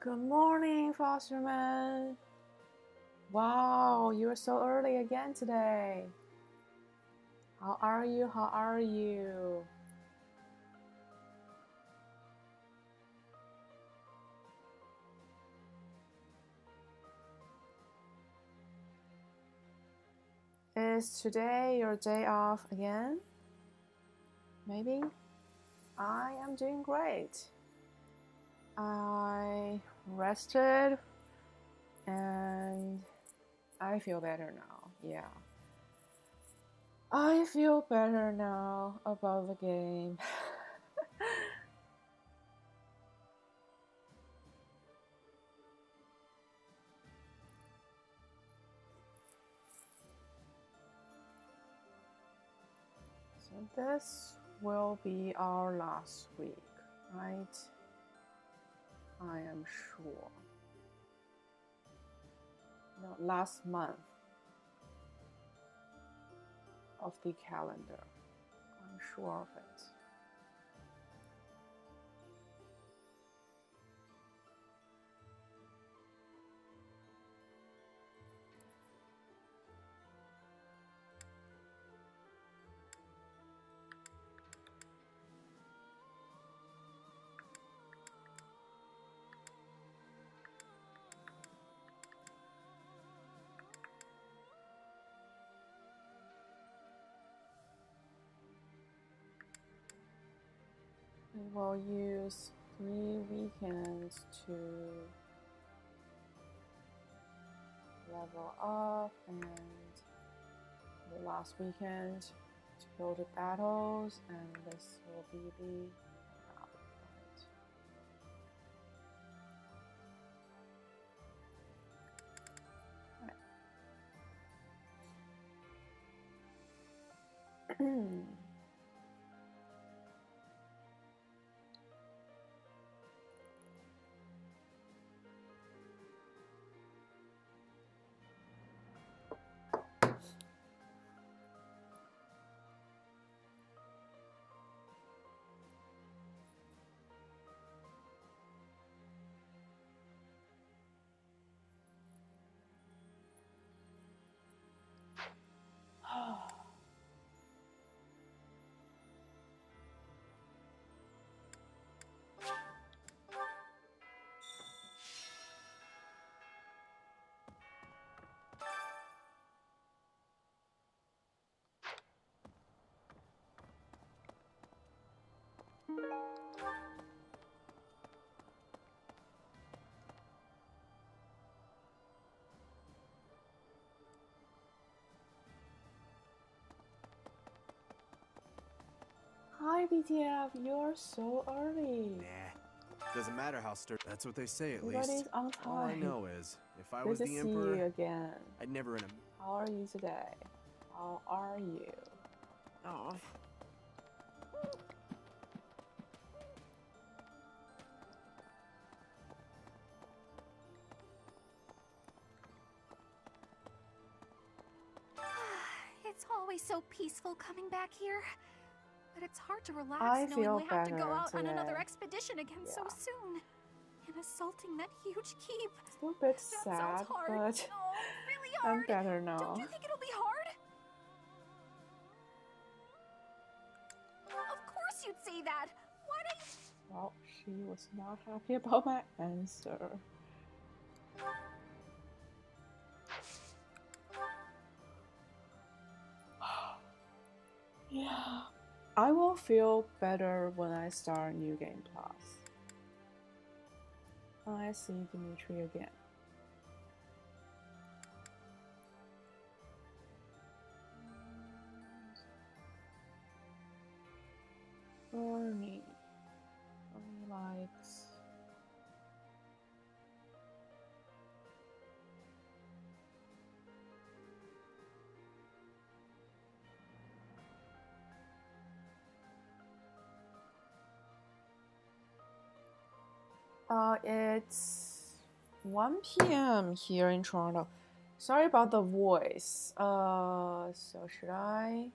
Good morning, Fosterman. Wow, you're so early again today. How are you? How are you? Is today your day off again? Maybe? I am doing great. I rested and I feel better now. Yeah. I feel better now about the game. So this will be our last week, right? I am sure. No, last month of the calendar. I'm sure of it. We will use 3 weekends to level up and the last weekend to go to battles, and this will be the right. Hi BTF, you're so early. Nah, doesn't matter how sturdy. That's what they say, at Everybody's least. on time. All I know is, if I Good was to the see emperor, you again. I'd never in How are you today? How are you? Oh. It's always so peaceful coming back here. But it's hard to relax I knowing feel we have to go better out on another today. expedition again so Yeah. soon. And assaulting that huge keep. Still a bit That sad, sounds hard. but No, really I'm hard. better now. Don't you think it'll be hard? Of course you'd say that. Why don't you... Well, she was not happy about my answer. Yeah, I will feel better when I start New Game Plus. I see Dimitri again. Bernie likes it's 1 p.m. here in Toronto. Sorry about the voice. So should I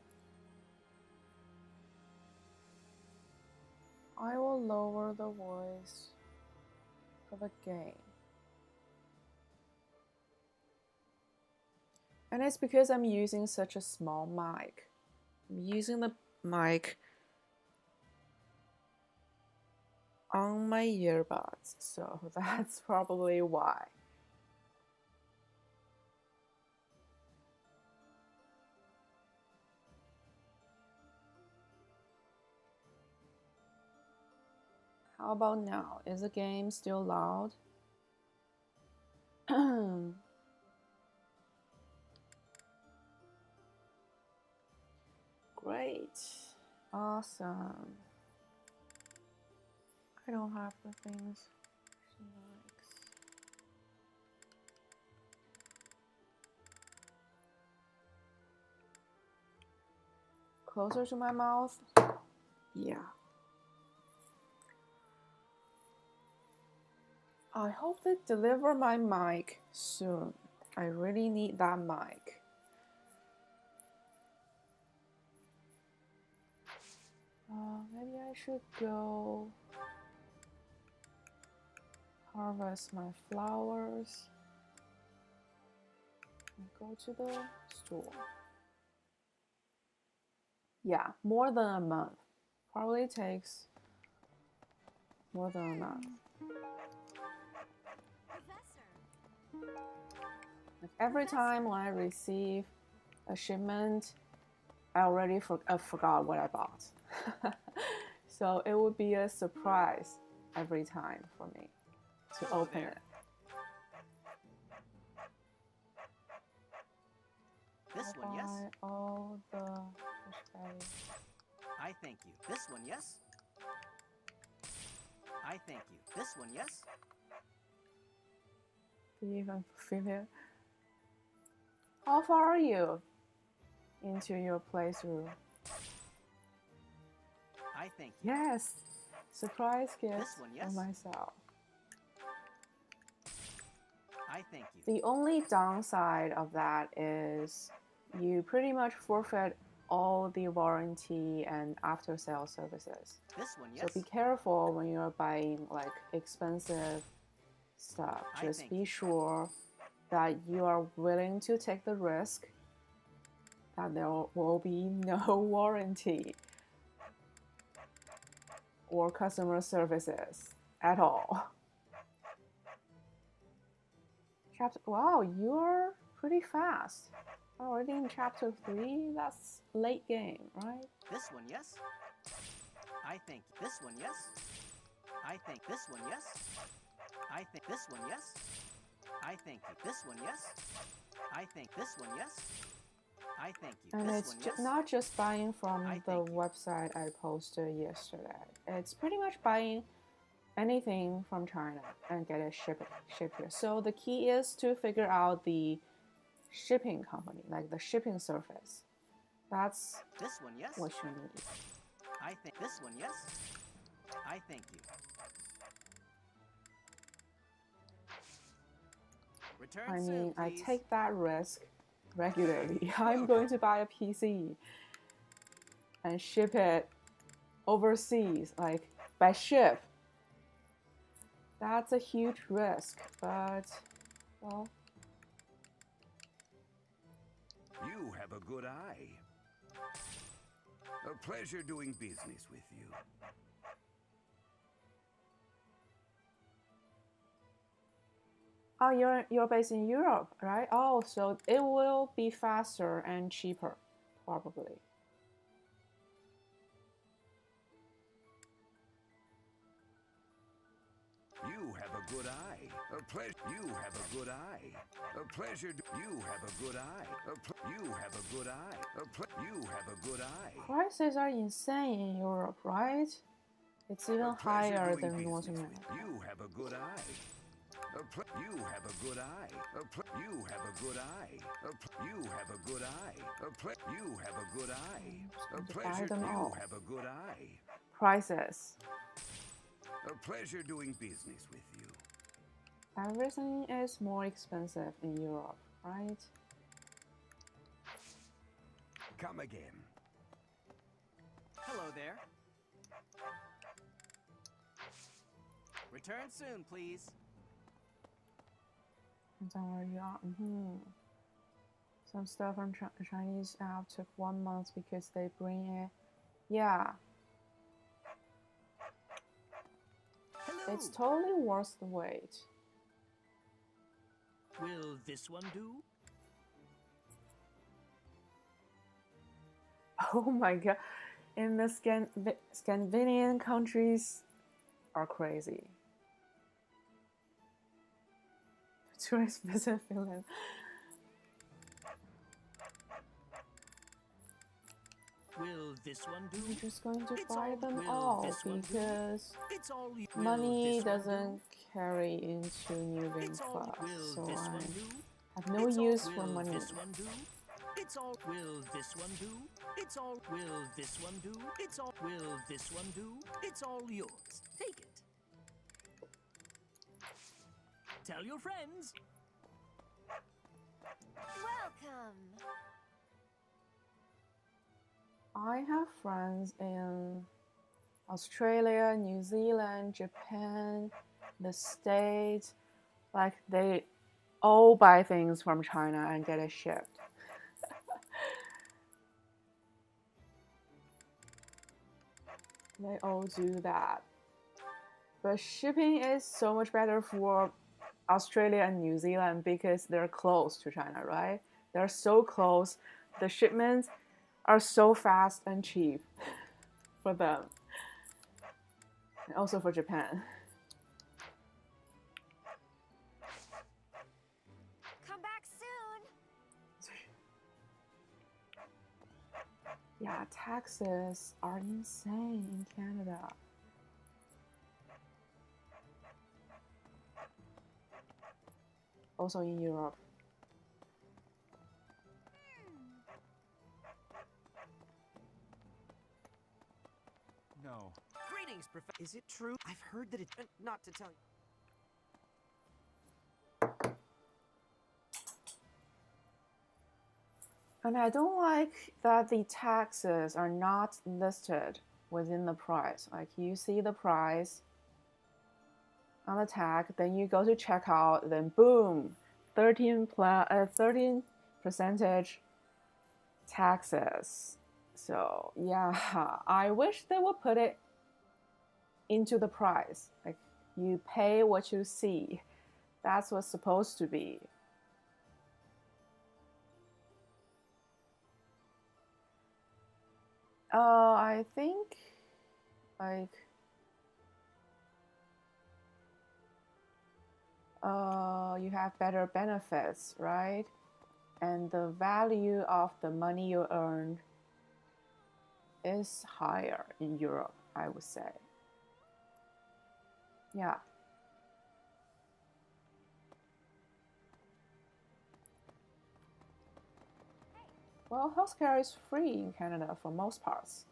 will lower the voice for the game. And it's because I'm using such a small mic. I'm using the mic on my earbuds, so that's probably why. How about now? Is the game still loud? Great. Awesome. I don't have the things she likes. Closer to my mouth? Yeah. I hope they deliver my mic soon. I really need that mic. Maybe I should go harvest my flowers and go to the store. Yeah, more than a month. Probably takes more than a month. Like every time when I receive a shipment, I already forgot what I bought. So it would be a surprise every time for me to open it. This one, yes? All the fish patties. I thank you. This one, yes? I thank you. This one, yes? Beef and filet. How far are you into your playthrough? I thank you. Yes, surprise gift This one, yes? for myself. I thank you. The only downside of that is you pretty much forfeit all the warranty and after sale services. This one, yes? So be careful when you're buying like expensive stuff. Just be sure that you are willing to take the risk that there will be no warranty or customer services at all. Wow, you're pretty fast. Already in chapter 3? That's late game, right? This one, yes? I think this one, yes? I think this one, yes? I think this one, yes? I think this one, yes? I think this one, yes? I thank you. And this it's one, yes? not just buying from the website I posted yesterday. It's pretty much buying anything from China and get it shipped here. So the key is to figure out the shipping company, like the shipping service. That's this one, yes? what you need. I think this one, yes? I thank you. Return I soon, mean, I please. take that risk regularly. I'm going to buy a PC and ship it overseas, like by ship. That's a huge risk, but, well. You have a good eye. A pleasure doing business with you. Oh, you're based in Europe, right? Oh, so it will be faster and cheaper, probably. You have a good eye. A pleasure. You have a good eye. A pleasure. You have a good eye. You have a good eye. You have a good eye. Prices are insane in Europe, right? It's even higher than North America. You have a good eye. You have a good eye. You have a good eye. You have a good eye. You have a good eye. A pleasure. You have a good eye. Prices. A pleasure doing business with you. Everything is more expensive in Europe, right? Come again. Hello there. Return soon, please. Depends on where you are. So Some stuff from Chinese app took 1 month because they bring it. Yeah. Hello. It's totally worth the wait. Will this one do? Oh my god. In the Scandinavian countries are crazy. Tourists visit Finland. Will this one do? We're just going to It's buy all- them will all this one do? because It's all. Will money this one doesn't carry into New Wing It's all. Club, Will so this I one do? have no It's all- use for will money. This one do? It's all. Will this one do? It's all. Will this one do? It's all. Will this one do? It's all yours. Take it. Tell your friends. Welcome. I have friends in Australia, New Zealand, Japan, the States. Like they all buy things from China and get it shipped. They all do that. But shipping is so much better for Australia and New Zealand because they're close to China, right? They're so close. The shipments are so fast and cheap for them. And also for Japan. Come back soon. Yeah, taxes are insane in Canada. Also in Europe. No. Greetings, Professor. Is it true? I've heard that it. Not to tell you. And I don't like that the taxes are not listed within the price. Like you see the price on the tag, then you go to checkout, then boom, 13 percentage taxes. So yeah, I wish they would put it into the price. Like you pay what you see. That's what's supposed to be. I think like you have better benefits, right? And the value of the money you earn is higher in Europe, I would say. Yeah. Well, healthcare is free in Canada for most parts.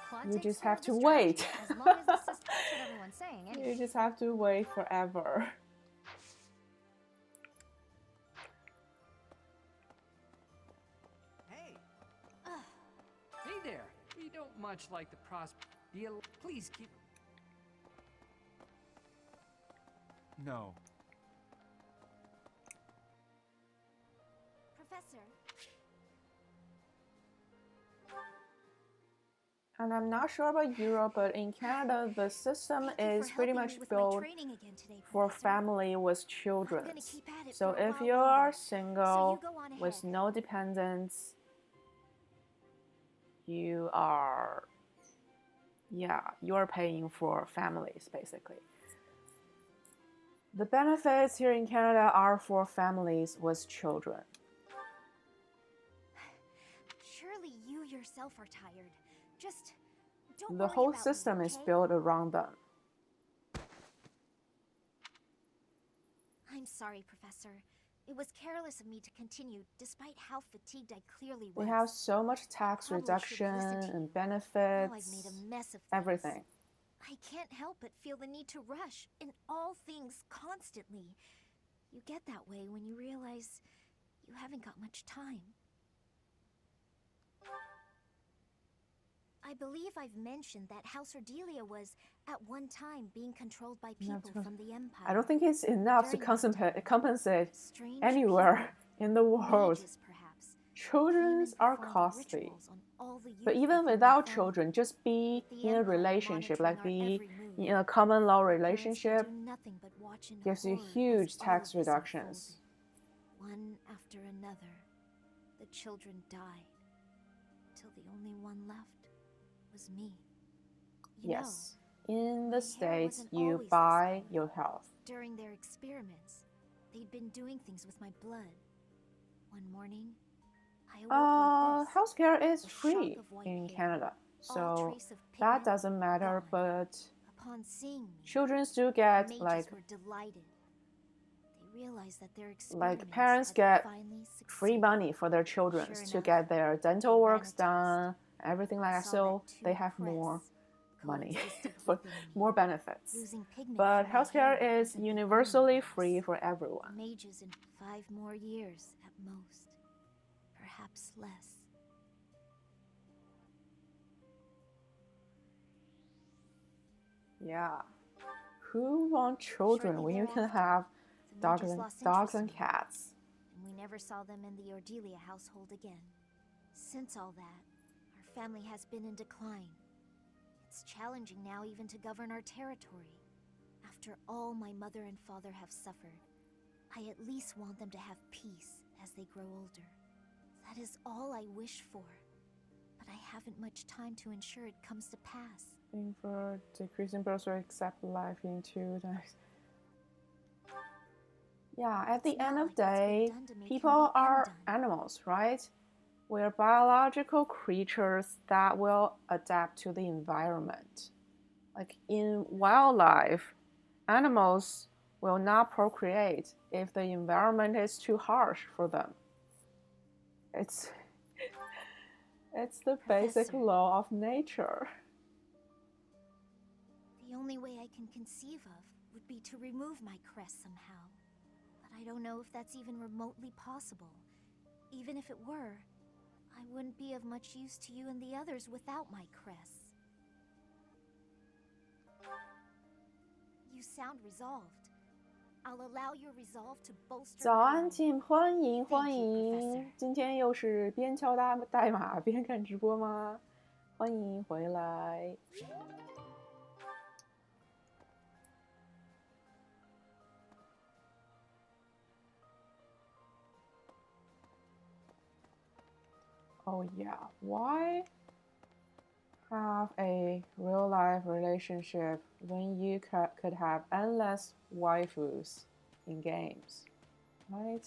Quad You takes just care have of to the wait. strategy, as long as the system, that's what everyone's saying. Anyway. You just have to wait forever. Hey, Hey there. We don't much like the prospect. Deal. Please keep. No. Professor, And I'm not sure about Europe, but in Canada, the system thank you is for pretty helping much me with my built training again today, for Professor. family with children. gonna keep at it So for a if while you are longer. single So you go on with ahead. no dependents, you are, yeah, you're paying for families basically. The benefits here in Canada are for families with children. Surely you yourself are tired. Just don't The worry whole about system me, is okay? built around them. I'm sorry, Professor. It was careless of me to continue, despite how fatigued I clearly We was. have so much tax Probably should've reduction listened to you. and Now I've benefits, made a mess of things. everything. I can't help but feel the need to rush in all things constantly. You get that way when you realize you haven't got much time. I believe I've mentioned that House Ordelia was, at one time, being controlled by people from the Empire. I don't think it's enough to During that time, compensate strange anywhere in the world. Mages, perhaps. Children Came and are performed costly. rituals on all the But youth even within my without family. children, just be With the in a Empire relationship, like monitoring our be every move, in a common law our parents could relationship, do nothing but watch in gives you horror as huge all tax of this reductions. unfolded. One after another, the children died, till the only one left was me. You Yes. In my the hair States, wasn't you always this buy color. your health. During their experiments, they'd been doing things with my blood. One morning, I awoke like this. Healthcare is The shock free of white in hair, Canada, all so trace of that pigment doesn't matter. gone. But Upon seeing me, children do the get mages like were delighted. They realized that their experiments parents had get finally free succeeded. money for their children Sure to enough, get their dental they ran works a test. done, everything like that, Saw so that they two have more crests money, coexisted for within me. more benefits. Losing pigment But from my healthcare hair is wasn't the only universally loss. free for The everyone. mages in 5 more years at most, perhaps less. Yeah. Who wants children Shortly when you can thereafter, have the mages lost dogs interest and in me, cats? and we never saw them in the Ordelia household again. Since all that, our family has been in decline. It's challenging now even to govern our territory. After all my mother and father have suffered, I at least want them to have peace as they grow older. That is all I wish for. But I haven't much time to ensure it comes to pass. Thing for decreasing birth rate, accept life into the next. Yeah, at the It's end not of like what's been day, done to me can people be are undone. animals, right? We're biological creatures that will adapt to the environment. Like in wildlife, animals will not procreate if the environment is too harsh for them. It's it's the basic Professor. law of nature. The only way I can conceive of would be to remove my crest somehow. But I don't know if that's even remotely possible. Even if it were, I wouldn't be of much use to you and the others without my crests. You sound resolved. I'll allow your resolve to bolster 早 my 安 own. ，Tim，欢迎 Thank 欢 you, 迎 Professor.！今天又是边敲代码边看直播吗？欢迎回来。Oh yeah, why have a real life relationship when you could have endless waifus in games, right?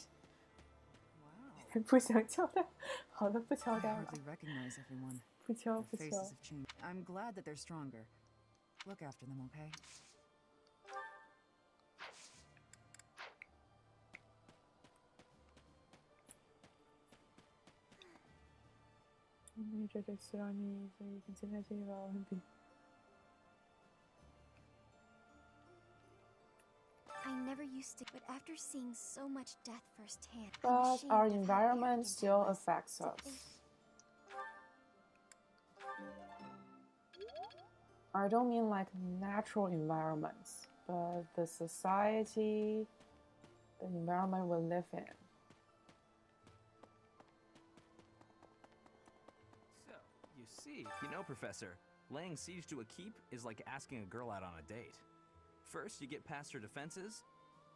Wow. 不想敲代，好的，不 I 敲代码， hardly recognize everyone. 不敲 Their 不 faces 敲。 have changed. I'm glad that they're stronger. Look after them, okay? I never used to, but after seeing so much death firsthand, I'm But ashamed our of how environment arrogant I still was affects to us. think- I don't mean like natural environments, but the society, the environment we live in. So, you see. You know, Professor, laying siege to a keep is like asking a girl out on a date. First, you get past her defenses,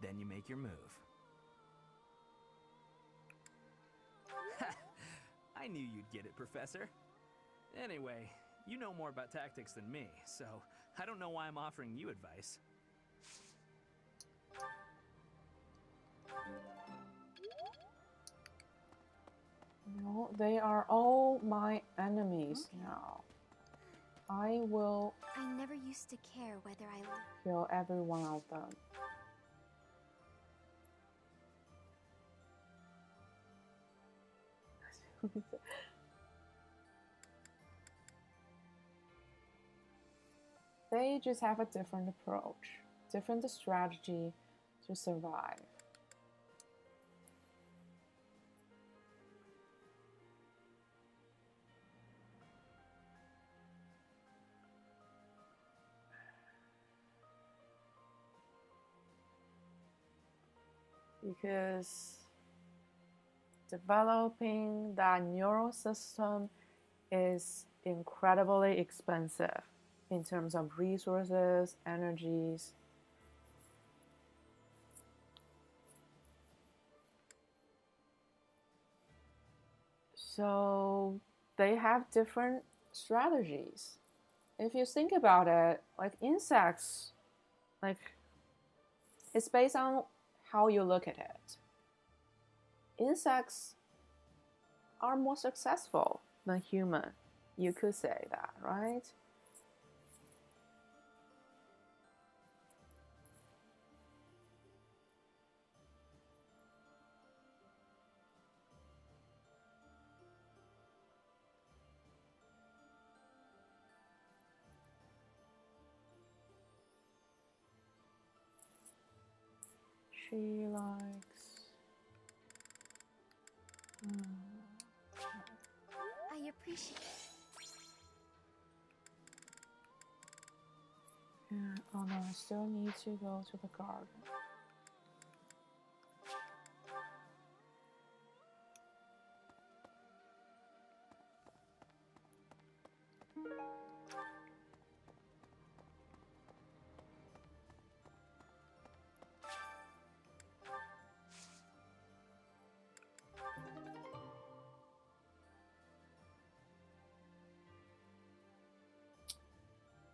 then you make your move. I knew you'd get it, Professor. Anyway, you know more about tactics than me, so I don't know why I'm offering you advice. No, they are all my enemies now. I will I never used to care whether I kill every one of them. They just have a different approach, different strategy to survive. Because developing that neural system is incredibly expensive in terms of resources, energies. So they have different strategies. If you think about it, like insects, like it's based on how you look at it. Insects are more successful than human. You could say that, right? She likes. I appreciate Yeah. Oh no, I still need to go to the garden.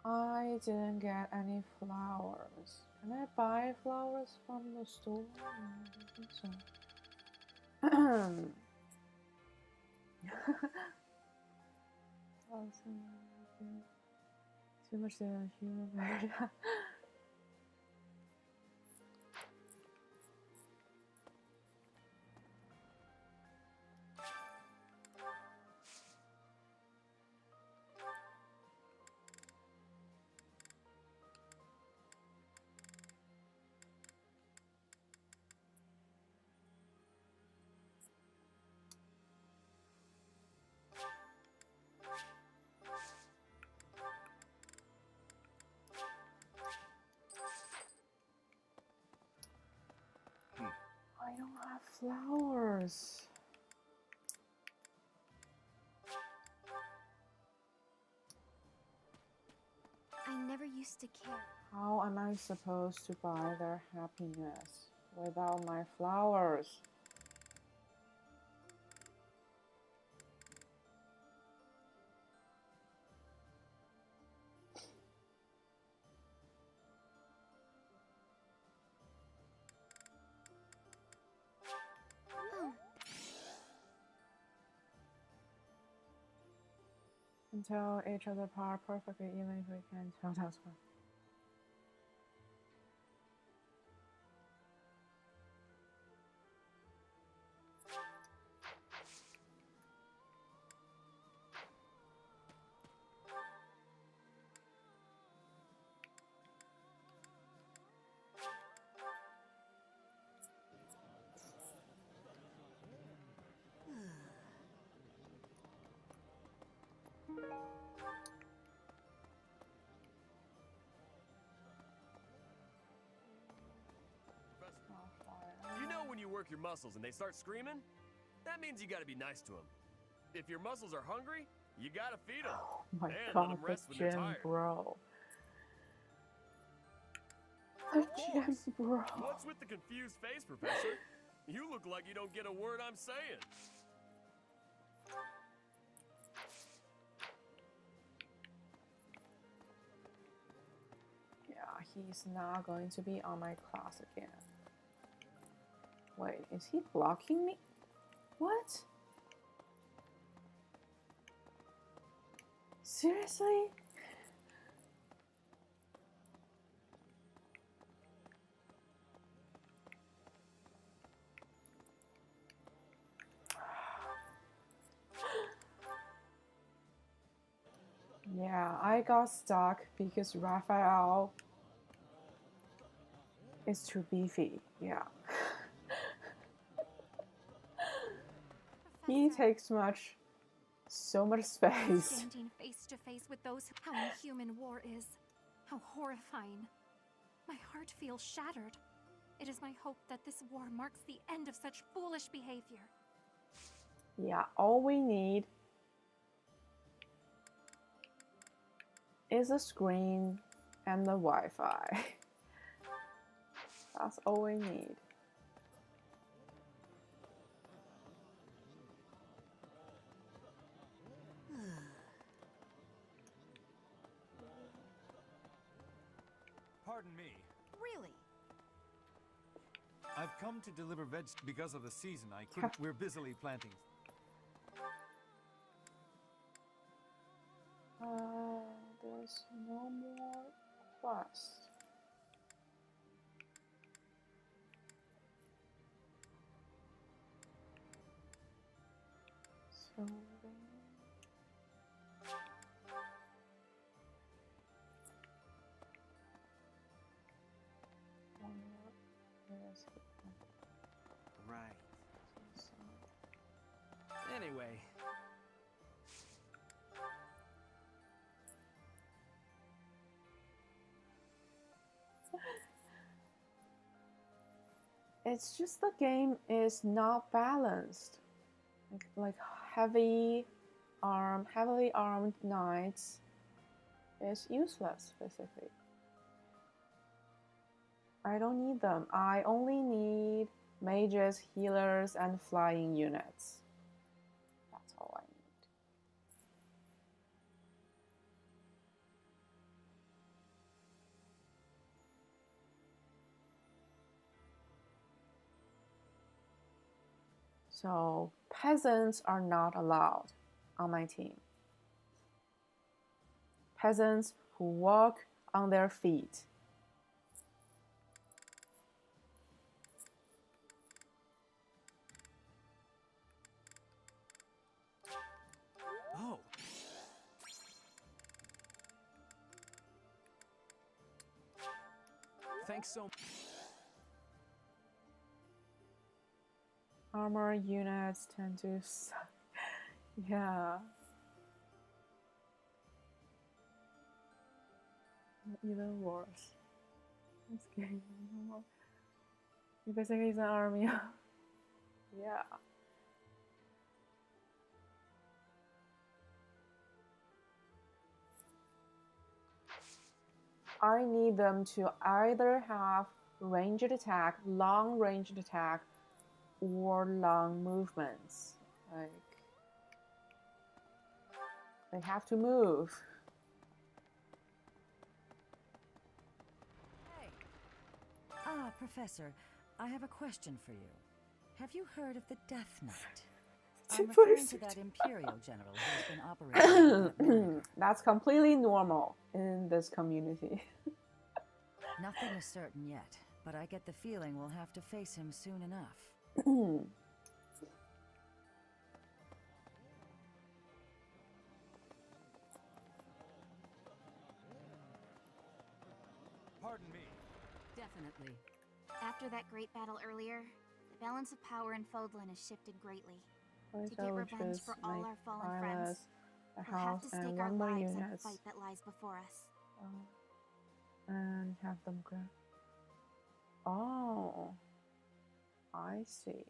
I didn't get any flowers. Can I buy flowers from the store? No, I don't think so. Too much human. I don't have flowers. I never used to care. How am I supposed to buy their happiness without my flowers? Can tell each other apart perfectly, even if we can't tell that's one. You know when you work your muscles and they start screaming? That means you gotta be nice to them. If your muscles are hungry, you gotta feed them. Oh my and god, let them the rest when they're gym tired. bro. The gym bro. What's with the confused face, Professor? You look like you don't get a word I'm saying. Yeah, he's not going to be on my class again. Wait, is he blocking me? What? Seriously? Yeah, I got stuck because Raphael is too beefy. Yeah. He takes so much space. Standing face to face with those how inhuman war is. How horrifying. My heart feels shattered. It is my hope that this war marks the end of such foolish behavior. Yeah, all we need is a screen and the Wi-Fi. That's all we need. Pardon me. Really? I've come to deliver veg because of the season. I couldn't. We're busily planting. There's no more quest. So then... Right. Anyway. It's just the game is not balanced. Like heavily armed knights is useless basically. I don't need them. I only need mages, healers, and flying units. That's all I need. So peasants are not allowed on my team. Peasants who walk on their feet. Oh. Thanks so much. Armor units tend to suck. Yeah. Even worse. It's getting even more. Basically, it's an army. Yeah. I need them to either have ranged attack, long ranged attack, or long movements. Like, they have to move. Hey. Ah, Professor, I have a question for you. Have you heard of the Death Knight? I'm referring to that Imperial general who's been operating. That's completely normal in this community. Nothing is certain yet, but I get the feeling we'll have to face him soon enough. Pardon me. Definitely. After that great battle earlier, the balance of power in Fodlan has shifted greatly. To get revenge for all our fallen friends, we'll have to stake our lives in the fight that lies before us. And have them go. Oh, I see.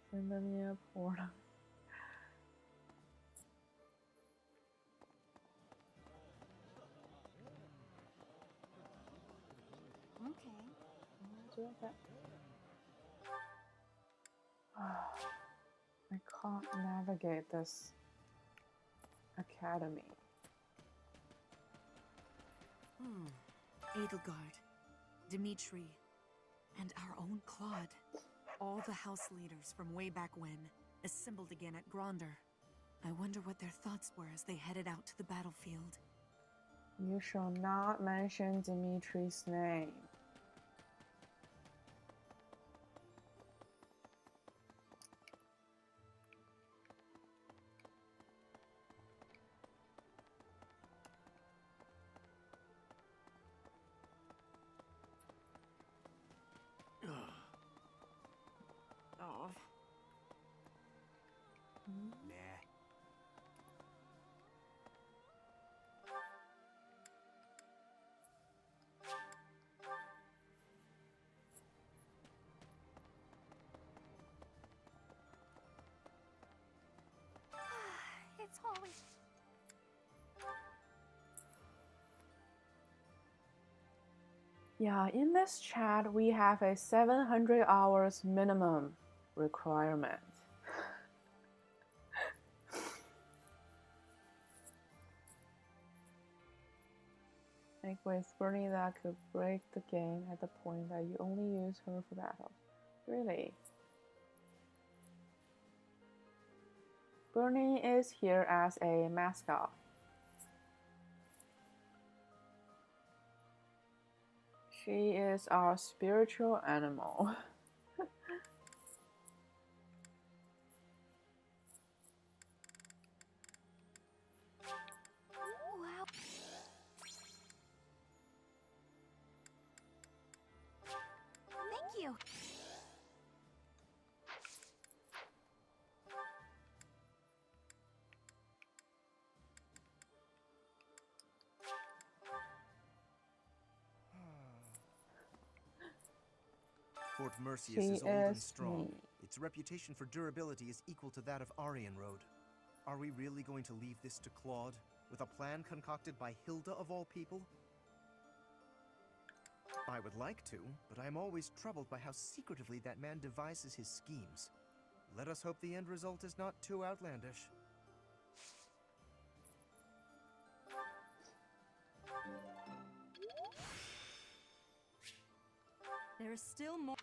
Send them in a portal. Okay. I can't navigate this academy. Edelgard, Dimitri, and our own Claude. All the house leaders from way back when, assembled again at Gronder. I wonder what their thoughts were as they headed out to the battlefield. You shall not mention Dimitri's name. Oh. Nah. Yeah, in this chat, we have a 700 hours minimum requirement. Like with Bernie, that could break the game at the point that you only use her for battles. Really? Bernie is here as a mascot. She is our spiritual animal. Wow. Thank you. Fort Mercius She is old and is strong. me. Its reputation for durability is equal to that of Aryan Road. Are we really going to leave this to Claude, with a plan concocted by Hilda of all people? I would like to, but I am always troubled by how secretively that man devises his schemes. Let us hope the end result is not too outlandish. There's still more.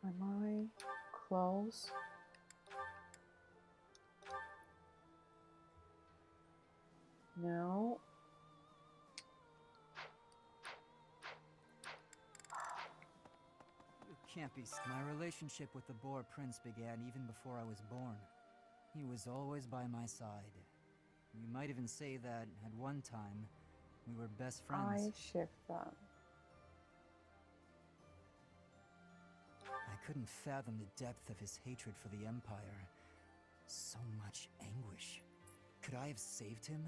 Am I close? No. You can't be. My relationship with the Boar Prince began even before I was born. He was always by my side. You might even say that, at one time, we were best friends. I ship them. I couldn't fathom the depth of his hatred for the Empire. So much anguish. Could I have saved him?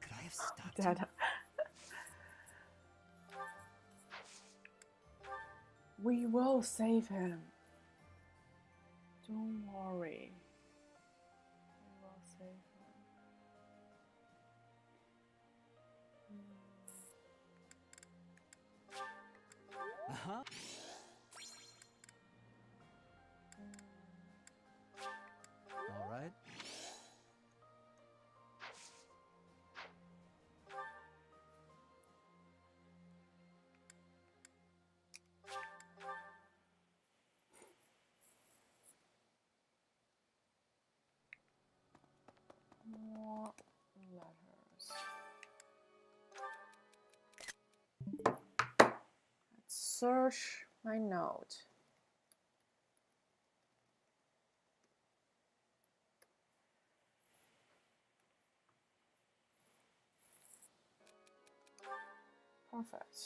Could I have stopped him? We will save him. Don't worry. We will save him. Uh-huh. All right. More letters. Let's search my note. Perfect.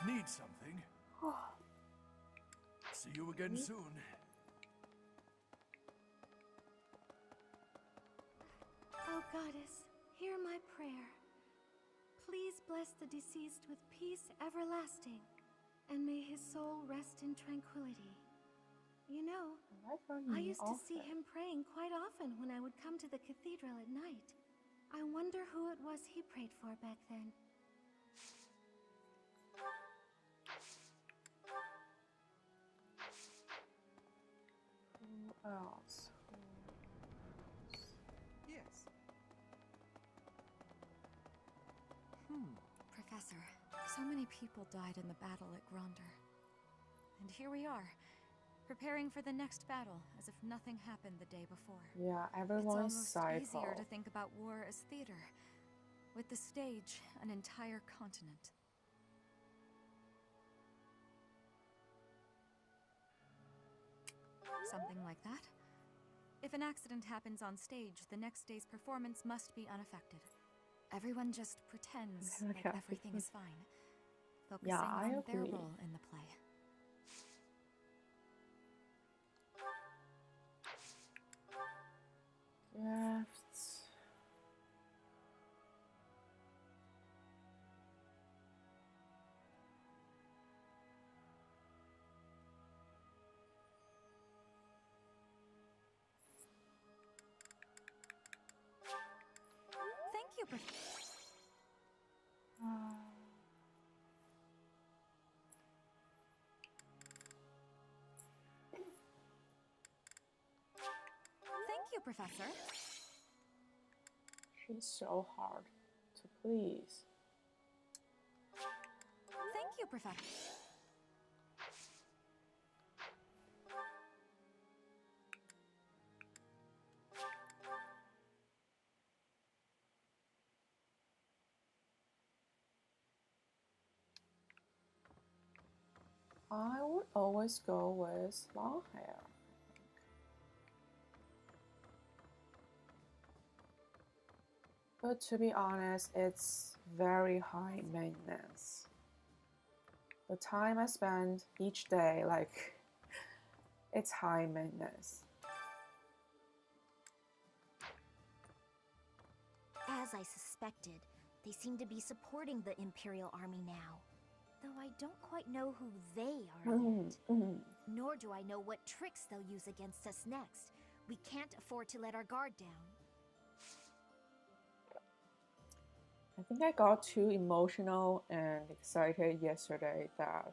Need something? See you again soon. Oh, Goddess, hear my prayer. Please bless the deceased with peace everlasting, and may his soul rest in tranquility. You know, I used to see him praying quite often when I would come to the cathedral at night. I wonder who it was he prayed for back then. Who else? Yes. Professor, so many people died in the battle at Gronder. And here we are, preparing for the next battle as if nothing happened the day before. Yeah, everyone's It's almost easier to think about war as theater, with the stage an entire continent. Something like that. If an accident happens on stage, the next day's performance must be unaffected. Everyone just pretends like everything is fine, focusing on their role in the play. Gifts. you, Thank you, Professor. She's so hard to please. Thank you, Professor. I would always go with long hair. But to be honest, it's very high maintenance. The time I spend each day, like, it's high maintenance. As I suspected, they seem to be supporting the Imperial Army now. Though I don't quite know who they are yet. Nor do I know what tricks they'll use against us next. We can't afford to let our guard down. I think I got too emotional and excited yesterday that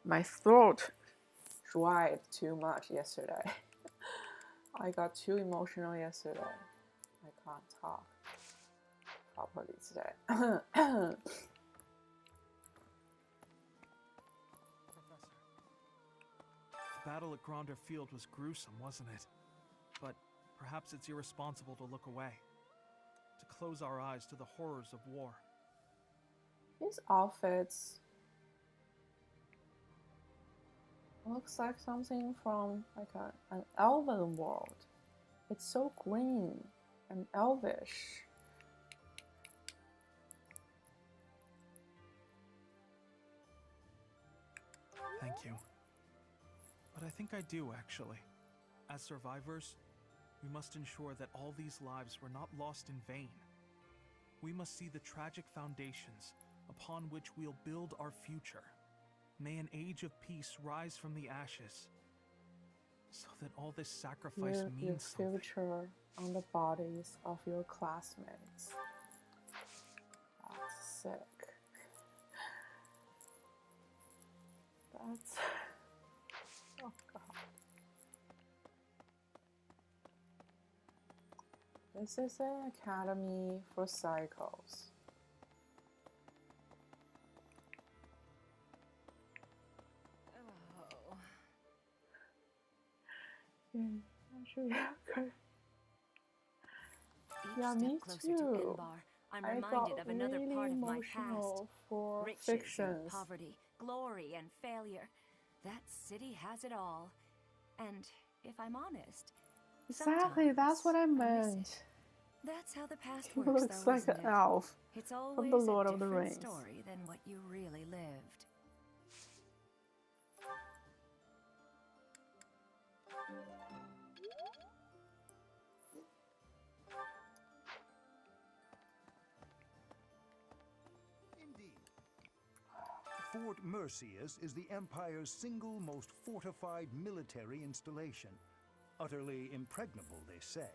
my throat dried too much yesterday. I got too emotional yesterday. I can't talk properly today. Professor, the battle at Gronder Field was gruesome, wasn't it? But perhaps it's irresponsible to look away. To close our eyes to the horrors of war. These outfits looks like something from like an elven world. It's so green and elvish. Thank you. But I think I do, actually. As survivors, we must ensure that all these lives were not lost in vain. We must see the tragic foundations upon which we'll build our future. May an age of peace rise from the ashes, so that all this sacrifice means something. Your future on the bodies of your classmates. That's sick. That's... oh god. This is an academy for psychos. Oh. Yeah, me too. I'm I reminded got of another really part of my past. emotional for Riches fictions. and poverty, glory and failure. That city has it all. And if I'm honest, Exactly, that's what I meant. That's how the past He works, looks though, like isn't an it? elf It's from always the Lord a of the different Rings. story than what you really lived. Fort Mercius is the Empire's single most fortified military installation. Utterly impregnable, they say.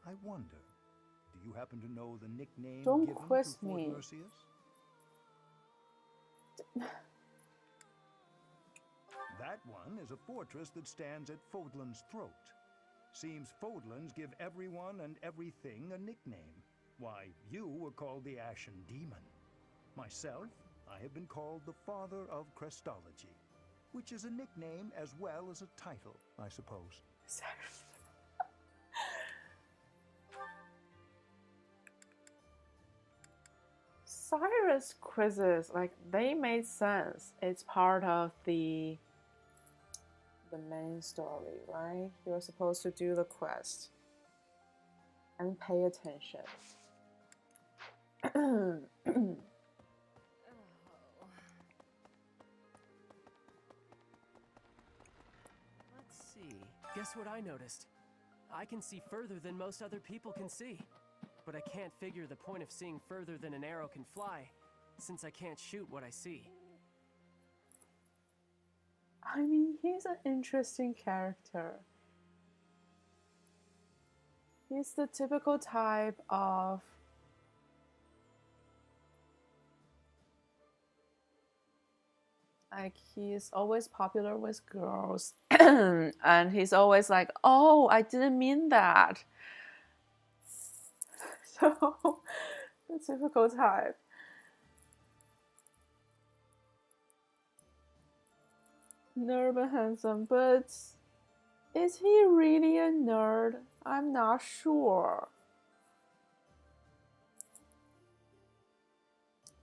I wonder, do you happen to know the nickname Don't given quiz to Fort me. Mercius? That one is a fortress that stands at Fodlan's throat. Seems Fodlans give everyone and everything a nickname. Why, you were called the Ashen Demon. Myself, I have been called the Father of Crestology, which is a nickname as well as a title, I suppose. Cyrus quizzes, like, they made sense. It's part of the main story, right? You're supposed to do the quest and pay attention. Let's see. Guess what I noticed? I can see further than most other people can see. But I can't figure the point of seeing further than an arrow can fly, since I can't shoot what I see. I mean, he's an interesting character. He's the typical type of like he's always popular with girls and he's always like, oh, I didn't mean that. So the typical type. Nerd and handsome, but is he really a nerd? I'm not sure.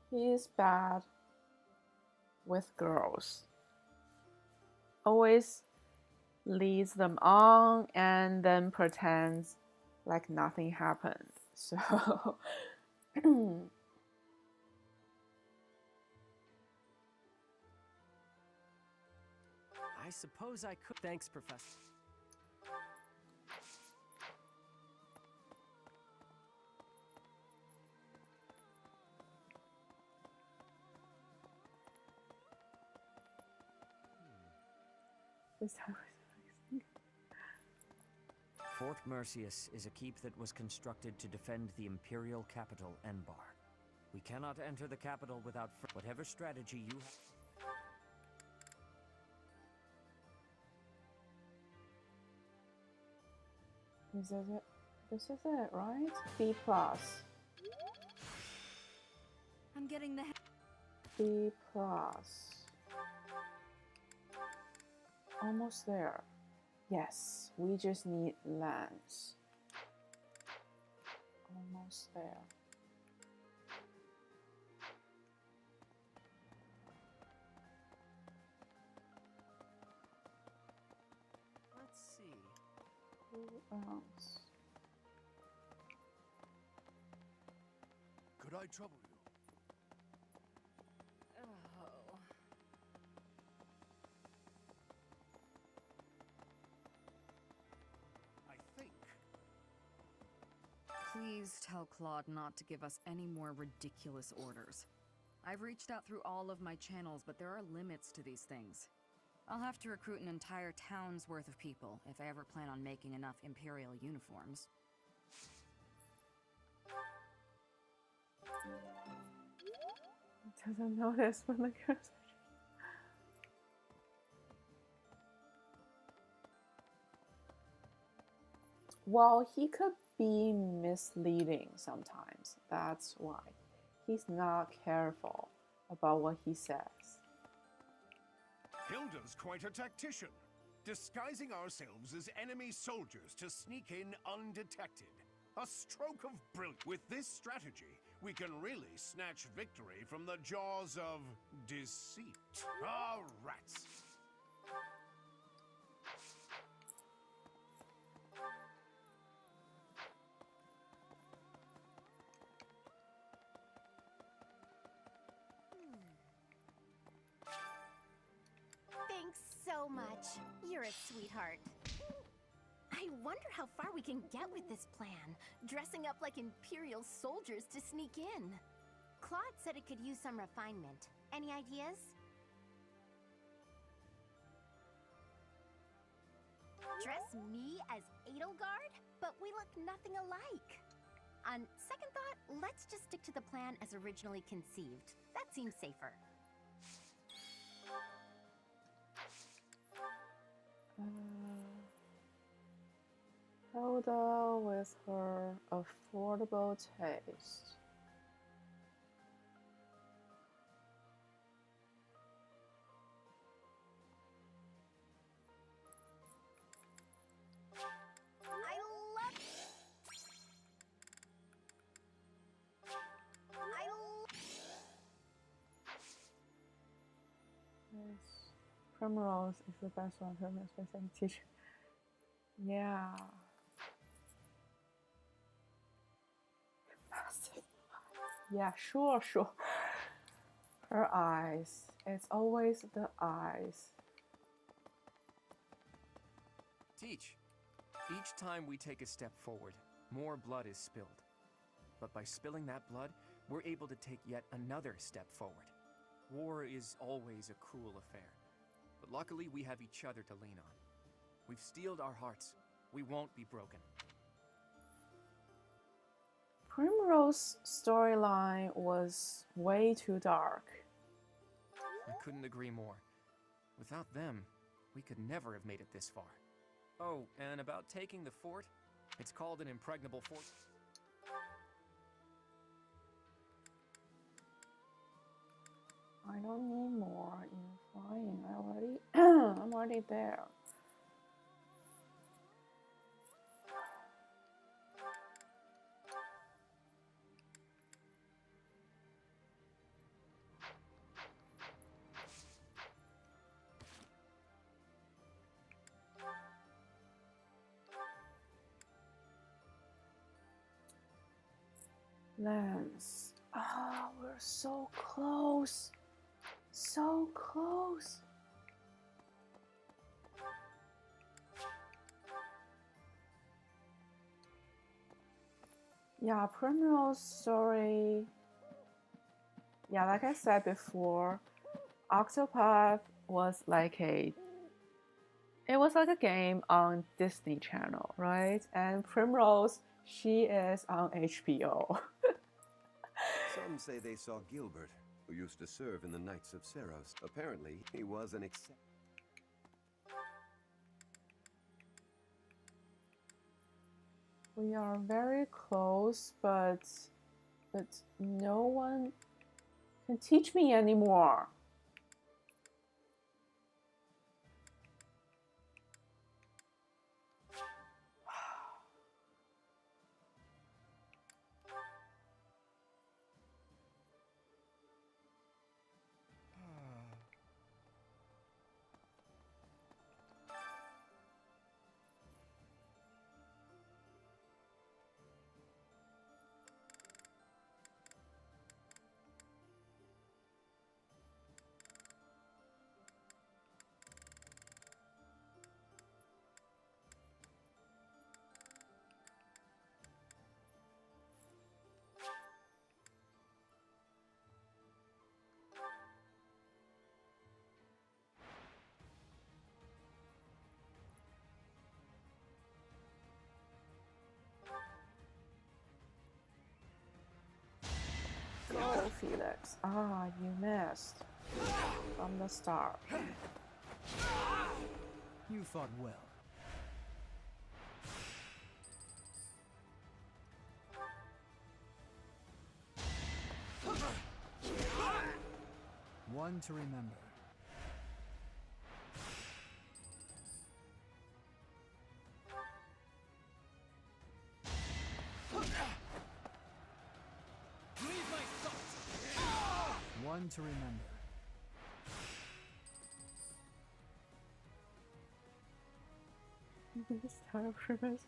He is bad with girls. Always leads them on and then pretends like nothing happened. So I suppose I could. Thanks, Professor. Fort Mercius is a keep that was constructed to defend the imperial capital, Enbar. We cannot enter the capital without whatever strategy you have. This is it. This is it, right? B plus. I'm getting the B plus. Almost there. Yes, we just need lands. Almost there. Let's see. Who else? Could I trouble you? Oh. I think. Please tell Claude not to give us any more ridiculous orders. I've reached out through all of my channels, but there are limits to these things. I'll have to recruit an entire town's worth of people if I ever plan on making enough Imperial uniforms. He doesn't notice when the cursor. Well, he could be misleading sometimes. That's why. He's not careful about what he says. Hilda's quite a tactician, disguising ourselves as enemy soldiers to sneak in undetected. A stroke of brilliance. With this strategy, we can really snatch victory from the jaws of deceit. Ah, rats. Thanks so much. You're a sweetheart. I wonder how far we can get with this plan, dressing up like Imperial soldiers to sneak in. Claude said it could use some refinement. Any ideas? Dress me as Edelgard? But we look nothing alike. On second thought, let's just stick to the plan as originally conceived. That seems safer. Hilda with her affordable taste. Yes. Primrose is the best one for special teacher. Yeah. Massive. Yeah, sure. Her eyes. It's always the eyes. Teach. Each time we take a step forward, more blood is spilled. But by spilling that blood, we're able to take yet another step forward. War is always a cruel affair, but luckily we have each other to lean on. We've steeled our hearts. We won't be broken. Primrose storyline was way too dark. I couldn't agree more. Without them, we could never have made it this far. Oh, and about taking the fort, it's called an impregnable fort. I don't need more in flying. I'm already there. Lance. Ah, we're so close. So close. Yeah, Primrose story. Yeah, like I said before, Octopath was like a game on Disney Channel, right? And Primrose, she is on HBO. Some say they saw Gilbert, who used to serve in the Knights of Seros. Apparently, he was an We are very close, but no one can teach me anymore. Go, Felix. Ah, you missed. From the start. You fought well. One to remember. One to remember. Star Primus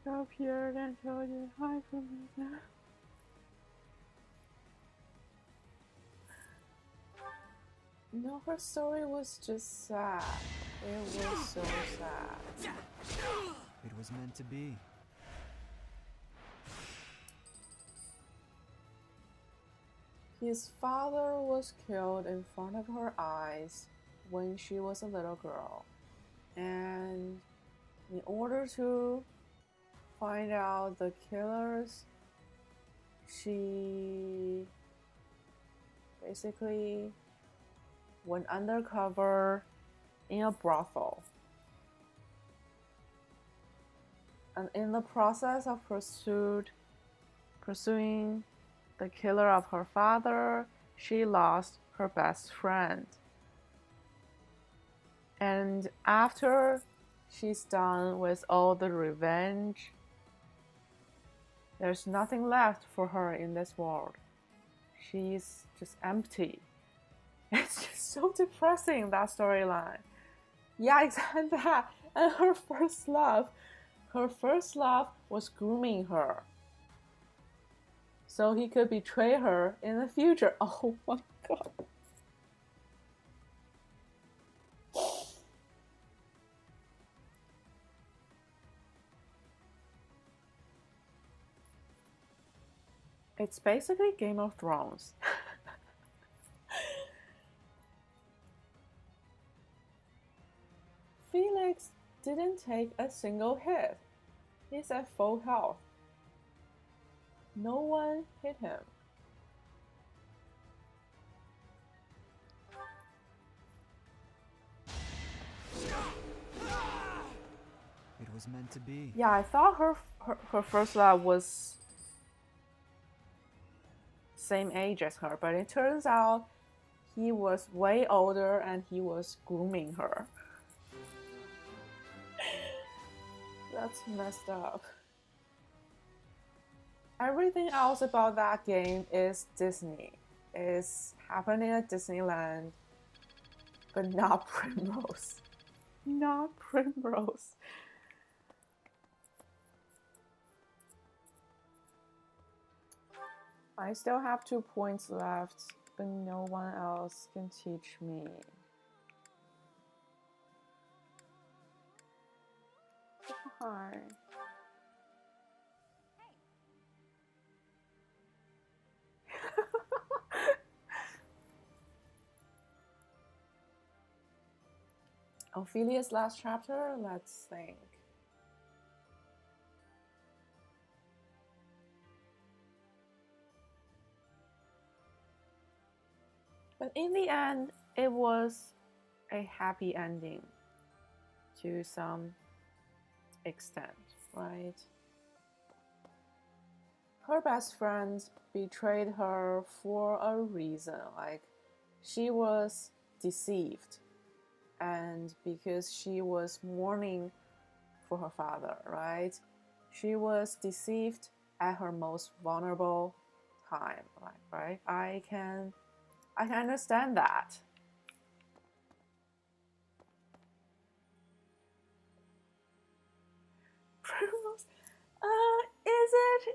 appeared and told you hi Primus. No, her story was just sad. It was so sad. It was meant to be. His father was killed in front of her eyes when she was a little girl. And in order to find out the killers, she basically went undercover in a brothel. And in the process of pursuing the killer of her father, she lost her best friend. And after she's done with all the revenge, there's nothing left for her in this world. She's just empty. It's just so depressing, that storyline. Yeah, exactly that. And her first love was grooming her, so he could betray her in the future. Oh my god. It's basically Game of Thrones. Felix didn't take a single hit. He's at full health. No one hit him. It was meant to be. Yeah, I thought her first love was same age as her, but it turns out he was way older and he was grooming her. That's messed up. Everything else about that game is Disney. It's happening at Disneyland, but not Primrose. Not Primrose. I still have 2 points left, but no one else can teach me. Hi. Ophelia's last chapter? Let's think. But in the end, it was a happy ending to some extent, right? Her best friend betrayed her for a reason. Like, she was deceived, and because she was mourning for her father, right? She was deceived at her most vulnerable time, right? I can understand that.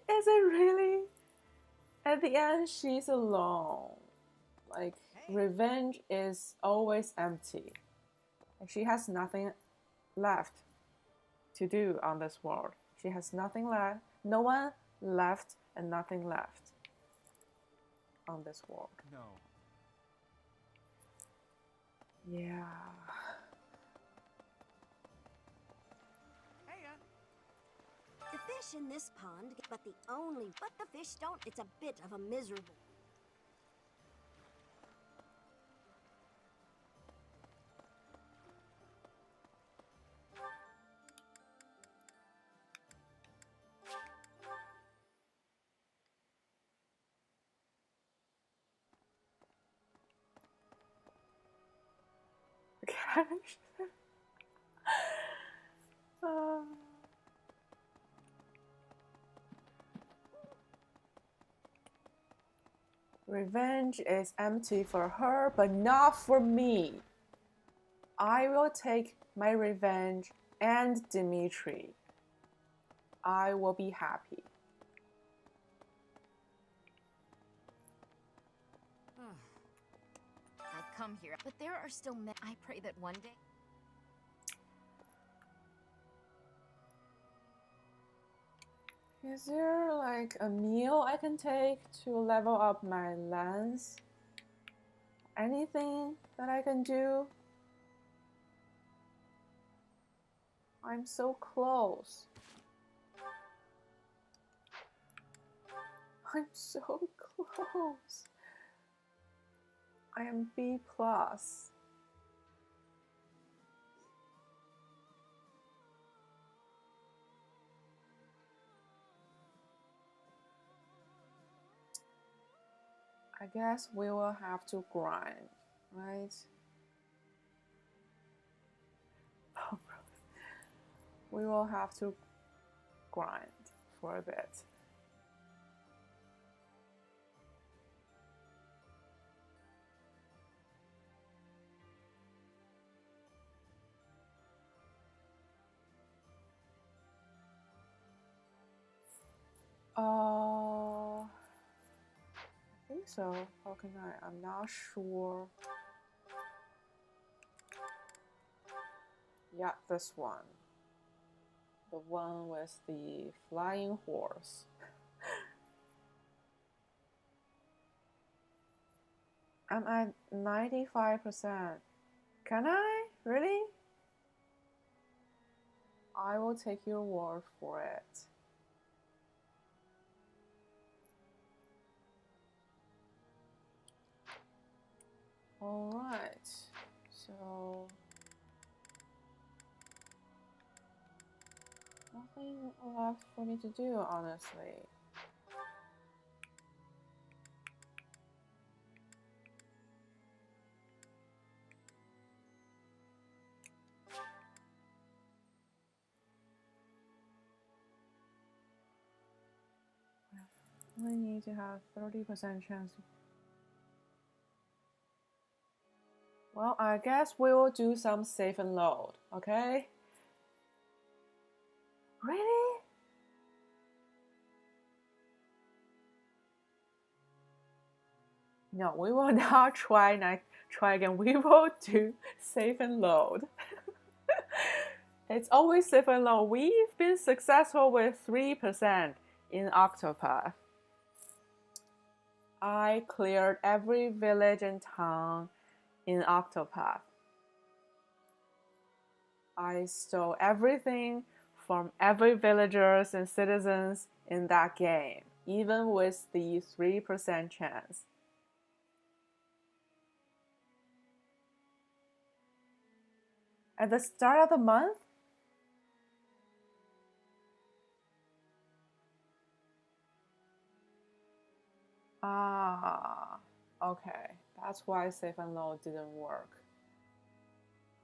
Is it really? At the end, she's alone. Like, revenge is always empty. Like, she has nothing left to do on this world. She has nothing left. No one left and nothing left on this world. No. Yeah. The fish in this pond, but the fish don't. It's a bit of a miserable. Revenge is empty for her, but not for me. I will take my revenge and Dimitri. I will be happy. I've come here, but there are still men. I pray that one day. Is there like a meal I can take to level up my lance? Anything that I can do? I'm so close. I'm so close. I am B+. I guess we will have to grind, right? We will have to grind for a bit. I think so. How can I? I'm not sure. Yeah, this one. The one with the flying horse. I'm at 95%. Can I? Really? I will take your word for it. Alright, so nothing left for me to do, honestly. We need to have 30% chance. Well, I guess we will do some save and load, okay? Really? No, we will not try again. We will do save and load. It's always save and load. We've been successful with 3% in Octopath. I cleared every village and town in Octopath. I stole everything from every villagers and citizens in that game, even with the 3% chance. At the start of the month? Ah, okay. That's why save and load didn't work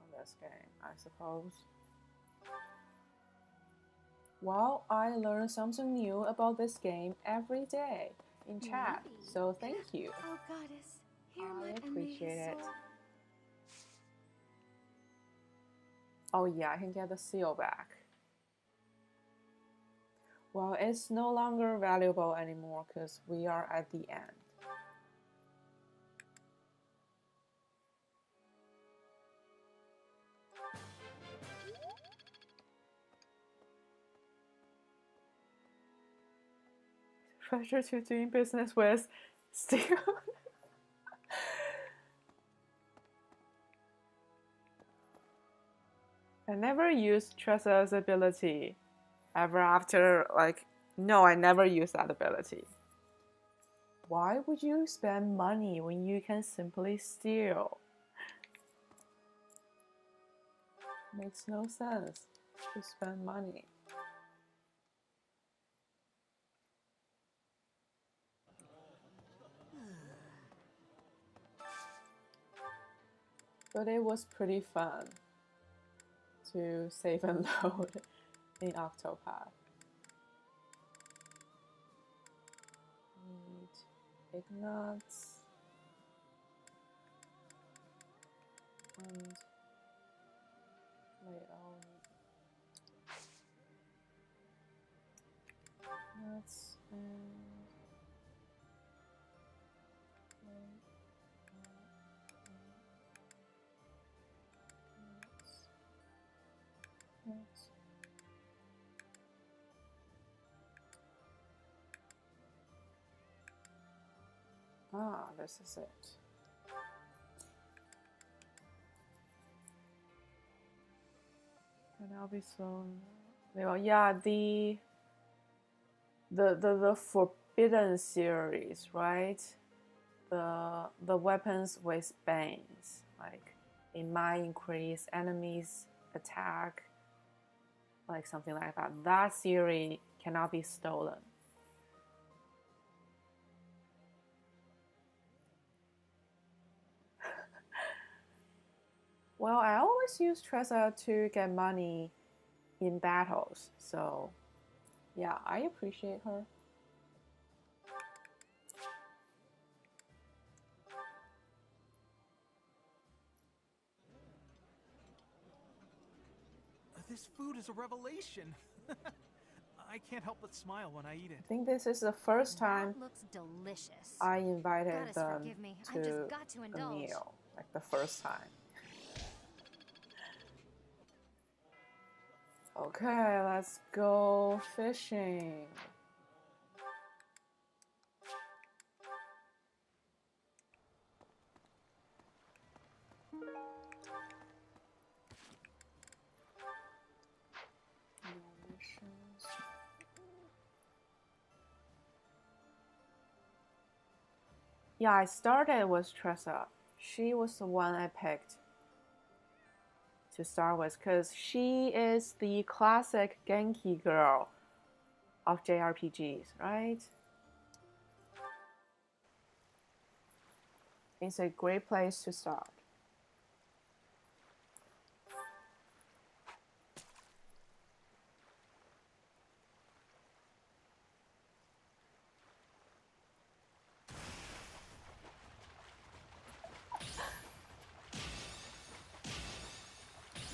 on this game, I suppose. Well, I learn something new about this game every day in chat, so thank you. Oh, goddess, hear I my appreciate it. soul. Oh yeah, I can get the seal back. Well, it's no longer valuable anymore because we are at the end. Pressure to doing business with still. I never used Tresa's ability ever after, like, no, I never used that ability. Why would you spend money when you can simply steal? Makes no sense to spend money. But it was pretty fun to save and load in Octopath. Need Ignatz and Leon. Ignatz and ah, this is it. And I'll be thrown. Well, yeah, the Forbidden series, right? The weapons with bangs, like it might increase enemies' attack, like something like that. That series cannot be stolen. Well, I always use Tressa to get money in battles, so yeah, I appreciate her. This food is a revelation. I can't help but smile when I eat it. I think this is the first time That looks delicious. I invited Goddess, them forgive me. to I've just got to a indulge. meal, like the first time. Okay, let's go fishing. Yeah, I started with Tressa. She was the one I picked to start with because she is the classic Genki girl of JRPGs, right? It's a great place to start.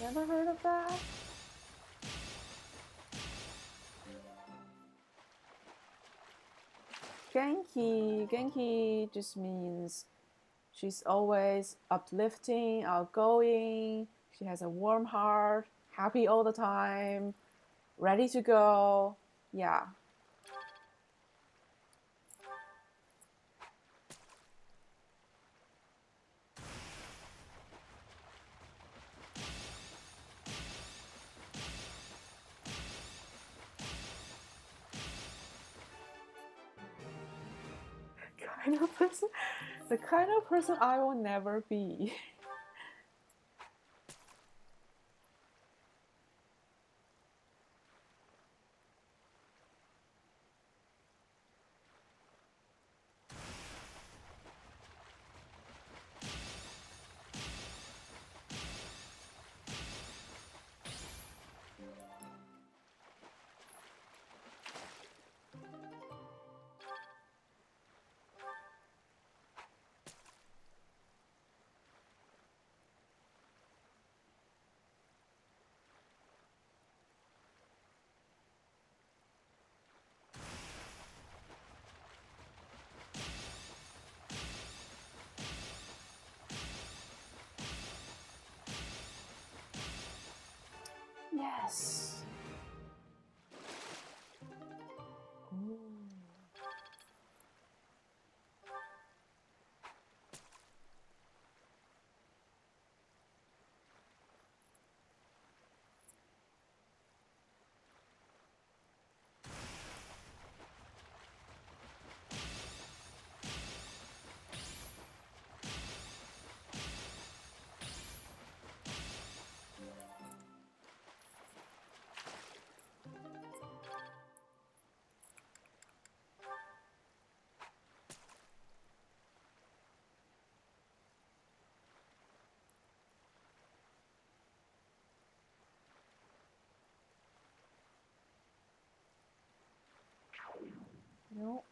Never heard of that? Genki just means she's always uplifting, outgoing. She has a warm heart, happy all the time, ready to go. Yeah. The kind of person I will never be. Yes. Ooh. No.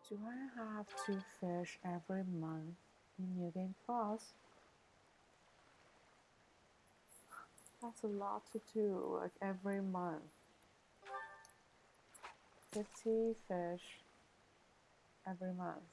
Do I have to fish every month in New Game Plus? That's a lot to do, like every month. 50 fish every month.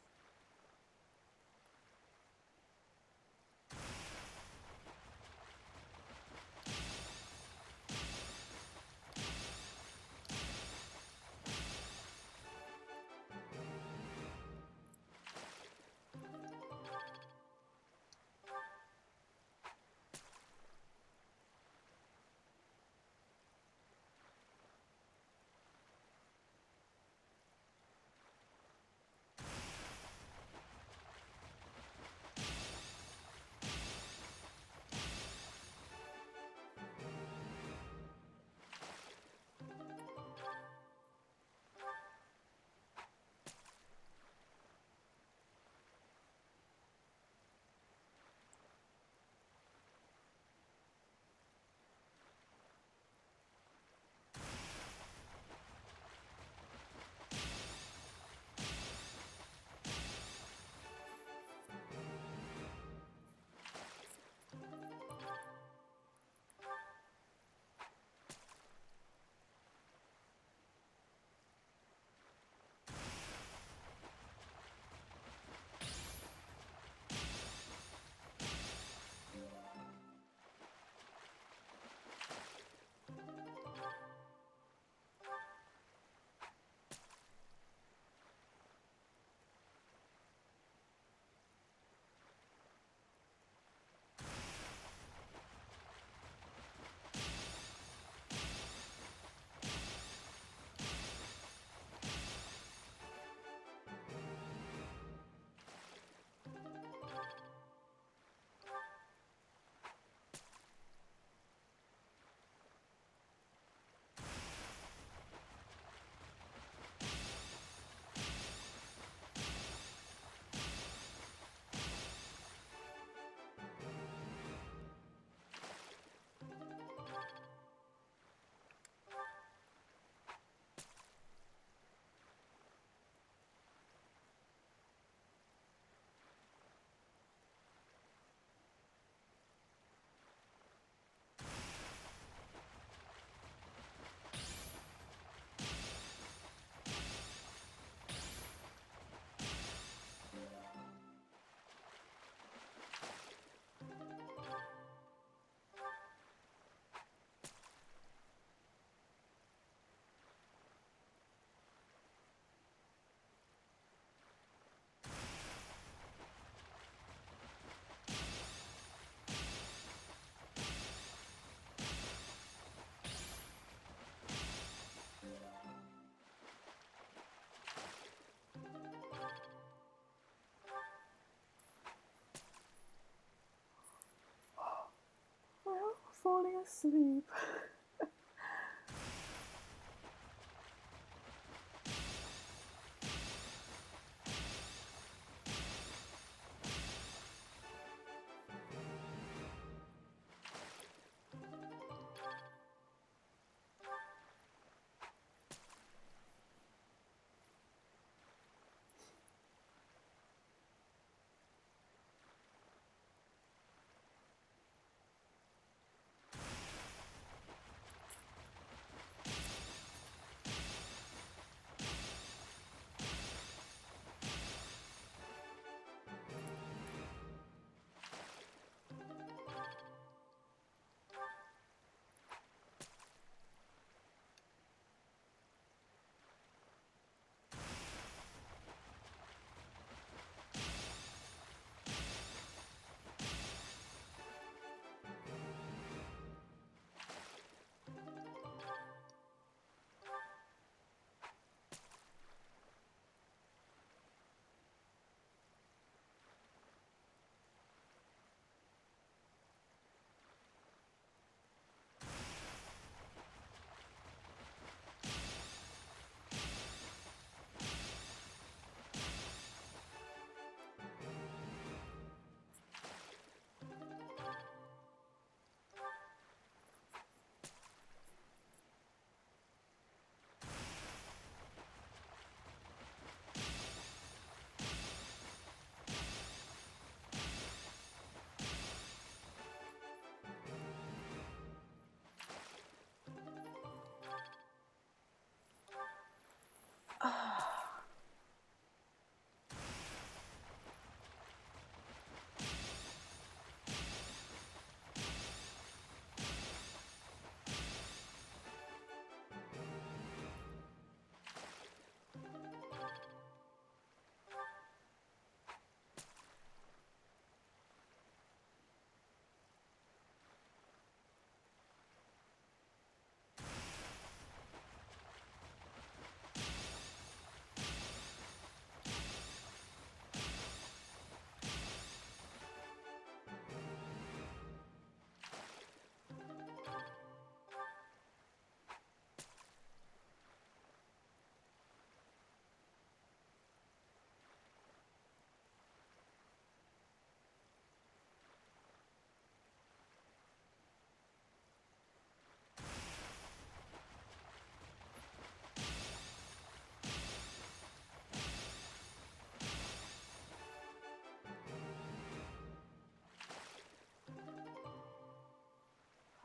Well, falling asleep.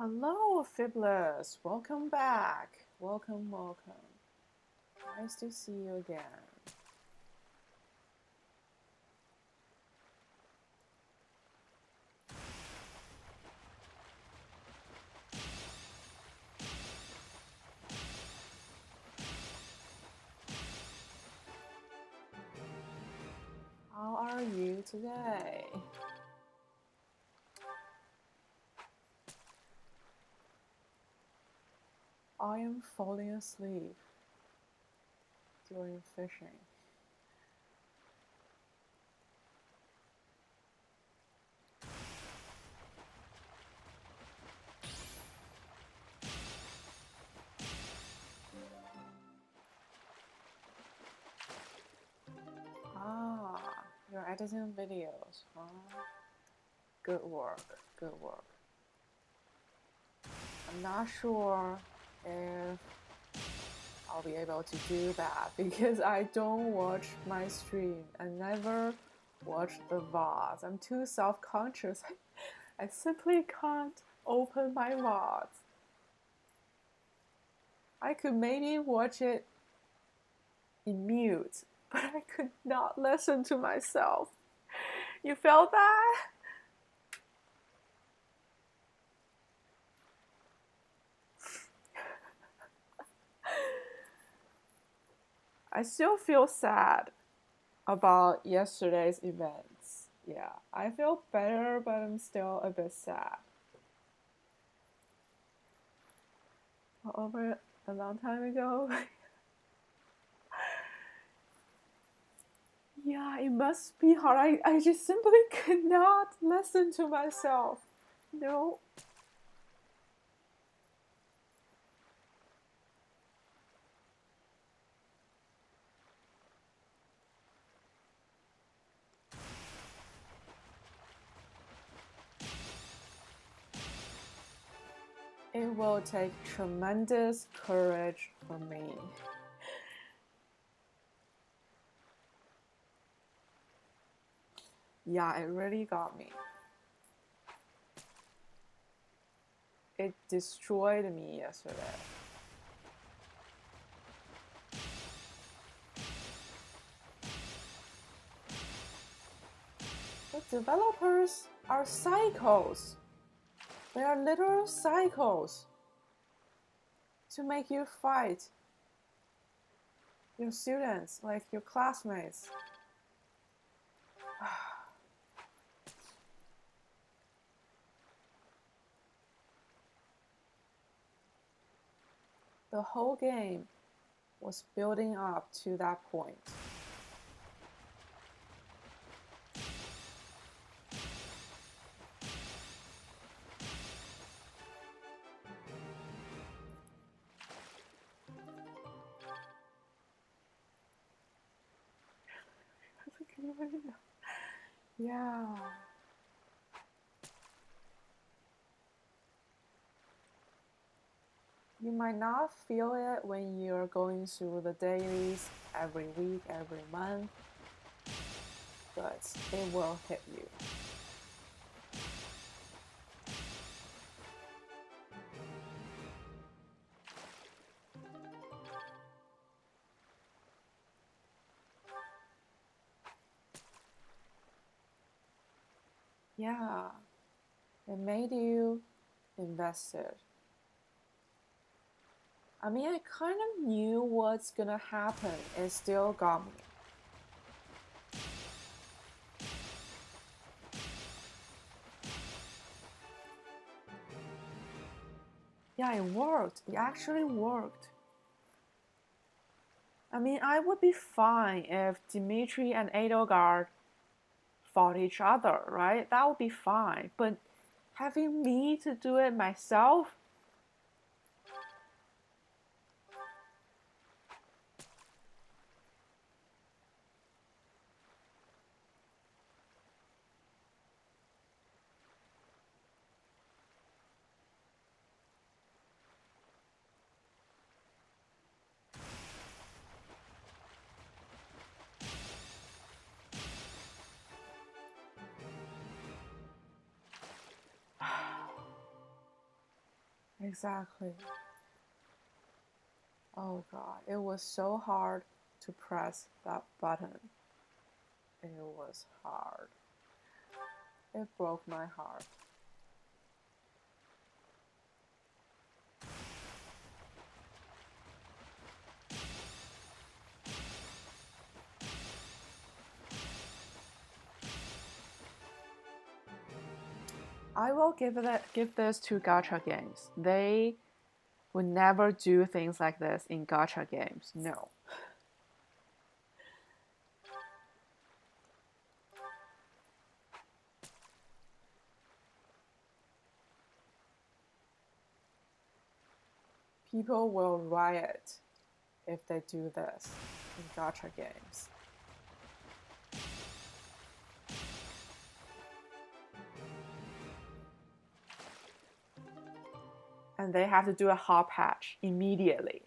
Hello, Fibulous. Welcome back. Welcome, welcome. Nice to see you again. How are you today? I am falling asleep during fishing. Ah, you're editing videos, huh? Good work, good work. I'm not sure if I'll be able to do that because I don't watch my stream. I never watch the VODs. I'm too self-conscious. I simply can't open my VODs. I could maybe watch it in mute, but I could not listen to myself. You felt that? I still feel sad about yesterday's events. Yeah, I feel better, but I'm still a bit sad. Over a long time ago. Yeah, it must be hard. I just simply could not listen to myself. No. It will take tremendous courage for me. Yeah, it really got me. It destroyed me yesterday. The developers are psychos. They are literal psychos to make you fight your students, like your classmates. The whole game was building up to that point. Yeah. You might not feel it when you're going through the dailies every week, every month, but it will hit you. Yeah, it made you invested. I mean, I kind of knew what's gonna happen. It still got me. Yeah, it worked. It actually worked. I mean, I would be fine if Dimitri and Edelgard fought each other, right? That would be fine. But having me to do it myself? Exactly. Oh god, it was so hard to press that button. It was hard. It broke my heart. I will give this to gacha games. They would never do things like this in gacha games. No. People will riot if they do this in gacha games. And they have to do a hot patch immediately.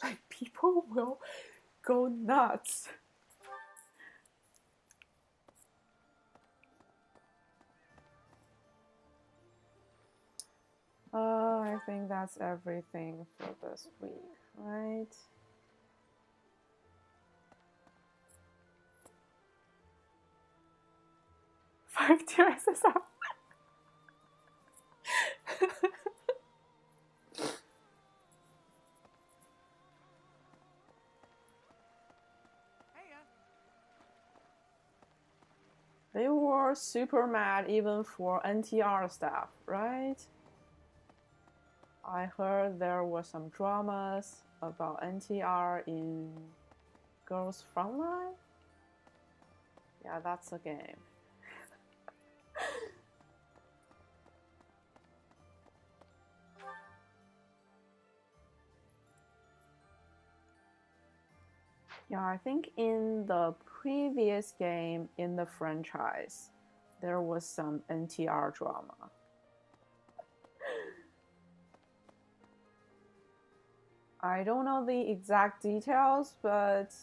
Like, people will go nuts. I think that's everything for this week, right? Five tears is up. They were super mad even for NTR stuff, right? I heard there were some dramas about NTR in Girls Frontline. Yeah, that's a game. Yeah, I think in the previous game in the franchise, there was some NTR drama. I don't know the exact details, but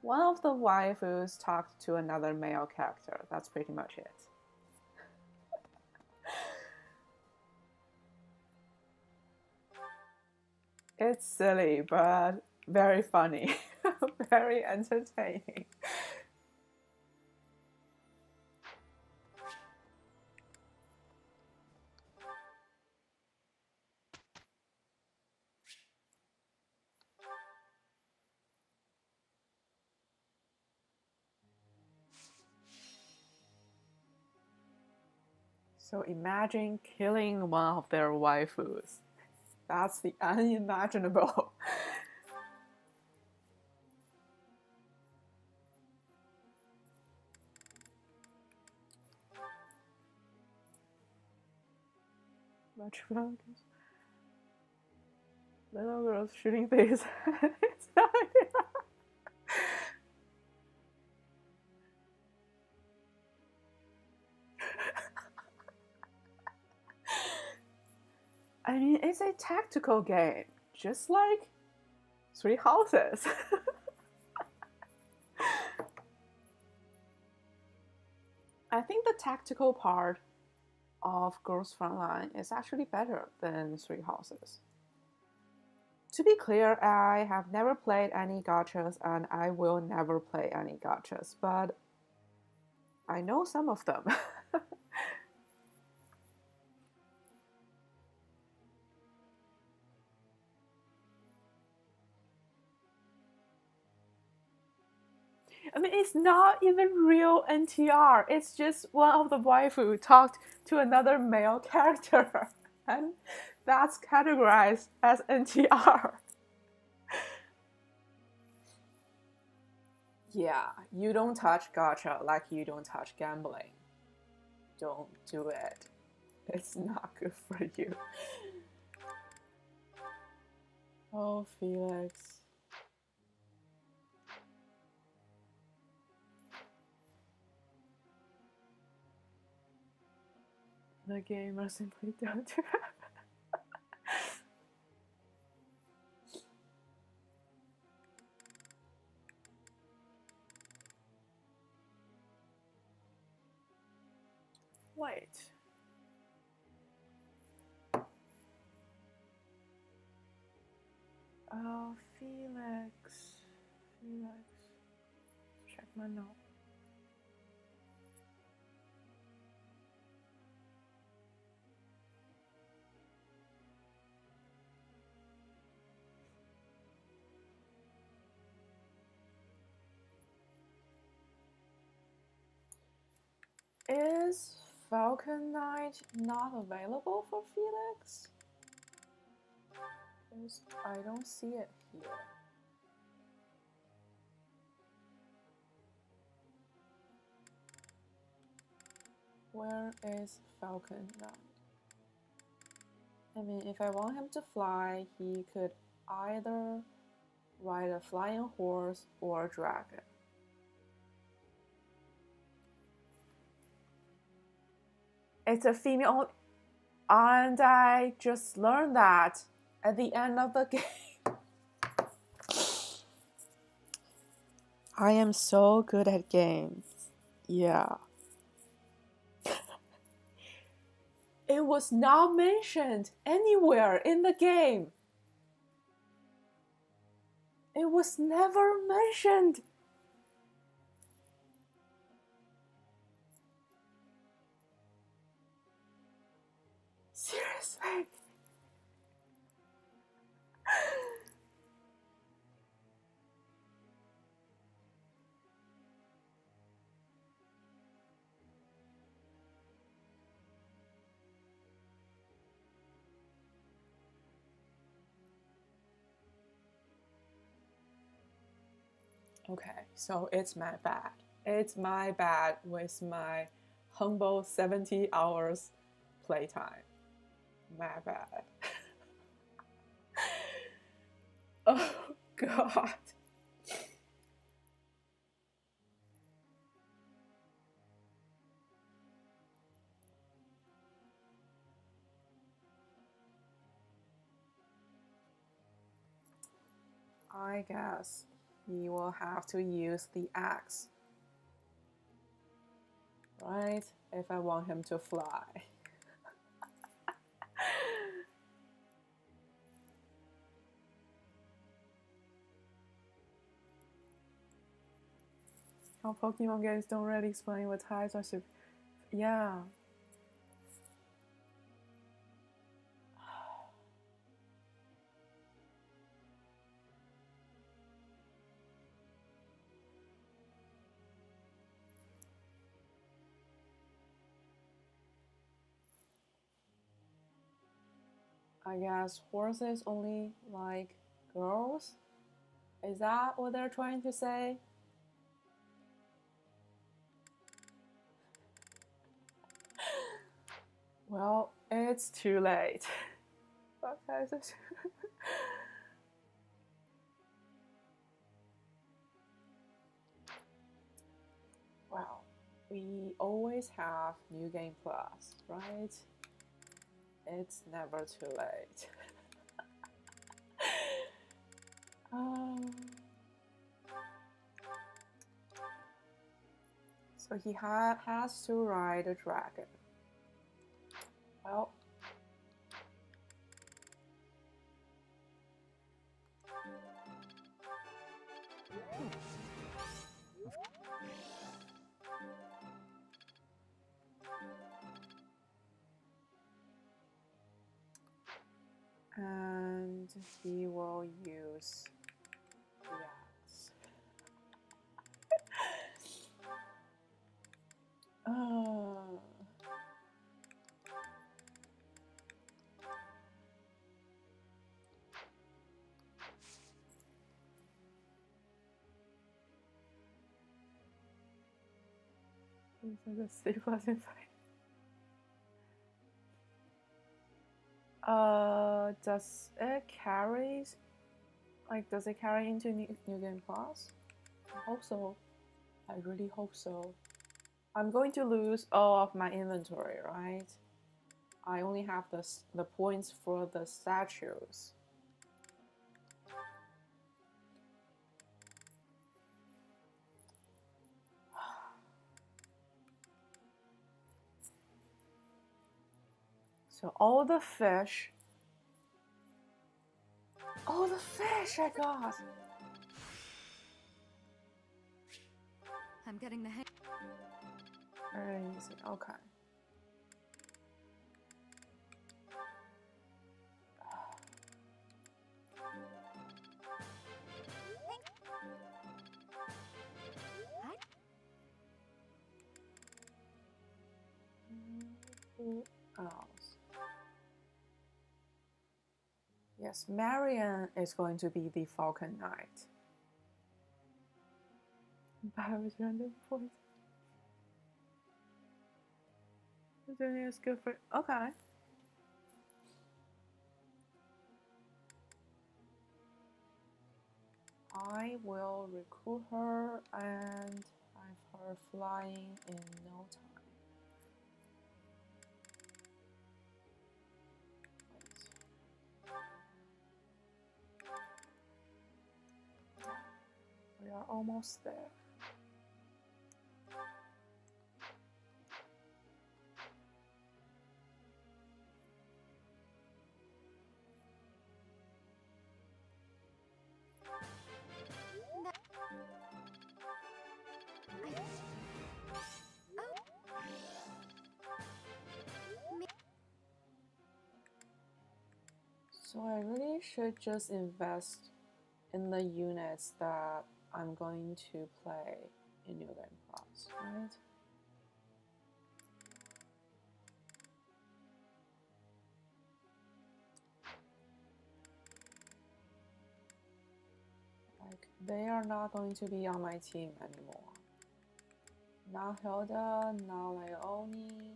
one of the waifus talked to another male character. That's pretty much it. It's silly, but very funny. Very entertaining. So imagine killing one of their waifus. That's the unimaginable. Much fun. Little girls shooting things. It's not I mean, it's a tactical game, just like Three Houses. I think the tactical part of Girls Frontline is actually better than Three Houses. To be clear, I have never played any gachas and I will never play any gachas, but I know some of them. I mean, it's not even real NTR. It's just one of the waifu talked to another male character. And that's categorized as NTR. Yeah, you don't touch gacha like you don't touch gambling. Don't do it. It's not good for you. Oh, Felix. The gamer simply don't do it. Wait. Oh, Felix. Felix. Check my note. Is Falcon Knight not available for Felix? Because I don't see it here. Where is Falcon Knight? I mean, if I want him to fly, he could either ride a flying horse or a dragon. It's a female, and I just learned that at the end of the game. I am so good at games. Yeah. It was not mentioned anywhere in the game. It was never mentioned. Seriously. Okay, so it's my bad. It's my bad with my humble 70 hours playtime. My bad. Oh, God. I guess you will have to use the axe, right? If I want him to fly. How Pokemon games don't really explain what types are super. Yeah. I guess horses only like girls? Is that what they're trying to say? Well, it's too late. Well, we always have New Game Plus, right? It's never too late. So he has to ride a dragon. Well, and he will use the axe. The C plus in does it carry? Like, does it carry into New Game Plus? I hope so. I really hope so. I'm going to lose all of my inventory, right? I only have the points for the statues. So all the fish the fish I got. I'm getting the hang. Very easy. Okay. Who else? Yes, Marion is going to be the Falcon Knight. Barry's random voice. Doing is good for. Okay. I will recruit her and have her flying in no time. We are almost there. So I really should just invest in the units that I'm going to play in New Game Plus, right? Like, they are not going to be on my team anymore. Not Hilda, not Leone.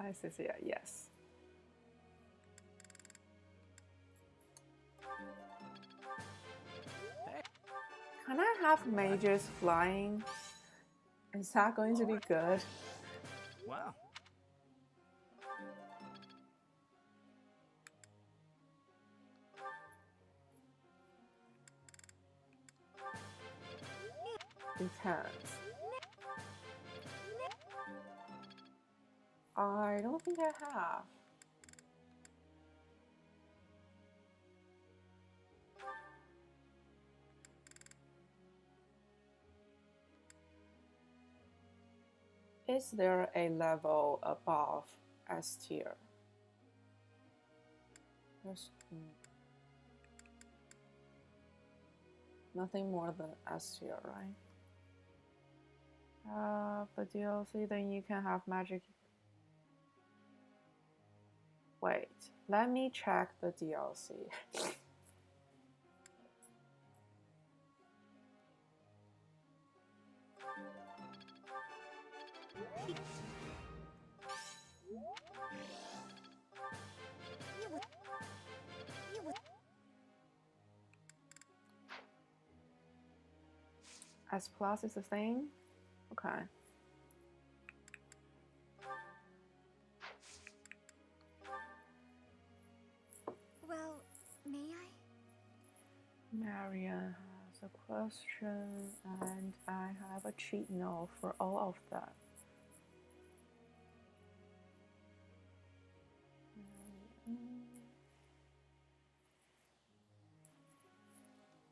Hi, Cecilia, yes. Can I have mages flying? Is that going to be good? Wow. Depends. I don't think I have. Is there a level above S tier? There's nothing more than S tier, right? But DLC, then you can have magic. Wait, let me check the DLC. S plus is a thing? Okay. Well, may I? Marian has a question, and I have a cheat note for all of that.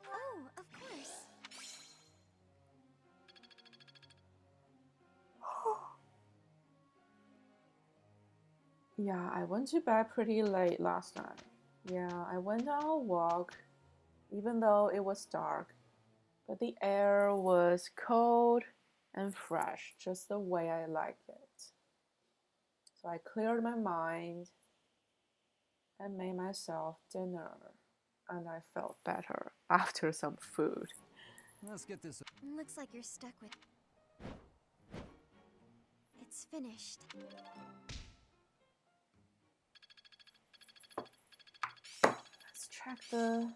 Oh, of course. Yeah, I went to bed pretty late last night. Yeah, I went on a walk, even though it was dark, but the air was cold and fresh, just the way I like it. So I cleared my mind and made myself dinner, and I felt better after some food. Let's get this. Looks like you're stuck with. It's finished. Let's check the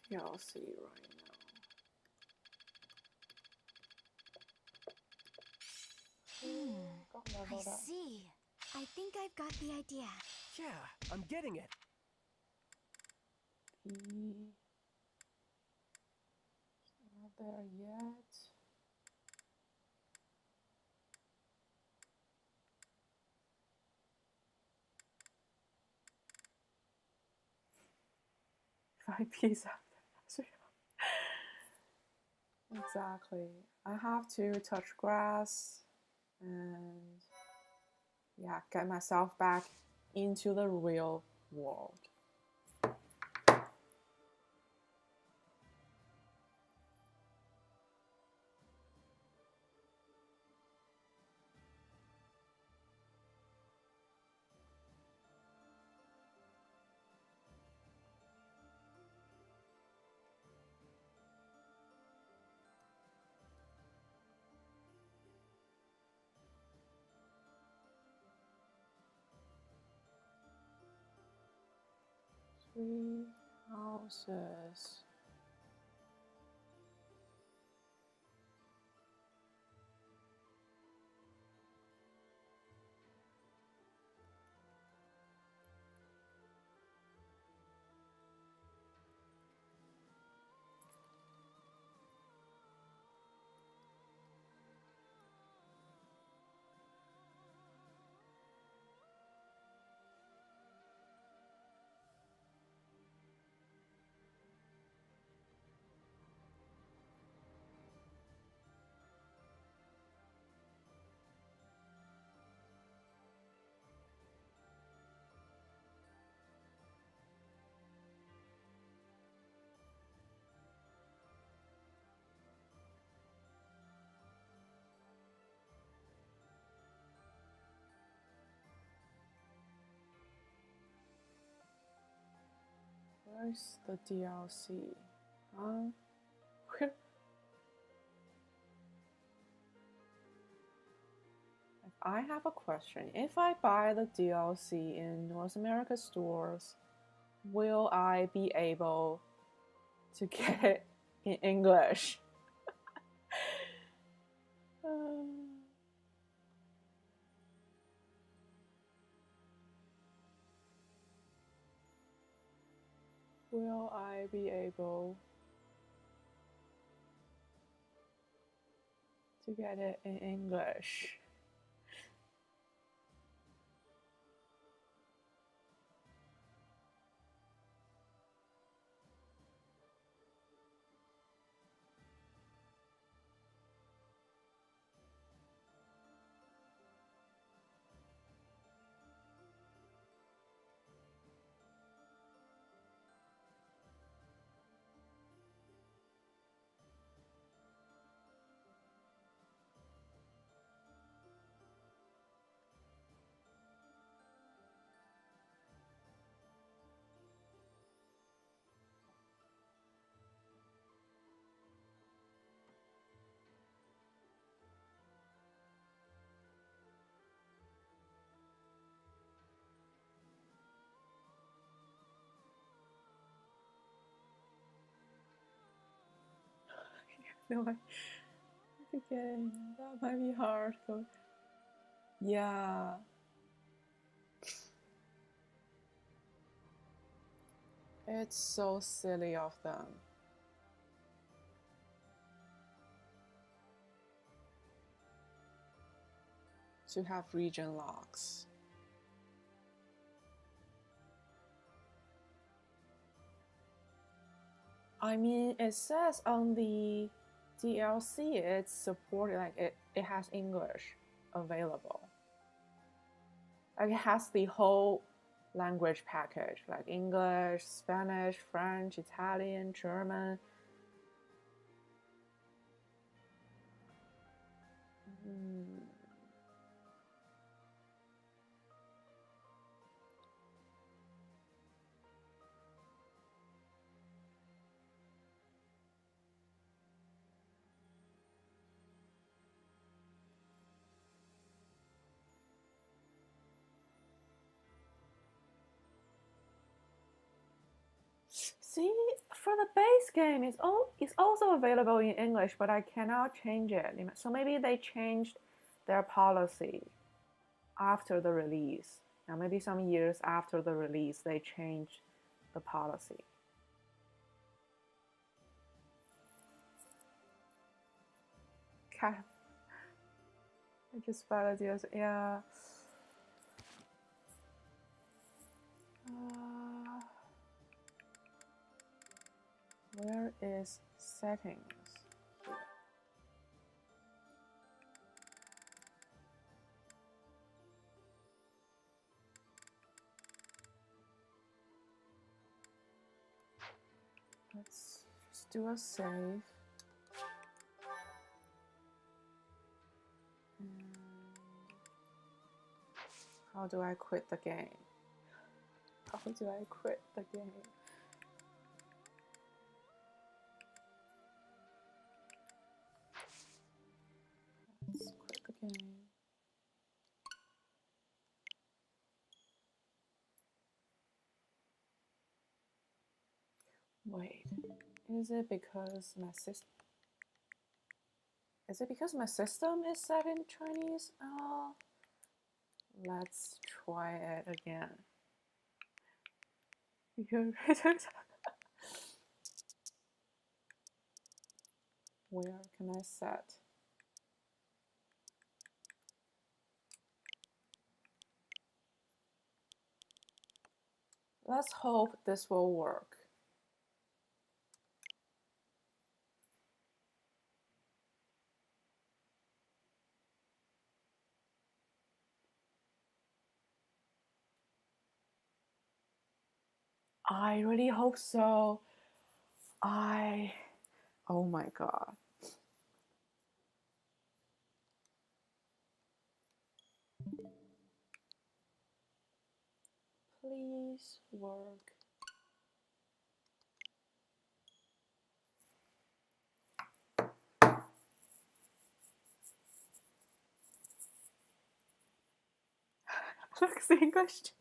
DLC right now. I see. I think I've got the idea. Yeah, I'm getting it. there yet. Five pizza. Exactly. I have to touch grass and yeah, get myself back into the real world. Three houses. Where's the DLC? I have a question. If I buy the DLC in North America stores, will I be able to get it in English? Will I be able to get it in English? No, again, that might be hard. Yeah. It's so silly of them. To have region locks. I mean, it says on the DLC it's supported, like it has English available. Like it has the whole language package, like English, Spanish, French, Italian, German. See, for the base game, it's also available in English, but I cannot change it. So maybe they changed their policy after the release. Now, maybe some years after the release, they changed the policy. cat. I just found it yesterday. Yeah. Where is settings? Let's just do a save. How do I quit the game? How do I quit the game? Let's quit the game. Wait, is it because my system? Is it because my system is set in Chinese? Oh, let's try it again. Where can I set? Let's hope this will work. I really hope so. Oh my god. Please work. Looks English.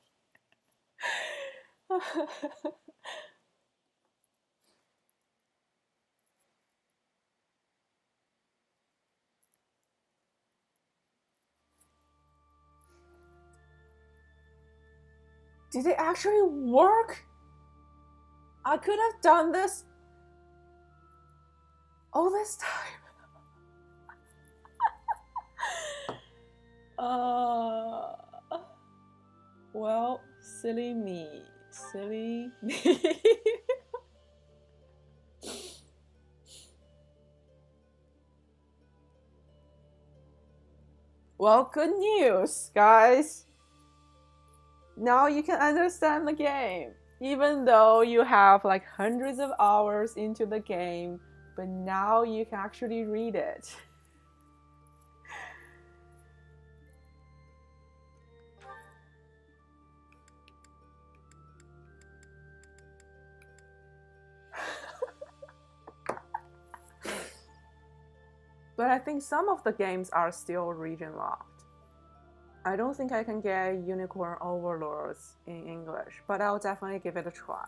Did it actually work? I could have done this all this time. Well, silly me. Silly me. Well, good news, guys. Now you can understand the game. Even though you have like hundreds of hours into the game, but now you can actually read it. But I think some of the games are still region locked. I don't think I can get Unicorn Overlords in English, but I'll definitely give it a try.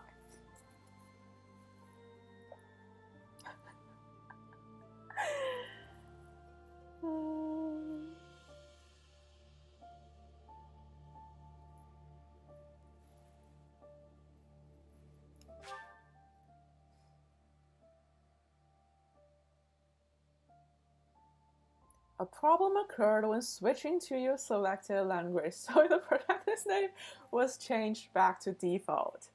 A problem occurred when switching to your selected language, so the protagonist's name was changed back to default.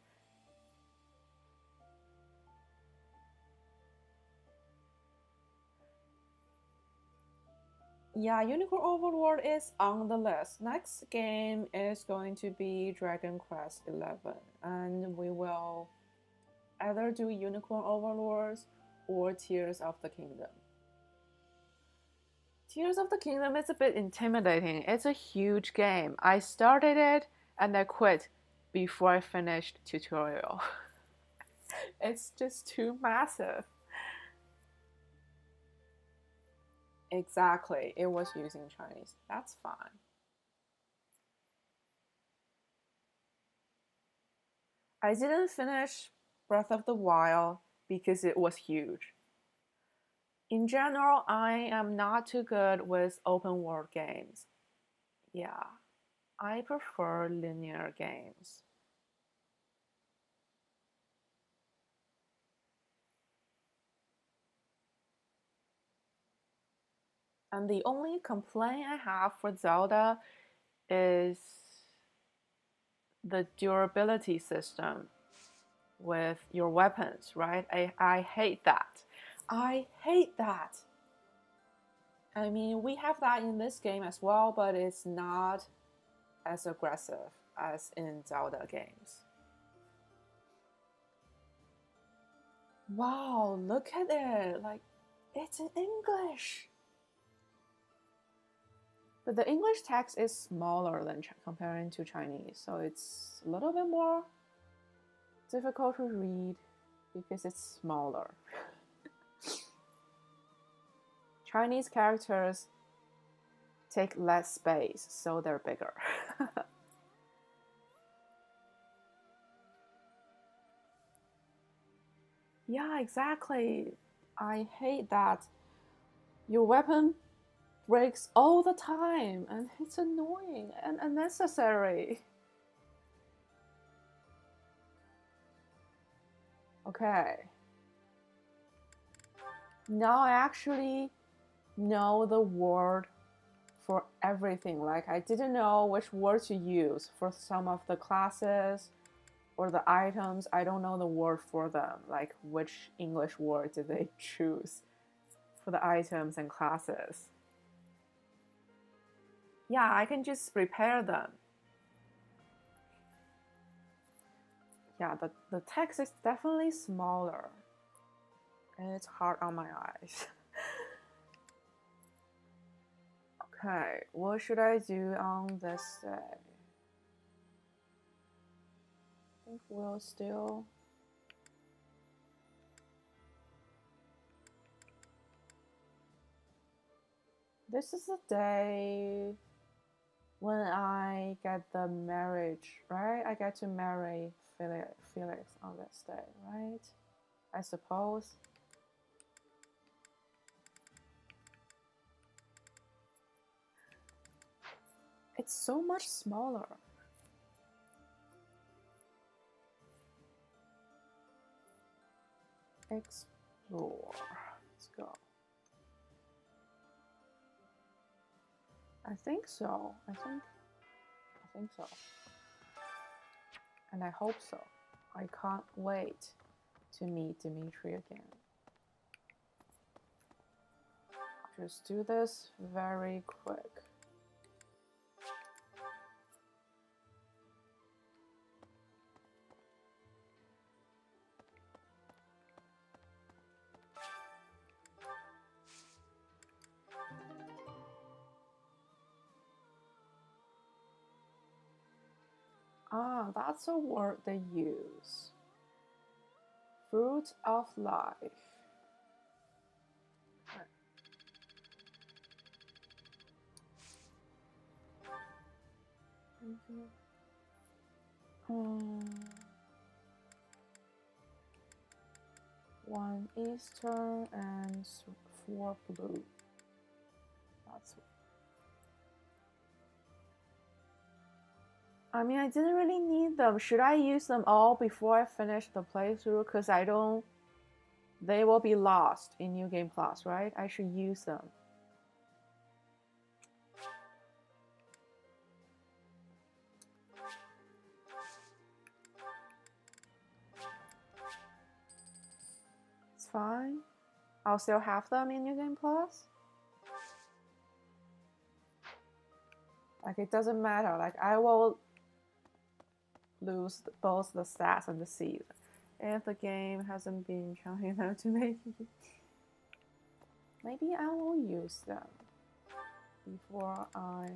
Yeah, Unicorn Overlord is on the list. Next game is going to be Dragon Quest XI, and we will either do Unicorn Overlords or Tears of the Kingdom. Tears of the Kingdom is a bit intimidating. It's a huge game. I started it and I quit before I finished tutorial. It's just too massive. Exactly, it was using Chinese. That's fine. I didn't finish Breath of the Wild because it was huge. In general, I am not too good with open world games. Yeah, I prefer linear games. And the only complaint I have for Zelda is the durability system with your weapons, right? I hate that. I hate that. I mean, we have that in this game as well, but it's not as aggressive as in Zelda games. Wow, look at it. Like, it's in English. But the English text is smaller than comparing to Chinese, so it's a little bit more difficult to read because it's smaller. Chinese characters take less space, so they're bigger. Yeah, exactly. I hate that. Your weapon breaks all the time, and it's annoying and unnecessary. Okay. Now I actually know the word for everything. Like, I didn't know which word to use for some of the classes or the items. I don't know the word for them. Like, which English word did they choose for the items and classes? Yeah, I can just repair them. Yeah, the text is definitely smaller. And it's hard on my eyes. Okay, what should I do on this day? I think we'll still... This is the day when I get the marriage, right? I get to marry Felix on this day, right? I suppose. It's so much smaller. Explore. Let's go. I think so. I think so. And I hope so. I can't wait to meet Dimitri again. Just do this very quick. Ah, that's a word they use. Fruit of life. One Eastern and 4 blue. That's. I mean, I didn't really need them. Should I use them all before I finish the playthrough? Because I don't... They will be lost in New Game Plus, right? I should use them. It's fine. I'll still have them in New Game Plus. Like, it doesn't matter. Like, I will lose both the stats and the seed if the game hasn't been chunky enough to make it. Maybe I will use them before I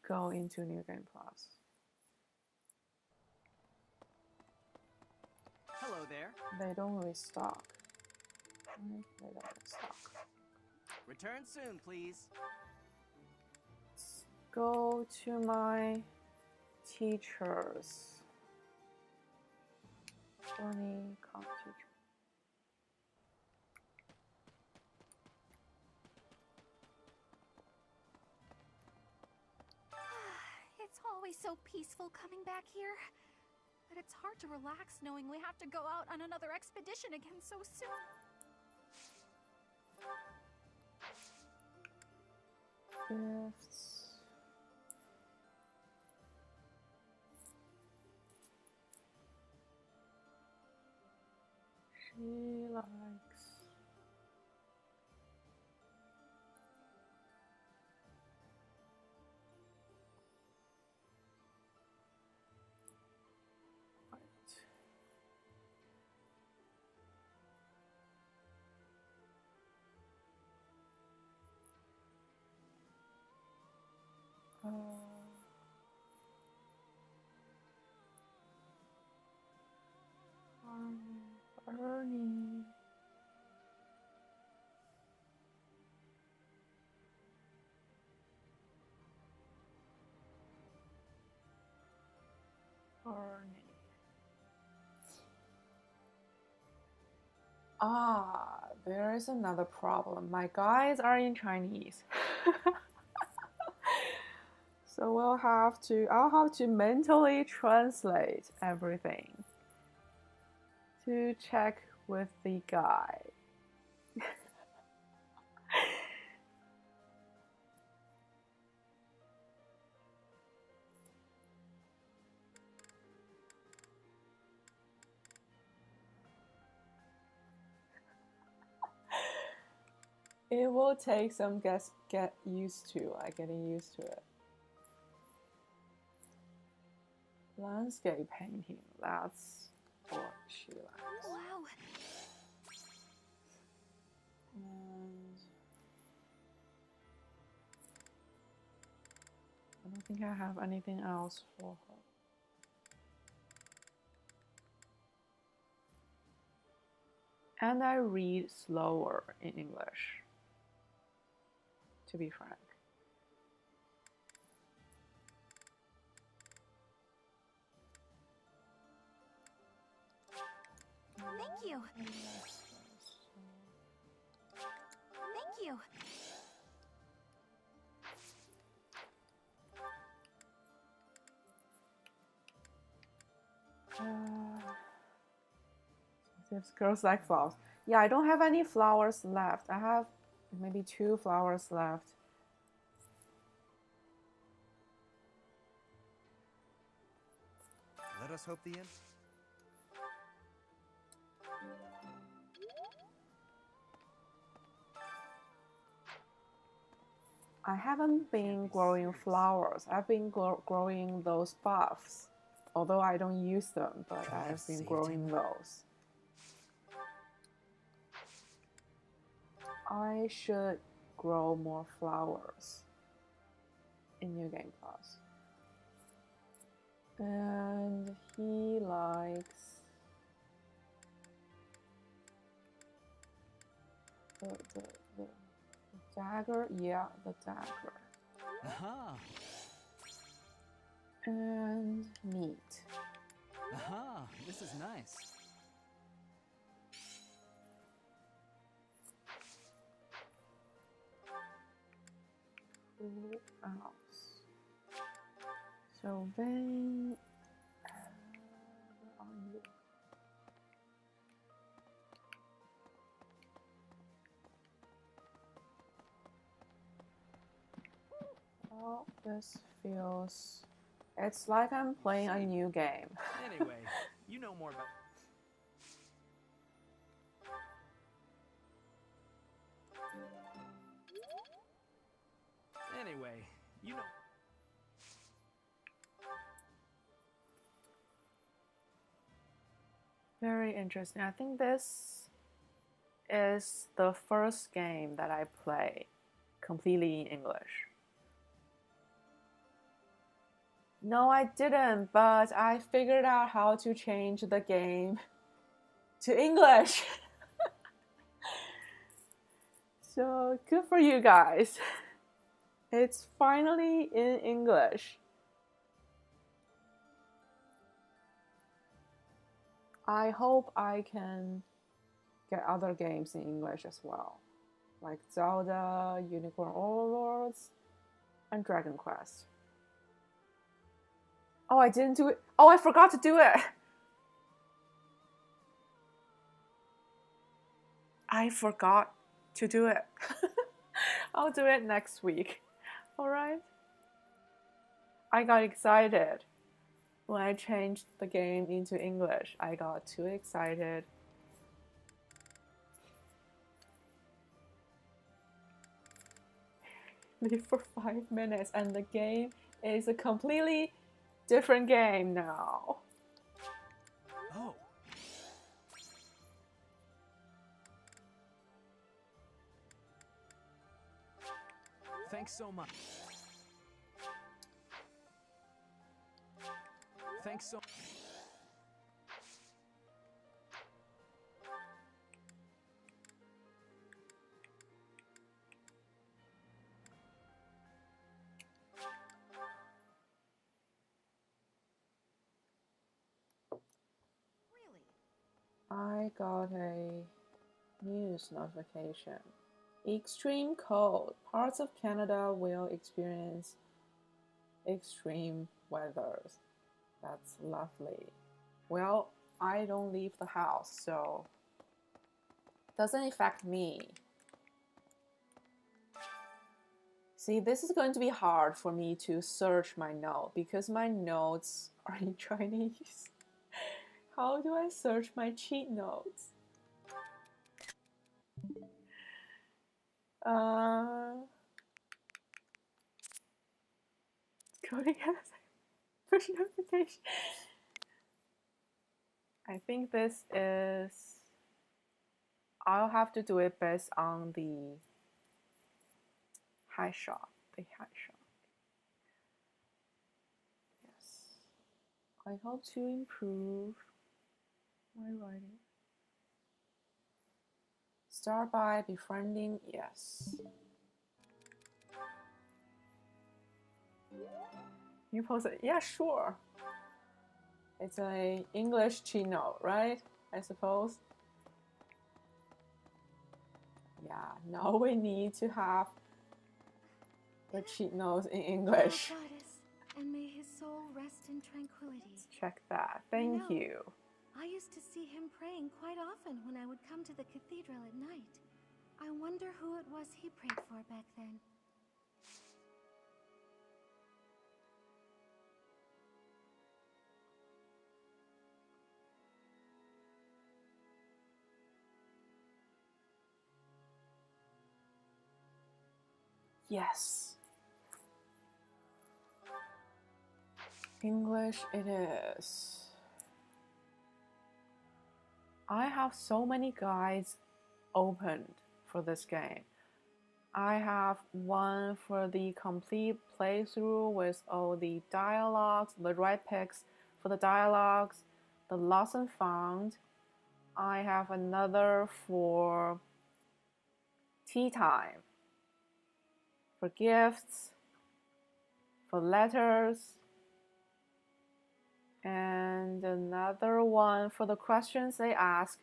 go into New Game Plus. Hello there. They don't restock. They don't restock. Return soon, please. Let's go to my teachers. 20 comp teacher. It's always so peaceful coming back here. But it's hard to relax knowing we have to go out on another expedition again so soon. Gifts. She likes Ernie. Ernie. Ah, there is another problem. My guides are in Chinese. So I'll have to mentally translate everything to check with the guy. It will take some get used to, like getting used to it. Landscape painting, that's what she likes. Wow. And I don't think I have anything else for her. And I read slower in English, to be frank. Thank you. Thank you. If girls like flowers. Yeah, I don't have any flowers left. I have maybe 2 flowers left. Let us hope the end. I haven't been growing flowers. I've been growing those buffs. Although I don't use them, but I've been growing those. I should grow more flowers in New Game Plus. And he likes the dagger. Yeah, the dagger. Aha! And meat. Aha! This is nice. Who else? So then, where are you? Well, this feels. It's like I'm playing a new game. Anyway, you know more about. Anyway, you know. Very interesting. I think this is the first game that I play completely in English. No, I didn't, but I figured out how to change the game to English. So good for you guys. It's finally in English. I hope I can get other games in English as well, like Zelda, Unicorn Overlords, and Dragon Quest. Oh, I didn't do it. Oh, I forgot to do it. I forgot to do it. I'll do it next week. Alright? I got excited when I changed the game into English. I got too excited. Leave for 5 minutes and the game is a completely different game now. Oh. Thanks so much. Thanks so. I got a news notification. Extreme cold. Parts of Canada will experience extreme weather. That's lovely. Well, I don't leave the house, so it doesn't affect me. See, this is going to be hard for me to search my note because my notes are in Chinese. How do I search my cheat notes? Coding has push notification. I think this is. I'll have to do it based on the high shot. The high shot. Yes. I hope to improve my writing. Start by befriending. Yes. You posted. Yeah, sure. It's a English cheat note, right? I suppose. Yeah, now we need to have the cheat notes in English. Goddess, and may his soul rest in tranquility. Let's check that. Thank you. I used to see him praying quite often when I would come to the cathedral at night. I wonder who it was he prayed for back then. Yes. English it is. I have so many guides opened for this game. I have one for the complete playthrough with all the dialogues, the right picks for the dialogues, the lost and found. I have another for tea time, for gifts, for letters, and another one for the questions they ask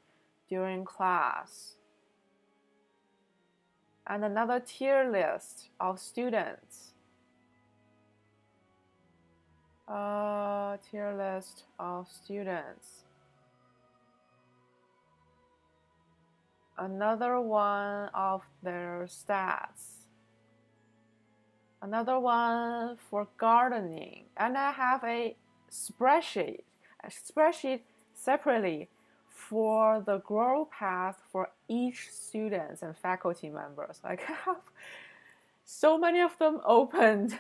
during class. And another tier list of students. Tier list of students. Another one of their stats. Another one for gardening. And I have a spreadsheet separately for the growth path for each students and faculty members. I have so many of them opened.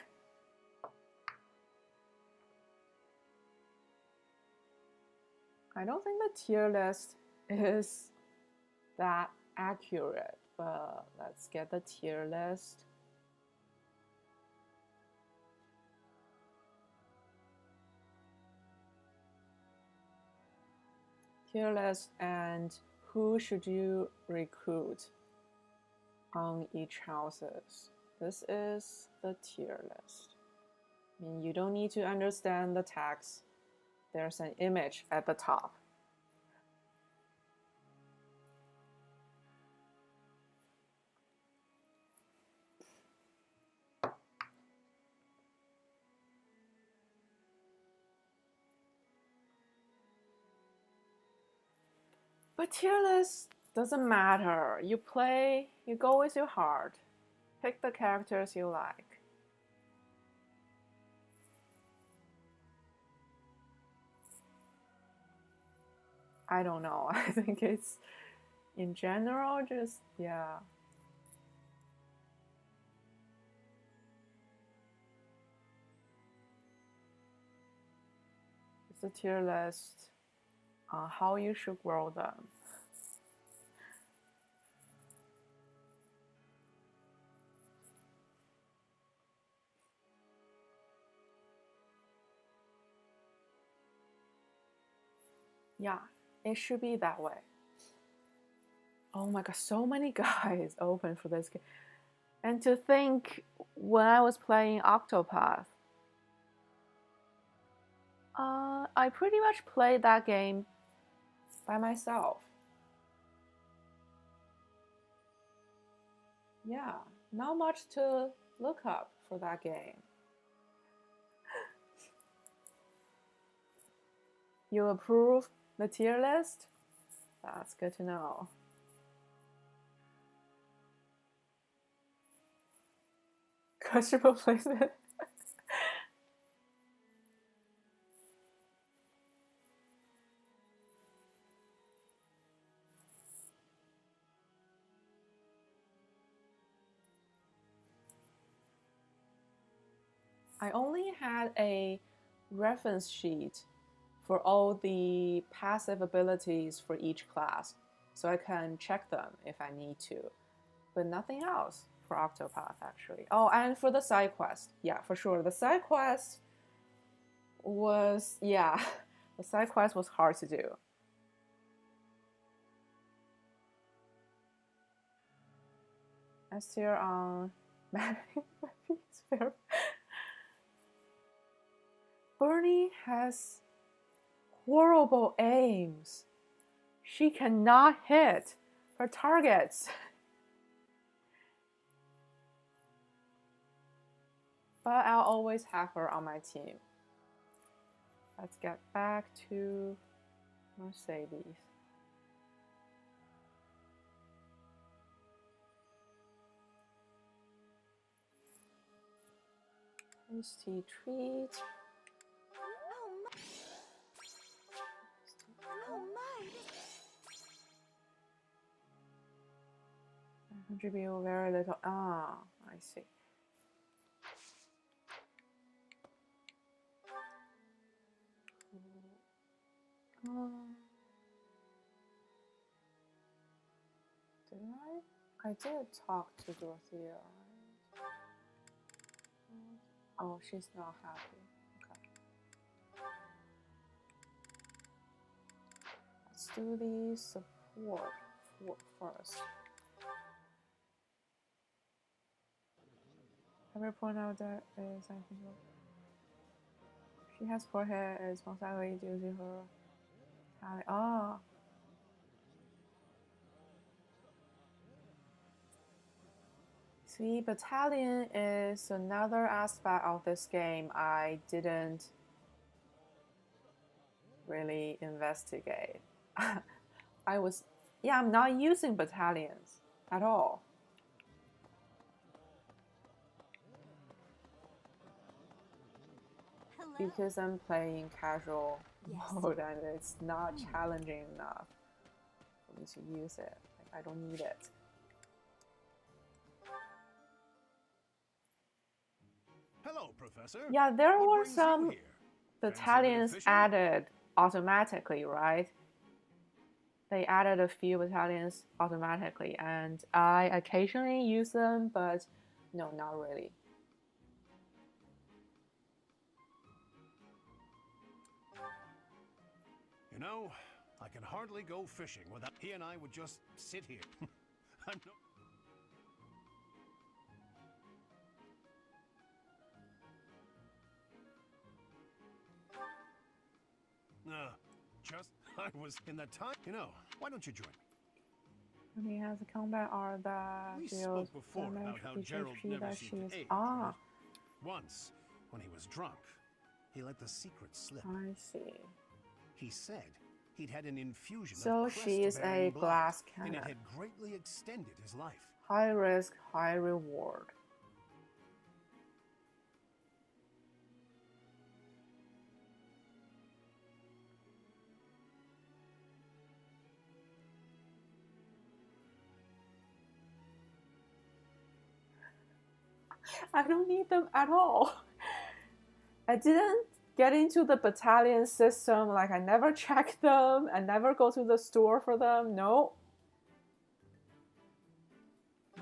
I don't think the tier list is that accurate, but let's get the tier list. Tier list and who should you recruit on each houses. This is the tier list. I mean, you don't need to understand the text. There's an image at the top. But tier list Doesn't matter. You play, you go with your heart. Pick the characters you like. I don't know. I think it's in general just, yeah. It's a tier list on how you should grow them. Yeah, it should be that way. Oh my god, so many guys open for this game. And to think, when I was playing Octopath, I pretty much played that game by myself. Yeah, not much to look up for that game. You approve the tier list? That's good to know. Questionable placement. I only had a reference sheet for all the passive abilities for each class, so I can check them if I need to, but nothing else for Octopath actually. Oh, and for the side quest, yeah, for sure. The side quest was, yeah, the side quest was hard to do. S tier on Bernie has horrible aims. She cannot hit her targets. But I'll always have her on my team. Let's get back to Mercedes. Tasty treat. Oh my! I contribute very little. Ah, I see. Did I? I did talk to Dorothea, right? Oh, she's not happy. Okay. Let's do the support first. Every point out that is, I think, she has poor hair is most likely due to her talent. Ah. See, battalion is another aspect of this game I didn't really investigate. I'm not using battalions at all. Hello? Because I'm playing casual mode and it's not challenging enough for me to use it. Like, I don't need it. Hello, Professor. Yeah, there What were brings you some here? battalions added automatically, right? They added a few battalions automatically, and I occasionally use them, but no, not really. You know, I can hardly go fishing without he and I would just sit here. I'm no... just I was in the time. You know, why don't you join me? He has a combat art that We deals spoke before about how Gerald HP never that seemed she's to age, ah. right? Once, when he was drunk, he let the secret slip. I see. He said He'd had an infusion So of she is a crest-bearing blood, glass and it cannon. had greatly extended his life. High risk, high reward. I don't need them at all. I didn't get into the battalion system. Like, I never check them. I never go to the store for them. No.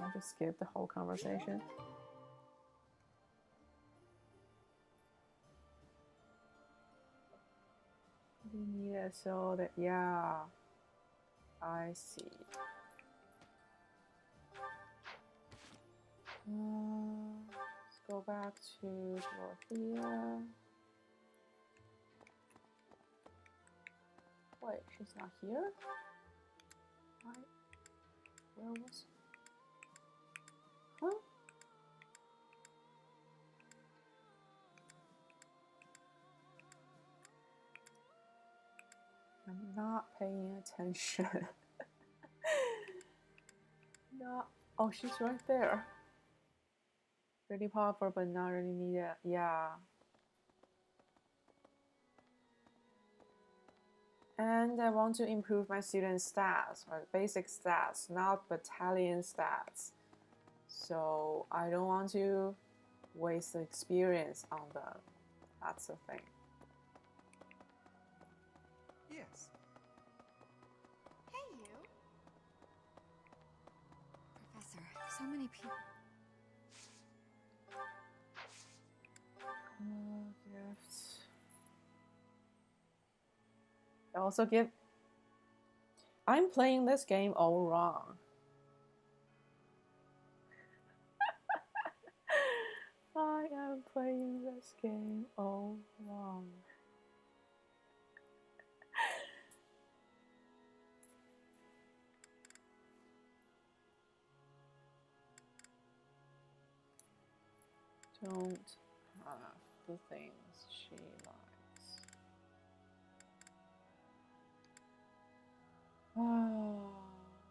I'll just skip the whole conversation. We need it so that, yeah. I see. Let's go back to Dorothea. Wait, she's not here? Right. Where was... Huh? I'm not paying attention. Not... Oh, she's right there. Really powerful, but not really needed. Yeah. And I want to improve my student stats, or basic stats, not battalion stats. So I don't want to waste the experience on them. That's the thing. Yes. Hey, you. Professor, so many people. Gifts. I also give. I'm playing this game all wrong. I am playing this game all wrong. Don't have the things she likes. Oh,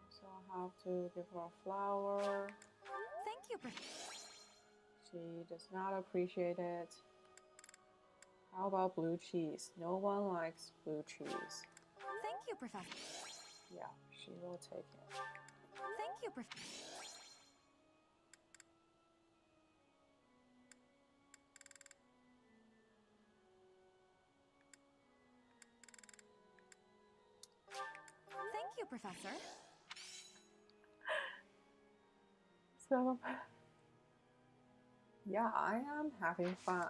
so I have to give her a flower. Thank you, She does not appreciate it. How about blue cheese? No one likes blue cheese. Thank you, Professor. Yeah, she will take it. Thank you, Professor. Thank you, Professor. So, yeah, I am having fun.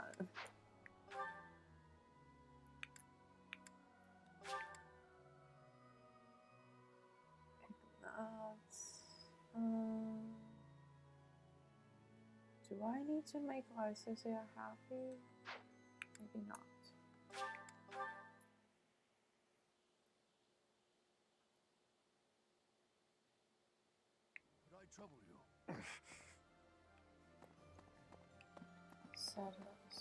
Do I need to make Lycia happy? Maybe not. Could I trouble you? Settles.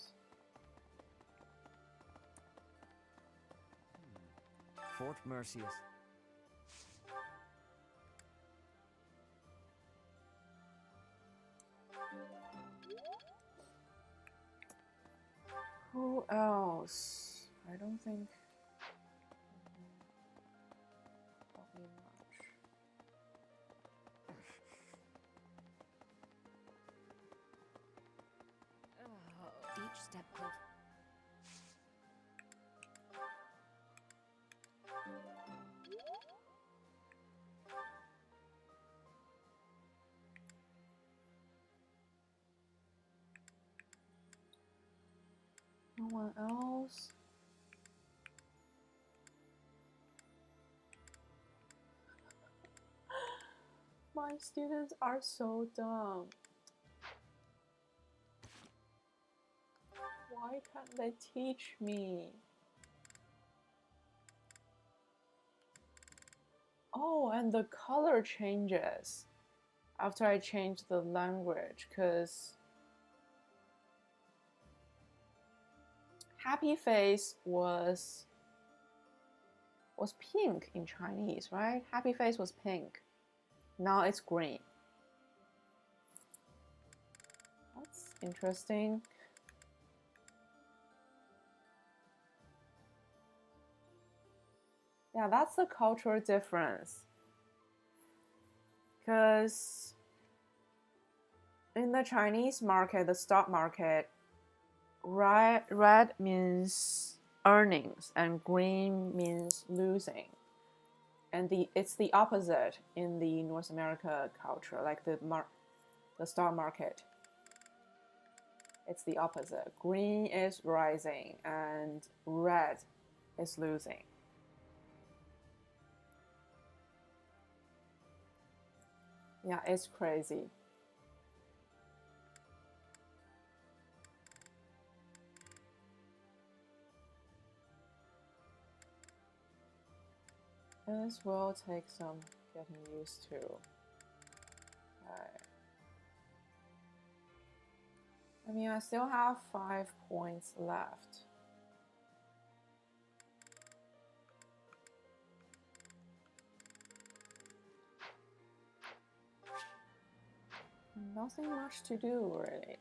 Fort Mercius. Who else? I don't think. Probably much. Each step closer. No one else. My students are so dumb. Why can't they teach me? Oh, and the color changes after I change the language, because Happy Face was was pink in Chinese, right? Happy face was pink. Now it's green. That's interesting. Yeah, that's the cultural difference. Because in the Chinese market, the stock market, red means earnings and green means losing. And it's the opposite in the North America culture, like the stock market. It's the opposite. Green is rising and red is losing. Yeah, it's crazy. This will take some getting used to. Okay. I mean, I still have 5 points left. Nothing much to do, really.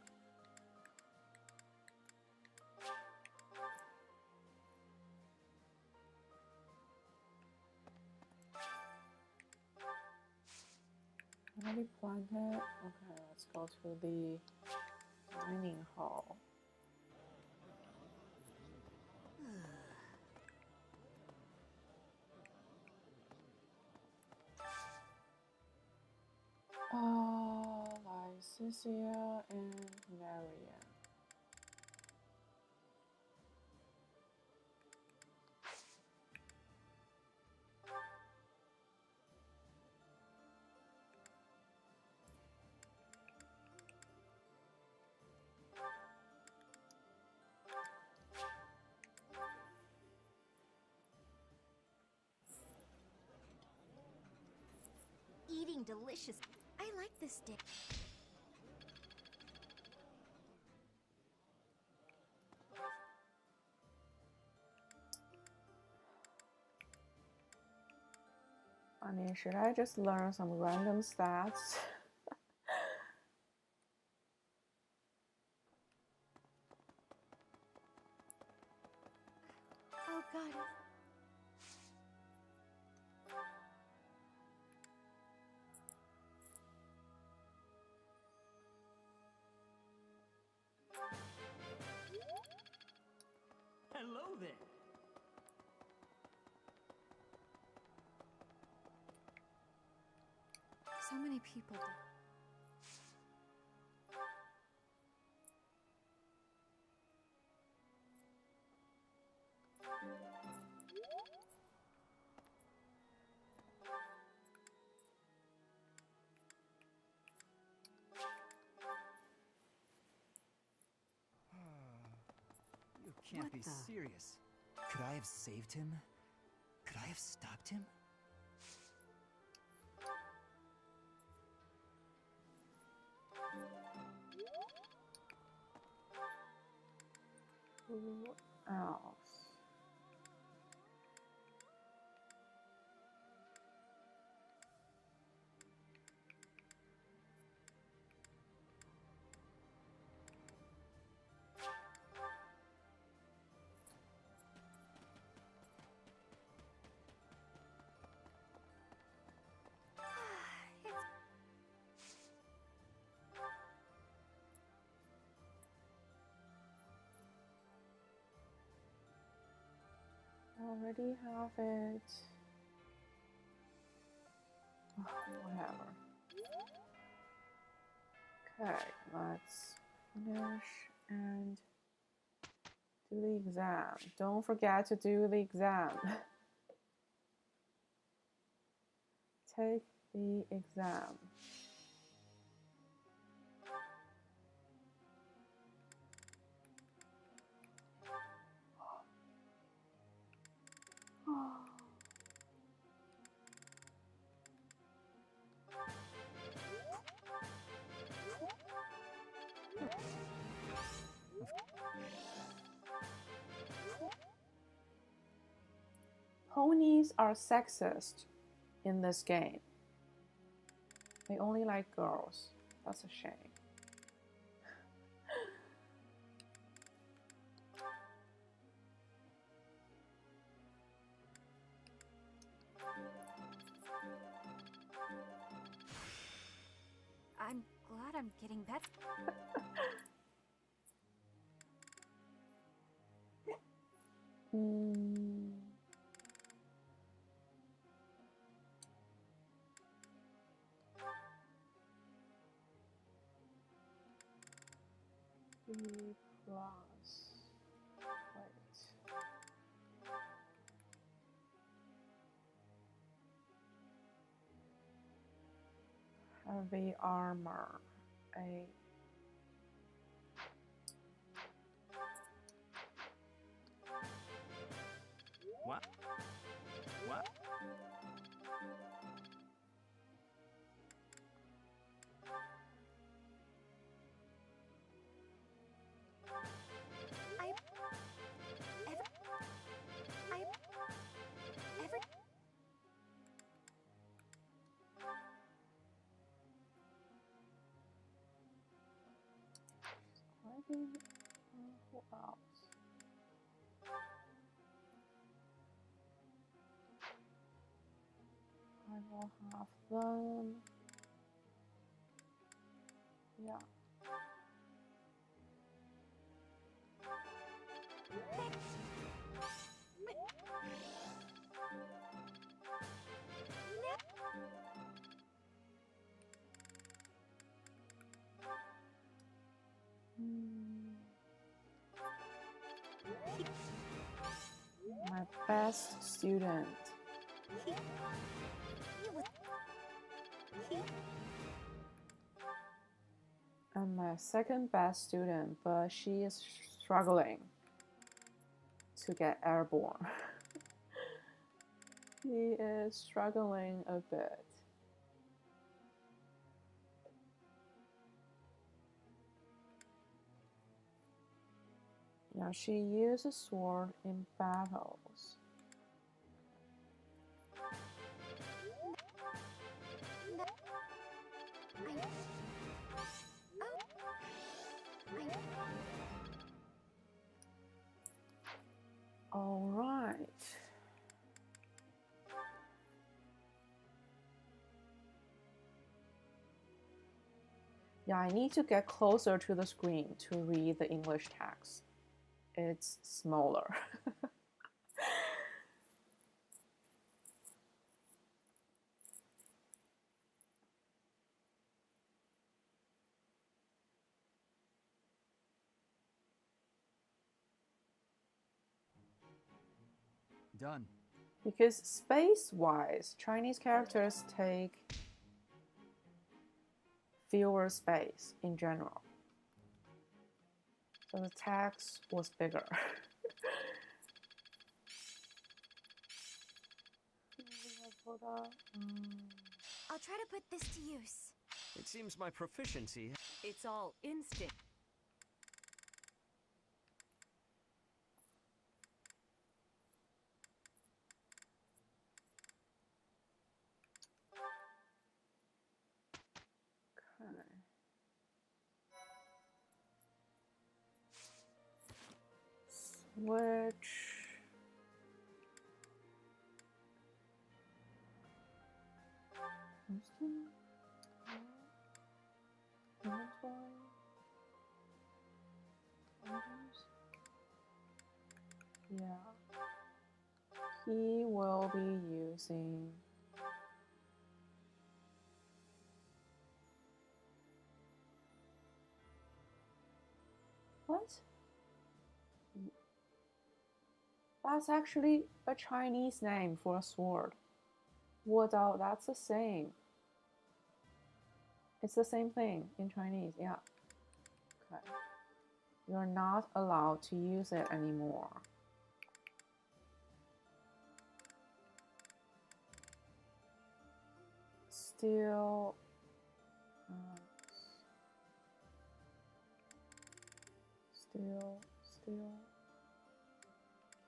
Already planted. Okay, let's go to the mining hall. Lycia and Marian. Eating delicious. I like this dish. I mean, should I just learn some random stats? Oh, goddess. Hello there. So many people. You can't What be the- serious. Could I have saved him? Could I have stopped him? Who else? I already have it. Whatever. Okay, let's finish and do the exam. Don't forget to do the exam. Take the exam. Ponies are sexist in this game. They only like girls. That's a shame. I'm glad I'm getting better. Plus. Wait. Heavy armor. A. What? What? Who else? I will have them. Yeah. My best student. And my second best student, but she is struggling to get airborne. He is struggling a bit. Yeah, she uses sword in battles. All right. Yeah, I need to get closer to the screen to read the English text. It's smaller. Done. Because space-wise, Chinese characters take fewer space in general. So the text was bigger. I'll try to put this to use. It seems my proficiency. It's all instinct. Switch. Yeah. He will be using what? That's actually a Chinese name for a sword. 握刀, that's the same. It's the same thing in Chinese, yeah. Okay. You're not allowed to use it anymore. Still,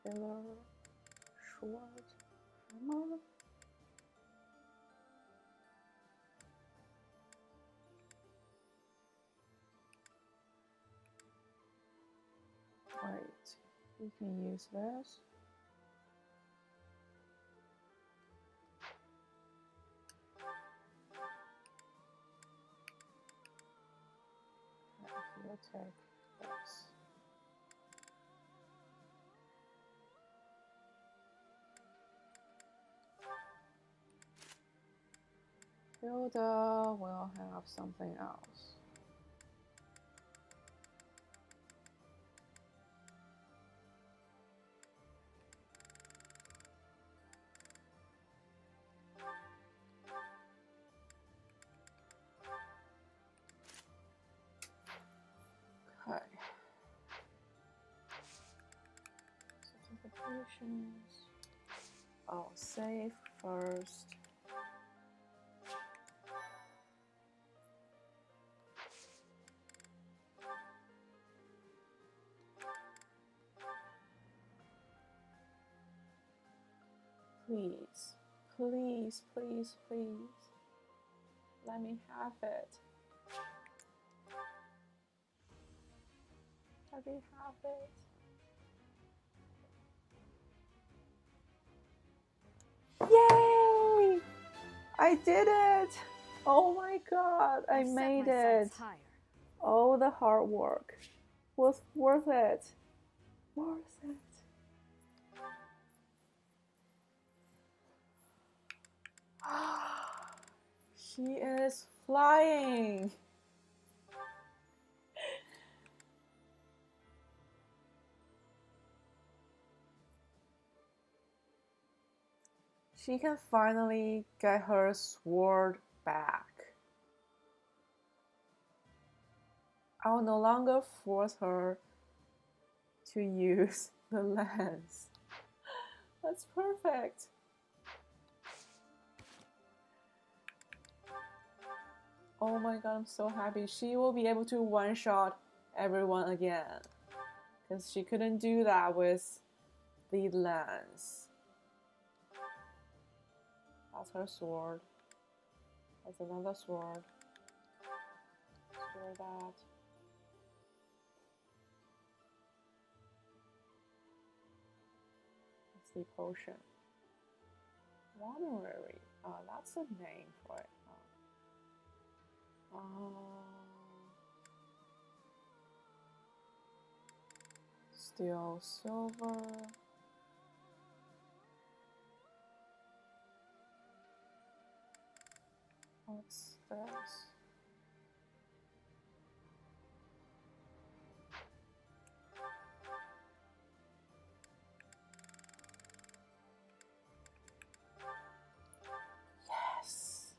killer, short. Wait, we can use this. We'll take this. Hilda will have something else. Okay. Certifications. I'll save first. Please, please, please, please. Let me have it. Let me have it. Yay! I did it! Oh my god, I made it! All the hard work was worth it. Worth it. She is flying. She can finally get her sword back. I'll no longer force her to use the lens. That's perfect. Oh my god, I'm so happy. She will be able to one-shot everyone again. Because she couldn't do that with the lens. That's her sword. That's another sword. Store that. It's the potion. Honorary. Oh, that's a name for it. Steel, silver. What's this? Yes!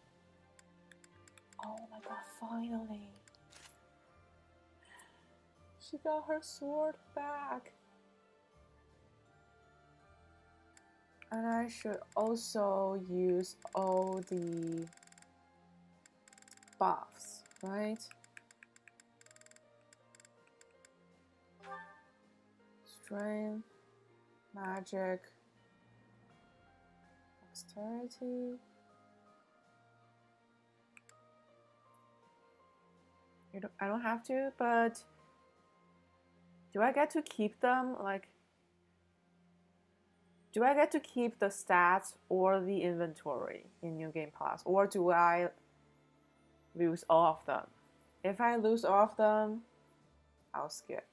Oh my god, finally! She got her sword back! And I should also use all the buffs, right? Strength, magic, dexterity. I don't have to, but do I get to keep them? Like, do I get to keep the stats or the inventory in New Game Plus? Or do I lose all of them? If I lose all of them, I'll skip.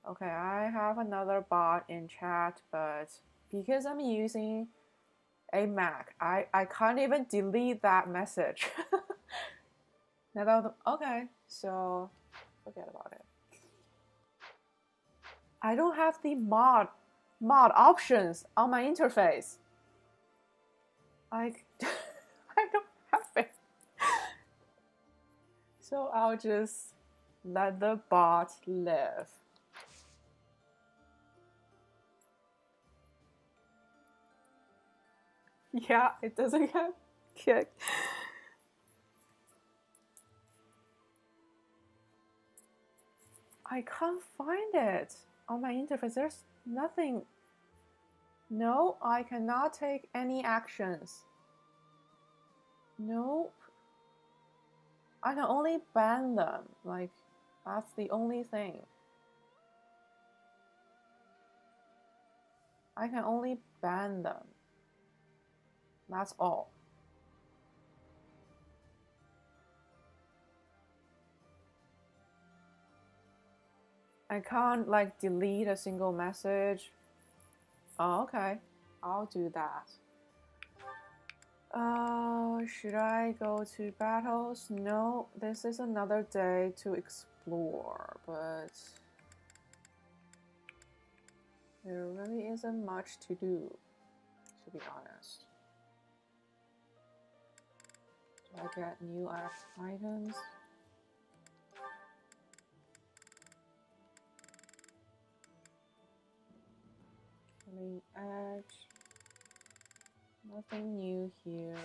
Okay, I have another bot in chat, but because I'm using a Mac, I can't even delete that message. Okay, so forget about it. I don't have the mod options on my interface. Like, I don't have it. So I'll just let the bot live. Yeah, it doesn't get kicked. I can't find it on my interface. There's nothing. No, I cannot take any actions. Nope. I can only ban them. Like, that's the only thing. I can only ban them. That's all. I can't like delete a single message. Oh, okay. I'll do that. Should I go to battles? No, this is another day to explore, but there really isn't much to do, to be honest. Do I get new items? Killing edge. Nothing new here.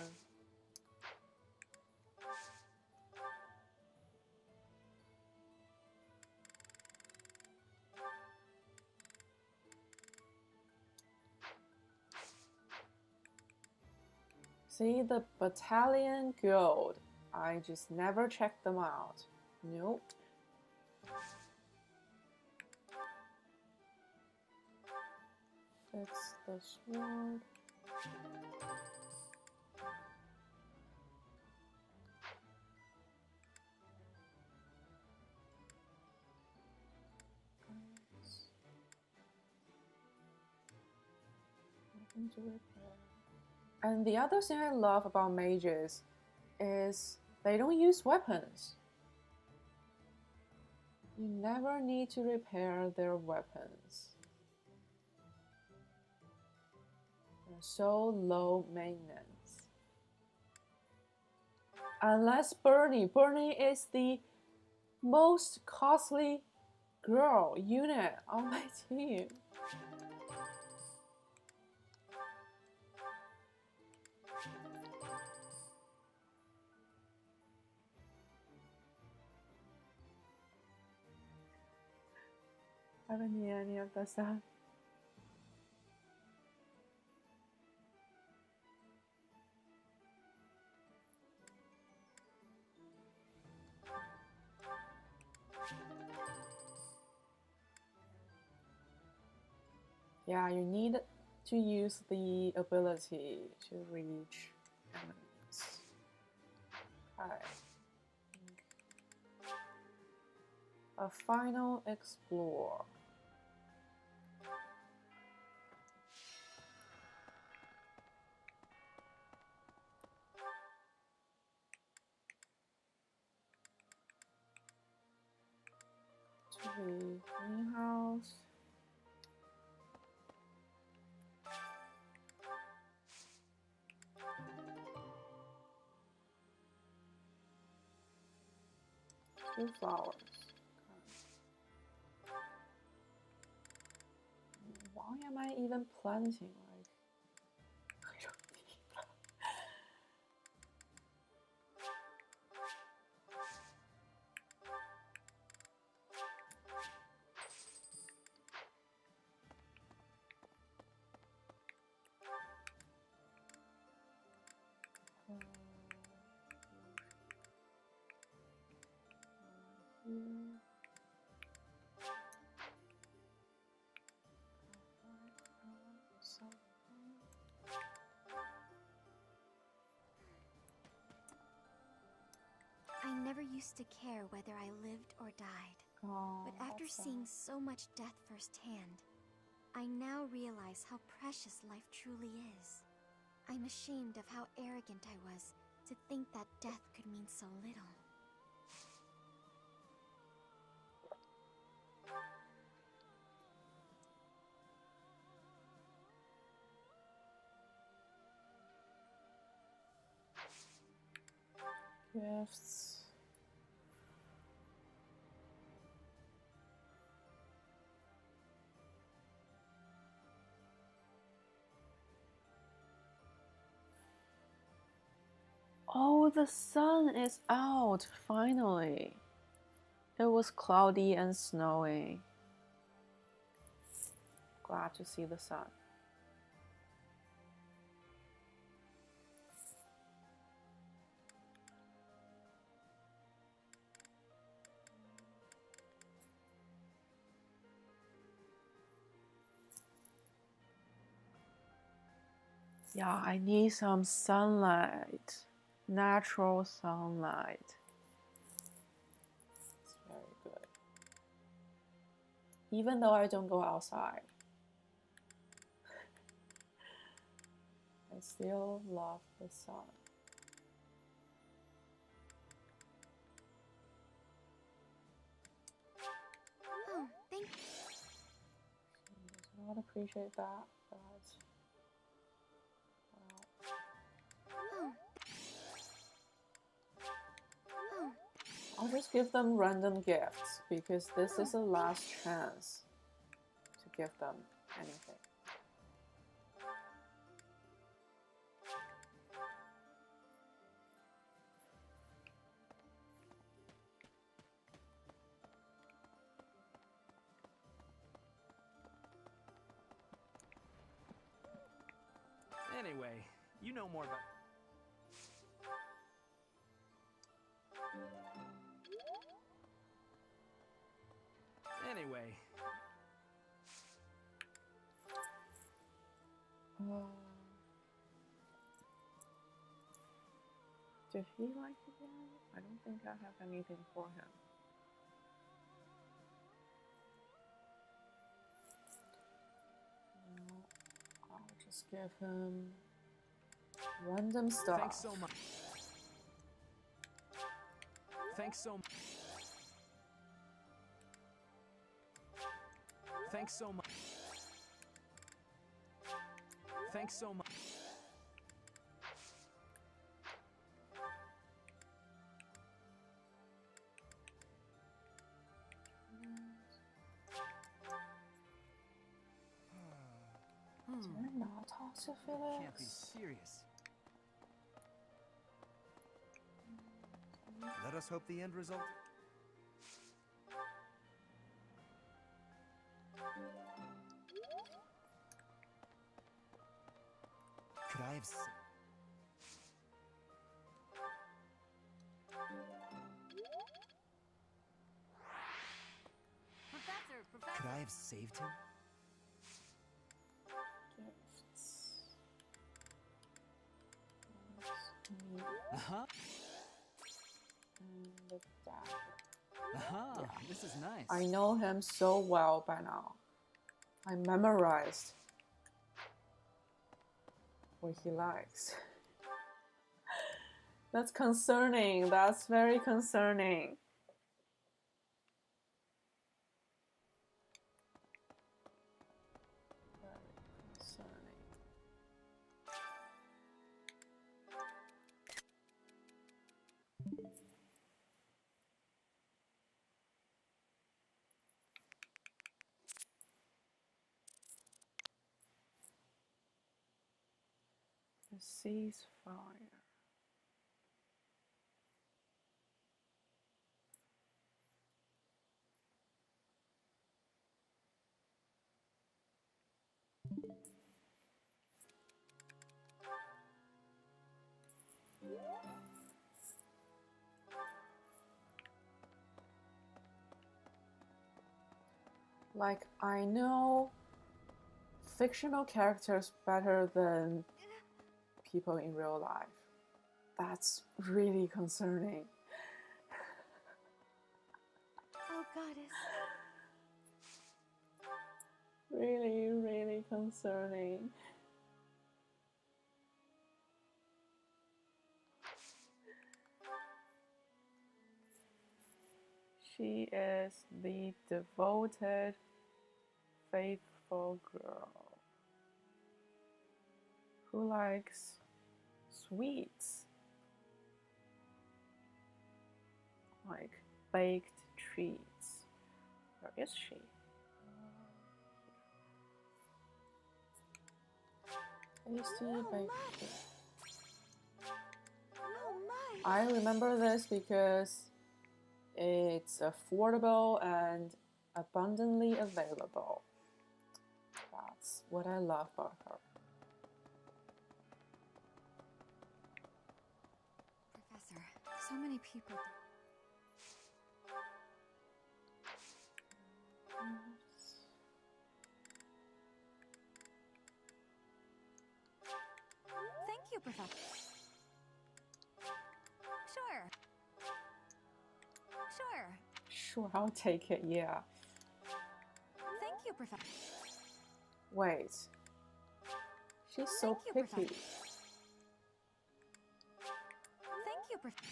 See the Battalion Guild. I just never checked them out. Nope. Fix the sword. Nothing to repair. And the other thing I love about mages is they don't use weapons. You never need to repair their weapons. They're so low maintenance. Unless Bernie. Bernie is the most costly girl unit on my team. Haven't need any of the stuff. Yeah, you need to use the ability to reach enemies. Okay. A final explore. To the greenhouse. Two flowers. Why am I even planting? Like, I don't need that. Here. I never used to care whether I lived or died. Oh, but after seeing so much death firsthand, I now realize how precious life truly is. I'm ashamed of how arrogant I was to think that death could mean so little. Gifts. Oh, the sun is out, finally. It was cloudy and snowy. Glad to see the sun. Yeah, I need some sunlight. Natural sunlight. It's very good. Even though I don't go outside, I still love the sun. Oh, thank you. She does not appreciate that, but Oh. Oh. I'll just give them random gifts because this is the last chance to give them anything. Anyway, you know more about... Anyway. Did he like it yet? I don't think I have anything for him. No, I'll just give him random stuff. Thanks so much. Thanks so much. Thanks so much. Thanks so much. Did I not talk to Felix? Can't be serious. Let us hope the end result. Could I have Professor. Could I have saved him? Gifts. Uh-huh. And the dagger. Uh-huh. This is nice. I know him so well by now. I memorized what he likes. That's concerning. That's very concerning. Very concerning. The ceasefire. Like, I know fictional characters better than people in real life. That's really concerning. Oh, goddess. Really, really concerning. She is the devoted, faithful girl who likes sweets, like baked treats. Where is she? Tasty baked treats. I remember this because it's affordable and abundantly available. That's what I love about her. Professor, so many people. you, Professor. Sure. Sure. Sure, I'll take it, yeah. Thank you, Professor. Wait. She's so Thank you, picky. Professor. Thank you, Professor.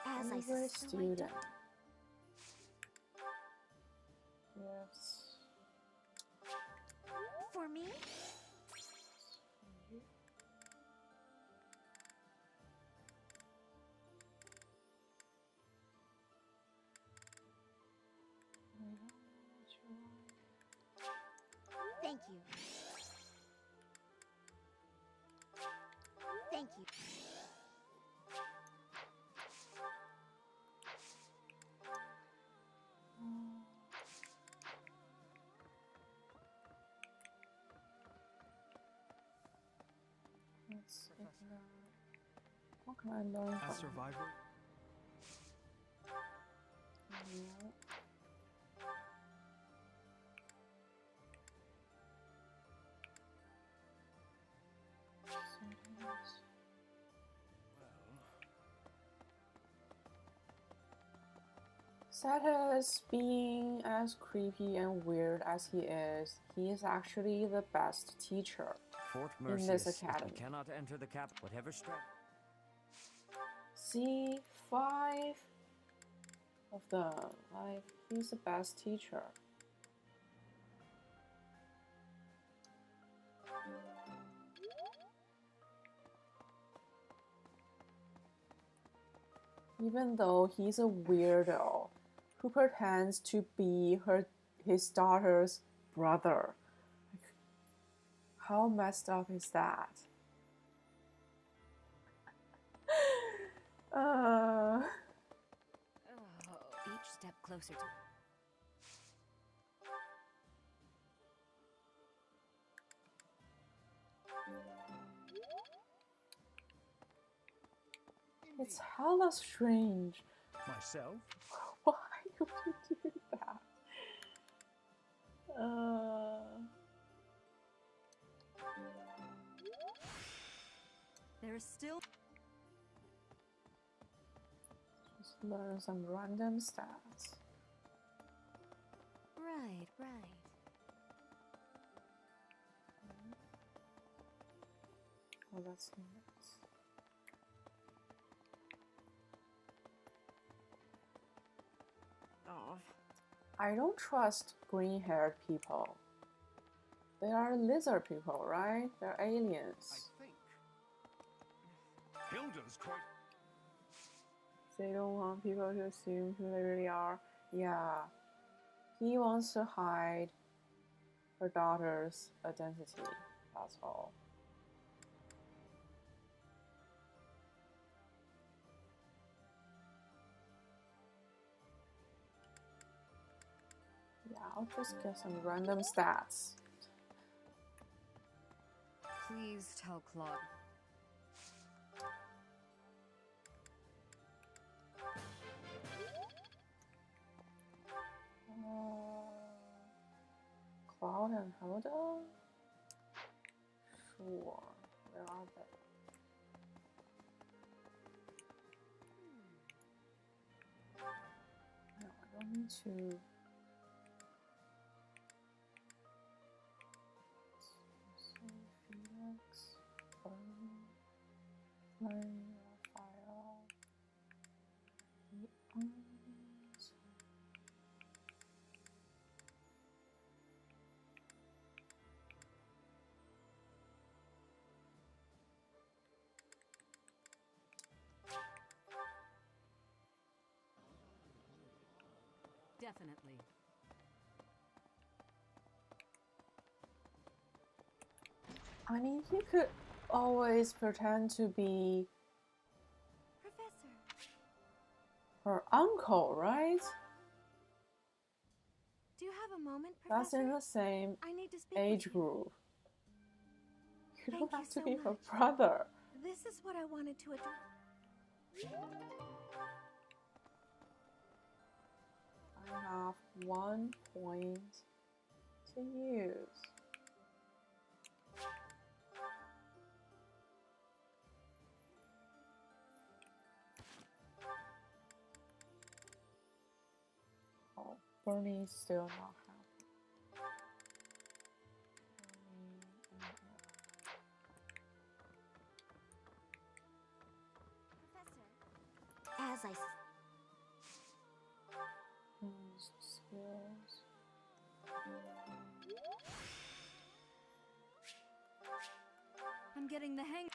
As I Favorite suspect. student. Yes. For me? Thank you. Thank you. Let's see now. What can I learn As from survivor, him? Sad as being as creepy and weird as he is actually the best teacher Fort in this Mercius, if academy. we cannot enter the cap, whatever See, 5 of them. Like, he's the best teacher. Even though he's a weirdo who pretends to be his daughter's brother. Like, how messed up is that? Oh, each step closer to. It's hella strange. Myself? Why would you do that? There is still. Just learn some random stats. Right, right. Oh, that's nuts. Oh. I don't trust green-haired people. They are lizard people, right? They're aliens. I think Hilda's quite. They don't want people to assume who they really are. Yeah. He wants to hide her daughter's identity. That's all. Yeah, I'll just get some random stats. Please tell Claude. Cloud and Hilda? Sure. Where are they? No, I don't need to. Felix, Raphael, the armies. Definitely. I mean, he could always pretend to be Professor. her uncle, right? Do you have a moment, That's Professor? in the same I need to speak age with you. group. You don't Thank you have to so be her much. brother. This is what I wanted to address. I have 1 point to use. Oh, Bernie's still not happy. As I Skills. I'm getting the hang.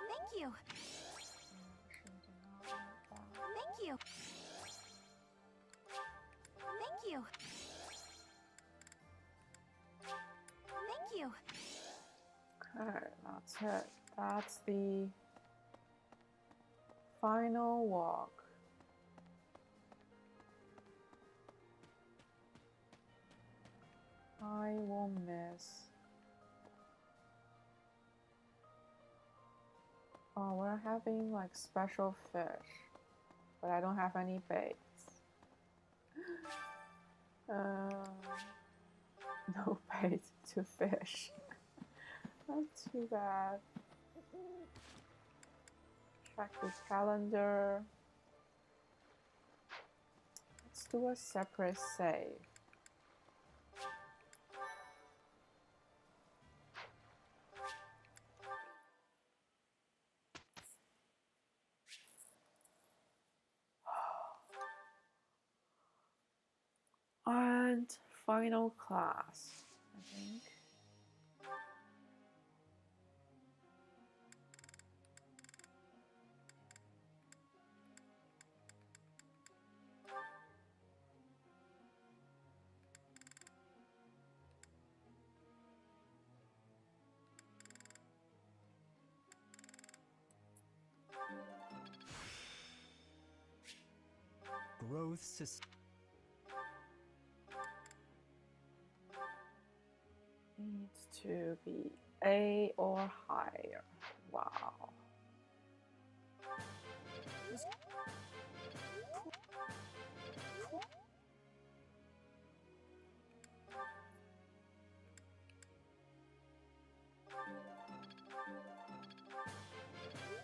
Thank you. Thank you. Thank you. Thank you. Okay, that's it. That's the final walk. I will miss. Oh, we're having like special fish, but I don't have any baits. No bait to fish. Not too bad. Check the calendar. Let's do a separate save. And final class, I think. Growth system. Needs to be A or higher. Wow.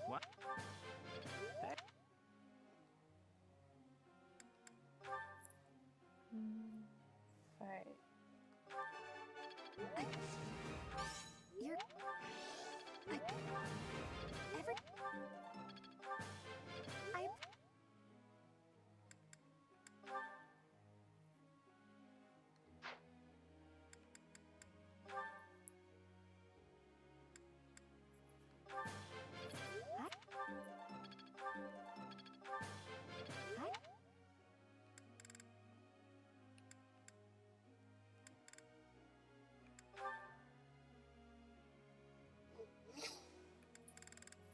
What? Fate. You're... Every... I...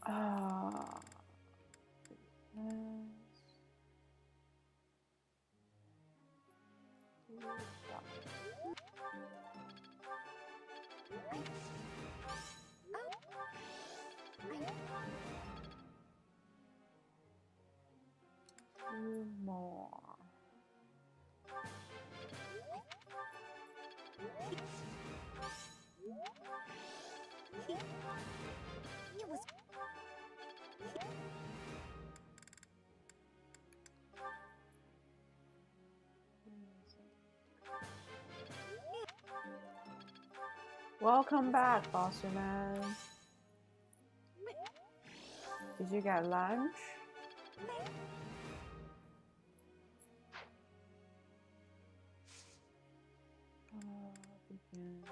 Ah. Two more. It was... Welcome back, Foster Man. Did you get lunch? Begin.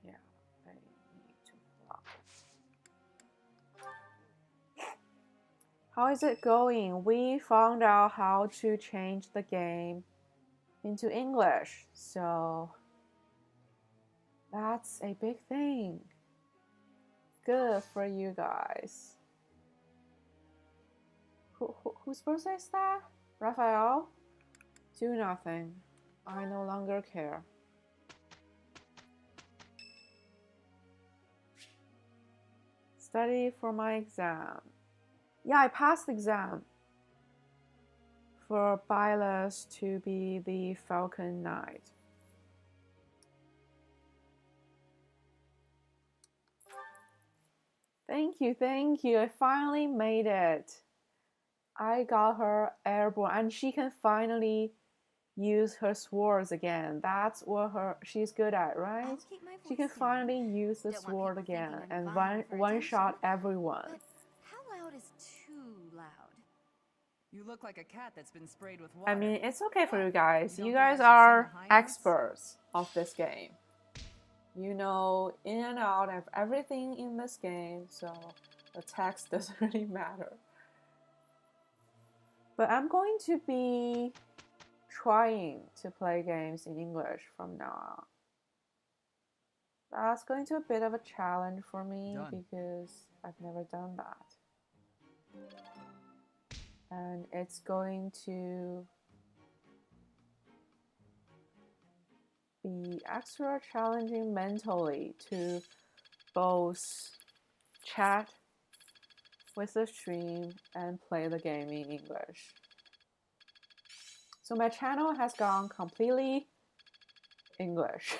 Yeah, they need to block. How is it going? We found out how to change the game into English, so that's a big thing. Good for you guys. Whose birthday is that? Raphael? Do nothing. I no longer care. Study for my exam. Yeah, I passed the exam. For Byleth to be the Falcon Knight. Thank you, thank you. I finally made it. I got her airborne and she can finally use her swords again. That's what she's good at, right? She can finally use the sword again and one shot everyone. But how loud is too loud? You look like a cat that's been sprayed with water. I mean, it's okay for you guys. You don't guys think I should are sing the high notes? experts of this game. You know in and out of everything in this game, so the text doesn't really matter. But I'm going to be trying to play games in English from now on. That's going to be a bit of a challenge for me because I've never done that. And it's going to be extra challenging mentally to both chat with the stream and play the game in English. So my channel has gone completely English.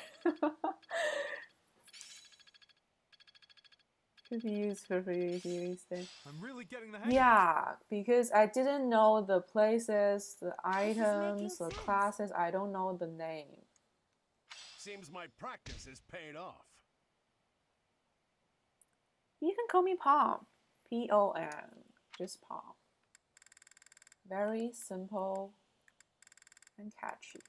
Confused for these days. I'm really getting the hang Yeah, because I didn't know the places, the items, the classes. I don't know the name. Seems my practice has paid off. You can call me Pom. P-O-M. Just Pom. Very simple and catchy.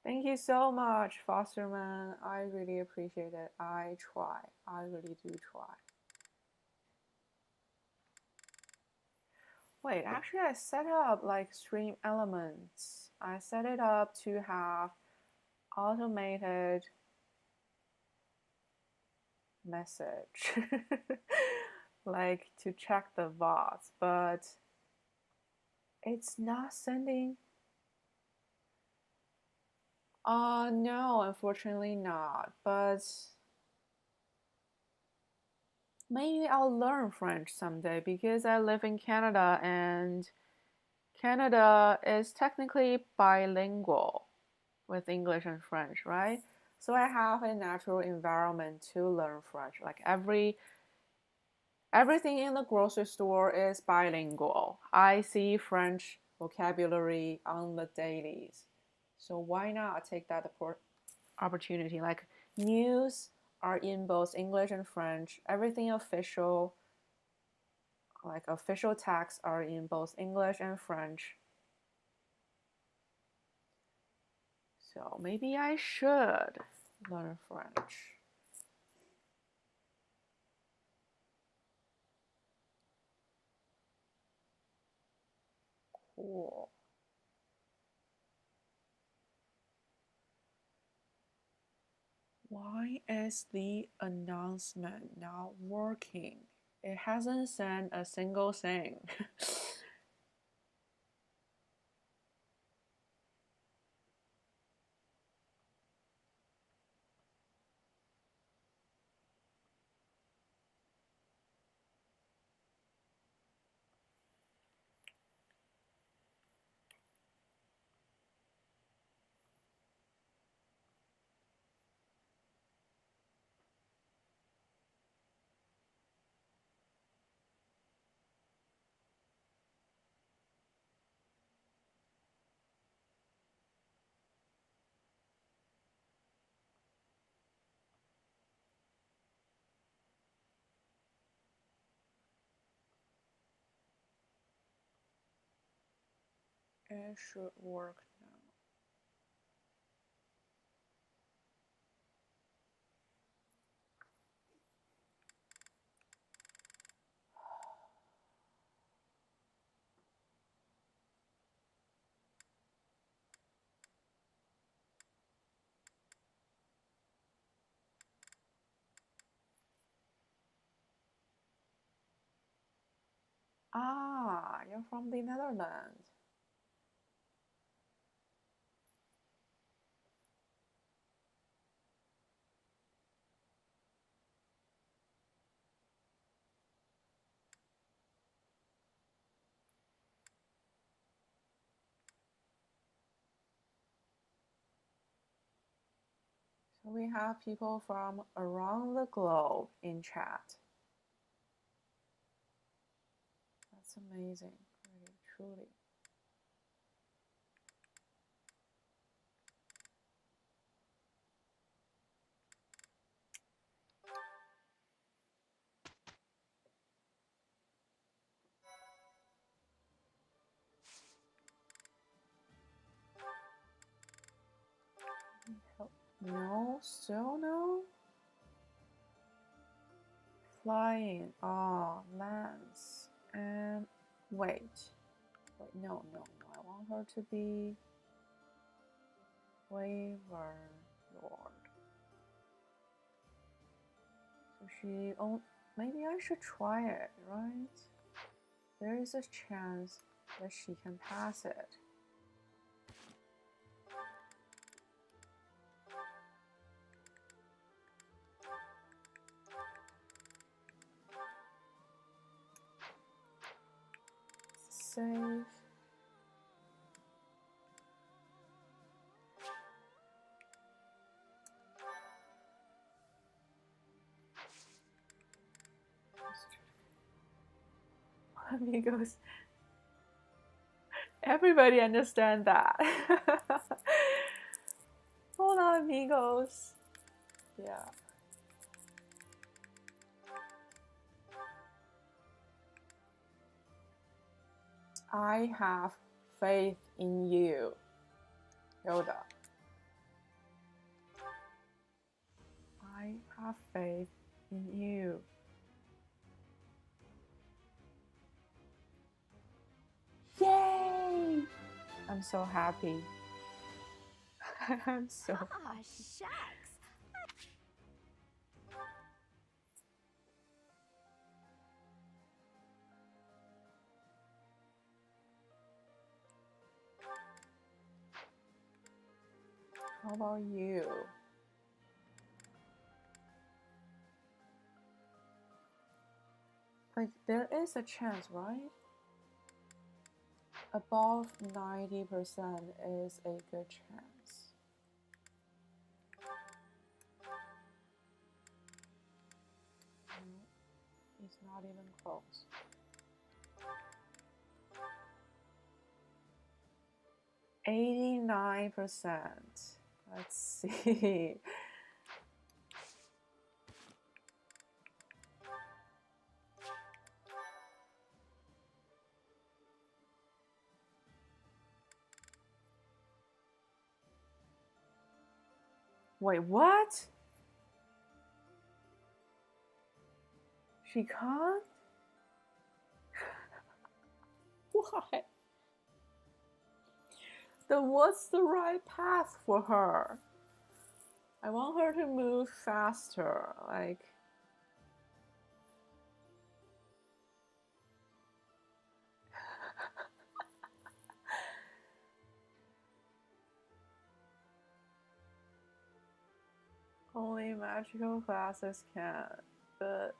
Thank you so much, Fosterman. I really appreciate it. I try. I really do try. Wait, actually I set up like stream elements. I set it up to have automated message. Like to check the VODs, but it's not sending. No, unfortunately not. But maybe I'll learn French someday because I live in Canada and Canada is technically bilingual with English and French, right? So I have a natural environment to learn French. Like everything in the grocery store is bilingual. I see French vocabulary on the dailies. So why not take that opportunity? Like news are in both English and French. Everything official, like official texts are in both English and French. So maybe I should learn French. Cool. Why is the announcement not working? It hasn't sent a single thing. It should work now. Ah, you're from the Netherlands. So we have people from around the globe in chat. That's amazing, really, truly. No, still no? Flying, lands, and wait, no, I want her to be Waver Lord. So maybe I should try it, right? There is a chance that she can pass it. Save. Amigos. Everybody understand that. Hola, amigos. Yeah. I have faith in you, Hilda. I have faith in you. Yay! I'm so happy. I'm so happy. Shucks. How about you? Like, there is a chance, right? Above 90% is a good chance. No, it's not even close. 89%. Let's see. Wait, what? She can't? Why? Then what's the right path for her? I want her to move faster, like... Only magical classes can, but...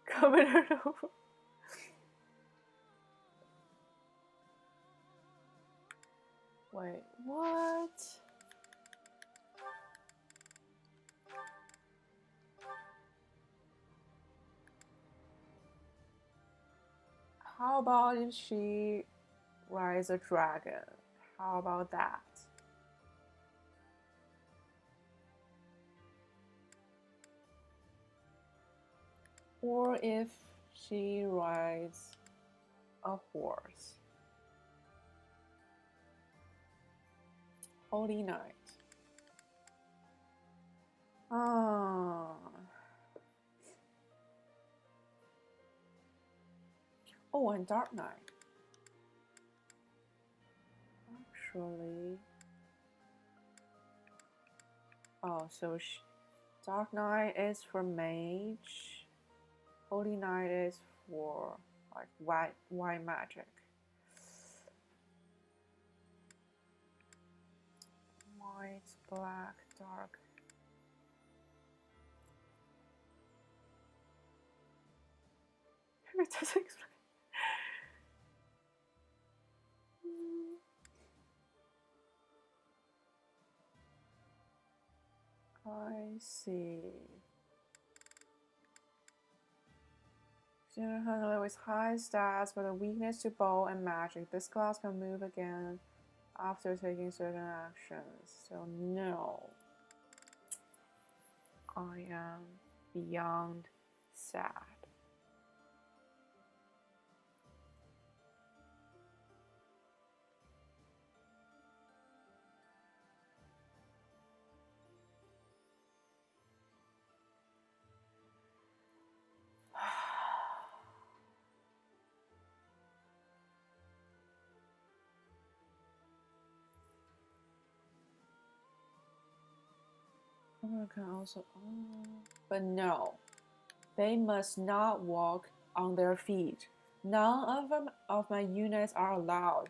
Coming over. Wait, what? How about if she rides a dragon? How about that? Or if she rides a horse? Holy Knight. Ah. Oh, and Dark Knight. Actually. Oh, so Dark Knight is for mage. Holy Knight is for like white magic. White, black, dark. It doesn't explain. I see. General handler with high stats but a weakness to bow and magic. This class can move again after taking certain actions. So no. I am beyond sad. Can also, but no, they must not walk on their feet. None of my units are allowed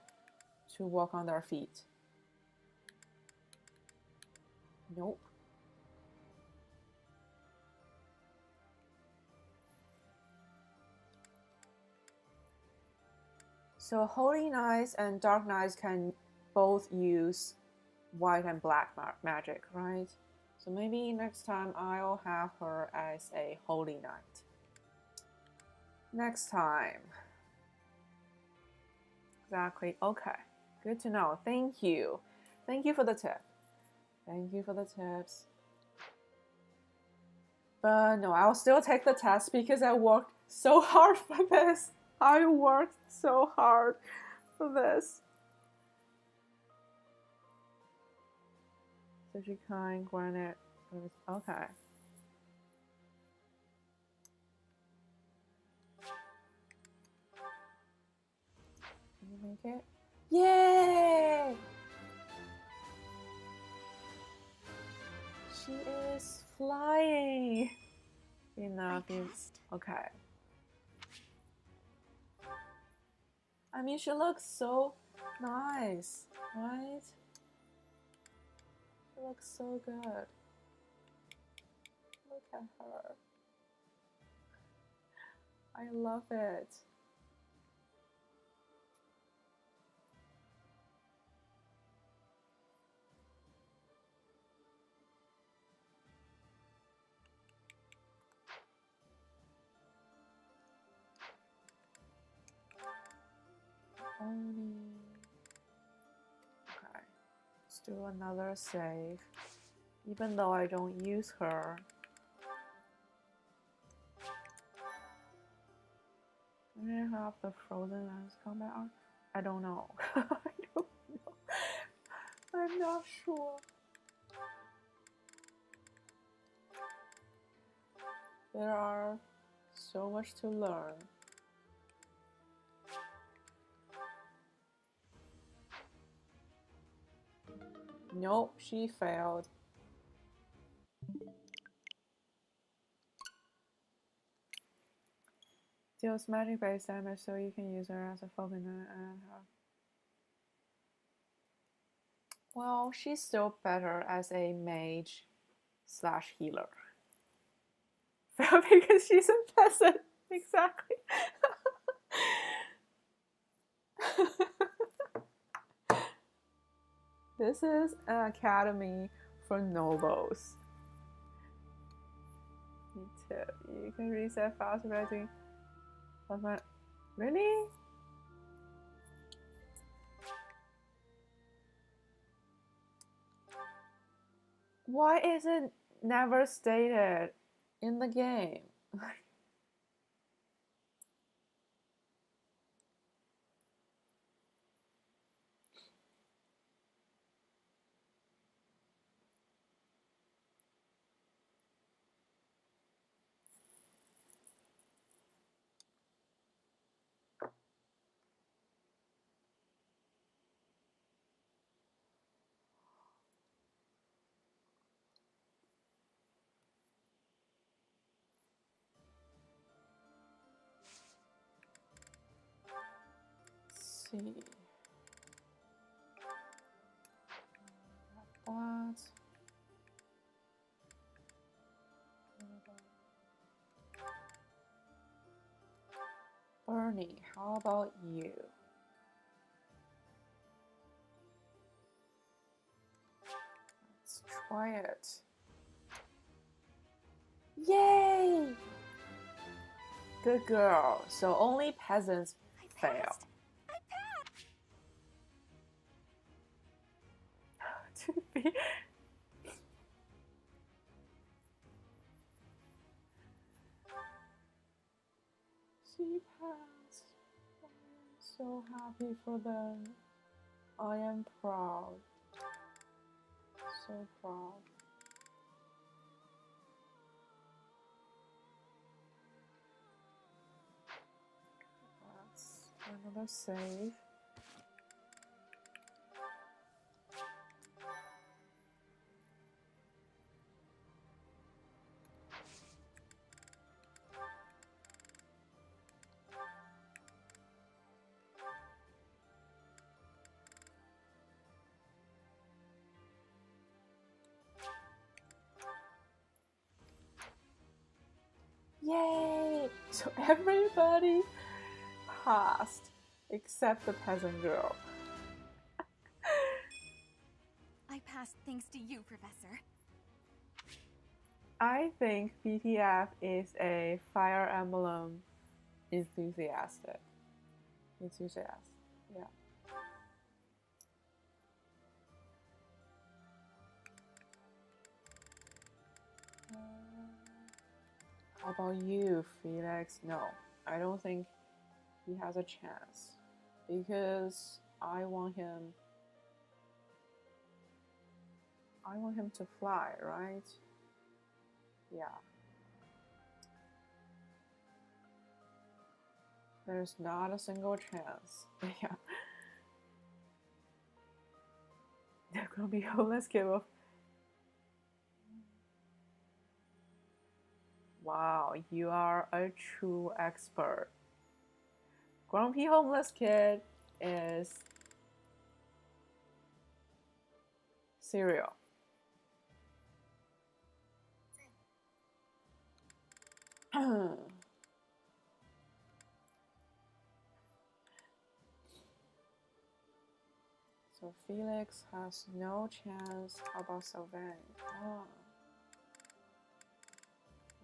to walk on their feet. Nope. So Holy Knights and Dark Knights can both use white and black magic, right? So maybe next time I'll have her as a Holy Knight. Next time. Exactly. Okay. Good to know. Thank you. Thank you for the tip. Thank you for the tips. But no, I'll still take the test because I worked so hard for this. I worked so hard for this. Suchikine, granite. Okay. Can you make it? Yay! She is flying. Enough. Okay. I mean, she looks so nice, right? She looks so good. Look at her. I love it. Only. Okay. Let's do another save. Even though I don't use her. Do I have the Frozen Lands combat art? I don't know. I don't know. I'm not sure. There are so much to learn. Nope, she failed. Deals magic based damage so you can use her as a focus and her. Well, she's still better as a mage / healer. Because she's a peasant. Exactly. This is an academy for nobles. Tip. You can reset faster by doing. Really? Why is it never stated in the game? see. That. Bernie, how about you? Let's try it. Yay! Good girl. So only peasants fail. To be she passed. I am so happy for them. I am proud. So proud. Let's do another save. Yay! So everybody passed except the peasant girl. I passed thanks to you, Professor. I think BTF is a Fire Emblem enthusiast. Yeah. How about you, Felix? No, I don't think he has a chance because I want him to fly, right? Yeah. There's not a single chance. Yeah. They're gonna be homeless kid. Wow, you are a true expert. Grumpy homeless kid is cereal. So Felix has no chance. How about Sylvain? Oh.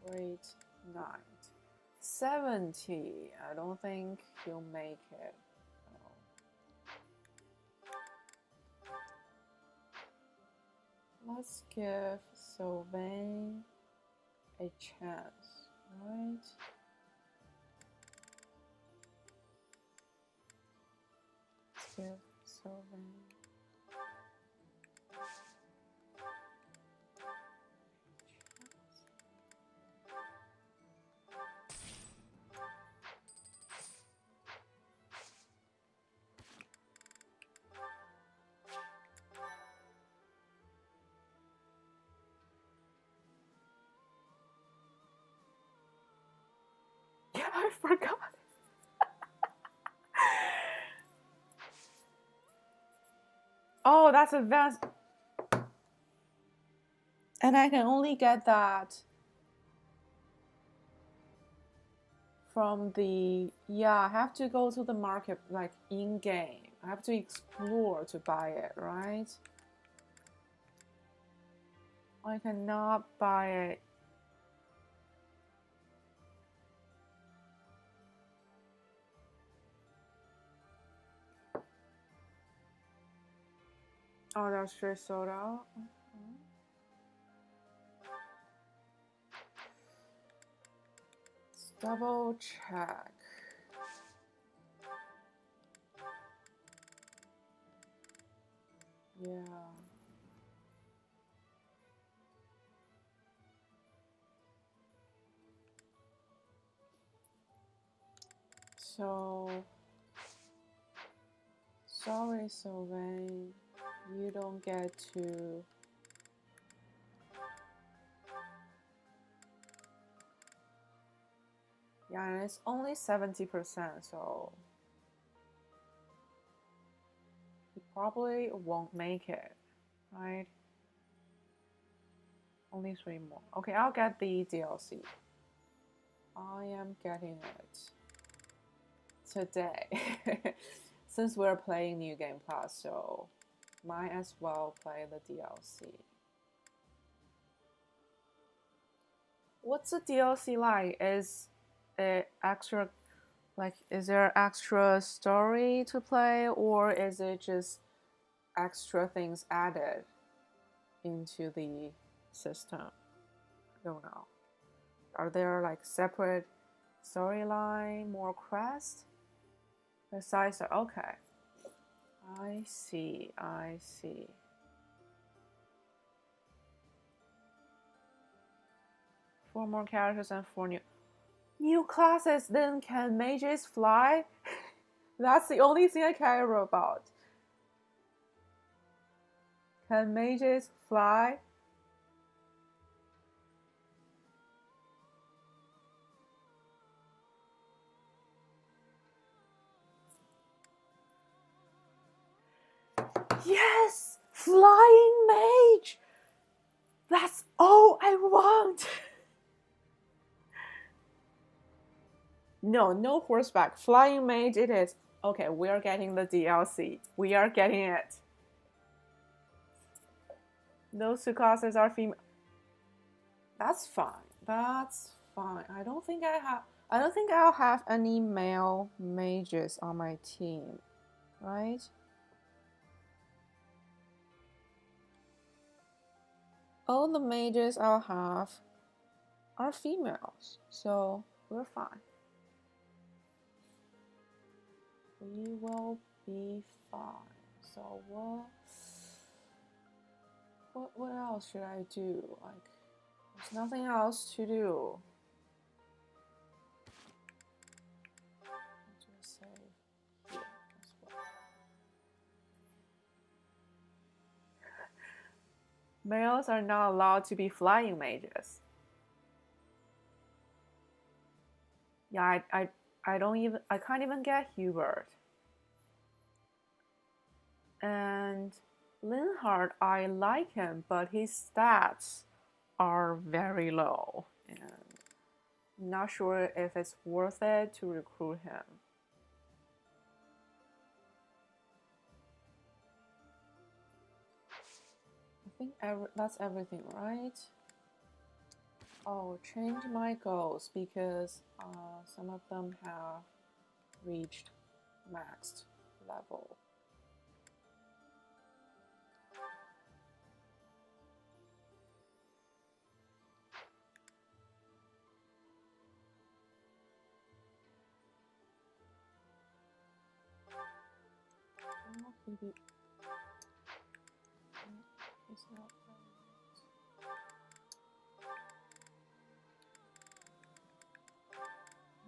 Great night. 70. I don't think he'll make it. Let's give Sylvain a chance, right? Let's give Sylvain. Yeah, I forgot. Oh, that's advanced. And I can only get that from the, yeah, I have to go to the market, like in-game. I have to explore to buy it, right? I cannot buy it. Oh, that's just sold out. Let's double check. Yeah. So, sorry, Sylvain, you don't get to. Yeah, and it's only 70%, so probably won't make it, right? Only 3 more. Okay, I'll get the DLC. I am getting it today. Since we're playing New Game Plus, so might as well play the DLC. What's the DLC like? Is it extra, like, is there extra story to play, or is it just extra things added into the system? I don't know. Are there like separate storyline, more quests? Besides that, okay. I see, I see. Four more characters and 4 new classes. Then can mages fly? That's the only thing I care about. Can mages fly? Yes! Flying mage! That's all I want! No, no horseback. Flying mage it is. Okay, we are getting the DLC. We are getting it. Those 2 classes are female. That's fine. That's fine. I don't think I'll have any male mages on my team, right? All the mages I'll have are females, so we're fine. We will be fine. So what else should I do? Like, there's nothing else to do. Just save here as well. Males are not allowed to be flying mages. Yeah, I can't even get Hubert. And Linhardt, I like him, but his stats are very low, and I'm not sure if it's worth it to recruit him. I think that's everything, right? Oh, change my goals because some of them have reached maxed level. Maybe it's not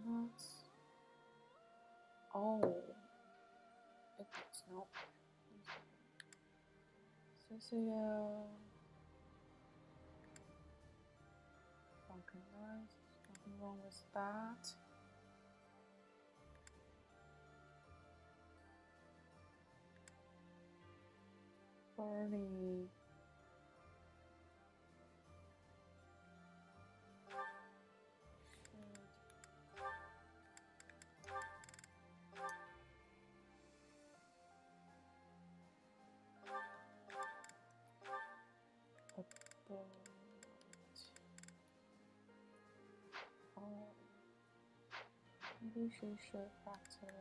not. Oh, it's not. Cecilia, Vulcanized. Nothing wrong with that. Bernie. Oh, maybe she should practice.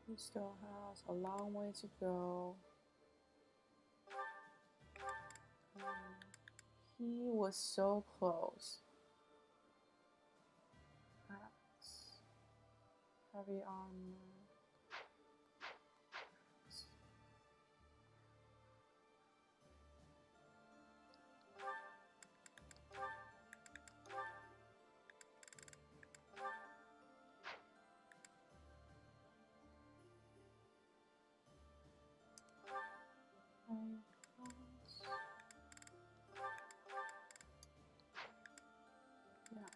He still has a long way to go. He was so close. That's heavy armor.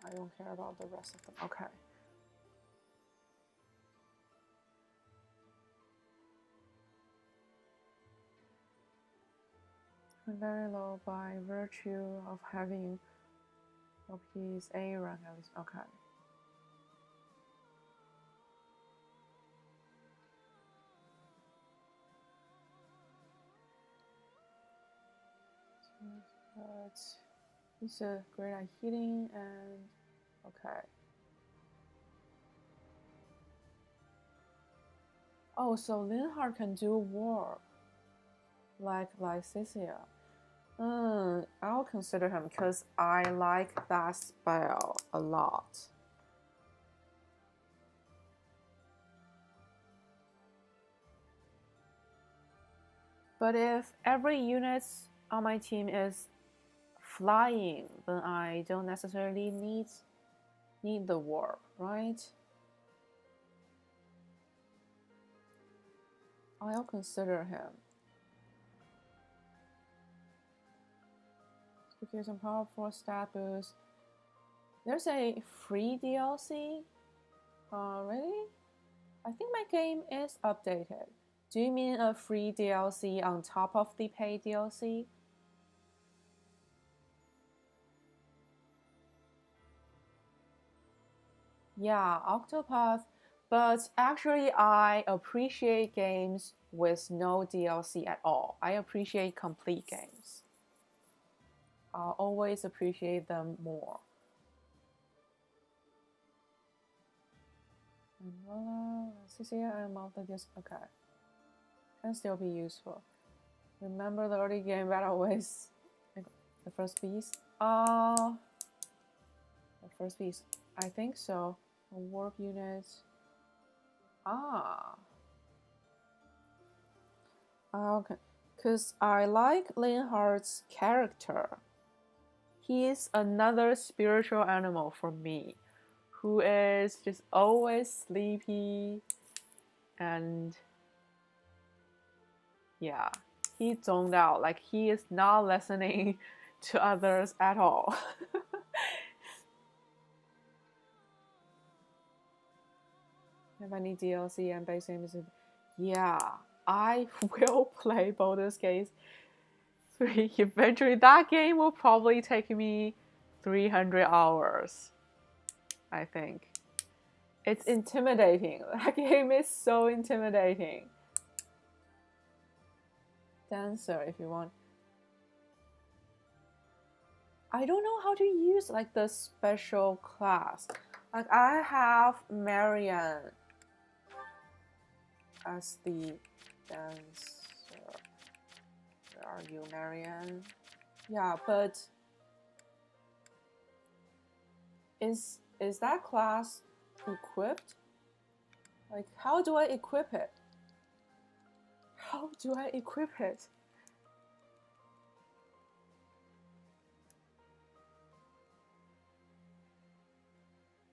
I don't care about the rest of them. Okay. Very low by virtue of having OP's A rank at least. Okay. But he's a great at hitting and okay. Oh, so Linhardt can do war like Lycicia. I'll consider him because I like that spell a lot. But if every unit on my team is flying, then I don't necessarily need the warp, right? I'll consider him. Because I'm powerful stat boost. There's a free DLC? Really? I think my game is updated. Do you mean a free DLC on top of the paid DLC? Yeah, Octopath. But actually, I appreciate games with no DLC at all. I appreciate complete games. I'll always appreciate them more. CCA and multi disc. Okay. Can still be useful. Remember the early game battle with the first beast? The first beast. I think so. A warp unit. Okay. Because I like Linhardt's character. He is another spiritual animal for me, who is just always sleepy and yeah, he zoned out. Like he is not listening to others at all. Have any DLC and base games? Yeah, I will play Baldur's Gate 3 eventually. That game will probably take me 300 hours, I think. It's intimidating. That game is so intimidating. Dancer, if you want. I don't know how to use like the special class. Like I have Marianne as the dancer. Where are you, Marianne? Yeah, but is that class equipped? Like how do I equip it? How do I equip it?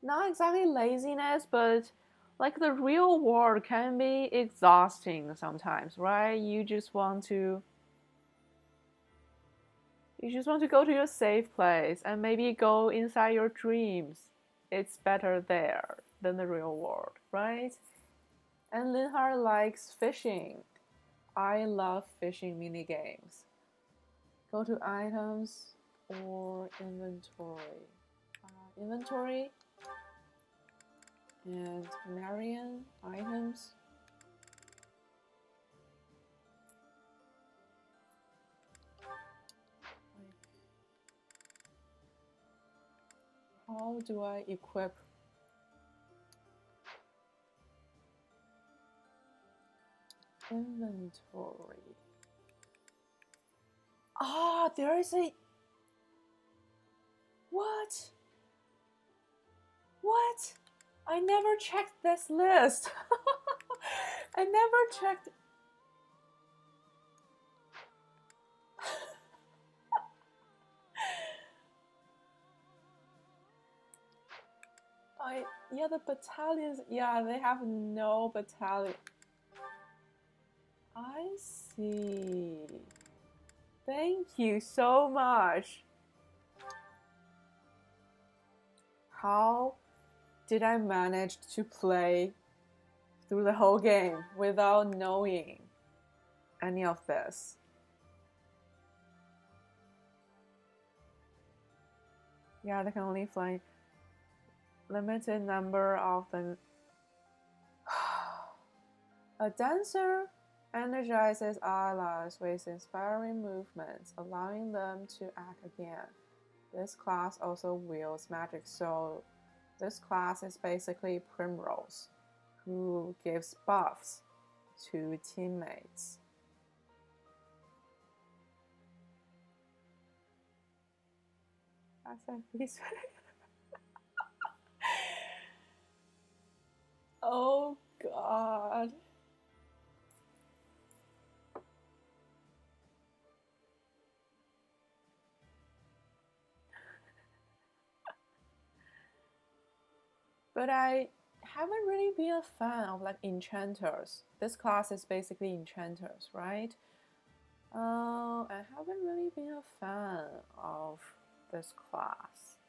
Not exactly laziness, but like the real world can be exhausting sometimes, right? You just want to go to your safe place and maybe go inside your dreams. It's better there than the real world, right? And Linhardt likes fishing. I love fishing mini games. Go to items or inventory. Inventory and Marian items. How do I equip? Inventory. There is a... What? What? I never checked this list. I never checked... Yeah, the battalions, yeah, they have no battalion. I see. Thank you so much. How did I manage to play through the whole game without knowing any of this? Yeah, they can only fly limited number of them. A dancer energizes allies with inspiring movements, allowing them to act again. This class also wields magic, so this class is basically Primrose, who gives buffs to teammates. Oh God. But I haven't really been a fan of like enchanters. This class is basically enchanters, right? I haven't really been a fan of this class.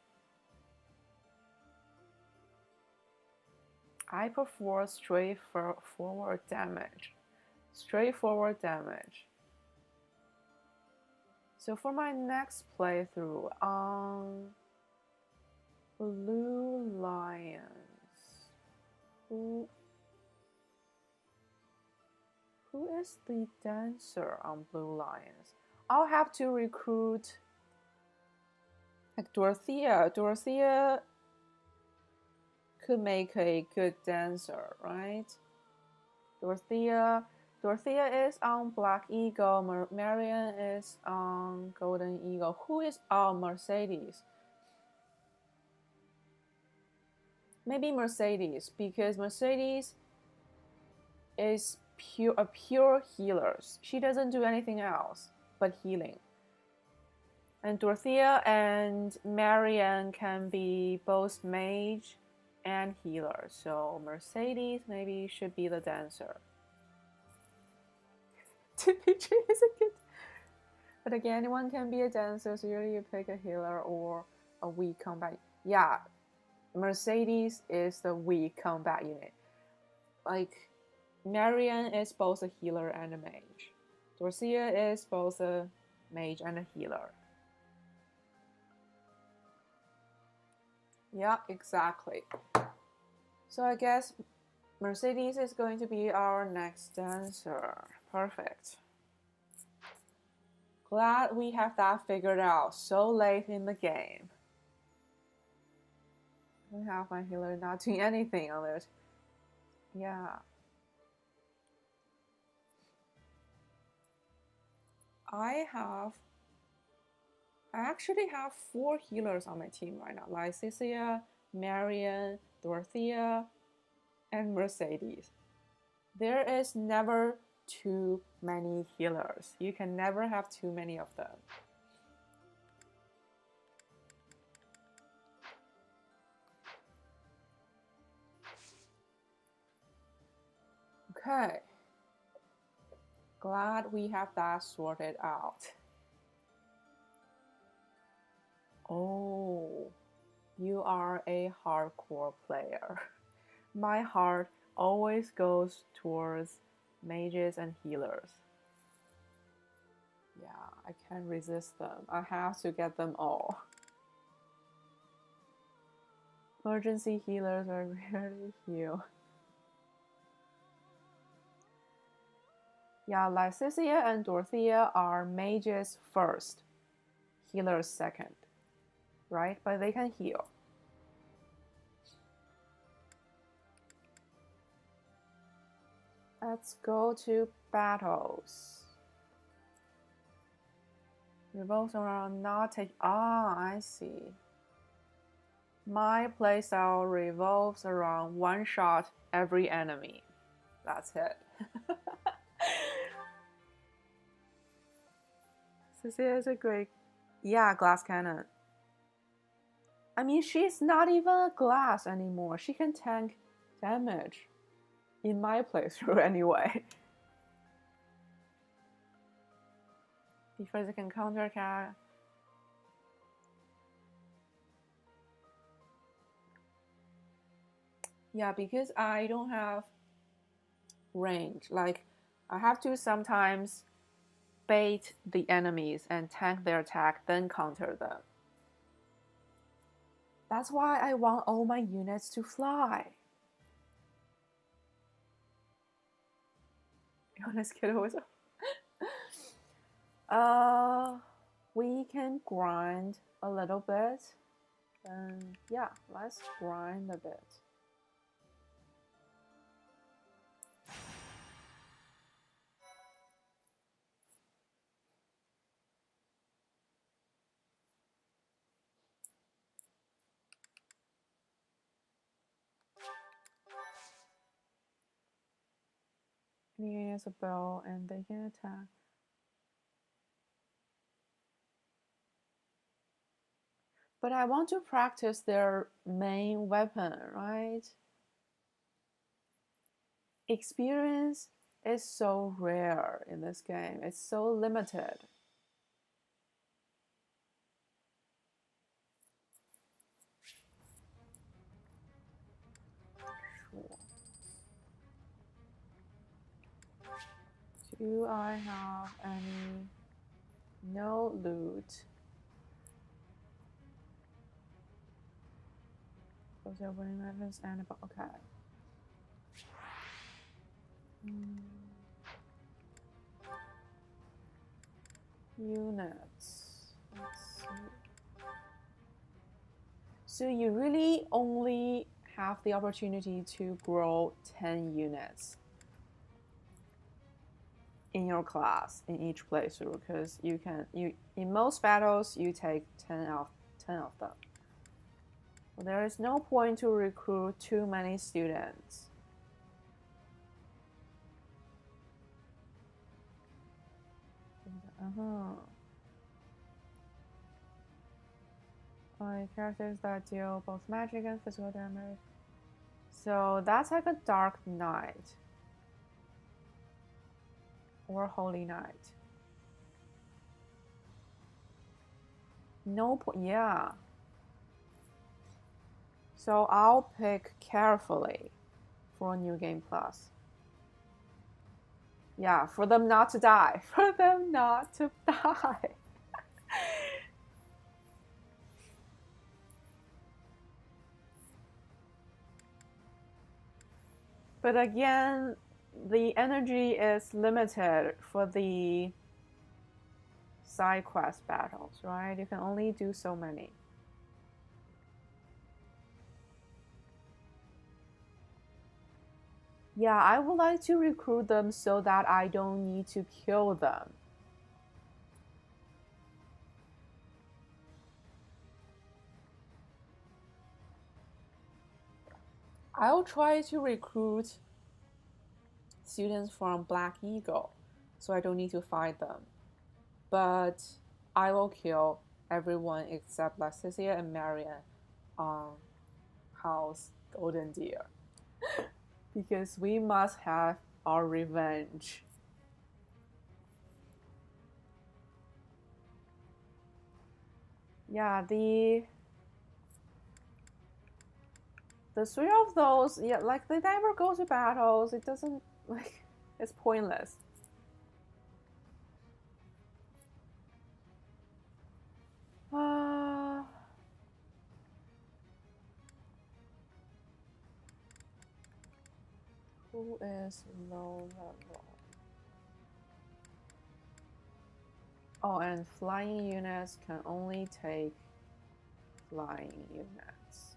I prefer straightforward damage. Straightforward damage. So for my next playthrough, Blue Lions. Who is the dancer on Blue Lions? I'll have to recruit like Dorothea. Dorothea could make a good dancer, right? Dorothea is on Black Eagle. Marion is on Golden Eagle. Who is on Mercedes? Maybe Mercedes, because Mercedes is a pure healer. She doesn't do anything else but healing. And Dorothea and Marion can be both mage and healer. So Mercedes maybe should be the dancer. Dimitri is a good. But again, anyone can be a dancer, so usually you pick a healer or a weak combat. Yeah, Mercedes is the weak combat unit. Like, Marion is both a healer and a mage. Dorothea is both a mage and a healer. Yeah, exactly. So I guess Mercedes is going to be our next dancer. Perfect. Glad we have that figured out so late in the game. I have my healer not doing anything on it. Yeah. I actually have 4 healers on my team right now. Lycia, Marion, Dorothea, and Mercedes. There is never too many healers. You can never have too many of them. Okay. Glad we have that sorted out. Oh, you are a hardcore player. My heart always goes towards mages and healers. Yeah, I can't resist them. I have to get them all. Emergency healers are rarely heal. Yeah, Lycia and Dorothea are mages first, healers second, right? But they can heal. Let's go to battles. Revolves around not take. Ah, I see. My playstyle revolves around one shot every enemy. That's it. Cecilia is a great. Yeah, glass cannon. I mean, she's not even a glass anymore. She can tank damage. In my playthrough, anyway. Because it can counter attack. Yeah, because I don't have range. Like, I have to sometimes bait the enemies and tank their attack, then counter them. That's why I want all my units to fly. Honest kiddo is. We can grind a little bit. And yeah, let's grind a bit. He has a bow and they can attack. But I want to practice their main weapon, right? Experience is so rare in this game. It's so limited. Sure. Do I have any? No loot. Those are winning weapons and okay. Units. Let's see. So you really only have the opportunity to grow 10 units in your class in each playthrough, because you in most battles you take 10 of them. Well, there is no point to recruit too many students. Characters that deal both magic and physical damage. So that's like a Dark Knight or Holy Knight. No point, yeah. So I'll pick carefully for New Game Plus. Yeah, for them not to die. For them not to die. But again, the energy is limited for the side quest battles, right? You can only do so many. Yeah, I would like to recruit them so that I don't need to kill them. I'll try to recruit students from Black Eagle so I don't need to fight them. But I will kill everyone except Leticia and Marian on House Golden Deer. Because we must have our revenge. Yeah, the three of those, yeah, like they never go to battles. It doesn't, like, it's pointless. Who is low level? Oh, and flying units can only take flying units.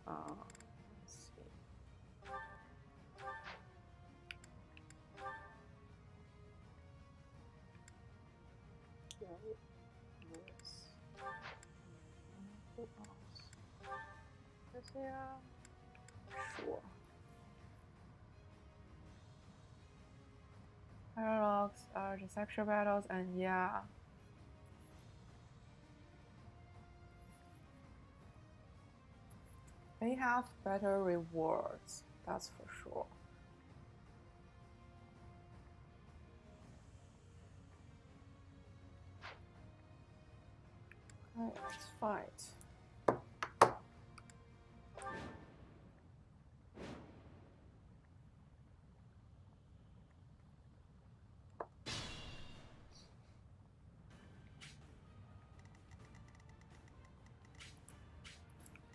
Let's see. Who else? Sure. Paradox are just extra battles, and yeah. They have better rewards, that's for sure. Okay, let's fight.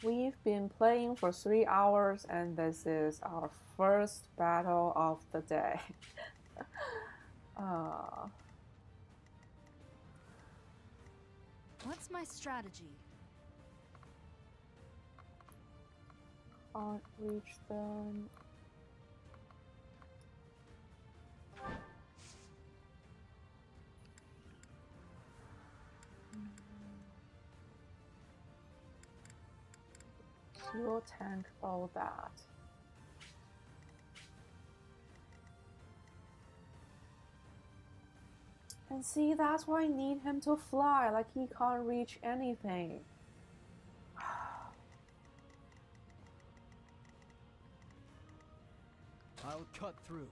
We've been playing for 3 hours and this is our first battle of the day. What's my strategy? Can't reach them. Fuel tank, all that. And see, that's why I need him to fly, like he can't reach anything. I'll cut through.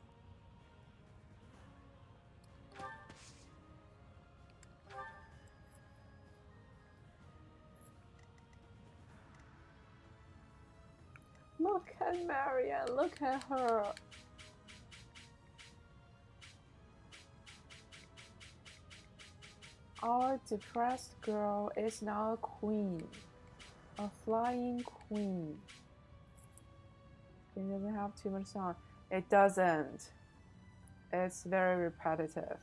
Look at Marianne, look at her. Our depressed girl is now a queen. A flying queen. It doesn't have too much sound. It doesn't. It's very repetitive.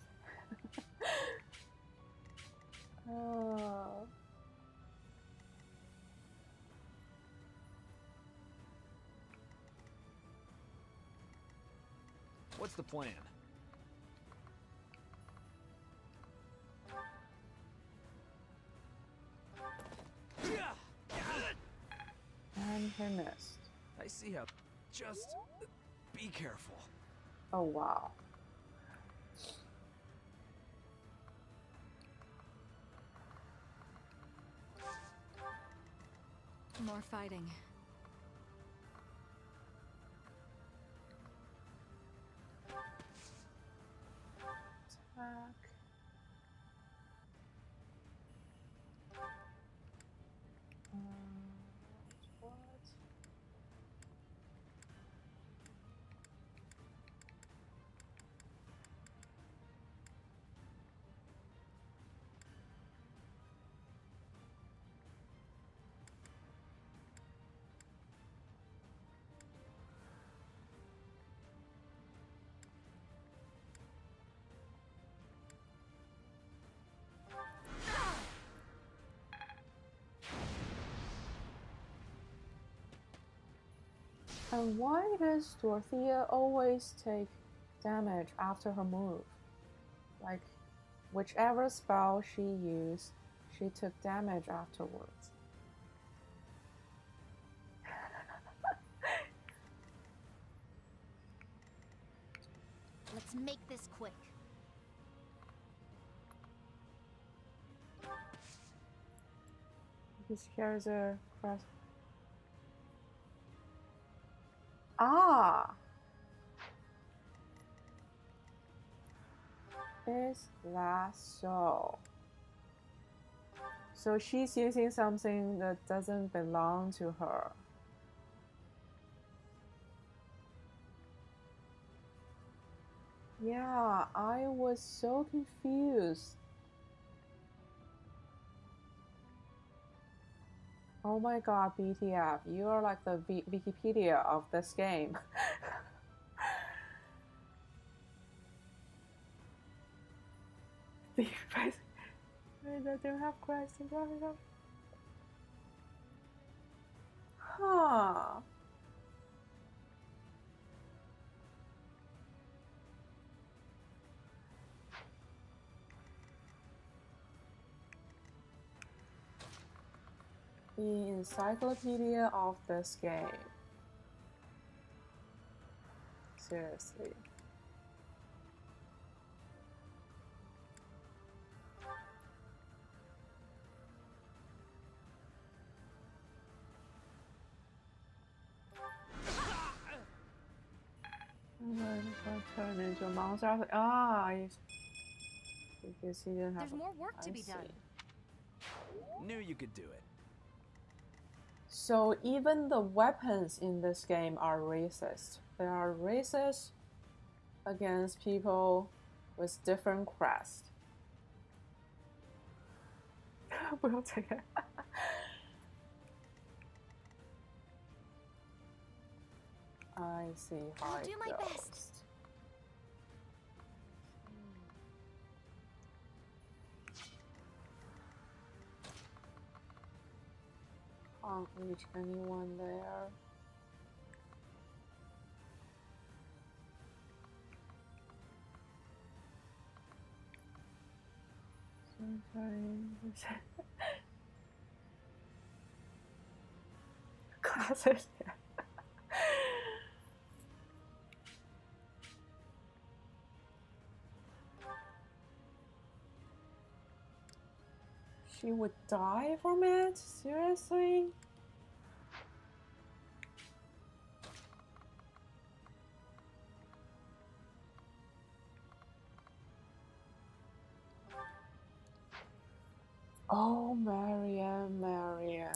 Oh. What's the plan? And he missed. I see how. Just be careful. Oh wow. More fighting. Attack. What? And why does Dorothea always take damage after her move? Like, whichever spell she used, she took damage afterwards. Let's make this quick. He scares a crest. Ah! Is that so? So she's using something that doesn't belong to her. Yeah, I was so confused. Oh my god, BTF, you are like the Wikipedia of this game. Wait, I don't have questions. Huh. The encyclopedia of this game. Seriously. Turn into a monster. Ah, because he didn't have. There's more work to be done. Knew you could do it. So even the weapons in this game are racist. They are racist against people with different crests. We'll take it. see how I'll it do my goes. best. Can't reach anyone there. Classic. She would die from it? Seriously? Oh, Marianne, Marianne.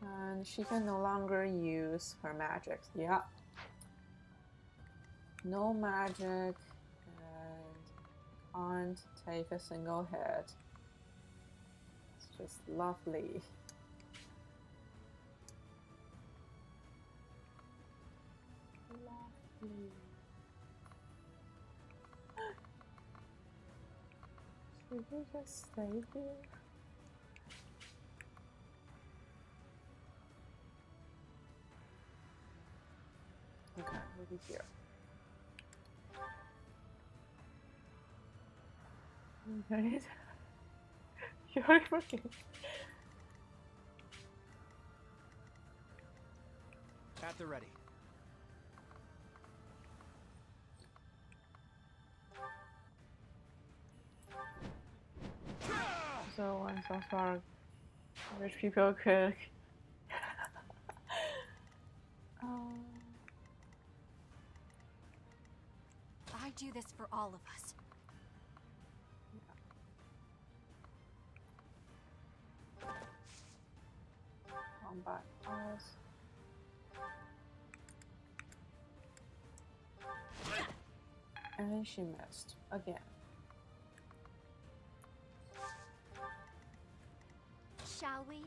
And she can no longer use her magic. Yeah. No magic. And can't take a single hit. It's just lovely. Lovely. Should we just stay here? Okay, maybe here. Okay. You're working. At the ready. So I'm so sorry. Rich people could. I do this for all of us. Combat pause. And she missed again. Shall we?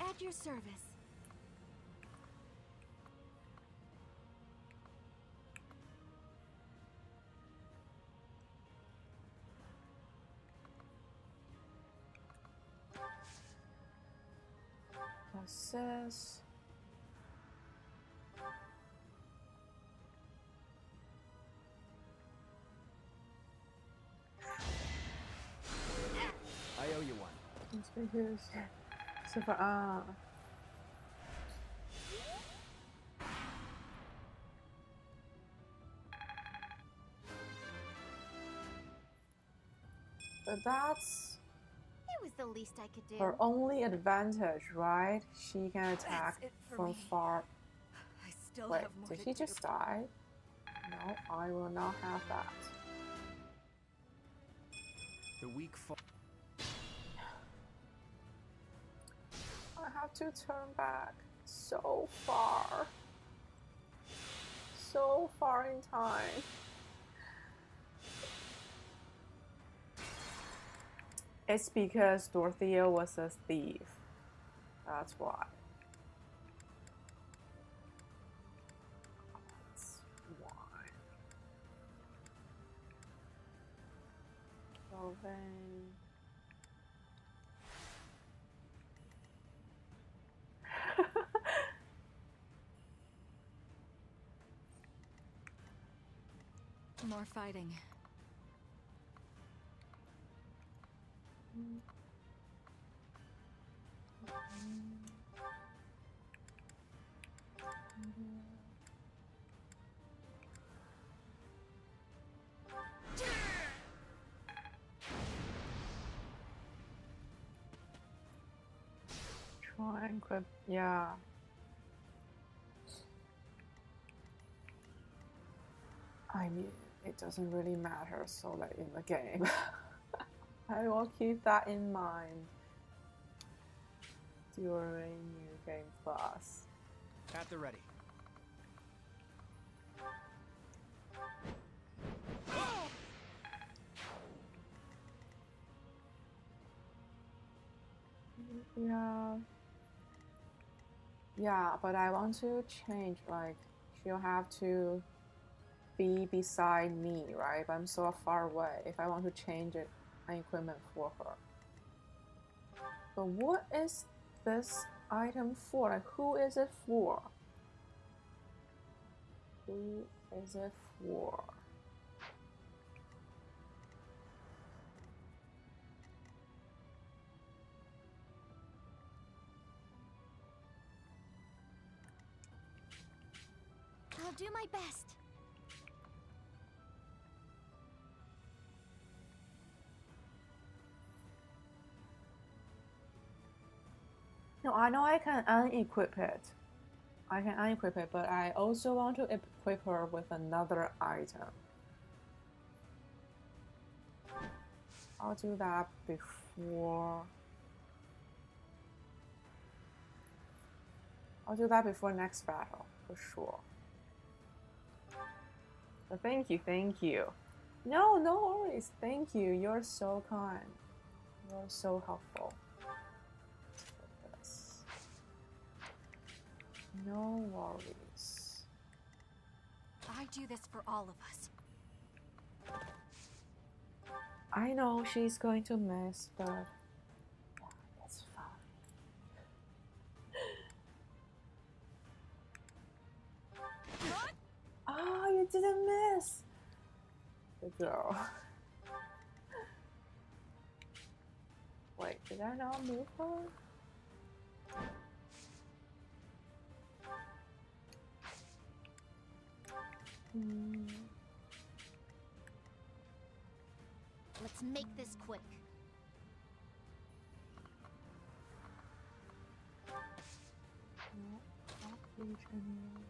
At your service. Assess. I owe you one. It's because super But that's It was the least I could do. her only advantage, right? She can attack it for from me. far. I still Wait, have more did to he do. just die? No, I will not have that. The weak fall. I have to turn back so far. So far in time. It's because Dorothea was a thief. That's why. That's why. So then... More fighting. Try and equip, yeah. I mean, it doesn't really matter so late in the game. I will keep that in mind Your new game class. At the ready. Yeah. Yeah, but I want to change, like, she'll have to be beside me, right? But I'm so far away if I want to change it, an equipment for her. But what is this item for? Like, who is it for? Who is it for? I'll do my best. No, I know I can unequip it. I can unequip it, but I also want to equip her with another item. I'll do that before. I'll do that before next battle, for sure. But thank you. No, no worries. Thank you. You're so kind. You're so helpful. No worries. I do this for all of us. I know she's going to miss, but yeah, that's fine. Oh, you didn't miss. Good girl. Wait, did I not move her? Let's make this quick. No, not reach anymore.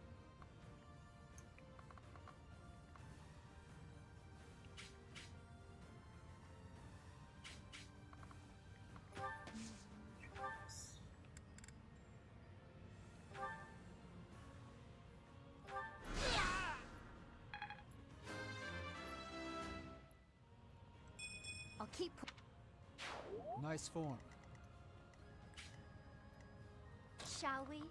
I'll keep. Nice form. Shall we?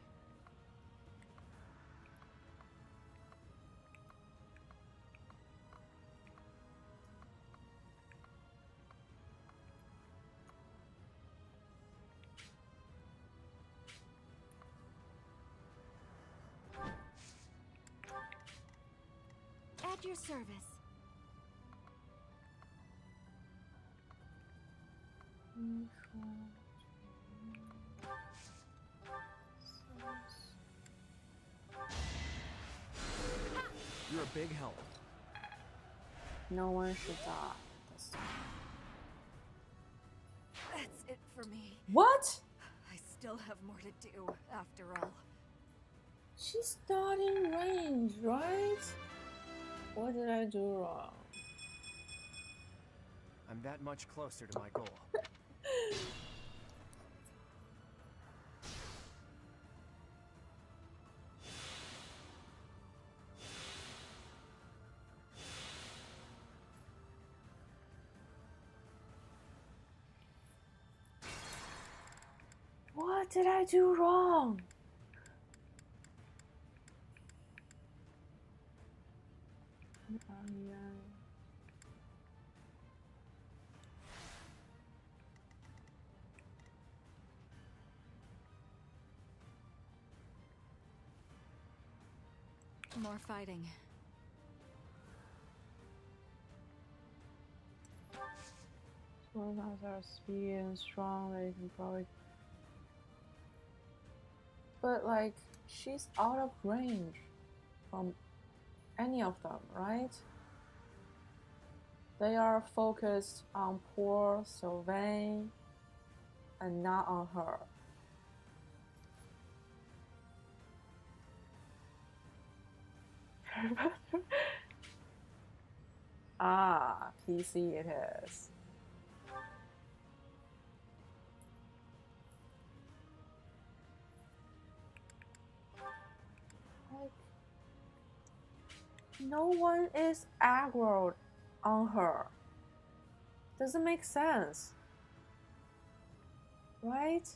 At your service. You're a big help. No one should die this time. That's it for me. What? I still have more to do, after all. She's not in range, right? What did I do wrong? I'm that much closer to my goal. What did I do wrong? More fighting. One has our speed and strong, they can probably. But like, she's out of range from any of them, right? They are focused on poor Sylvain and not on her. Ah, PC it is. no one is aggroed on her. Doesn't make sense. Right?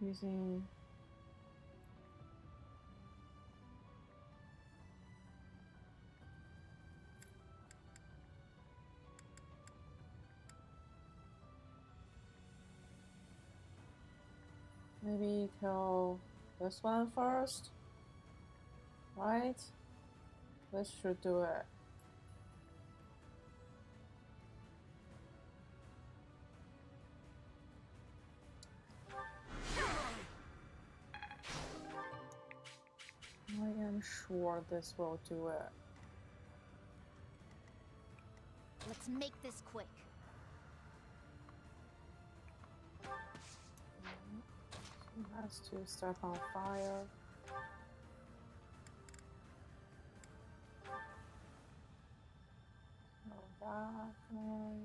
Using maybe kill this one first, right? This should do it. I am sure this will do it. Let's make this quick. She has to step on fire. So that one.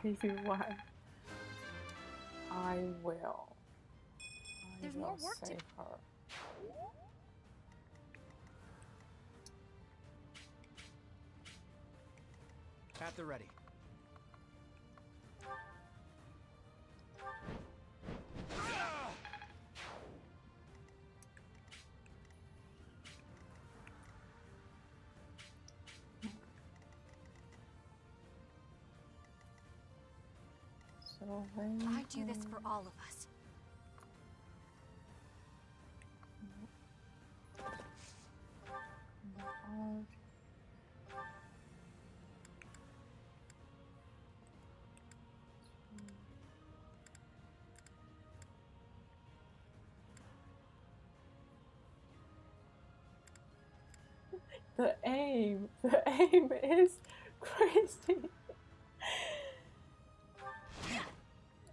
Save you one. I will. There's more work to save her. At the ready. So when I do this for all of us. The aim is crazy.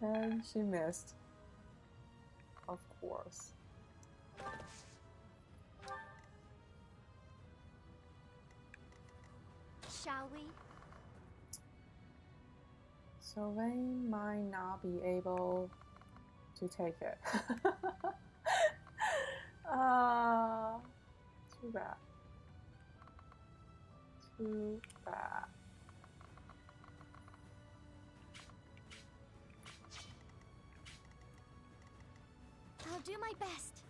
And she missed. Of course. Shall we? So they might not be able to take it. Too bad. Too bad. I'll do my best.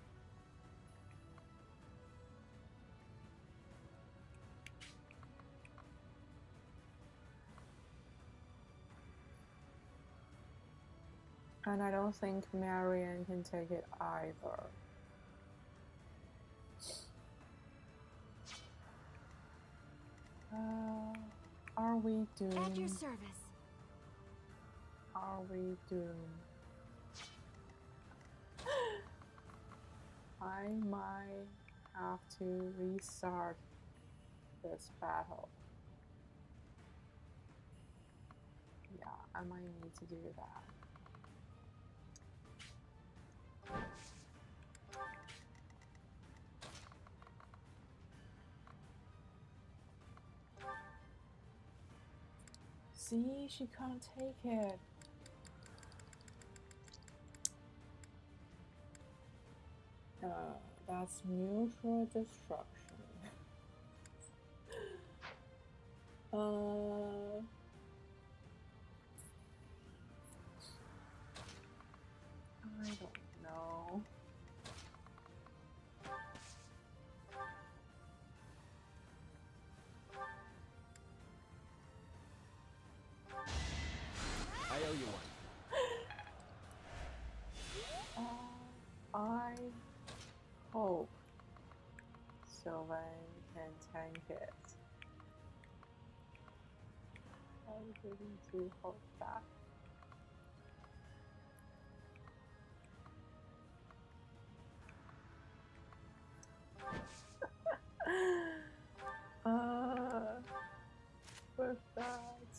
And I don't think Marion can take it either. Are we doomed? At your service. Are we doomed? I might have to restart this battle. Yeah, I might need to do that. See, she can't take it. That's mutual destruction. I don't know. I owe you one. I hope Sylvain can tank it. I really do hope that. With that,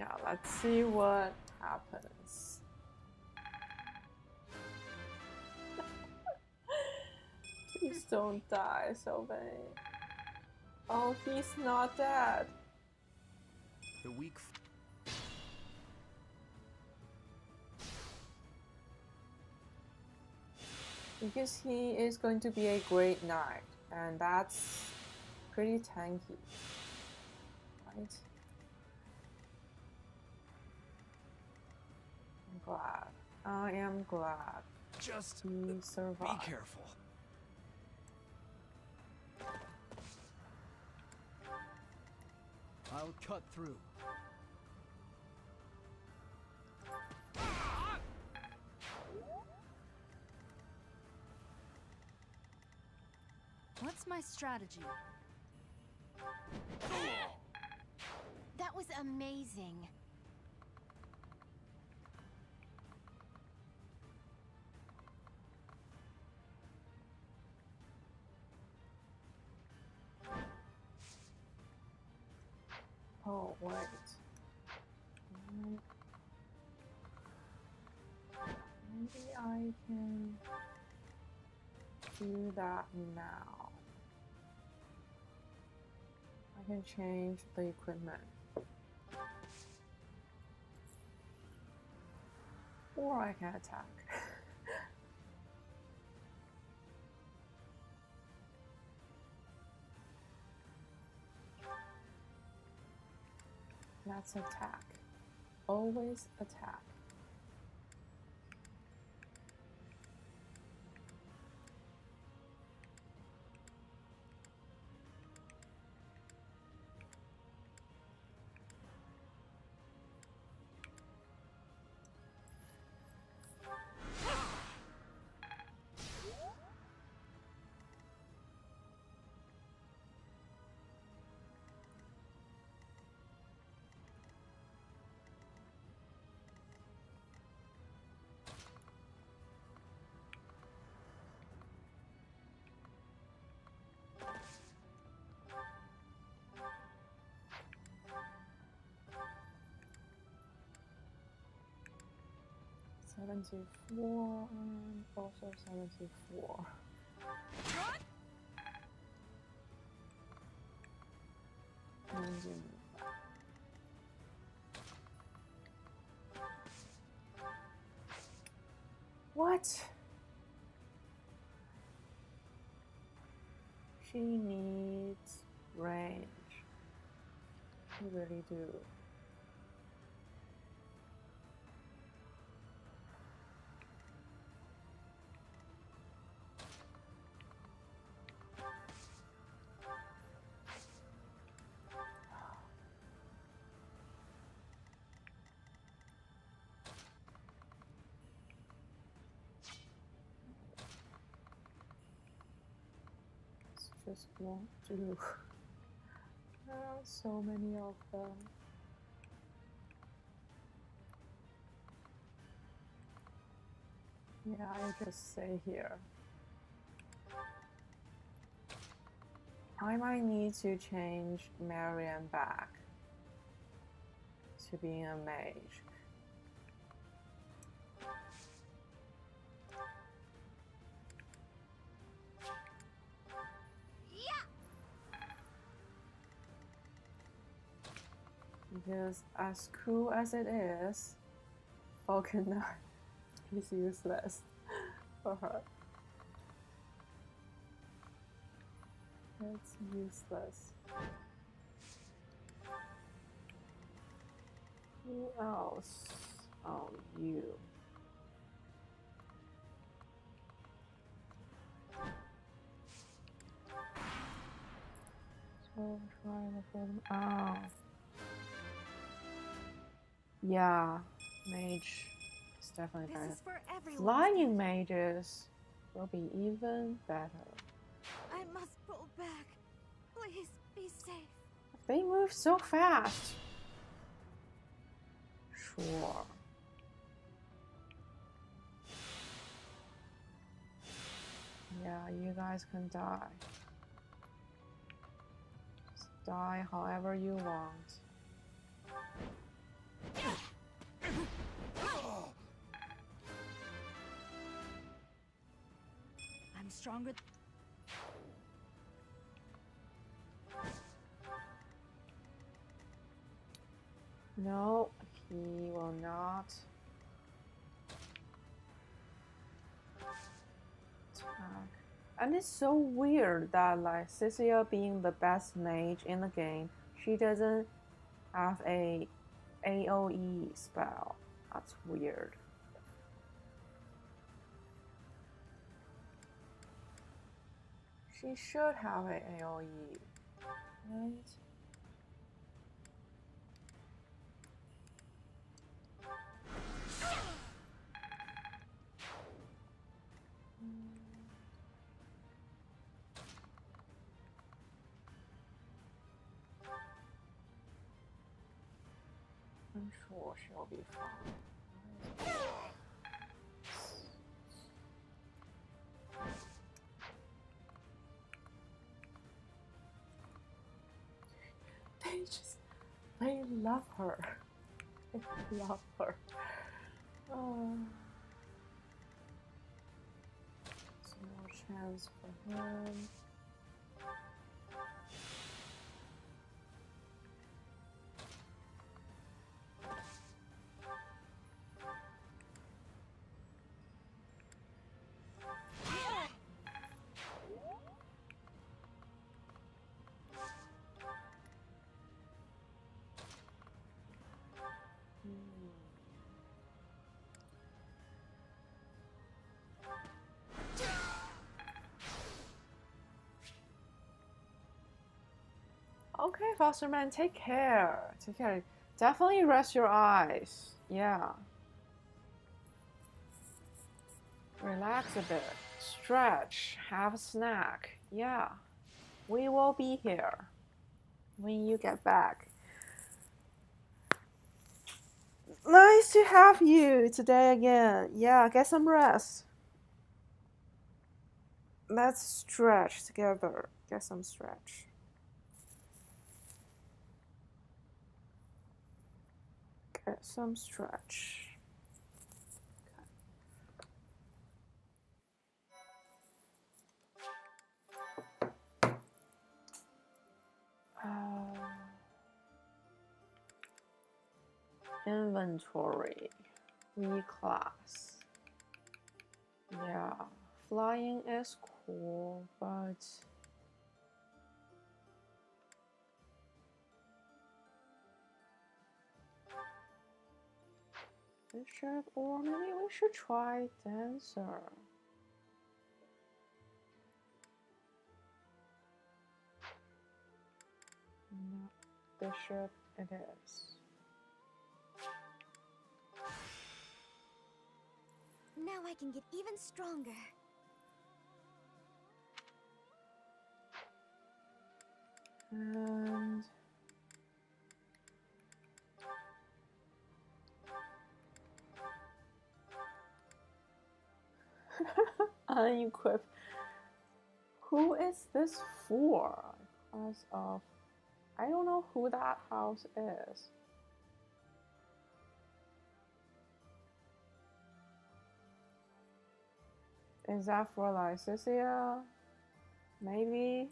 Yeah, let's see what happens. Please don't die, Sylvain. Oh, he's not dead. The weak. Because he is going to be a great knight, and that's pretty tanky, right? I'm glad. I am glad. Just he survived. Be careful. I'll cut through. What's my strategy? That was amazing. Oh, wait. Maybe I can do that now. I can change the equipment. Or I can attack. Let's attack. Always attack. $74 and also $74. What? She needs range. She really do. Just won't do. There are so many of them. Yeah, I just stay here. I might need to change Marianne back to being a mage. Because as cool as it is, Falcon Knight is useless for her. It's useless. Who else? Oh, you. So trying to film. Oh. Yeah, mage is definitely better. This is for everyone. Flying mages will be even better. I must pull back. Please be safe. They move so fast. Sure. Yeah, you guys can die. Just die however you want. I'm stronger. No, he will not attack. And it's so weird that like Cecilia being the best mage in the game, she doesn't have a AoE spell. That's weird. She should have an AoE, right? I'm sure she'll be fine. They love her. They love her. Oh. No chance for him. Okay, Foster Man, take care. Take care. Definitely rest your eyes. Yeah. Relax a bit. Stretch. Have a snack. Yeah. We will be here when you get back. Nice to have you today again. Yeah, get some rest. Let's stretch together. Get some stretch. Get some stretch. Inventory. Reclass. Yeah, flying is cool, but bishop, or maybe we should try dancer. No, bishop it is. Now I can get even stronger. And unequip. Who is this for? Because of I don't know who that house is. Is that for Lycicia? Maybe?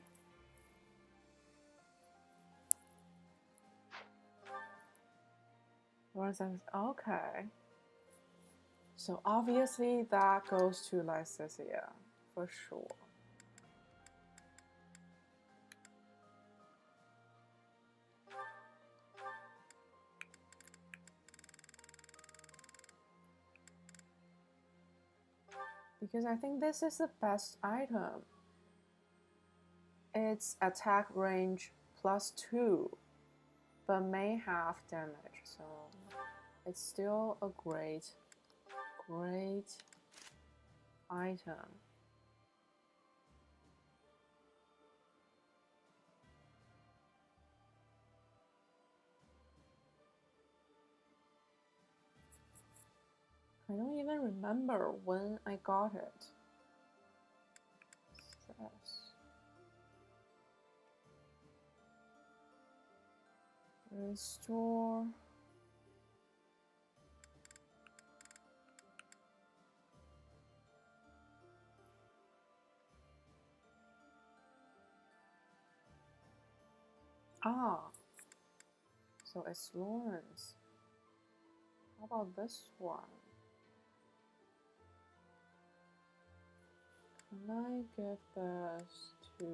Okay. So obviously that goes to Lycicia, for sure. Because I think this is the best item. It's attack range +2, but may have damage, so it's still a great item. I don't even remember when I got it. Restore Ah, so it's Lawrence. How about this one? Can I give this to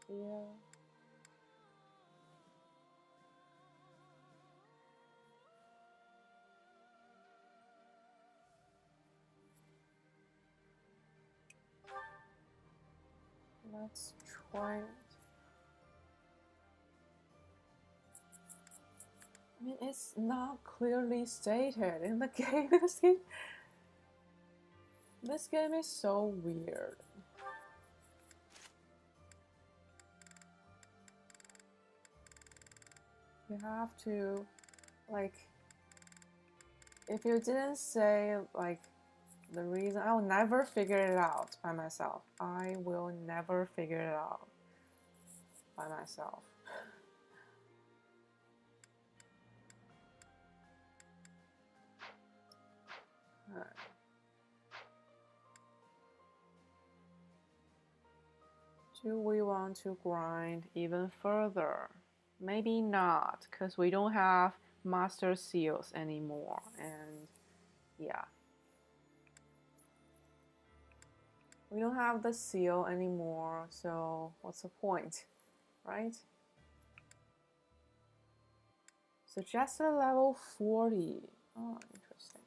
Sophia? Let's try it. I mean, it's not clearly stated in the game. This game is so weird. You have to, like, if you didn't say, like, the reason, I'll never figure it out by myself. I will never figure it out by myself. Right. Do we want to grind even further? Maybe not, because we don't have master seals anymore, and yeah. We don't have the seal anymore, so what's the point, right? Suggested level 40. Oh, interesting.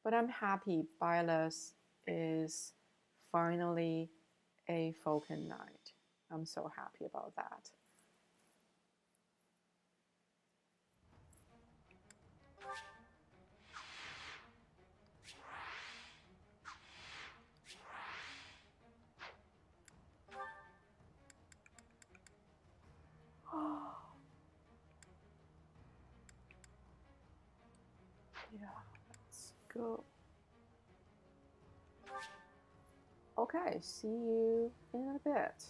But I'm happy Byleth is finally a Falcon Knight. I'm so happy about that. Yeah, let's go. Okay, see you in a bit.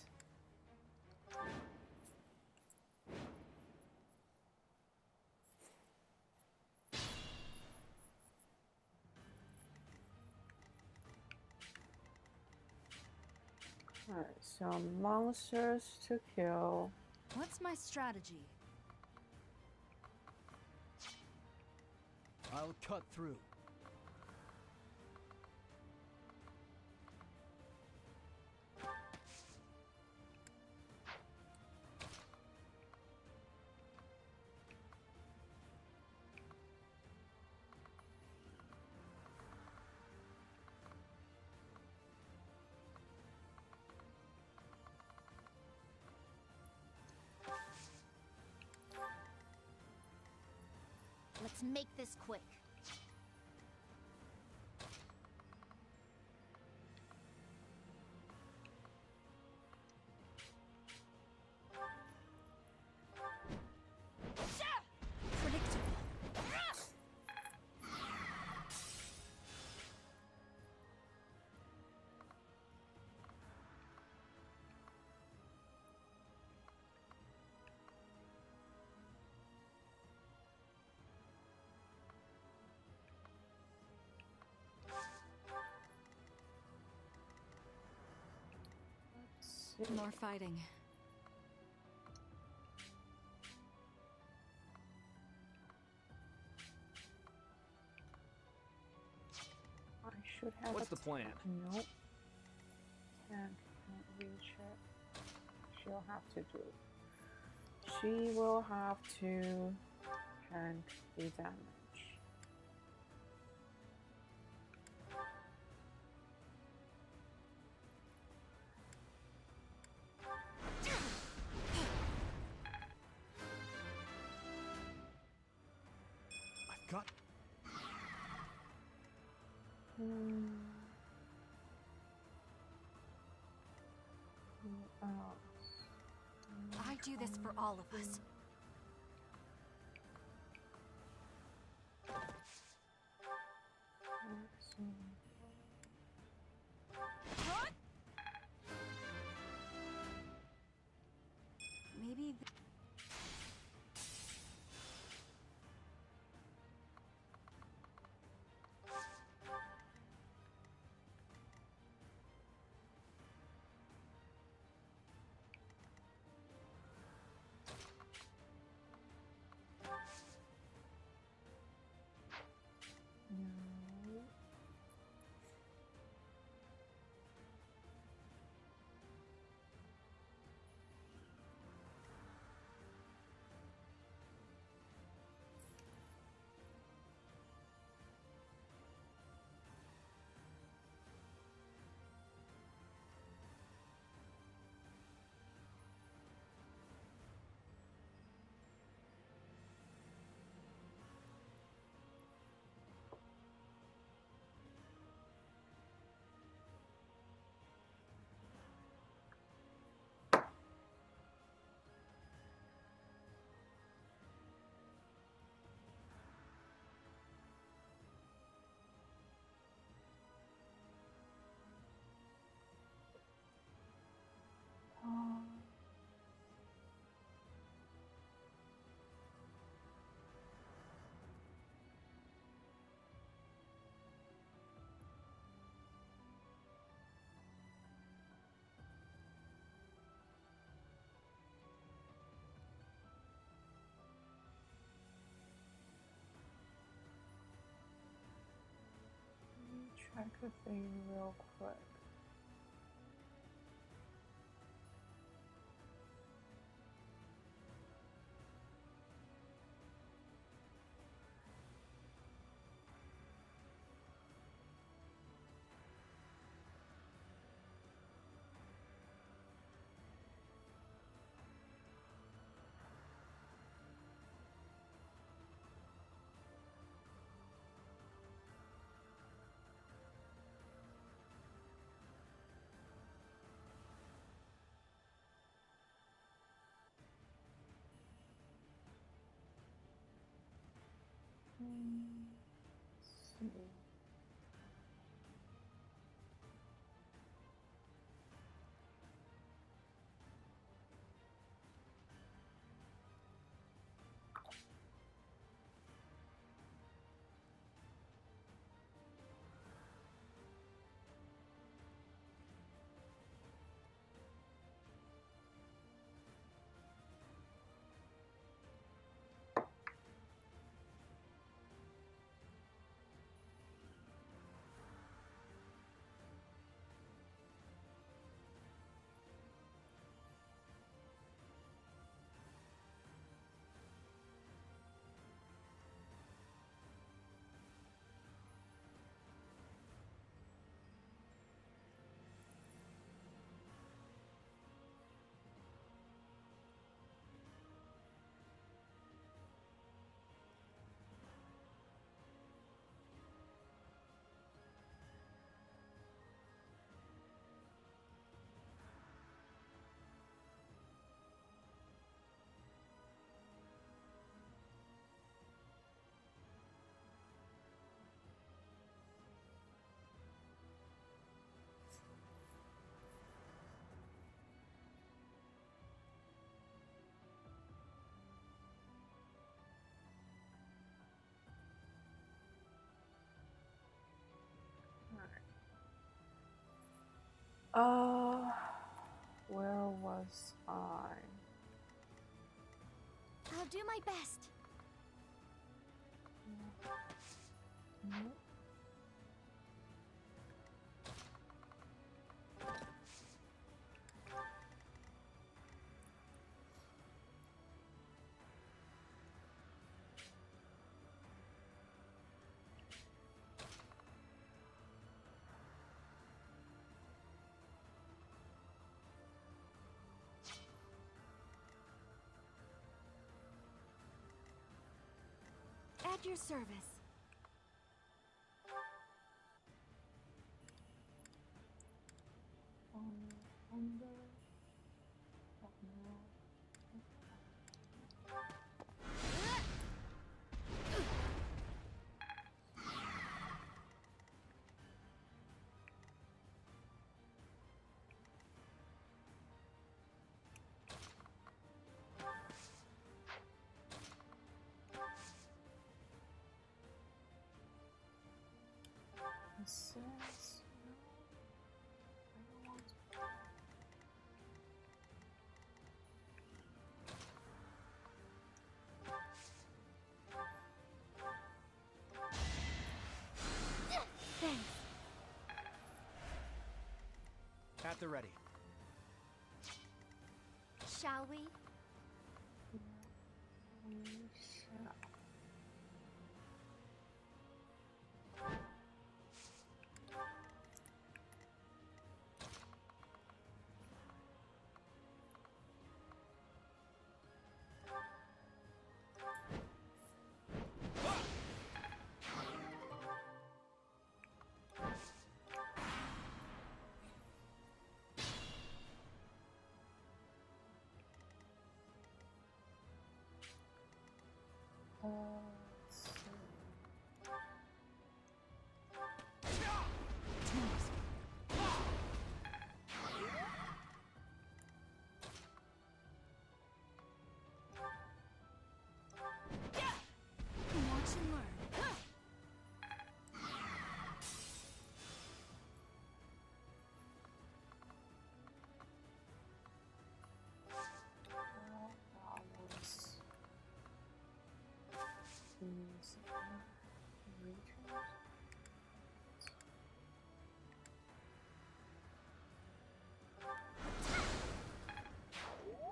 Alright, so monsters to kill. What's my strategy? I'll cut through. Let's make this quick. More fighting. I should have. What's the plan? Nope. Can't reach it. She'll have to do it. She will have to tank the damage. Got. I do this for all of us. check a thing real quick. Let's see. Where was I? I'll do my best. At your service. Says, no, I don't want to. Thanks. At the ready. Shall we? We shall.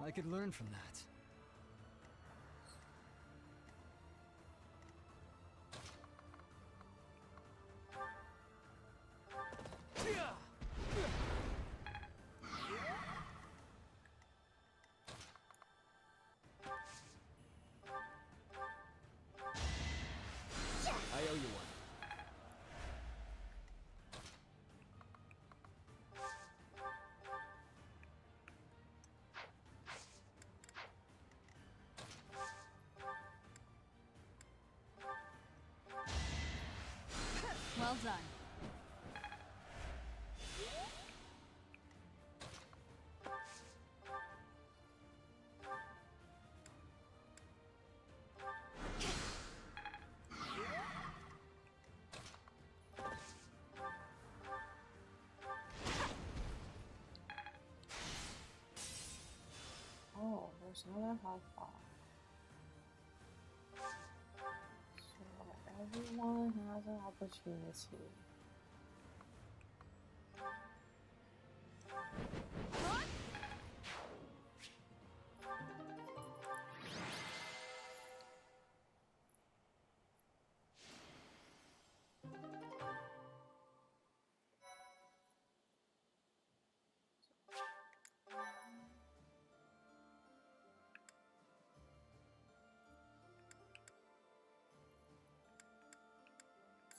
I could learn from that. I owe you one. Well done. Oh, there's another health bar. So everyone has an opportunity.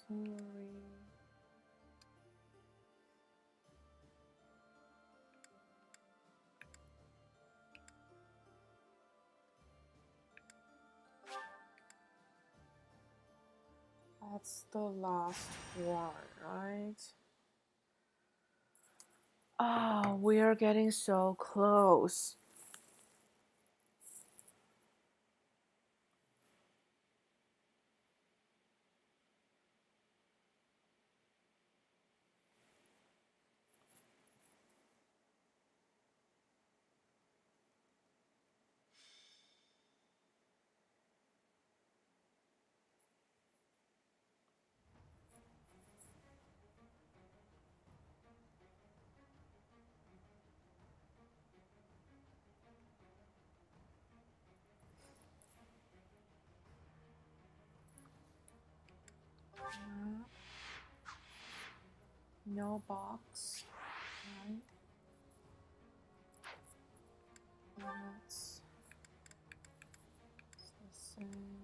Sorry. That's the last one, right? Ah, we are getting so close. No box, right? That's the same.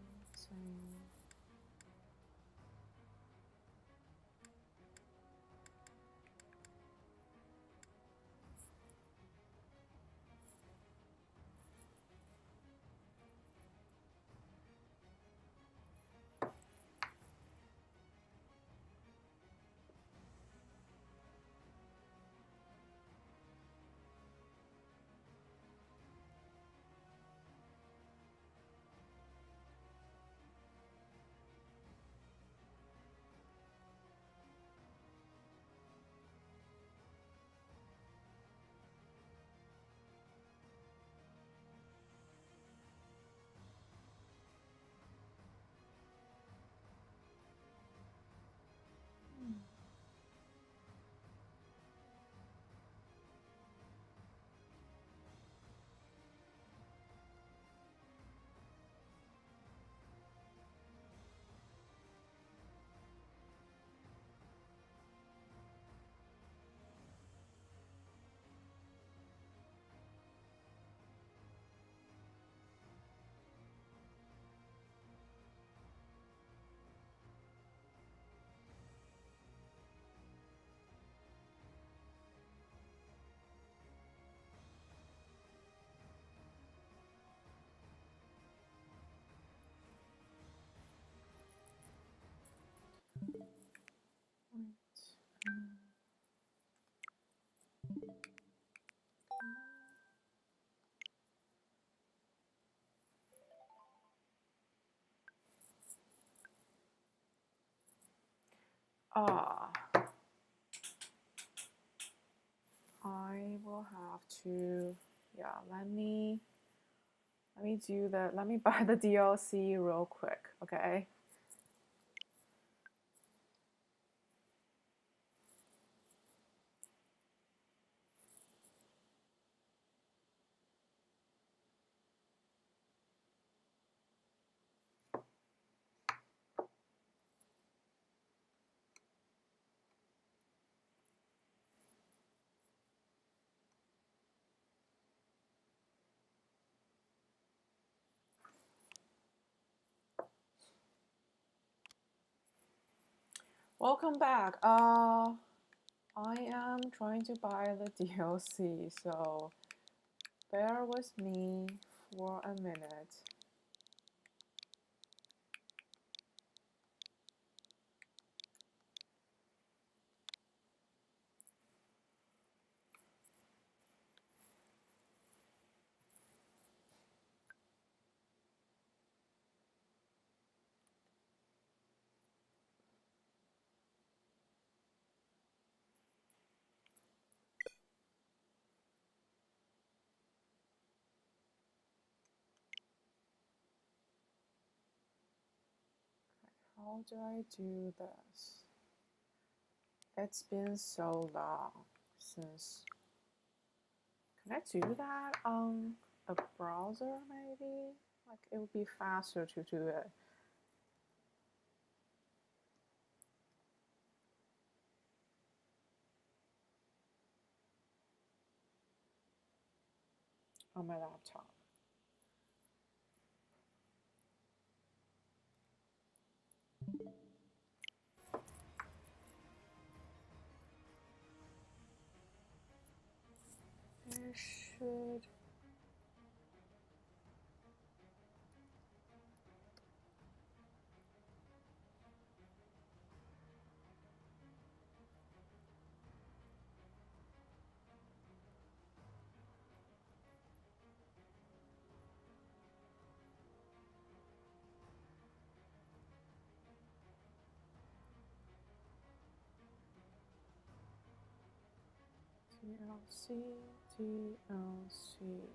Ah, I will have to, yeah, let me do that. Let me buy the DLC real quick, okay? Welcome back. I am trying to buy the DLC, so bear with me for a minute. How do I do this? It's been so long since. Can I do that on a browser maybe? Like it would be faster to do it. On my laptop. There should. DLC, DLC.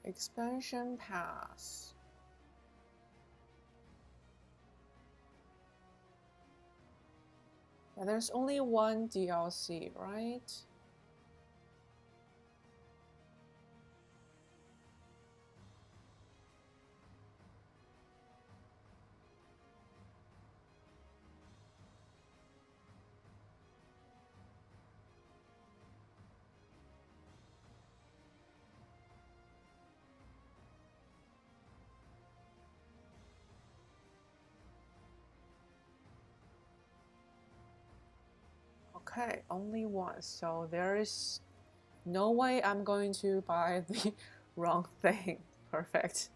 Expansion pass. Yeah, there's only one DLC, right? Okay, only one. So there is no way I'm going to buy the wrong thing. Perfect.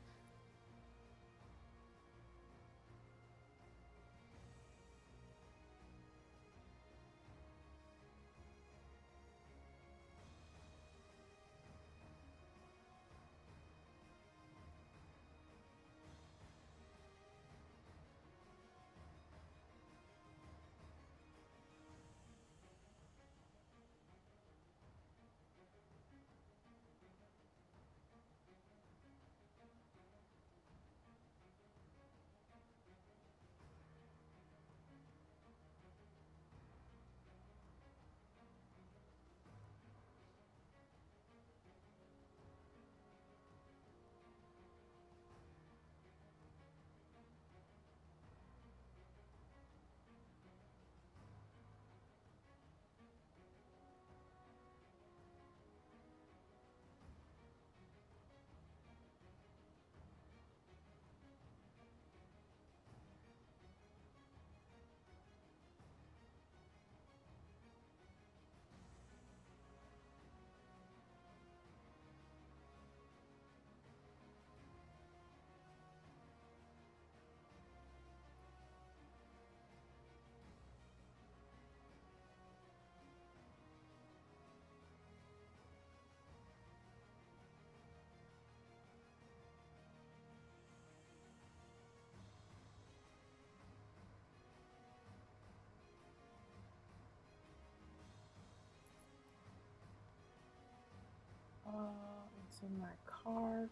It's in my cart.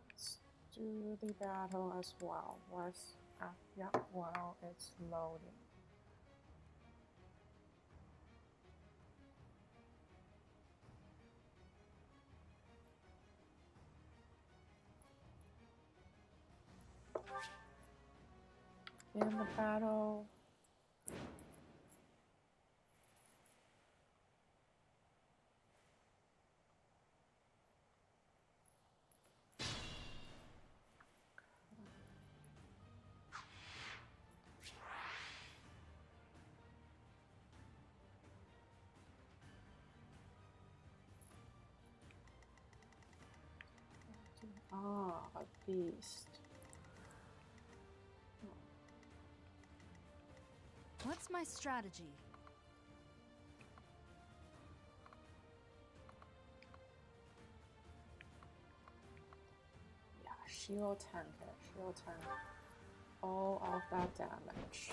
Let's do the battle as well. Yeah, while it's loading. In the battle. Ah, a beast. What's my strategy? Yeah, she will tank it. She will tank all of that damage.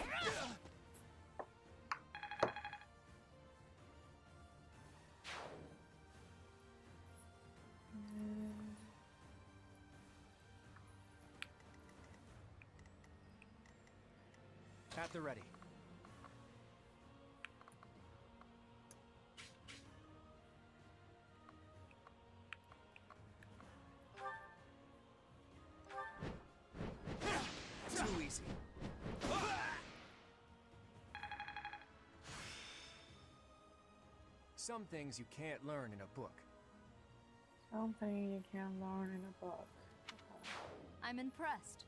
At the ready. Too easy. Some things you can't learn in a book. Something you can learn in a book. Okay. I'm impressed.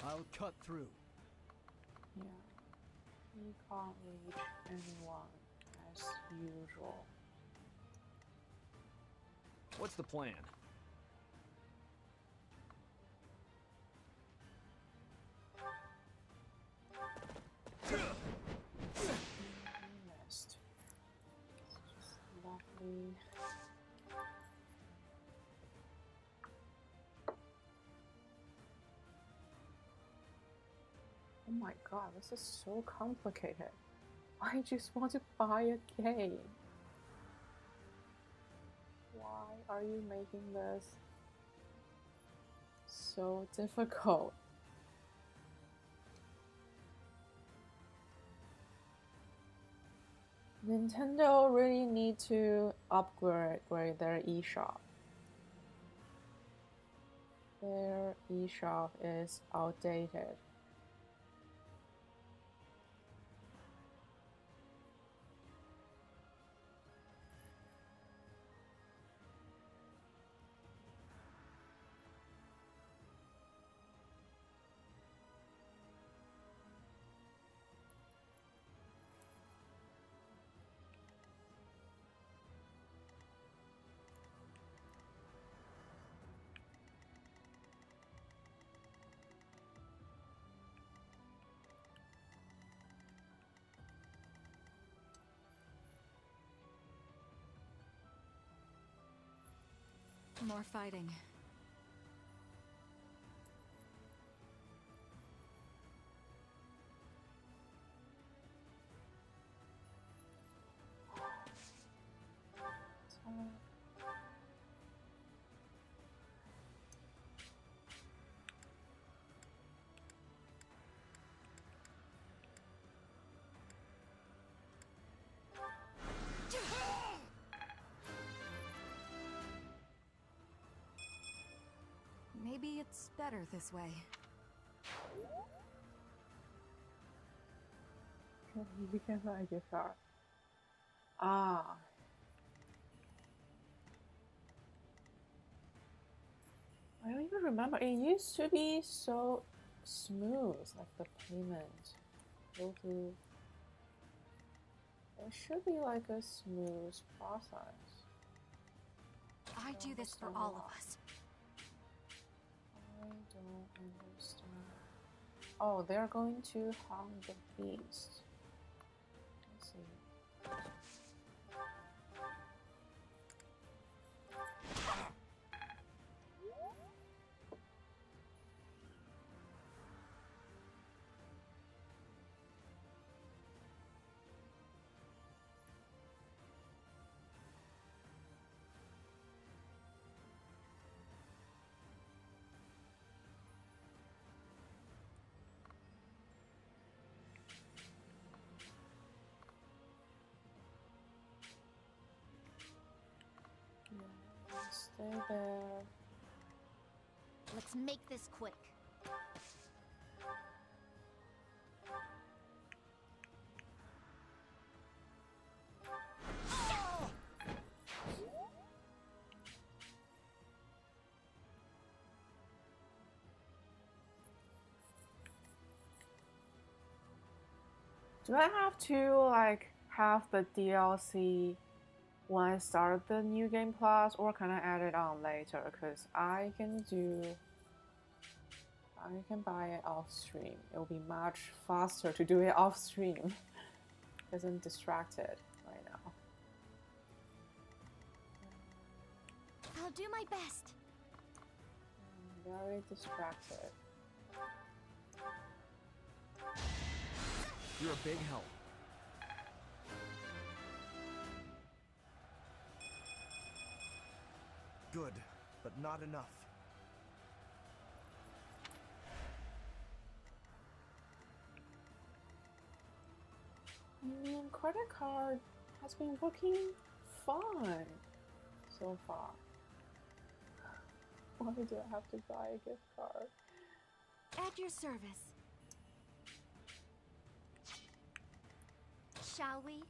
I'll cut through. Yeah. We can't reach anyone as usual. What's the plan? Missed. Just lovely. Oh my god, this is so complicated. I just want to buy a game. Why are you making this so difficult? Nintendo really need to upgrade their eShop. Their eShop is outdated. More fighting. Maybe it's better this way. You can buy a gift card. Ah. I don't even remember. It used to be so smooth, like the payment. Go through. It should be like a smooth process. I do this for all of us. I don't understand. Oh, they're going to haunt the beast. Let's see. Yeah, stay there. Let's make this quick. Do I have to like have the DLC when I start the new game plus, or can I add it on later? Because I can buy it off stream. It will be much faster to do it off stream because I'm distracted right now. I'll do my best. I'm very distracted. You're a big help. Good, but not enough. I mean, credit card has been working fine so far. Why do I have to buy a gift card? At your service. Shall we?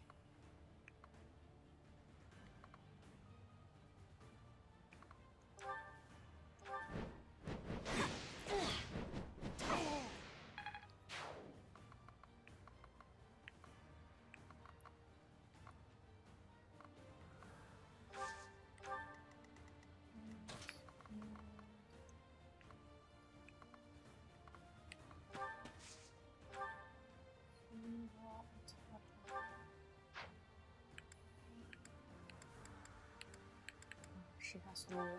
She has no range.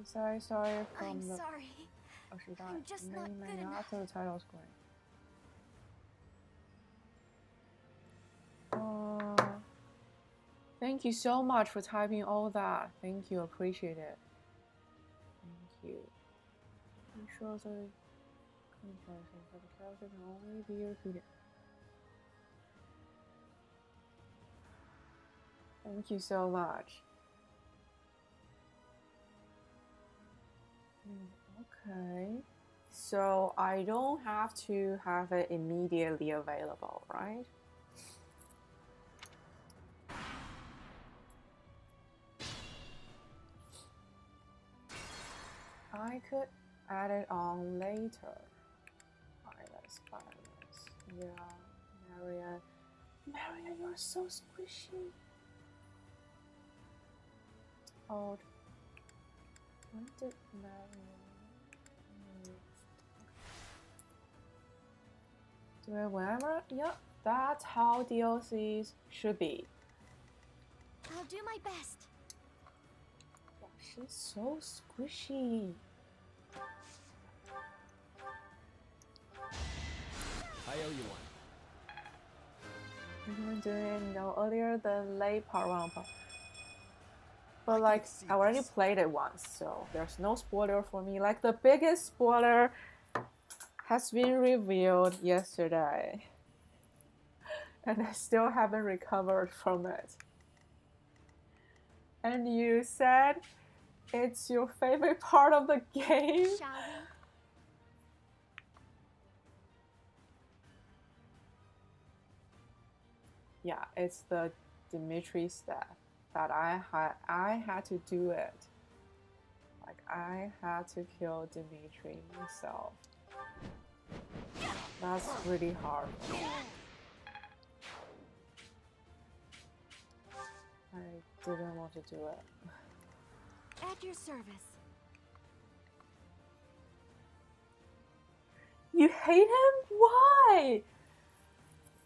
Sorry from I'm the. sorry. Oh, she died. I'm just not good enough. After the title screen. Thank you so much for typing all that. Thank you, appreciate it. Thank you. I'm sure the comparison for the character can only be repeated. Thank you so much. Okay. So I don't have to have it immediately available, right? I could add it on later. Let's buy this. Yeah, Maria. Maria, you're so squishy. Oh, when did Maria move? Do it whenever? Yep, that's how DLCs should be. I'll do my best. Yeah, she's so squishy. I owe you one. You were doing it no earlier than late part 1. But like, I already played it once, so there's no spoiler for me. Like, the biggest spoiler has been revealed yesterday. And I still haven't recovered from it. And you said it's your favorite part of the game? Shall we? Yeah, it's the Dimitri stuff that I had to do it. Like I had to kill Dimitri myself. That's really hard. I didn't want to do it. At your service. You hate him? Why?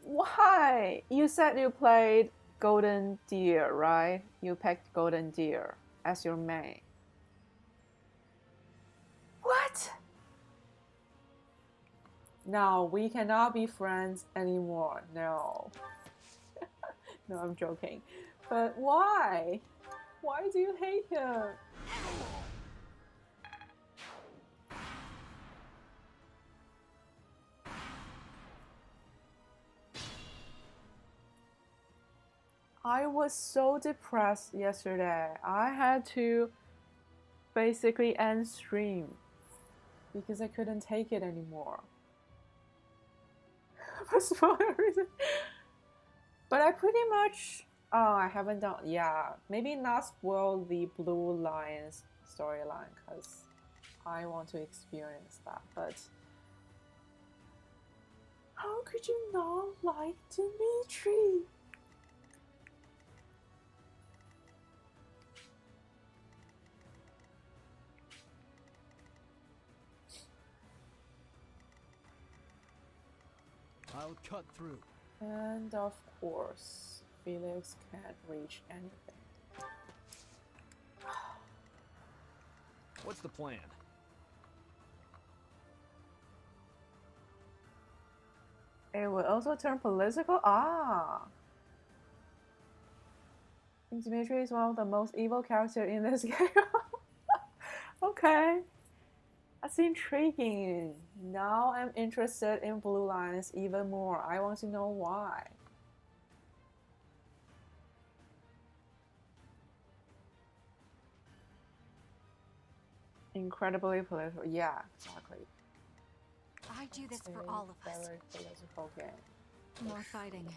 Why? You said you played Golden Deer, right? You picked Golden Deer as your main. What? No, we cannot be friends anymore. No. No, I'm joking. But why? Why do you hate him? I was so depressed yesterday. I had to basically end stream because I couldn't take it anymore. For spoiler reason. But I pretty much... Oh, I haven't done... Yeah, maybe not spoil the Blue Lions storyline because I want to experience that. But how could you not like Dimitri? I'll cut through. And of course, Felix can't reach anything. What's the plan? It will also turn political? Ah! I think Dimitri is one of the most evil characters in this game. Okay. That's intriguing. Now I'm interested in Blue Lines even more. I want to know why. Incredibly political. Yeah, exactly. I do this for all of us. Very political game. More fighting.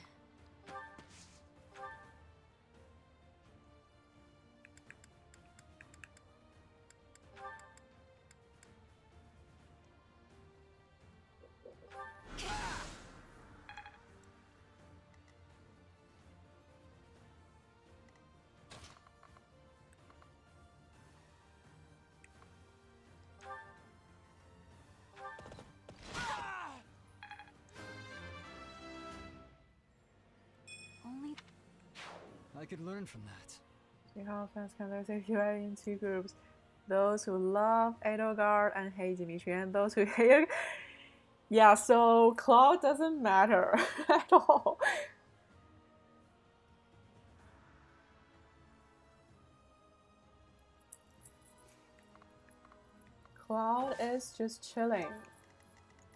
I could learn from that. See how fans can basically divide in two groups. Those who love Edelgard and hate Dimitri, and those who hate... Yeah, so Cloud doesn't matter at all. Cloud is just chilling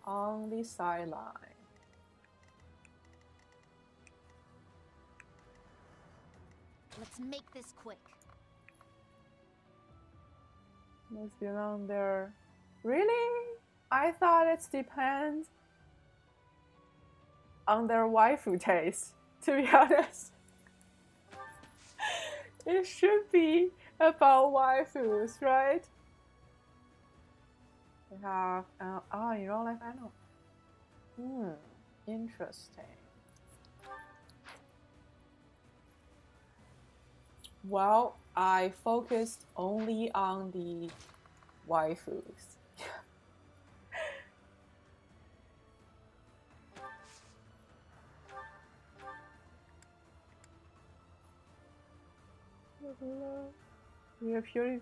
on the sideline. Let's make this quick. Must belong there. Really? I thought it depends on their waifu taste, to be honest. It should be about waifus, right? We have... you don't like animal. Interesting. Well, I focused only on the waifus. Ria purely...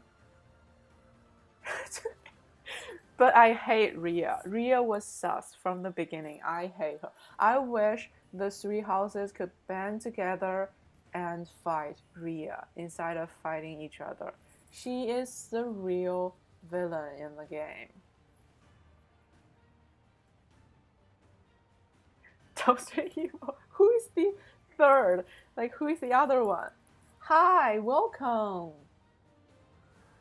But I hate Ria. Ria was sus from the beginning. I hate her. I wish the three houses could band together and fight Ria instead of fighting each other. She is the real villain in the game. Toaster Evil. Who is the third? Like, who is the other one? Hi, welcome.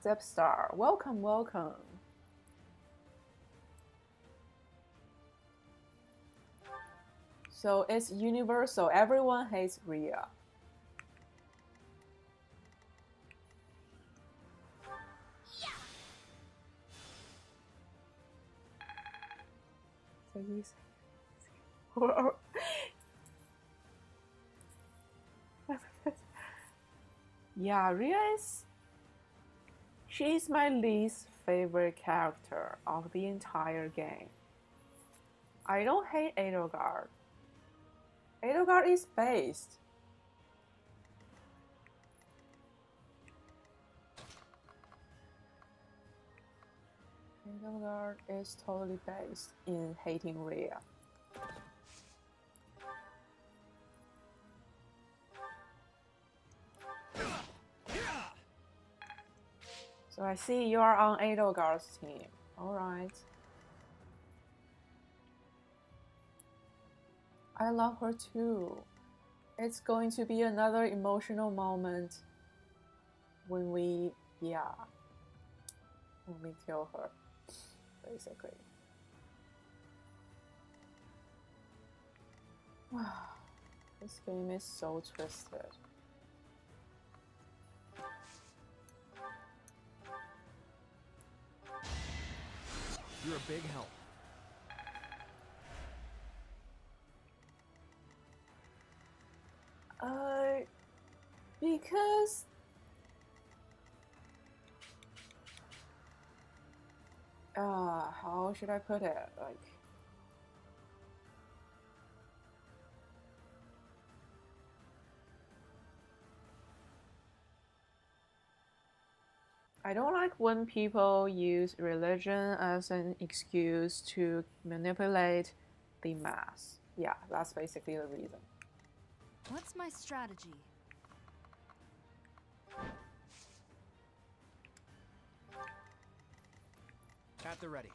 Zepstar, welcome, welcome. So it's universal. Everyone hates Rhea. So he's yeah, Rhea is. She's my least favorite character of the entire game. I don't hate Edelgard. Edelgard is based. Edelgard is totally based in hating Rhea. So I see you are on Edelgard's team. Alright. I love her too. It's going to be another emotional moment when we kill her, basically. This game is so twisted. You're a big help. Because how should I put it? Like, I don't like when people use religion as an excuse to manipulate the mass. Yeah, that's basically the reason. What's my strategy? At the ready.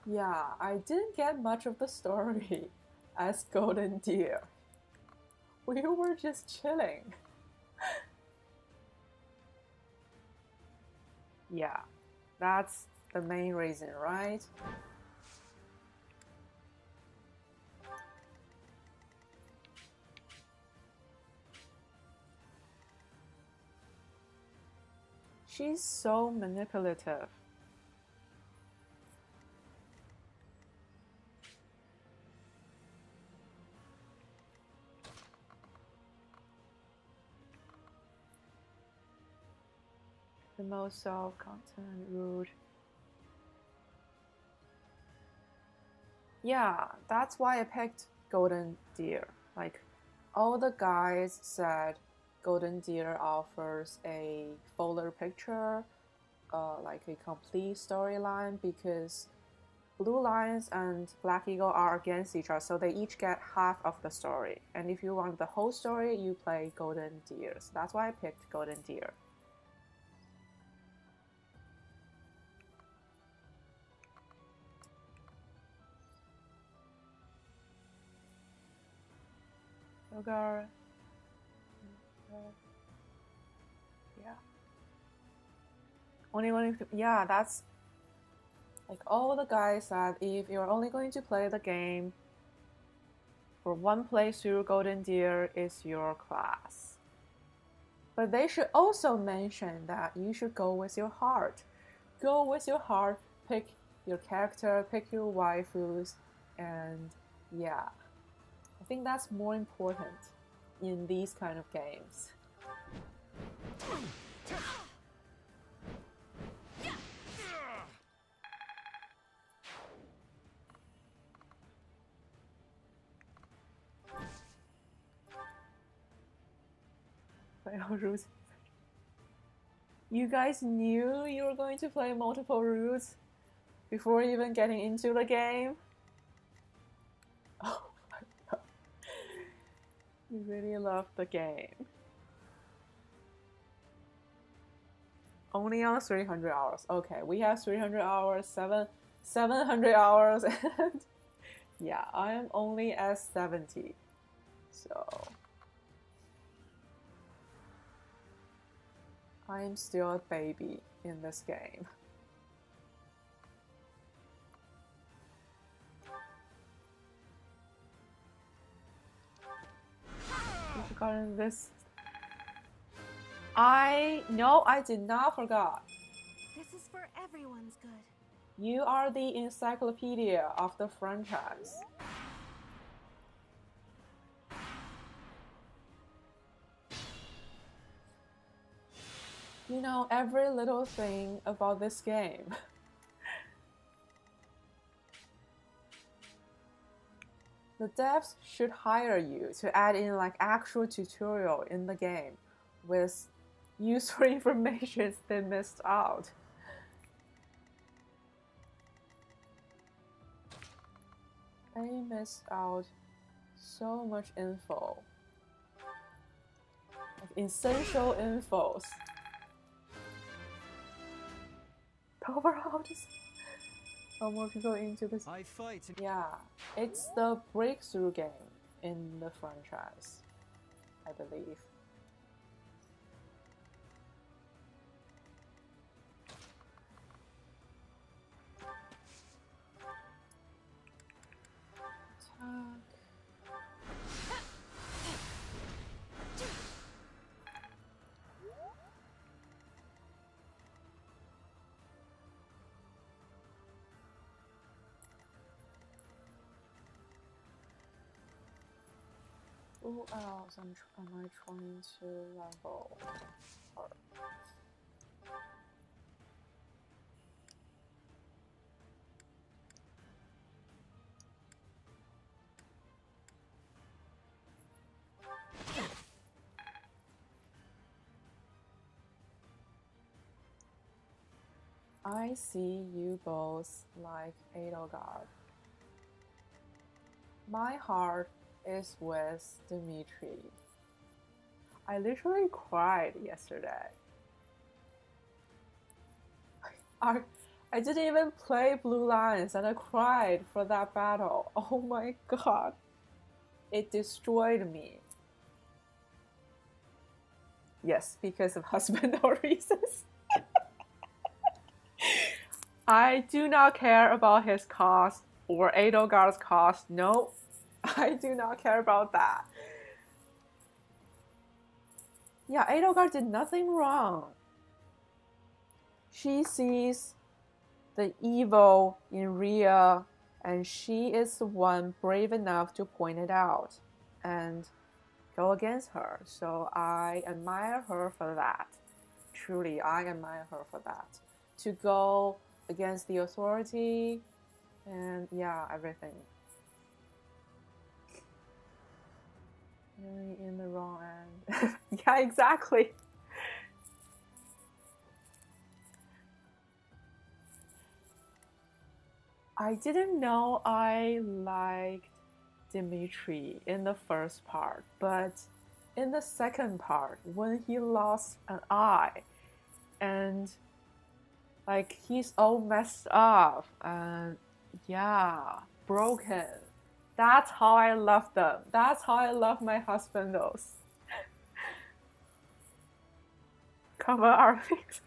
Yeah, I didn't get much of the story as Golden Deer. We were just chilling. Yeah, that's the main reason, right? She's so manipulative. The most self-content, rude. Yeah, that's why I picked Golden Deer. Like, all the guys said Golden Deer offers a fuller picture, like a complete storyline, because Blue Lions and Black Eagle are against each other, so they each get half of the story. And if you want the whole story, you play Golden Deer. So that's why I picked Golden Deer. Sugar. Yeah. Only one. Yeah, that's like all the guys said. If you're only going to play the game for one playthrough, Golden Deer is your class. But they should also mention that you should go with your heart. Go with your heart. Pick your character. Pick your waifus, and yeah. I think that's more important in these kind of games. You guys knew you were going to play multiple routes before even getting into the game? Oh my god. You really love the game. Only on 300 hours. Okay, we have 300 hours, 700 hours, and yeah, I am only at 70. So I am still a baby in this game. I've forgotten this. No, I did not forget. This is for everyone's good. You are the encyclopedia of the franchise. You know every little thing about this game. The devs should hire you to add in like actual tutorial in the game with user information they missed out. They missed out so much info. Like essential infos. Overall, just more people into this. I fight. Yeah, it's the breakthrough game in the franchise, I believe. Attack. Who else am I trying to level her? I see you both like Edelgard. My heart is with Dimitri. I literally cried yesterday. I didn't even play Blue Lines and I cried for that battle. Oh my god. It destroyed me. Yes, because of husband-or reasons. I do not care about his cost or Edelgard's cost. No, I do not care about that. Yeah, Edelgard did nothing wrong. She sees the evil in Rhea, and she is the one brave enough to point it out and go against her. So I admire her for that. Truly, I admire her for that. To go against the authority and yeah, everything. Really in the wrong end. Yeah, exactly. I didn't know I liked Dimitri in the first part, but in the second part, when he lost an eye and like he's all messed up and yeah, broken. That's how I love them. That's how I love my husbandos. Cover our things.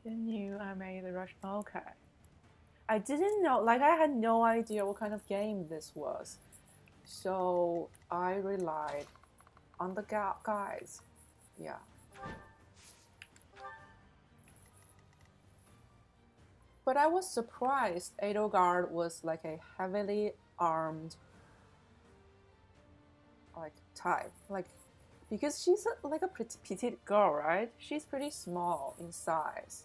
You knew I made the rush. Okay. I didn't know, like I had no idea what kind of game this was. So I relied on the guys. Yeah. But I was surprised Edelgard was like a heavily armed like type. Like because she's like a petite girl, right? She's pretty small in size.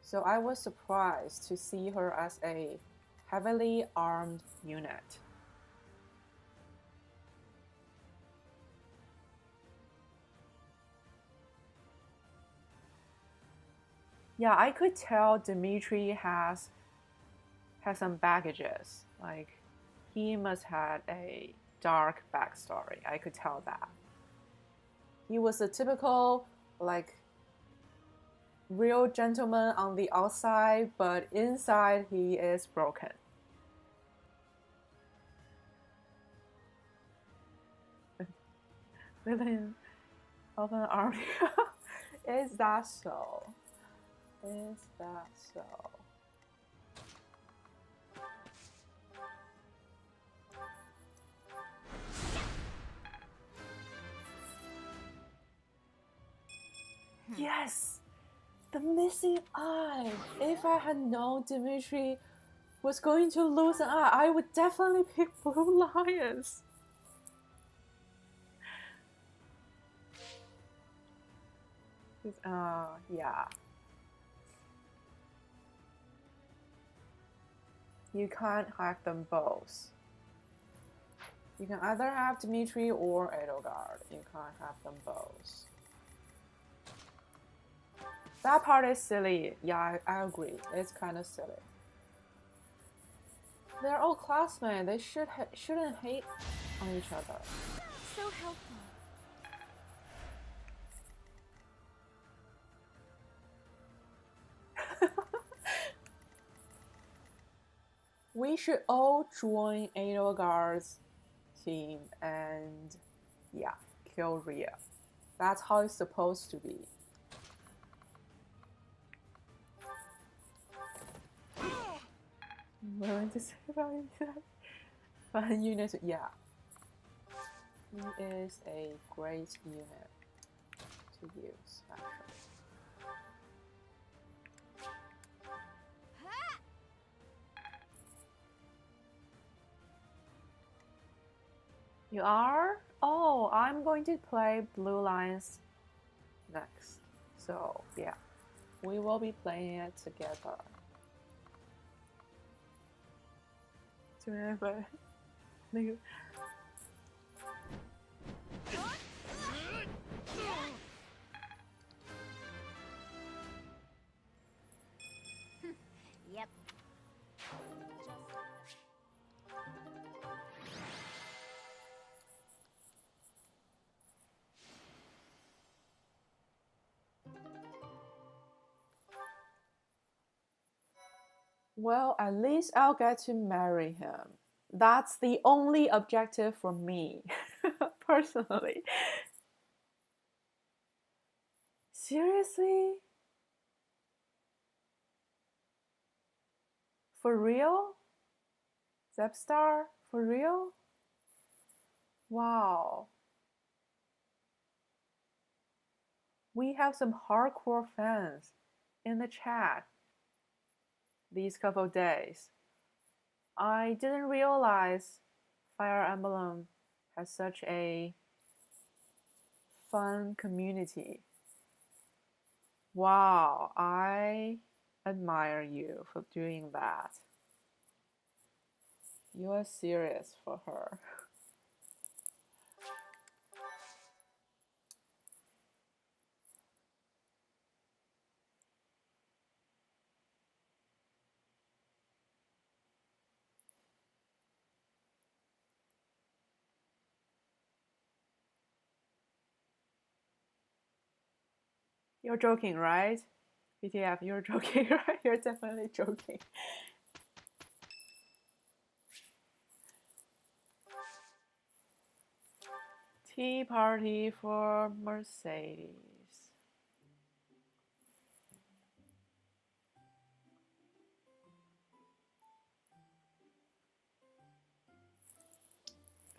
So I was surprised to see her as a heavily armed unit. Yeah, I could tell Dimitri has has some baggages. Like, he must have a dark backstory. I could tell that. He was a typical, like, real gentleman on the outside, but inside he is broken. Villain of an army. Is that so? Is that so? Yes! The missing eye! If I had known Dimitri was going to lose an eye, I would definitely pick Blue Lions. Yeah. You can't have them both. You can either have Dimitri or Edelgard. You can't have them both. That part is silly. Yeah, I agree. It's kind of silly. They're all classmates. They shouldn't hate on each other. So helpful. We should all join Edelgard's team and, yeah, kill Rhea. That's how it's supposed to be. Willing to say about that? Fun unit, yeah. He is a great unit to use, actually. You are? Oh, I'm going to play Blue Lions next. So, yeah. We will be playing it together. Together. Yep. Well, at least I'll get to marry him. That's the only objective for me, personally. Seriously? For real? Zepstar? For real? Wow. We have some hardcore fans in the chat these couple days. I didn't realize Fire Emblem has such a fun community. Wow, I admire you for doing that. You are serious for her. You're joking, right? BTF, you're joking, right? You're definitely joking. Tea party for Mercedes.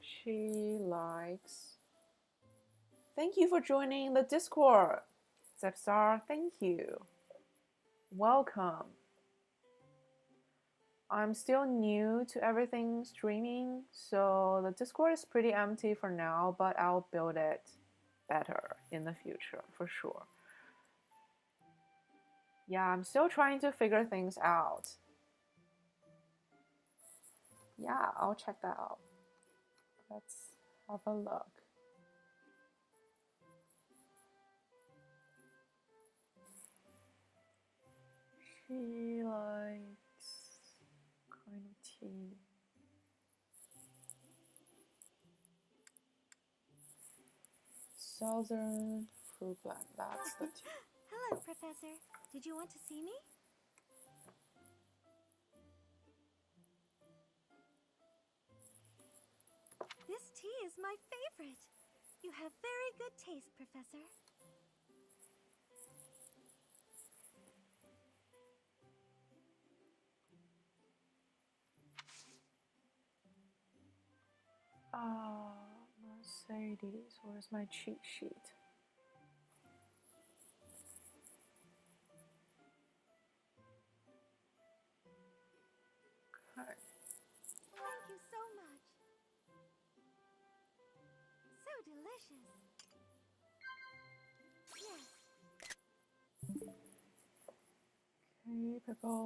She likes. Thank you for joining the Discord. Zepstar, thank you. Welcome. I'm still new to everything streaming, so the Discord is pretty empty for now, but I'll build it better in the future, for sure. Yeah, I'm still trying to figure things out. Yeah, I'll check that out. Let's have a look. She likes T. Southern fruit blend. That's the T. Hello, Professor. Did you want to see me? This tea is my favorite. You have very good taste, Professor. Mercedes, where's my cheat sheet? Okay. Thank you so much. So delicious. Yes. Okay, pickle.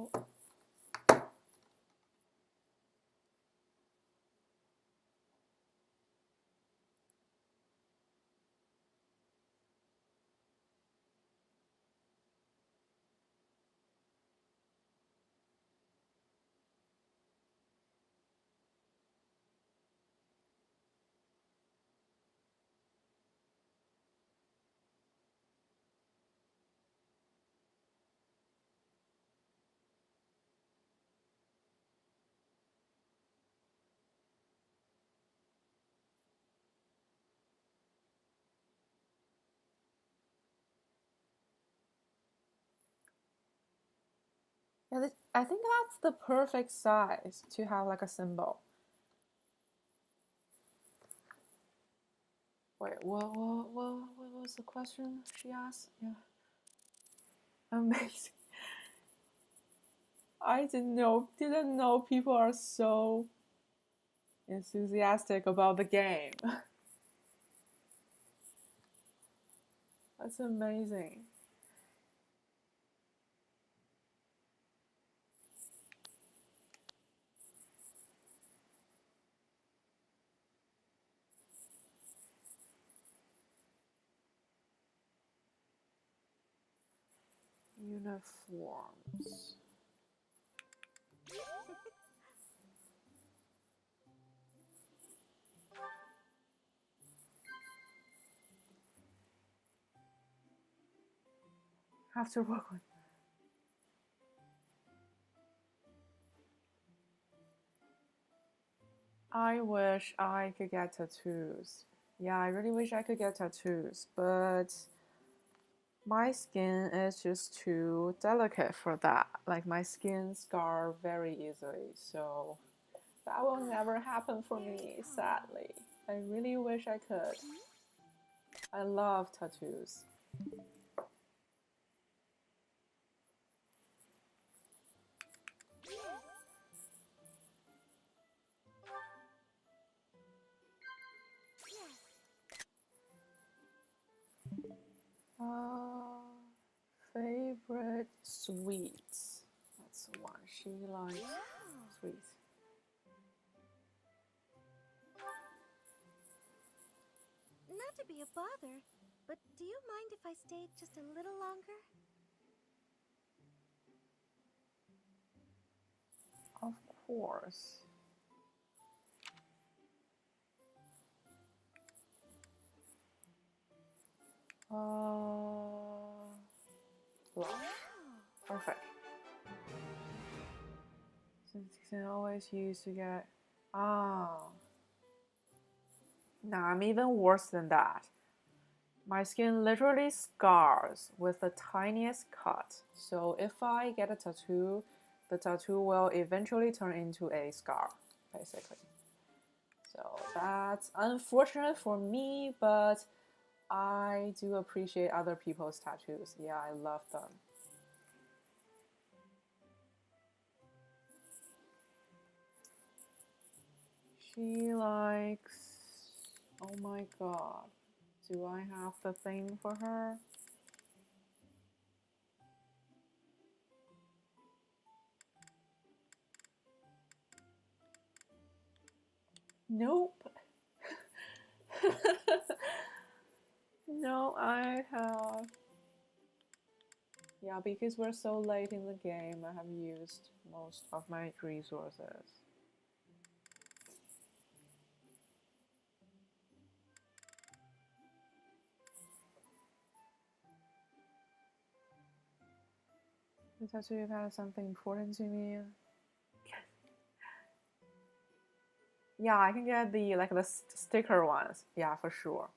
Yeah, I think that's the perfect size to have like a symbol. Wait, what was the question she asked? Yeah. Amazing. I didn't know people are so enthusiastic about the game. That's amazing. Uniforms. Have to work on. I wish I could get tattoos. Yeah, I really wish I could get tattoos, but my skin is just too delicate for that. Like my skin scar very easily, so that will never happen for me, sadly. I really wish I could. I love tattoos. Favorite sweets. That's the one. She likes sweets. Not to be a bother, but do you mind if I stayed just a little longer? Of course. Blush. Perfect. Since you can always use to get. Oh. Nah, I'm even worse than that. My skin literally scars with the tiniest cut. So if I get a tattoo, the tattoo will eventually turn into a scar, basically. So that's unfortunate for me, but I do appreciate other people's tattoos. Yeah, I love them. She likes... Oh my god. Do I have the thing for her? Nope. No, I have... Yeah, because we're so late in the game, I have used most of my resources. The tattoo had something important to me. Yeah, I can get the sticker ones. Yeah, for sure.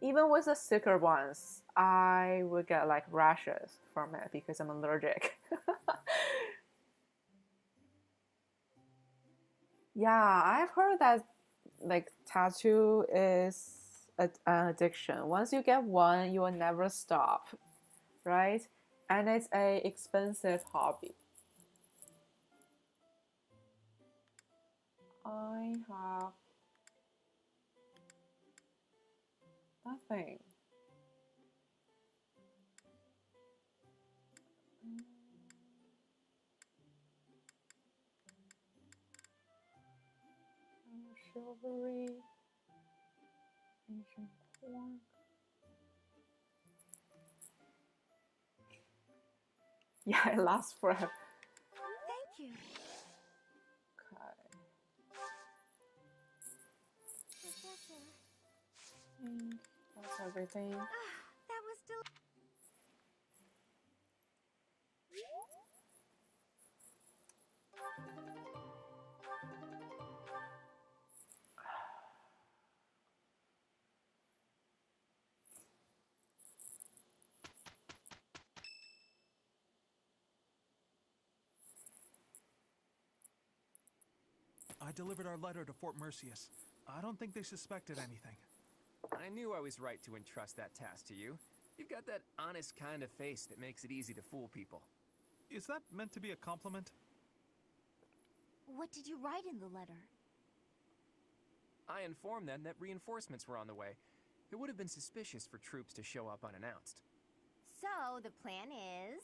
Even with the sticker ones, I would get like rashes from it because I'm allergic. Yeah, I've heard that like tattoo is an addiction. Once you get one, you will never stop, right? And it's a expensive hobby. I have nothing. Chivalry, ancient corn. Yeah, it lasts forever. Thank you. Okay. Professor. That's everything. That was still. I delivered our letter to Fort Mercius. I don't think they suspected anything. I knew I was right to entrust that task to you. You've got that honest kind of face that makes it easy to fool people. Is that meant to be a compliment? What did you write in the letter? I informed them that reinforcements were on the way. It would have been suspicious for troops to show up unannounced. So, the plan is...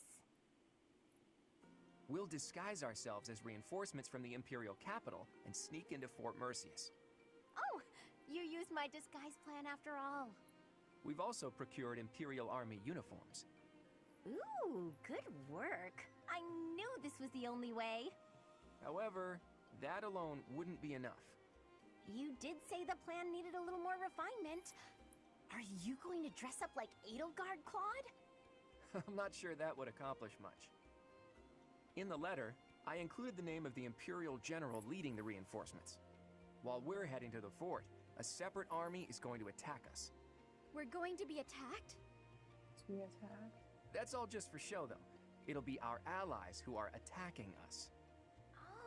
We'll disguise ourselves as reinforcements from the Imperial capital and sneak into Fort Mercius. Oh, you used my disguise plan after all. We've also procured Imperial Army uniforms. Ooh, good work. I knew this was the only way. However, that alone wouldn't be enough. You did say the plan needed a little more refinement. Are you going to dress up like Edelgard, Claude? I'm not sure that would accomplish much. In the letter, I included the name of the Imperial General leading the reinforcements. While we're heading to the fort, a separate army is going to attack us. We're going to be attacked? To be attacked? That's all just for show, though. It'll be our allies who are attacking us.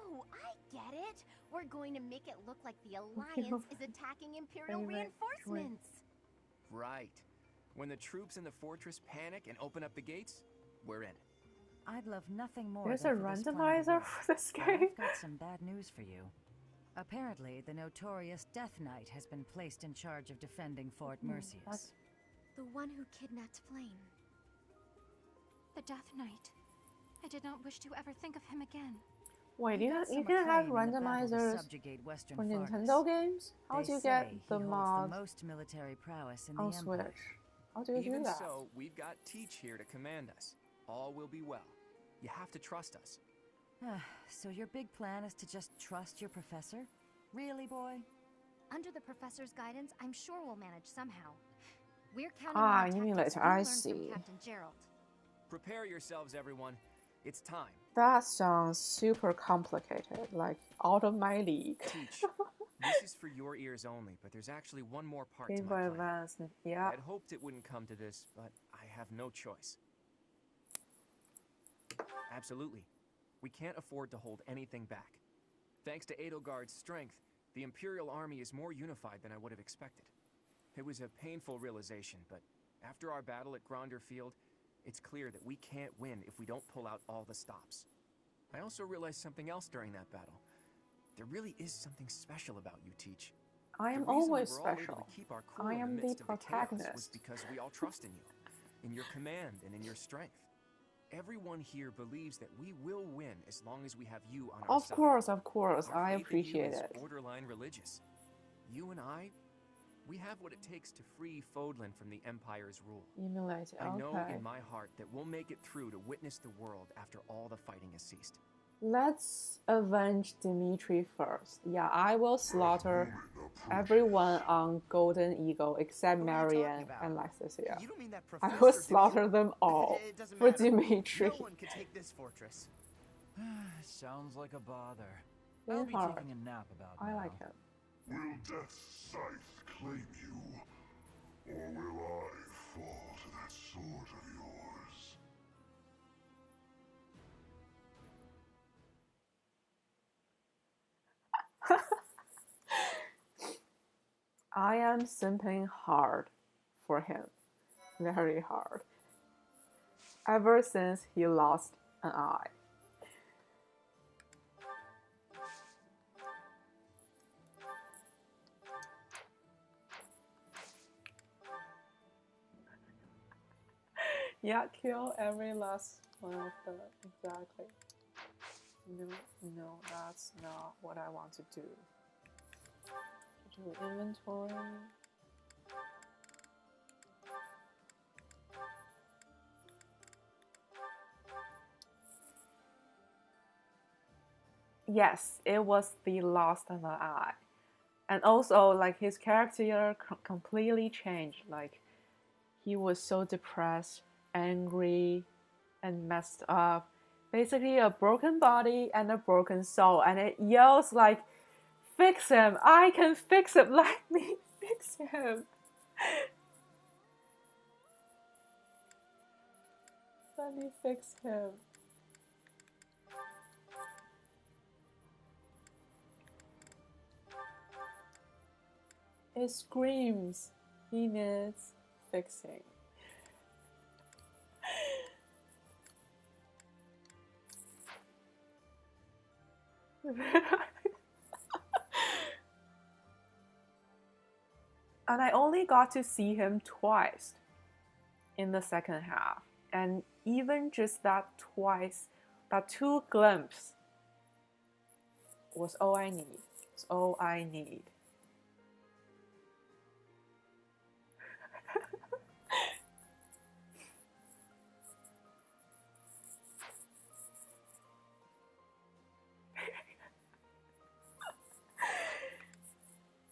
Oh, I get it. We're going to make it look like the Alliance is attacking Imperial reinforcements. Right. When the troops in the fortress panic and open up the gates, we're in. I'd love nothing more There's than a for this plan to randomizer work. for this But game. I've got some bad news for you. Apparently, the notorious Death Knight has been placed in charge of defending Fort Mercius. The one who kidnapped Flame. The Death Knight. I did not wish to ever think of him again. Wait, He you got some can have acclaim in the battle to randomizers subjugate Western for Fargus. Nintendo games? How do you They get say the he holds mod the most military prowess in on the Empire. Switch? How do you do Even that? so, we've got Teach here to command us. All will be well. You have to trust us. So your big plan is to just trust your professor? Really, boy? Under the professor's guidance, I'm sure we'll manage somehow. We're counting on the you mean tactics later, we I learned see. from Captain Gerald. Prepare yourselves, everyone. It's time. That sounds super complicated, like out of my league. Teach. This is for your ears only, but there's actually one more part to Game my Boy plan. Advance, yeah. I'd hoped it wouldn't come to this, but I have no choice. Absolutely. We can't afford to hold anything back. Thanks to Edelgard's strength, the Imperial Army is more unified than I would have expected. It was a painful realization, but after our battle at Gronder Field, it's clear that we can't win if we don't pull out all the stops. I also realized something else during that battle. There really is something special about you, Teach. I am The reason always we were all able special. to keep our cool I in am the the midst of chaos was protagonist. because we all trust in you, in your command and in your strength. Everyone here believes that we will win as long as we have you on our side. Of course, Our I faith in you appreciate is it. borderline religious. You and I, we have what it takes to free Fodlan from the Empire's rule. Emulate, I know okay. in my heart that we'll make it through to witness the world after all the fighting has ceased. Let's avenge Dimitri first. Yeah, I will slaughter everyone on Golden Eagle except Marianne and Lexisia. You don't mean that I will professor, do slaughter you? them all It doesn't for matter. Dimitri. No one can take this fortress. Sounds like a bother. Very I'll be hard. taking a nap about I now. like him. Will Death's scythe claim you, or will I fall to that sword of yours? I am simping hard for him. Very hard. Ever since he lost an eye. Yeah, kill every last one of them. Exactly. No, that's not what I want to do. Do inventory. Yes, it was the lost of the eye. And also, like, his character completely changed. Like, he was so depressed, angry, and messed up. Basically, a broken body and a broken soul. And it yells like, fix him! I can fix him! Let me fix him! Let me fix him. It screams. He needs fixing. And I only got to see him twice in the second half. And even just that twice, that 2 glimpses was all I need. It's all I need.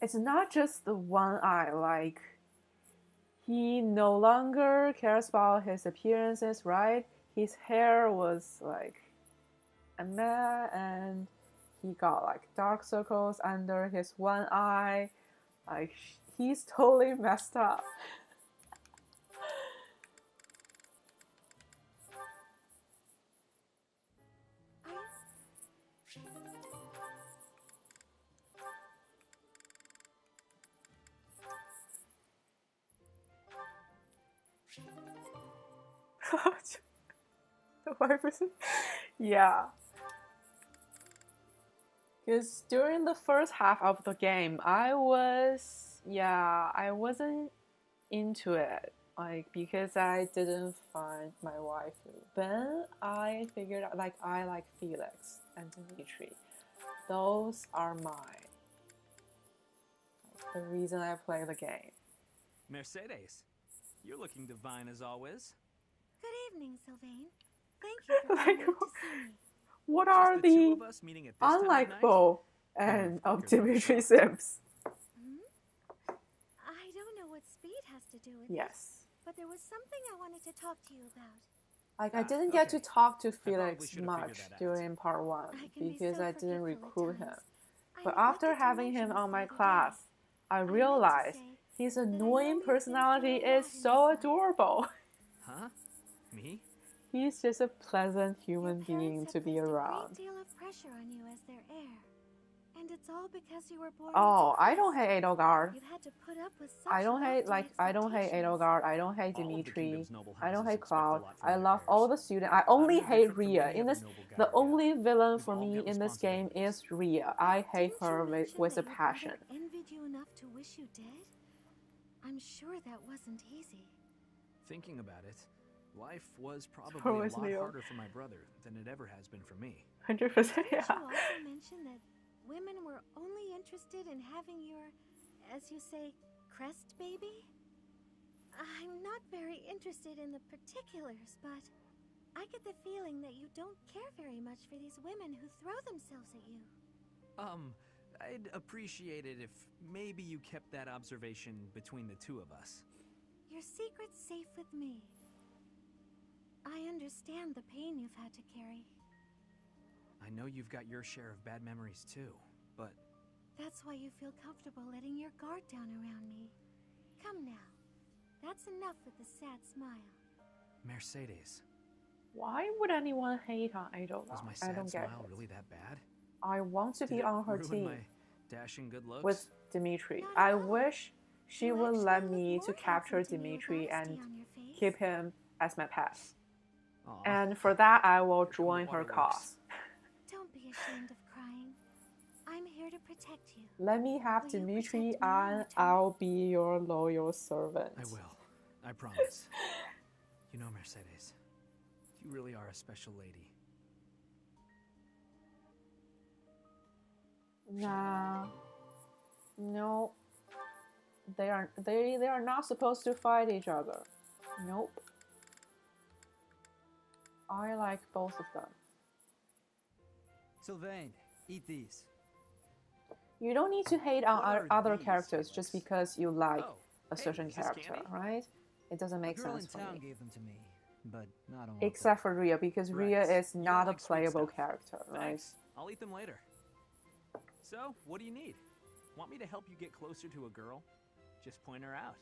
It's not just the one eye, like, he no longer cares about his appearances, right? His hair was like a meh, and he got like dark circles under his one eye. Like, he's totally messed up. The wife is... Yeah. Because during the first half of the game, I wasn't into it. Like, because I didn't find my waifu. Then I figured out, like, I like Felix and Dimitri. Those are mine. Like, the reason I play the game. Mercedes, you're looking divine as always. Good evening, Sylvain. Thank you for coming out to see me. What are the two the of us meeting at this time of night? unlikable and of Dimitri Sims? I don't know what speed has to do with Yes. this, but there was something I wanted to talk to you about. Like, I didn't get to talk to Felix should've much figured that out. during part 1 I can be because so I didn't forgetful at recruit him. times. I But neglected after to having mention him this on my the other class, day. I meant to realized say his that I know annoying you've been personality through a is lot in so this life. adorable. Huh? Me? He's just a pleasant human being Parents to have be placed a around. great deal of pressure on you as their heir. And it's all because you were born Oh, with a I don't crest. hate Edelgard. You've had to put up with such I don't hate, lofty like, I don't hate expectations. Edelgard. I don't hate All of the Dimitri. kingdom's noble I don't houses hate expect a Cloud. lot from I their love heirs. all the students. I only no hate different from Rhea. any In other this, noble the guy. only villain We've for all me got in this game is responsibilities. Rhea. I hate Didn't her you mention with a that your passion. brother envied you enough to wish you dead? I'm sure that wasn't easy. Thinking about it, life was probably a always lot Leo. harder for my brother than it ever has been for me. 100%, Didn't yeah. you also mention that women were only interested in having your, as you say, crest baby? I'm not very interested in the particulars, but I get the feeling that you don't care very much for these women who throw themselves at you. I'd appreciate it if maybe you kept that observation between the two of us. Your secret's safe with me. I understand the pain you've had to carry. I know you've got your share of bad memories too, but... That's why you feel comfortable letting your guard down around me. Come now. That's enough with the sad smile. Mercedes. Why would anyone hate on Edelgard? Was my I sad don't get smile it. really that bad? I want to Did be it on her ruin team my dashing good looks? with Dimitri. I wish she would let me to capture Dimitri and keep him as my pet. Aw, And for that, I will here come the join her waterworks. cause. Don't be ashamed of crying. I'm here to protect you. Let me have Will you Dimitri protect me in and return? I'll be your loyal servant. I will. I promise. You know, Mercedes, you really are a special lady. Nah. No. They are not supposed to fight each other. Nope. I like both of them. Sylvain, eat these. You don't need to hate on What are other these, characters just because you like Oh, a hey, certain is this character, candy? right? It doesn't make A girl sense in for town me. gave them to me, but I don't want Except for Ria, because Ria Right. is You don't not a like sweet playable stuff. character, right? Thanks. I'll eat them later. So, what do you need? Want me to help you get closer to a girl? Just point her out.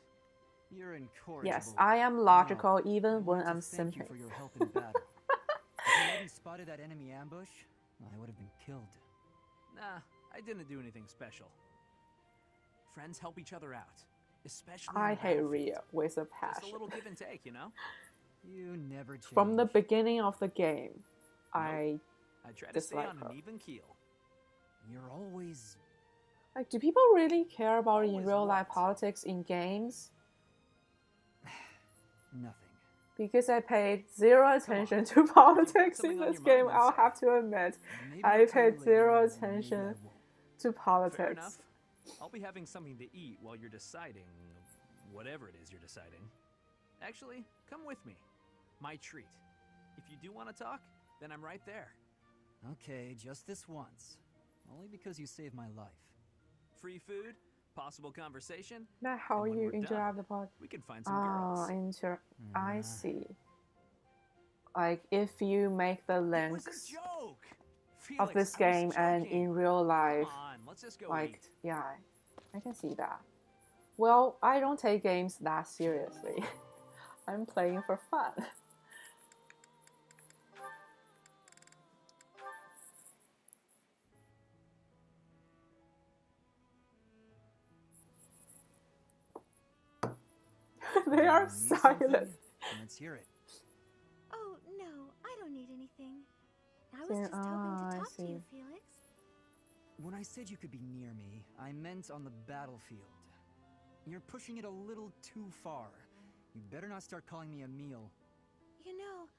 You're incorrigible. Yes, I am logical No, I even when wanted to I'm thank you simping. for your help in battle. If you hadn't spotted that enemy ambush, I would have been killed. Nah, I didn't do anything special. Friends help each other out, especially I on the hate battlefield. Ria with a Just passion. a little give and take, you know? You never change. From the beginning of the game, I try to stay dislike on her. an even keel. You're always... Like, do people really care about in Always real life what? politics in games? Nothing. Because I paid zero attention to politics in something on this your game, mind, then I'll say have to admit. Maybe I I'll tell you paid later, zero or maybe I attention won't. to Fair politics. enough. I'll be having something to eat while you're deciding whatever it is you're deciding. Actually, come with me. My treat. If you do want to talk, then I'm right there. Okay, just this once. Only because you saved my life. Free food, possible conversation. Now, how and when you we're done, interact with pod? we can find some girls. I see. Like, if you make the It was links a joke. of Felix, this I was game and joking. in real life, Come on, let's just go like, eat. yeah, I can see that. Well, I don't take games that seriously. I'm playing for fun. They are Need something? silent. Let's hear it. Oh, no, I don't need anything. I was Yeah, just hoping I to talk to you, see. Felix. When I said you could be near me, I meant on the battlefield. You're pushing it a little too far. You better not start calling me a meal. You know,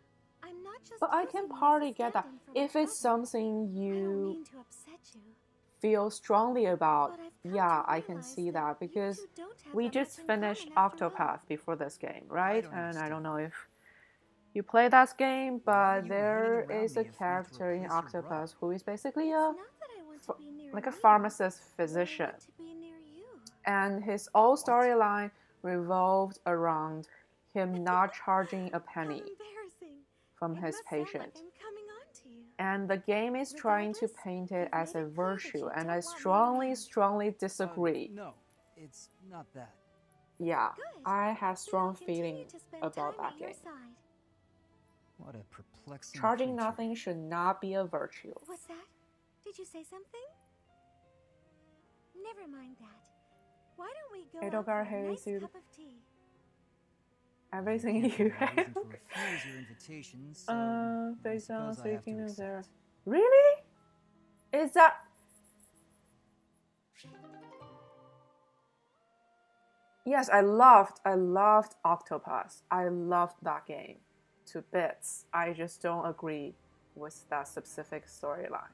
I'm not just But I can using you as a partly get that. stand-in for my If it's brother. something I don't you mean to upset you. feel strongly about, But I've come yeah, to I can realize see that that because you two don't have we that much just in finished common after all. Octopath before this game, right? don't And I don't understand. know if you play that game, Why are but you there hanging is around a me if not to character in replace your brother? Octopath who is basically It's a not that I want to be near like a you. pharmacist I physician, want to be near you. and his whole storyline revolved around him not charging a How penny embarrassing. from It his must sound patient. like I'm coming on to you. And the game is trying to Regardless, paint it you've as made a it clear that virtue, you and don't I want me strongly, around. strongly disagree. No, it's not that. Yeah, Good. I have Then I'll strong continue feeling to spend about time that at your game. side. What a perplexing Charging creature. nothing should not be a virtue. What's that? Did you say something? Never mind that. Why don't we go out for Edelgard a nice hates you. cup of tea? Everything Can't you find a have. reason to refuse your invitation, so I Based on suppose I have speaking to of there. accept. Really? Is that? Yes, I loved Octopath. I loved that game to bits. I just don't agree with that specific storyline.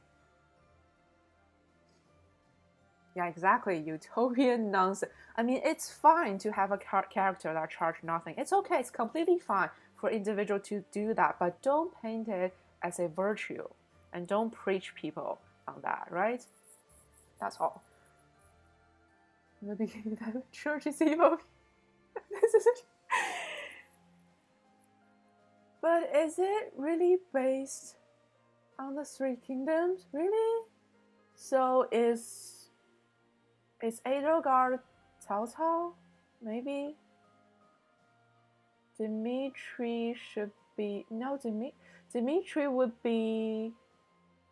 Yeah, exactly. Utopian nonsense. I mean, it's fine to have a character that charges nothing. It's okay. It's completely fine for individual to do that, but don't paint it as a virtue and don't preach people on that, right? That's all. In the beginning, the church is evil. This is but is it really based on the Three Kingdoms? Really? So is Edelgard Cao Cao? Maybe? Dimitri should be... No, Dimitri would be...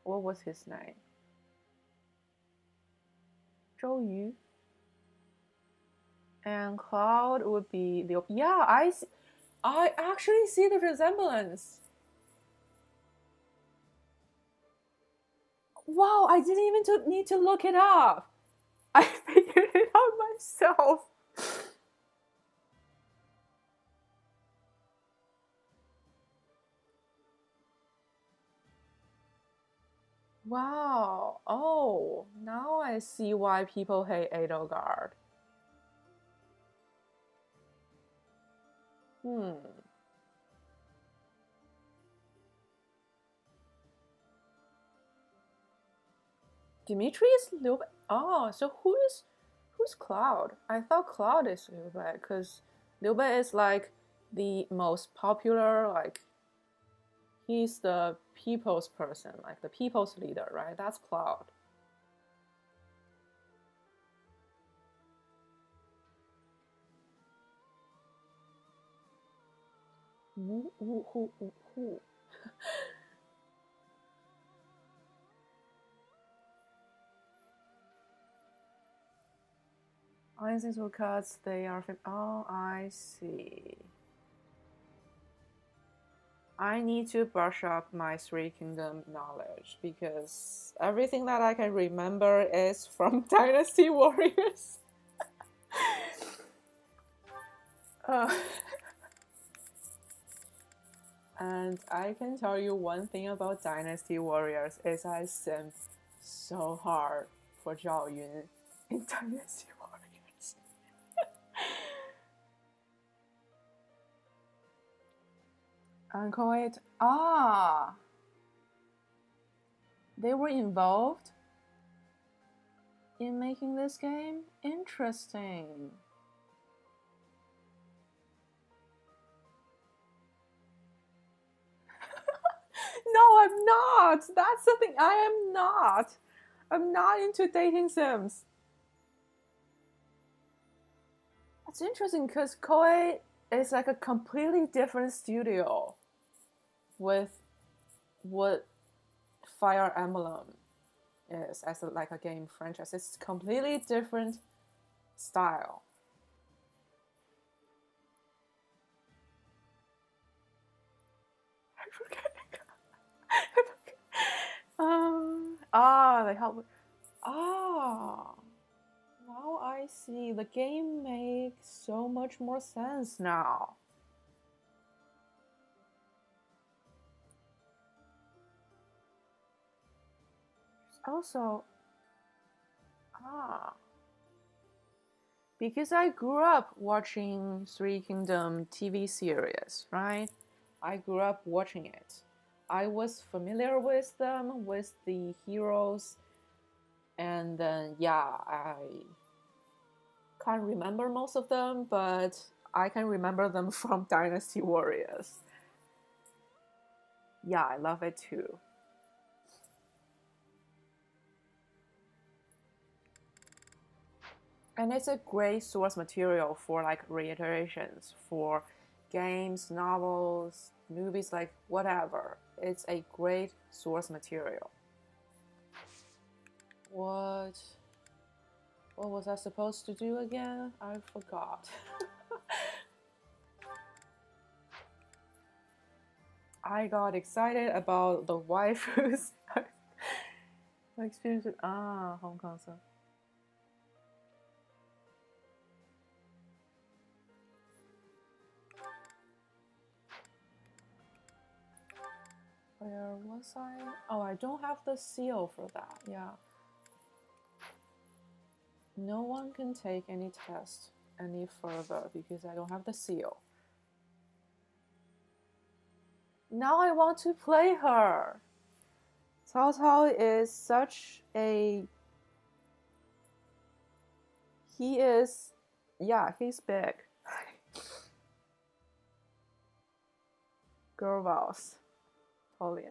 What was his name? Zhou Yu. And Cloud would be Liu... Yeah, I actually see the resemblance. Wow, I didn't even need to look it up. I figured it out myself. Wow. Oh, now I see why people hate Edelgard. Dimitri is Liu Bei. Oh, so who's Cloud? I thought Cloud is Liu Bei because Liu Bei is like the most popular, like he's the people's person, like the people's leader, right? That's Cloud. Who? Einsteins were cuts, they are... Oh, I see. I need to brush up my Three Kingdom knowledge because everything that I can remember is from Dynasty Warriors. And I can tell you one thing about Dynasty Warriors is I simmed so hard for Zhao Yun in Dynasty Warriors. And Kuwait, they were involved in making this game? Interesting. No, I'm not. That's something I am not. I'm not into dating sims. That's interesting because Koei is like a completely different studio with what Fire Emblem is as like a game franchise. It's completely different style. They help. Now I see. The game makes so much more sense now. Also, because I grew up watching Three Kingdom TV series, right? I grew up watching it. I was familiar with them, with the heroes, and then I can't remember most of them, but I can remember them from Dynasty Warriors. Yeah, I love it too. And it's a great source material for like reiterations, for games, novels, movies, like whatever. It's a great source material. What was I supposed to do again? I forgot. I got excited about the waifus. My experience with home console. Where was I? Oh, I don't have the seal for that. Yeah. No one can take any test any further because I don't have the seal. Now I want to play her. Cao Cao is such a... He is... Yeah, he's big. Girl boss. Totally.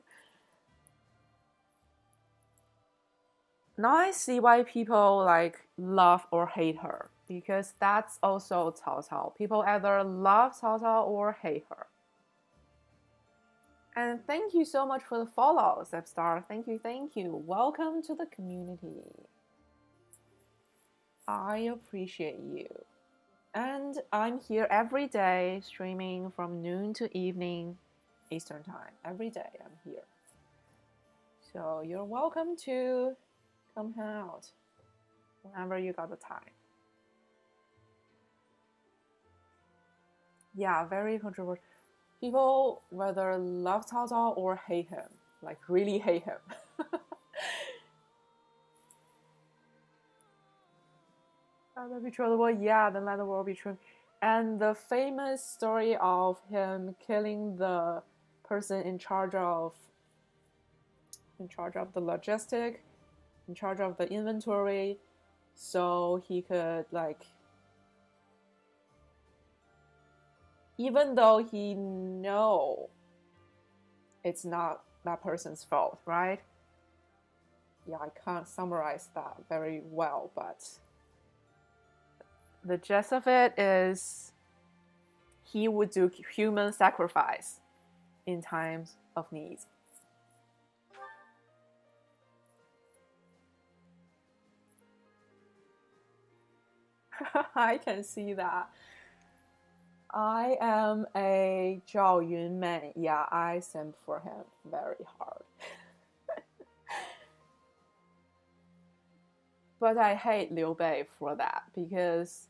Now I see why people like love or hate her, because that's also Cao Cao. People either love Cao Cao or hate her. And thank you so much for the follow, Zepstar. Thank you, thank you. Welcome to the community. I appreciate you. And I'm here every day, streaming from noon to evening Eastern time. Every day I'm here. So you're welcome to come hang out whenever you got the time. Yeah, very controversial. People whether love Cao Cao or hate him, like really hate him. Let the betrothal, yeah, then let the world be true. And the famous story of him killing the person in charge of the logistic, in charge of the inventory, so he could like, even though he know it's not that person's fault, right? Yeah, I can't summarize that very well, but the gist of it is he would do human sacrifice in times of need. I can see that. I am a Zhao Yun man. Yeah, I simp for him very hard. But I hate Liu Bei for that, because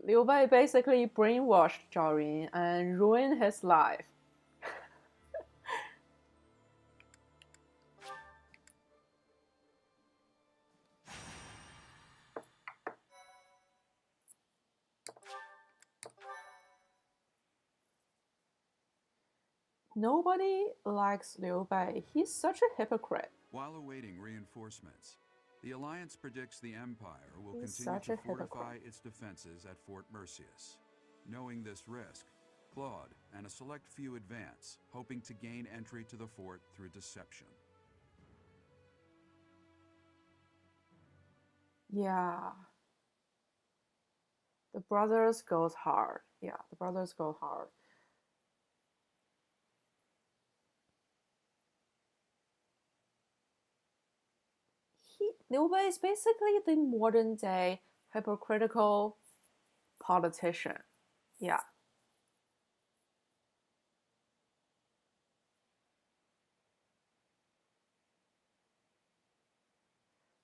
Liu Bei basically brainwashed Zhao Yun and ruined his life. Nobody likes Liu Bei. He's such a hypocrite. While awaiting reinforcements, the Alliance predicts the Empire will He's continue such a to fortify hypocrite. its defenses at Fort Mercius. Knowing this risk, Claude and a select few advance, hoping to gain entry to the fort through deception. Yeah. The brothers goes hard. Yeah, the brothers go hard. Liu Bei is basically the modern day hypocritical politician. Yeah.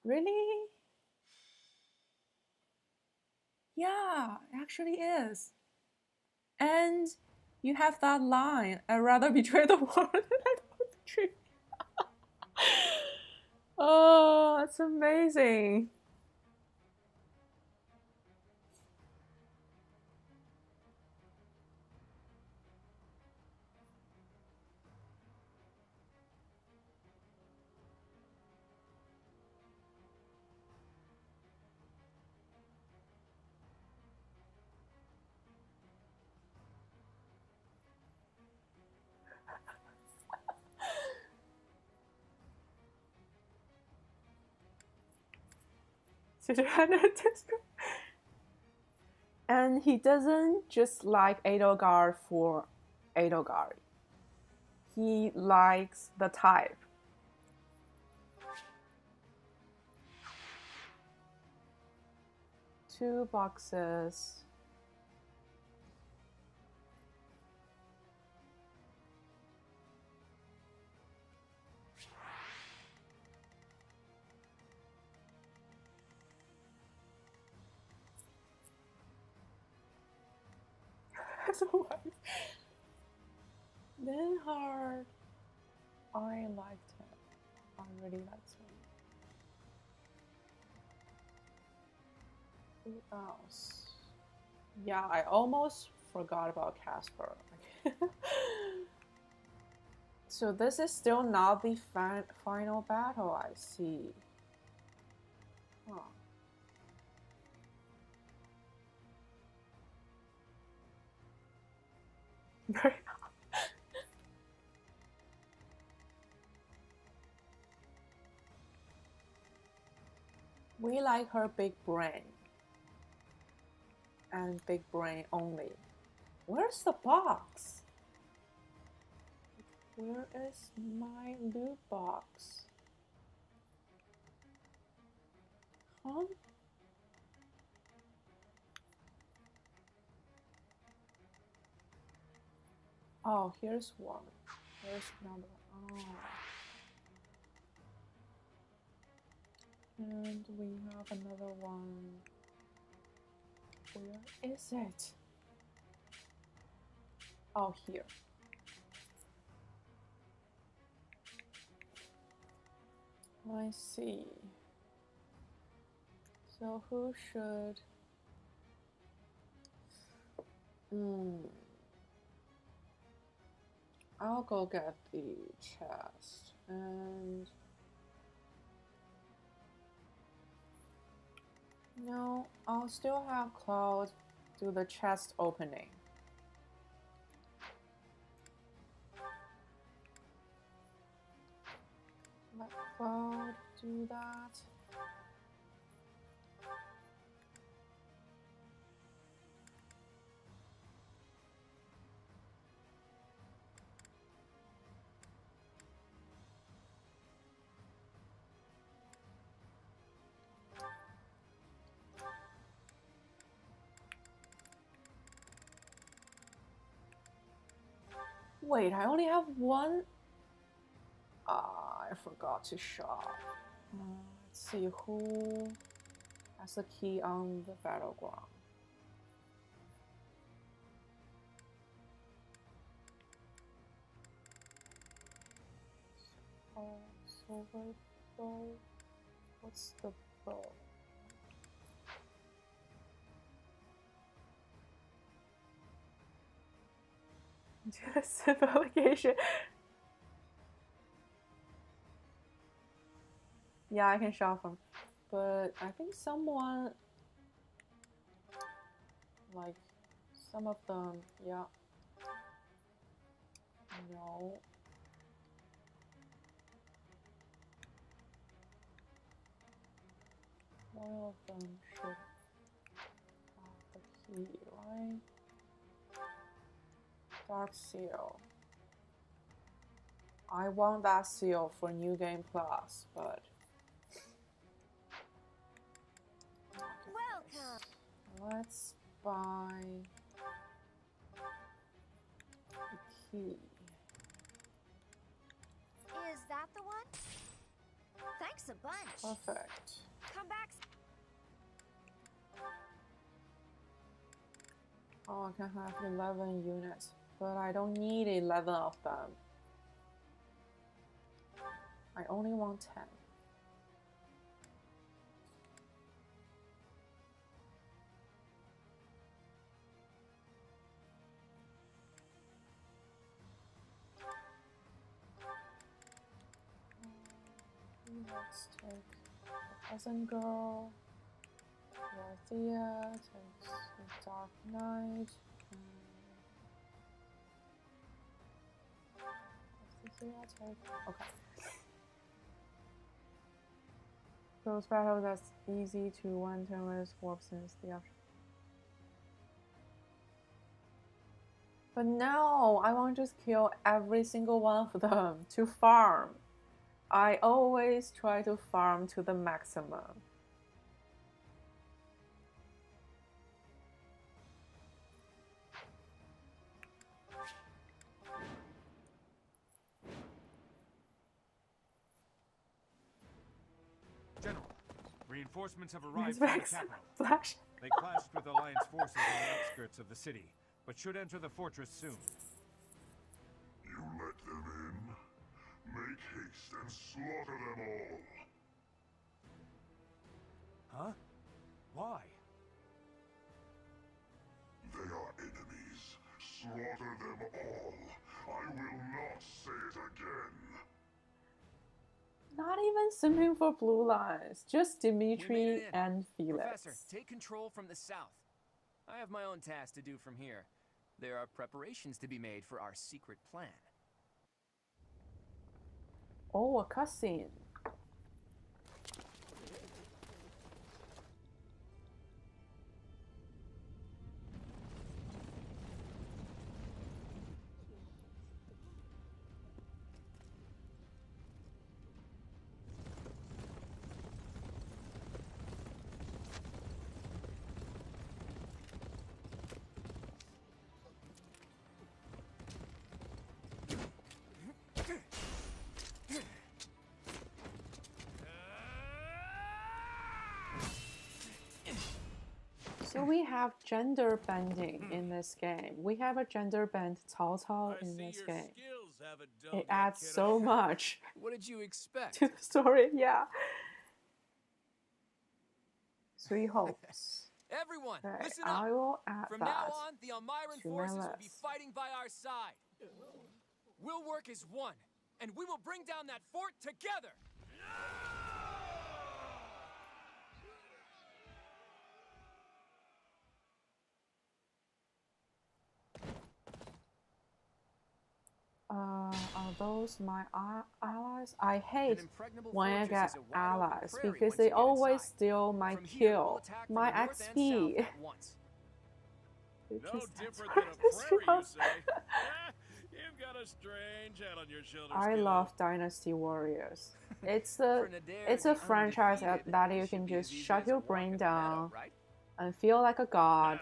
Really? Yeah, it actually is. And you have that line, I'd rather betray the world than I don't betray. Oh, that's amazing. And he doesn't just like Edelgard for Edelgard. He likes the type. Two boxes. Then hard. I liked him. I really liked him. Who else? Yeah, I almost forgot about Casper. So this is still not the final battle, I see. Huh. We like her big brain. And big brain only. Where's the box? Where is my loot box? Huh? Oh, here's one. Here's another one. Oh. And we have another one. Where is it? Oh, here. I see. So who should... I'll go get the chest and... No, I'll still have Cloud do the chest opening. Let Cloud do that. Wait, I only have one? I forgot to shop. Let's see who has the key on the battleground. Oh, silver bow. What's the bow? Simplification. Yeah, I can shop them. But I think someone, like, some of them, yeah. No. One of them should have the key, right? Dark seal. I want that seal for New Game Plus, but... Welcome! Let's buy the key. Is that the one? Thanks a bunch. Perfect. Come back. Oh, I can have 11 units, but I don't need 11 of them. I only want 10. Let's take the peasant girl. Dorothea takes the Dark Knight. Okay. Those battles that's easy to one turn with warp since the option. But no, I want to just kill every single one of them to farm. I always try to farm to the maximum. General, reinforcements have arrived from the capital. Flash. They clashed with Alliance forces on the outskirts of the city, but should enter the fortress soon. You let them in? Make haste and slaughter them all. Huh? Why? They are enemies. Slaughter them all. I will not say it again. Not even simping for blue lines, just Dimitri and Felix. Professor, take control from the south. I have my own tasks to do from here. There are preparations to be made for our secret plan. Oh, a cutscene. So we have gender bending in this game. We have a gender bent Cao Cao in this game. It adds so much. What did you expect? To the story, yeah. Three hopes. Everyone, okay, listen up. I will add From that now on, the Almiran to my forces will be list. fighting by our side. We'll work as one, and we will bring down that fort together. Are those my allies? I hate when I get allies because they always steal my kill, my XP. No different than a prairie, you say? You've got a strange head on your shoulders. I love Dynasty Warriors. It's a franchise that you can just shut your brain down and feel like a god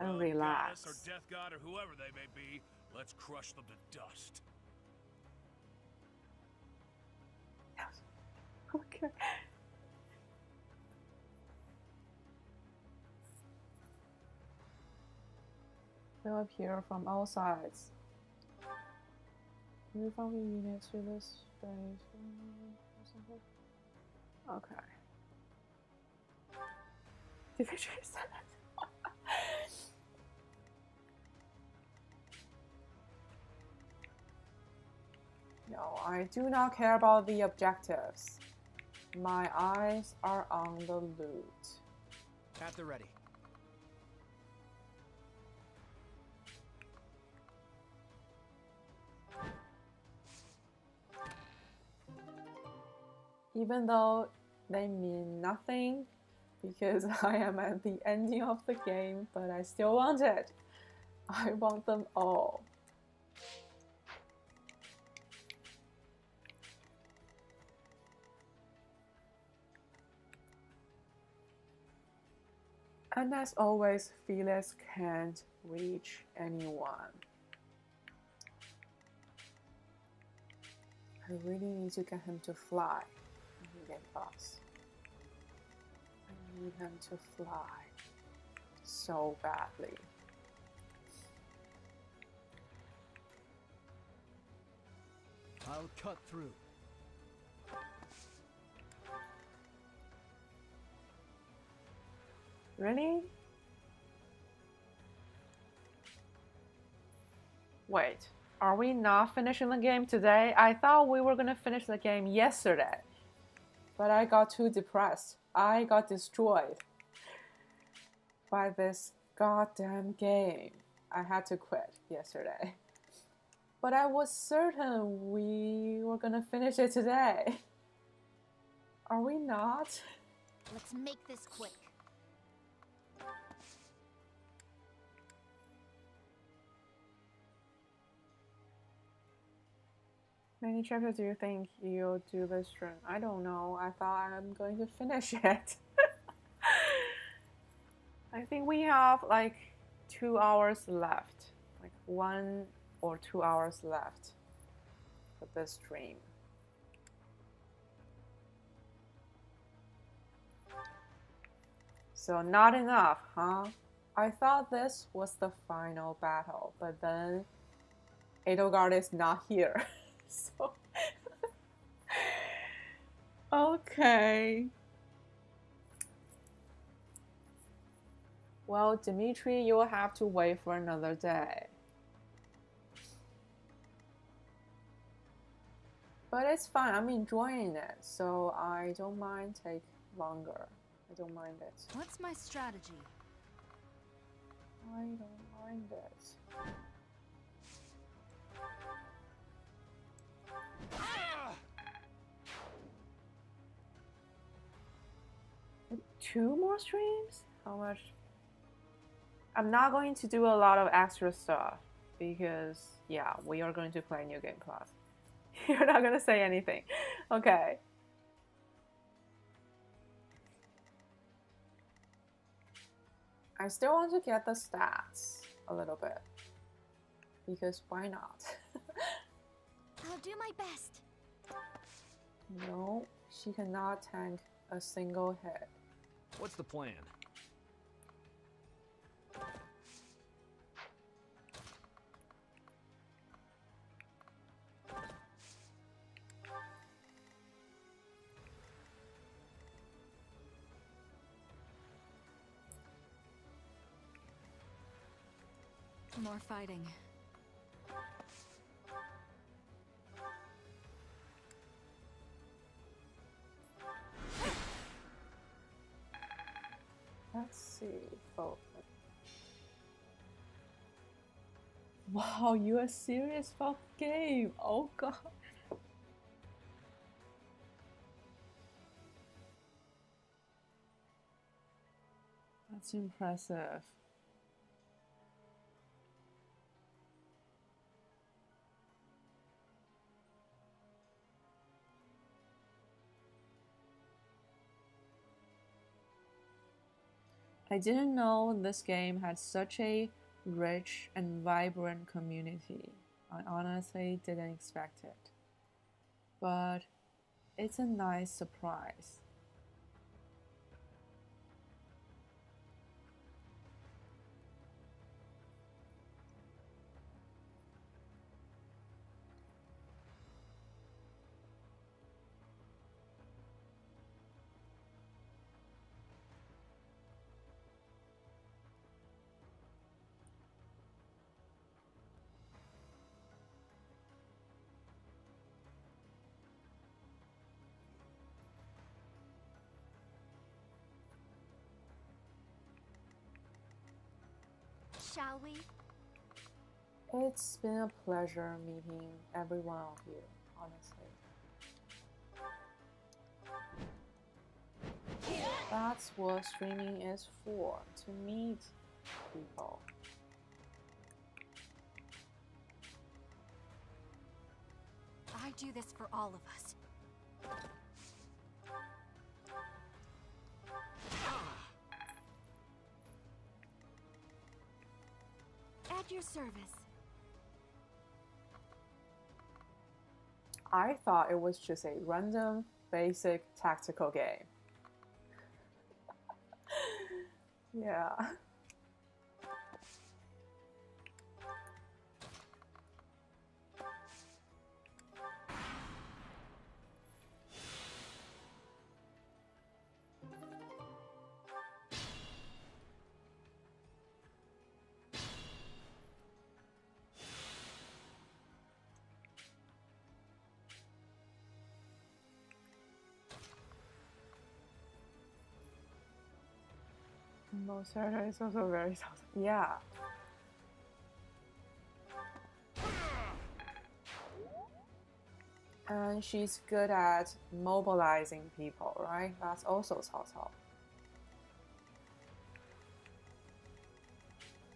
and relax. Or Death God or whoever they may be, let's crush them to dust. Okay. They'll appear from all sides. Move on the units to this space. Okay. Dimitri said it. No, I do not care about the objectives. My eyes are on the loot. At the ready. Even though they mean nothing, because I am at the ending of the game, but I still want it. I want them all. And as always, Felix can't reach anyone. I really need to get him to fly. Get lost. I need him to fly so badly. I'll cut through. Really? Wait, are we not finishing the game today? I thought we were gonna finish the game yesterday. But I got too depressed. I got destroyed by this goddamn game. I had to quit yesterday. But I was certain we were gonna finish it today. Are we not? Let's make this quick. Many chapters do you think you'll do this stream? I don't know. I thought I'm going to finish it. I think we have like 2 hours left. Like 1 or 2 hours left for this stream. So not enough, huh? I thought this was the final battle, but then Edelgard is not here. So okay. Well, Dimitri, you will have to wait for another day. But it's fun. I'm enjoying it, so I don't mind take longer. I don't mind it. What's my strategy? I don't mind it. Two more streams? How much? I'm not going to do a lot of extra stuff because, yeah, we are going to play New Game Plus. You're not going to say anything. Okay. I still want to get the stats a little bit because why not? I'll do my best. No, she cannot tank a single hit. What's the plan? More fighting. Let's see. Oh. Wow, you are serious about the game. Oh god. That's impressive. I didn't know this game had such a rich and vibrant community. I honestly didn't expect it. But it's a nice surprise. Shall we? It's been a pleasure meeting every one of you, honestly. That's what streaming is for, to meet people. I do this for all of us. At your service. I thought it was just a random, basic tactical game. Yeah. Most Sarah is also very soft. Yeah. And she's good at mobilizing people, right? That's also Cao Cao.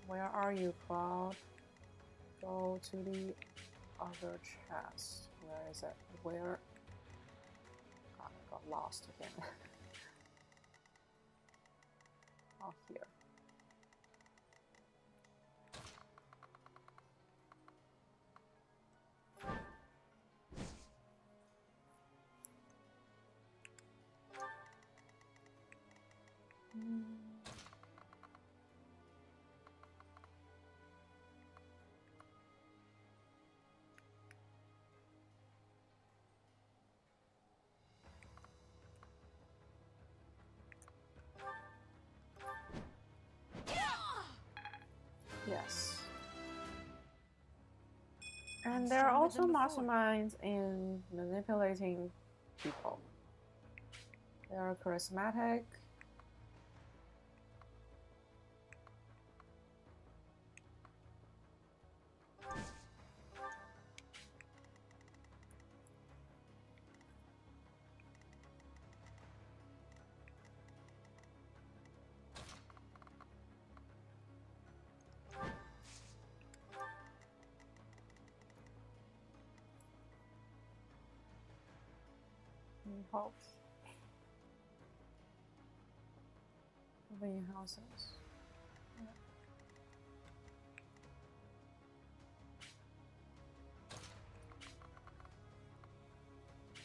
Where are you, Cloud? Go to the other chest. Where is it? Where? God, I got lost again. Oh, here. And there are also masterminds in manipulating people. They are charismatic. Hopes. Living houses. Yeah.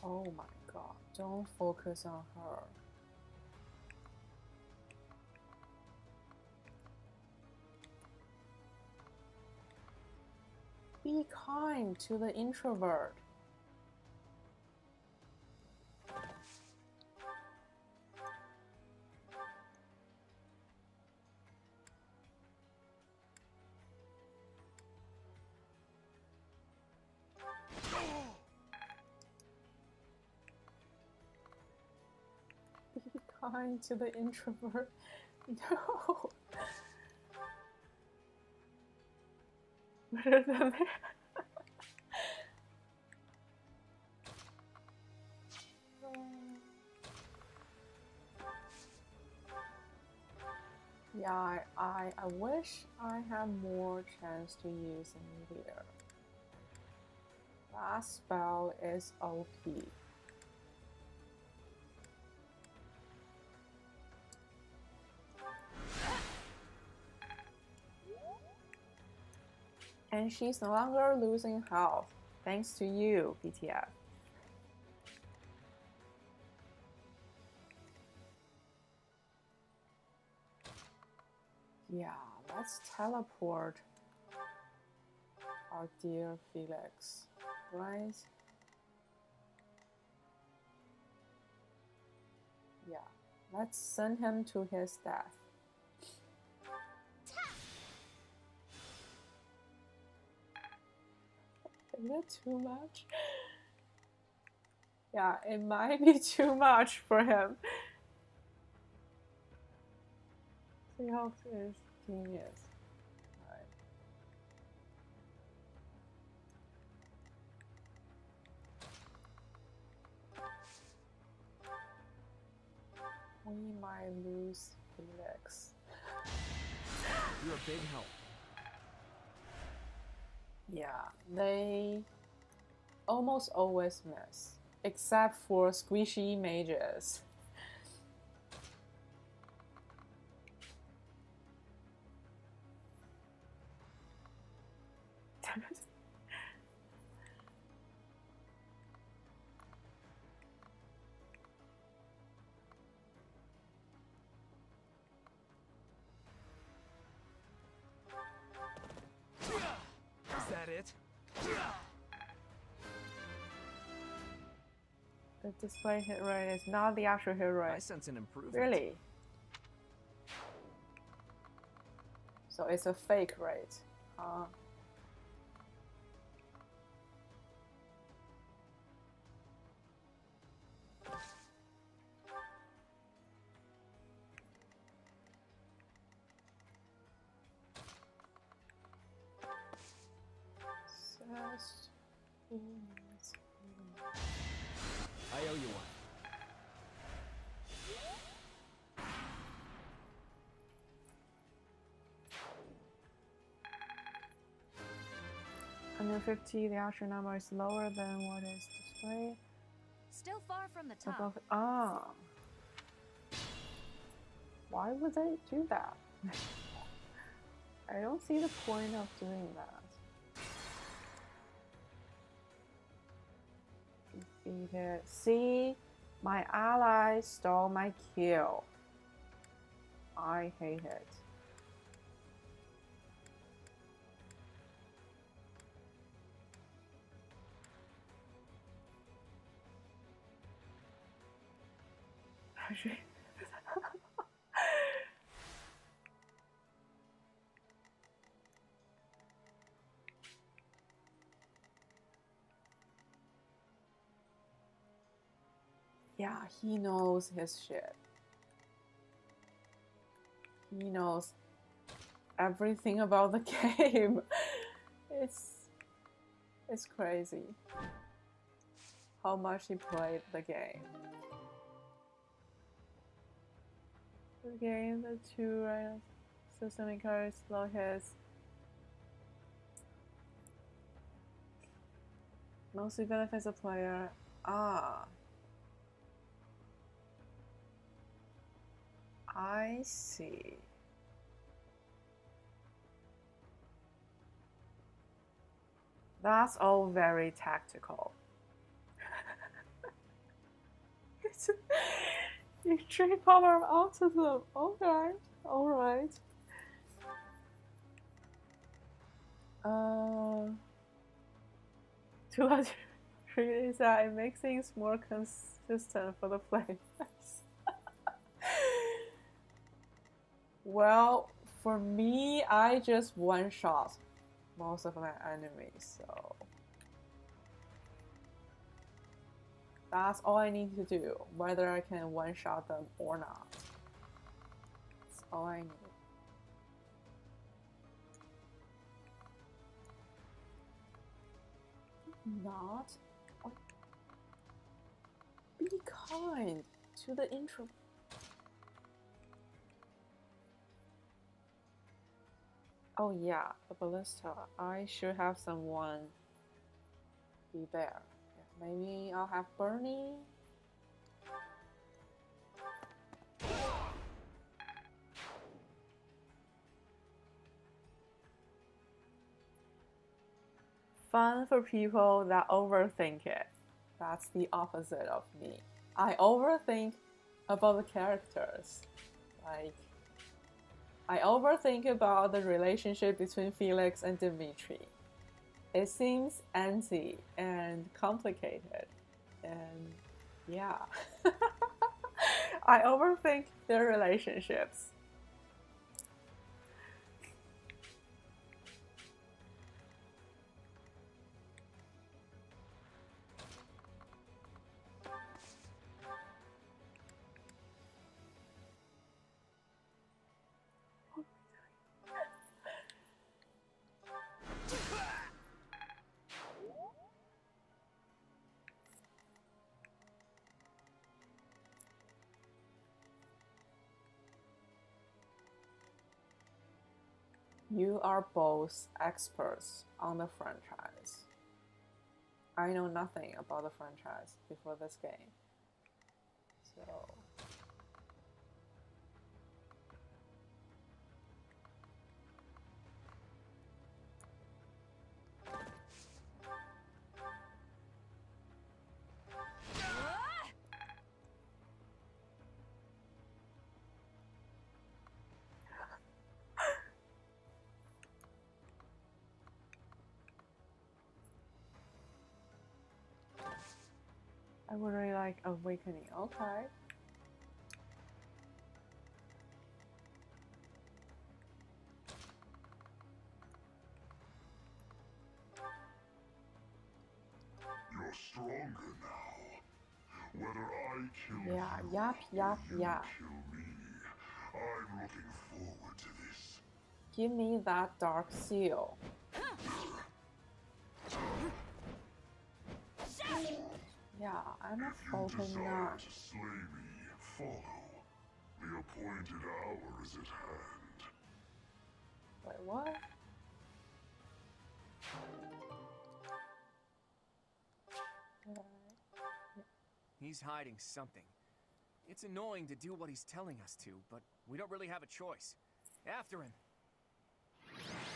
Oh my god, don't focus on her. Be kind to the introvert. Be kind to the introvert. No. Better than that. Yeah, I wish I had more chance to use meteor. That spell is OP. And she's no longer losing health, thanks to you, BTF. Yeah, let's teleport our dear Felix, right? Yeah, let's send him to his death. Is that too much? Yeah, it might be too much for him. Seahawks is genius. Right. We might lose Felix. You're a big help. Yeah, they almost always miss, except for squishy mages. Is that it? The display hit rate is not the actual hit rate. I sense an improvement. Really? So it's a fake rate. I owe you one. Under 50, the actual number is lower than what is displayed. Still far from the top. Above, ah. Why would they do that? I don't see the point of doing that. Defeated. See, my ally stole my kill. I hate it. Yeah, he knows his shit. He knows everything about the game. It's crazy how much he played the game. The two right system cards, slow hits. Mostly benefits a player. Ah. I see. That's all very tactical. It's extreme power of autism. Alright, alright. To large is that it makes things more consistent for the players. Well, for me, I just one-shot most of my enemies, so that's all I need to do, whether I can one-shot them or not. That's all I need. Not be kind to the intro. Oh yeah, the ballista. I should have someone be there. Yeah, maybe I'll have Bernie. Fun for people that overthink it. That's the opposite of me. I overthink about the characters. Like, I overthink about the relationship between Felix and Dimitri. It seems empty and complicated. And yeah. I overthink their relationships. You are both experts on the franchise. I know nothing about the franchise before this game. So I would really like Awakening. Okay. You're stronger now. Whether I kill yeah, you yap, yap, or you yap. kill me, I'm looking forward to this. Give me that dark seal. Yeah, I'm a Falcon Desire Knight. to slay me, follow. The appointed hour is at hand. Wait, what? He's hiding something. It's annoying to do what he's telling us to, but we don't really have a choice. After him.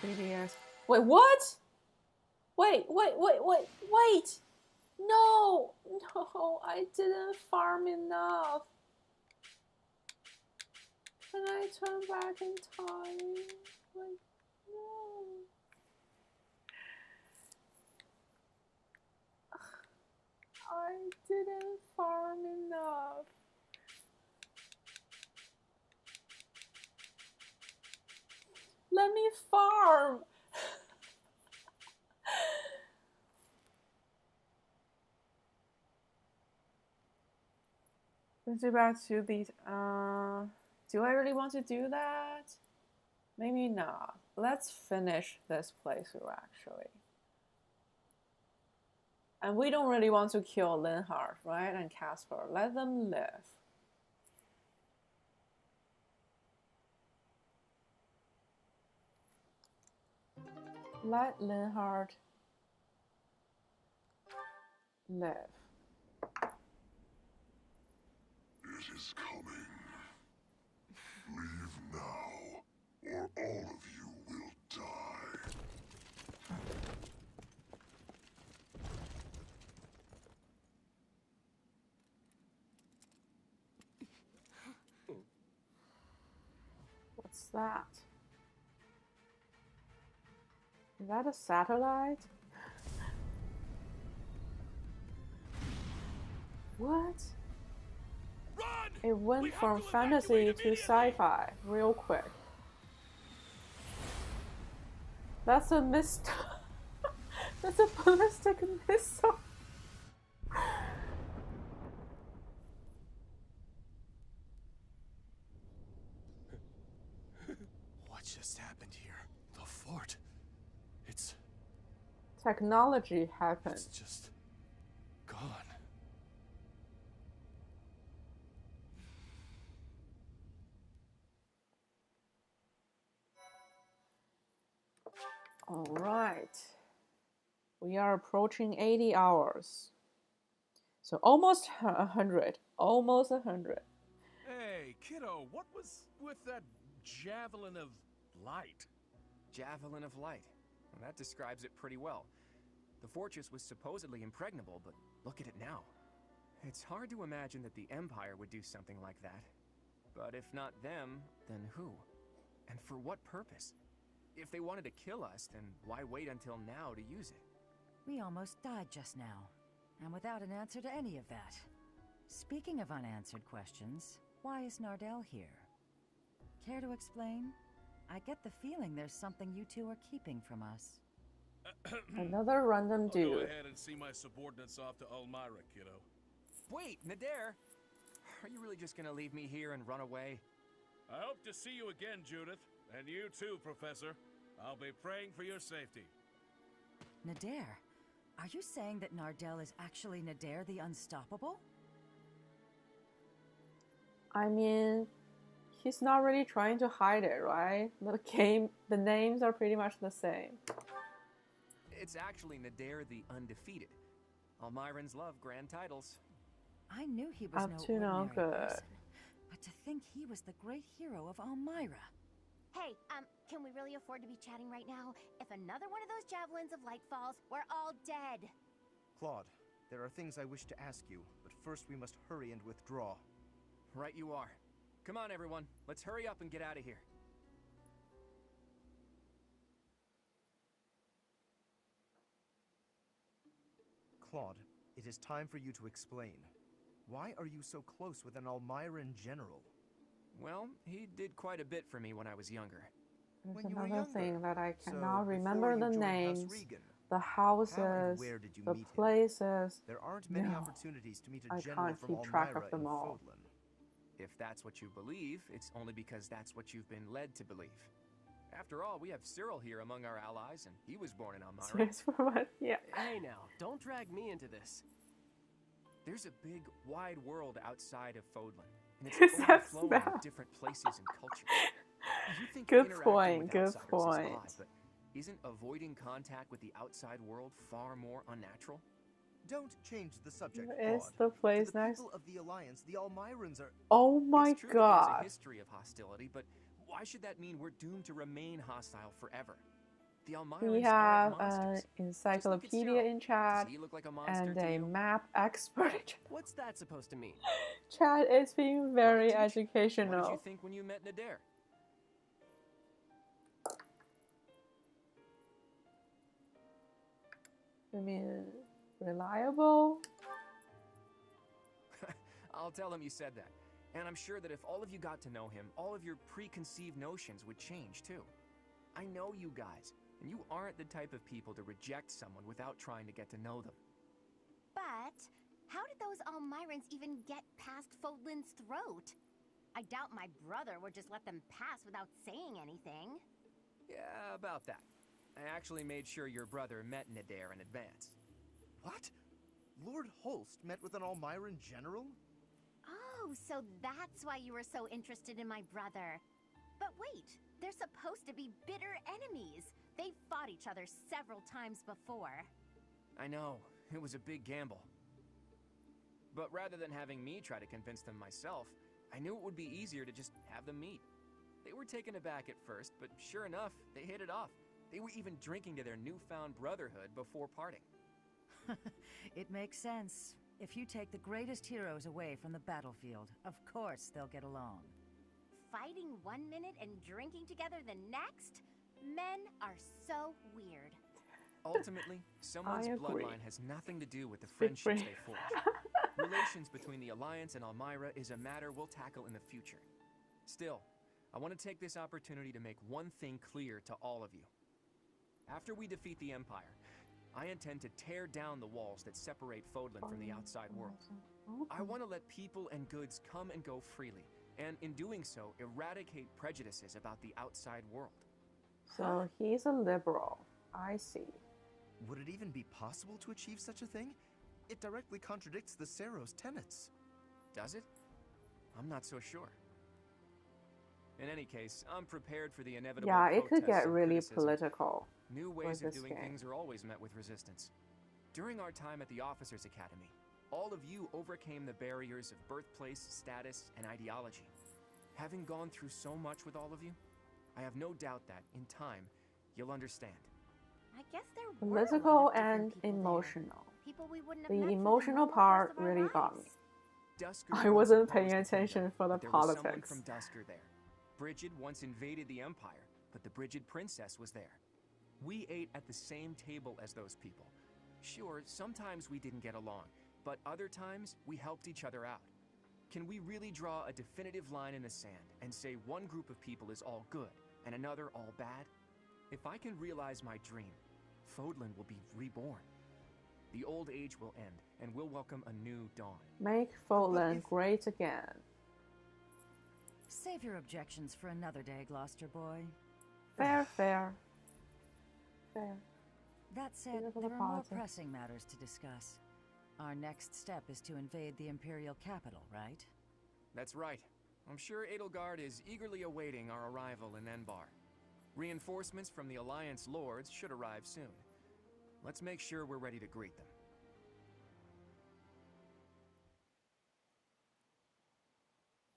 3DS. Wait, what? Wait. No, I didn't farm enough. Can I turn back in time? Like, no. I didn't farm enough. Let me farm. Let's go back to these. Do I really want to do that? Maybe not. Let's finish this playthrough actually. And we don't really want to kill Linhardt, right? And Casper. Let them live. Let Linhardt live. It is coming. Leave now, or all of you will die. What's that? Is that a satellite? What? Run! It went from fantasy to sci-fi real quick. That's a missile. That's a ballistic missile. What just happened here? The fort. It's Technology happened. It's just gone. All right. We are approaching 80 hours. So almost 100. Almost 100. Hey, kiddo, what was with that javelin of light? Javelin of light. Well, that describes it pretty well. The fortress was supposedly impregnable, but look at it now. It's hard to imagine that the Empire would do something like that. But if not them, then who? And for what purpose? If they wanted to kill us, then why wait until now to use it? We almost died just now, and without an answer to any of that. Speaking of unanswered questions, why is Nardell here? Care to explain? I get the feeling there's something you two are keeping from us. Another random I'll go dude. ahead and see my subordinates off to Elmira, kiddo. Wait, Nadir! Are you really just gonna leave me here and run away? I hope to see you again, Judith. And you too, Professor. I'll be praying for your safety. Nadir, are you saying that Nardell is actually Nadir the Unstoppable? I mean, he's not really trying to hide it, right? The names are pretty much the same. It's actually Nadir the Undefeated. Almirans love grand titles. I knew he was Up no to no ordinary good. person, but to think he was the great hero of Almira. Hey, can we really afford to be chatting right now? If another one of those javelins of light falls, we're all dead. Claude, there are things I wish to ask you, but first we must hurry and withdraw. Right you are. Come on, everyone. Let's hurry up and get out of here. Claude, it is time for you to explain. Why are you so close with an Almiran general? Well, he did quite a bit for me when I was younger. There's When you were another younger. thing that I So, cannot before remember you the joined House names, Regan. the houses, How and where did you the meet him? places. There aren't many No, opportunities to meet a I general can't from keep Almira track of them in all. Fodlan. If that's what you believe, it's only because that's what you've been led to believe. After all, we have Cyril here among our allies, and he was born in Almira. Serious for what? Yeah. Hey now, don't drag me into this. There's a big, wide world outside of Fodlan, and Is it's that overflowing Snap? with different places and cultures. You think Good interacting point, with good outsiders is point. odd, but isn't avoiding contact with the outside world far more unnatural? Don't change the subject, Where is Claude. the place To the next? people of the Alliance, the Almirans are... Oh my It's true that god. there's a history of hostility, but why should that mean we're doomed to remain hostile forever? The Almirans We aren't have an monsters. encyclopedia Cyril. in chat Does he look like a monster and to a you? map expert. What's that supposed to mean? Chat is being very Right, Teach? What did educational. you think when you met Nadir? I mean, reliable? I'll tell him you said that. And I'm sure that if all of you got to know him, all of your preconceived notions would change too. I know you guys, and you aren't the type of people to reject someone without trying to get to know them. But how did those Almirans even get past Fodlan's throat? I doubt my brother would just let them pass without saying anything. Yeah, about that. I actually made sure your brother met Nadir in advance. What? Lord Holst met with an Almiran general? Oh, so that's why you were so interested in my brother. But wait, they're supposed to be bitter enemies. They've fought each other several times before. I know, it was a big gamble. But rather than having me try to convince them myself, I knew it would be easier to just have them meet. They were taken aback at first, but sure enough, they hit it off. They were even drinking to their newfound brotherhood before parting. It makes sense. If you take the greatest heroes away from the battlefield, of course they'll get along. Fighting one minute and drinking together the next? Men are so weird. Ultimately, someone's agree. bloodline has nothing to do with the friendships they forge. Relations between the Alliance and Almira is a matter we'll tackle in the future. Still, I want to take this opportunity to make one thing clear to all of you. After we defeat the Empire, I intend to tear down the walls that separate Fodlan from the outside world. I want to let people and goods come and go freely, and in doing so, eradicate prejudices about the outside world. So he's a liberal. I see. Would it even be possible to achieve such a thing? It directly contradicts the Seros' tenets. Does it? I'm not so sure. In any case, I'm prepared for the inevitable Yeah, it could protests get and really criticism. political. New ways of this doing game. things are always met with resistance. During our time at the Officers Academy, all of you overcame the barriers of birthplace, status, and ideology. Having gone through so much with all of you, I have no doubt that, in time, you'll understand. I guess there were a Political lot of different and people there. emotional. People we wouldn't have met The for emotional normal part course of our really got me. lives. Dusker I once wasn't opposed paying the attention kingdom, for the but there was someone politics. from Dusker there. Bridget once invaded the Empire, but the Bridget Princess was there. We ate at the same table as those people. Sure, sometimes we didn't get along, but other times we helped each other out. Can we really draw a definitive line in the sand and say one group of people is all good and another all bad? If I can realize my dream, Fodlan will be reborn. The old age will end, and we'll welcome a new dawn. Make Fodlan great again. Save your objections for another day, Gloucester boy. Fair, fair. Fair. That said, Beautiful there are more politics. pressing matters to discuss. Our next step is to invade the Imperial capital, right? That's right. I'm sure Edelgard is eagerly awaiting our arrival in Enbar. Reinforcements from the Alliance Lords should arrive soon. Let's make sure we're ready to greet them.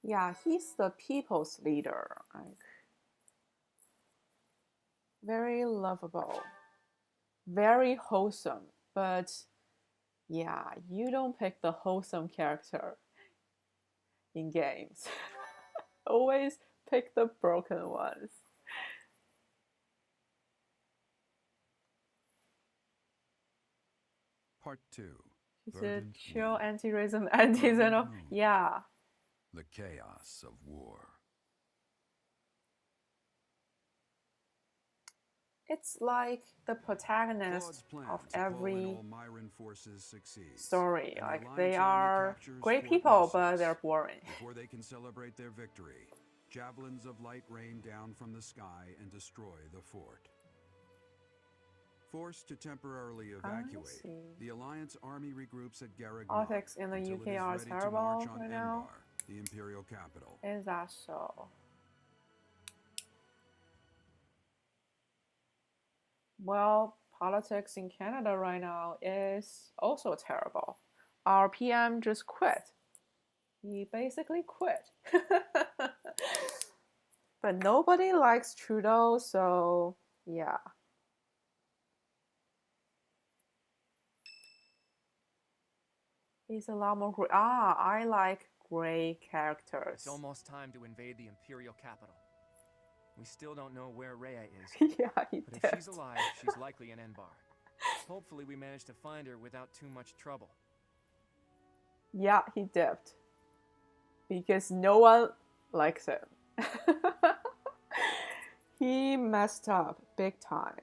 Yeah, he's the people's leader. Like, very lovable. Very wholesome. But yeah, you don't pick the wholesome character in games. Always pick the broken ones. Part 2. He said, Verdant chill Wind. anti-racism, anti-xenophoby. Yeah. The chaos of war. It's like the protagonist of every story. Like, they are great people, but they're boring. Before they can celebrate their victory, javelins of light rain down from the sky and destroy the fort. Forced to temporarily evacuate, see. the Alliance army regroups at Garreg Politics in the until UK it is are ready to terrible march on right now. Enbar, the Imperial capital. Is that so? Well, politics in Canada right now is also terrible. Our PM just quit. He basically quit. But nobody likes Trudeau, so yeah. He's a lot more gray. Ah, I like gray characters. It's almost time to invade the Imperial capital. We still don't know where Rhea is. Yeah, he but did. if she's alive, she's likely in Enbar. Hopefully we manage to find her without too much trouble. Yeah, he dipped. Because no one likes him. He messed up big time.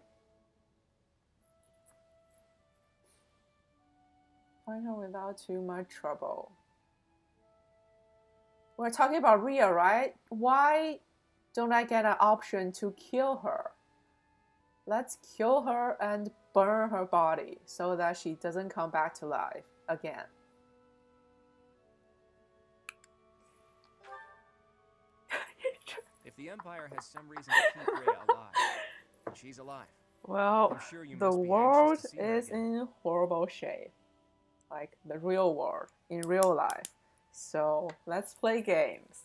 Find her without too much trouble. We're talking about Rhea, right? Why don't I get an option to kill her? Let's kill her and burn her body so that she doesn't come back to life again. If the Empire has some reason to keep Rhea alive, and she's alive, well, I'm sure you the must be world anxious to see her is again. in horrible shape. Like the real world, in real life. So let's play games.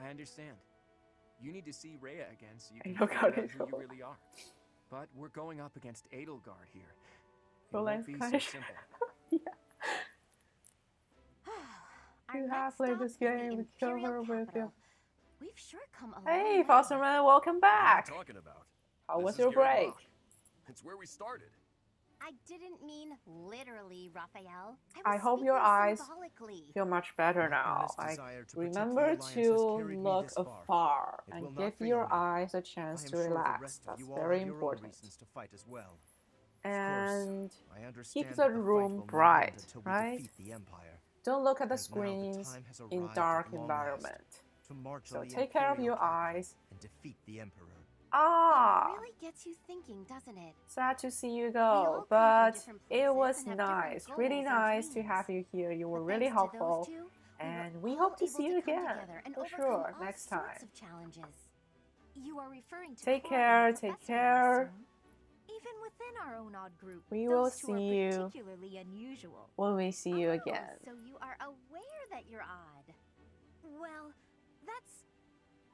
I understand. You need to see Rhea again so you I can know figure how out to who you do. really are. But we're going up against Edelgard here. It Well, won't be so that's simple. You have played this game. Kill her with your. We've sure come a Hey, long way. Fosterman, welcome back. What are you talking about? How This was is your Garrett break? Rock. It's where we started. I didn't mean literally, Raphael. I was hope your speaking eyes symbolically. feel much better now. earnest Like, desire to protect the remember Alliance has to carried me look this far. afar It and will give not fail your me. eyes a I chance am to sure the relax. rest of That's you all very have your own important. reasons to fight as well. And I understand keep that the fight room will not bright, end until we right? defeat the Empire. Don't look at the And now the screens time has in arrived dark at long environment. last to march So on the take care of Imperial your capital eyes. and defeat the Emperor. Ah, It really gets you thinking, doesn't it? sad to see you all go, come from but different it places was and have different nice, really goals and nice to dreams. have you here. You were But really thanks to those helpful, two, and we all hope to able see you come again together and for overcome sure all next sorts time. of challenges. You are referring to Take Claude and care, the take professor, I care. assume? Even within our own odd group, We those will two are see you particularly unusual. when we see you Oh, again. so you are aware that you're odd. Well,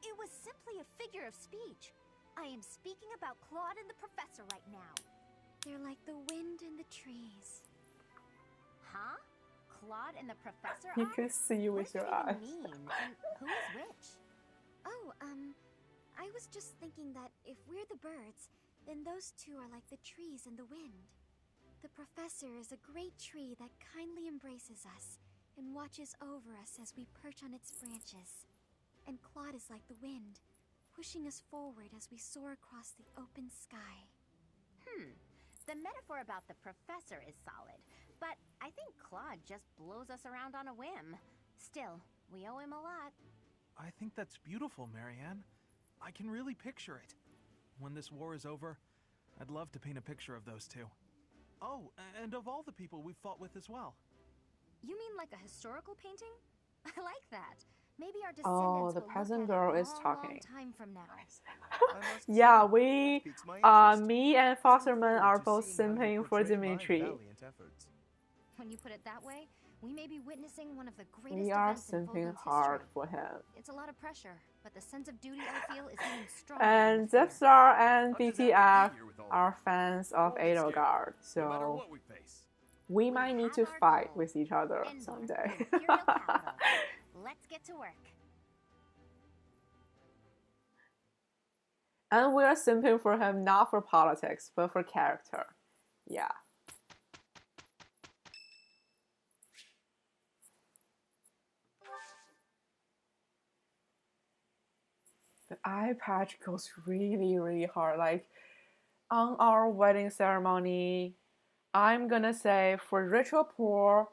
it was simply a figure of speech. I am speaking about Claude and the professor right now. They're like the wind in the trees. Huh? Claude and the professor You are? can see What with does your that eyes. even mean? And who is which? Oh, I was just thinking that if we're the birds, then those two are like the trees and the wind. The professor is a great tree that kindly embraces us and watches over us as we perch on its branches. And Claude is like the wind, pushing us forward as we soar across the open sky. The metaphor about the professor is solid, but I think Claude just blows us around on a whim. Still, we owe him a lot. I think that's beautiful, Marianne. I can really picture it. When this war is over, I'd love to paint a picture of those two. Oh, and of all the people we've fought with as well. You mean like a historical painting? I like that. Maybe our Oh, descendants the will peasant look girl at it is a long, talking. long time from now. Yeah, me and Fosterman are both simping for Dimitri. When you put it that way, we may be witnessing one of the greatest We are events in simping Volgun's hard history. for him. It's a lot of pressure, but the sense of duty I feel is even stronger. And Zipstar and BTF are fans of Edelgard, so we might need to fight with each other someday. Let's get to work. And we're simping for him not for politics, but for character. Yeah. The eye patch goes really, really hard. Like, on our wedding ceremony, I'm gonna say for rich or poor,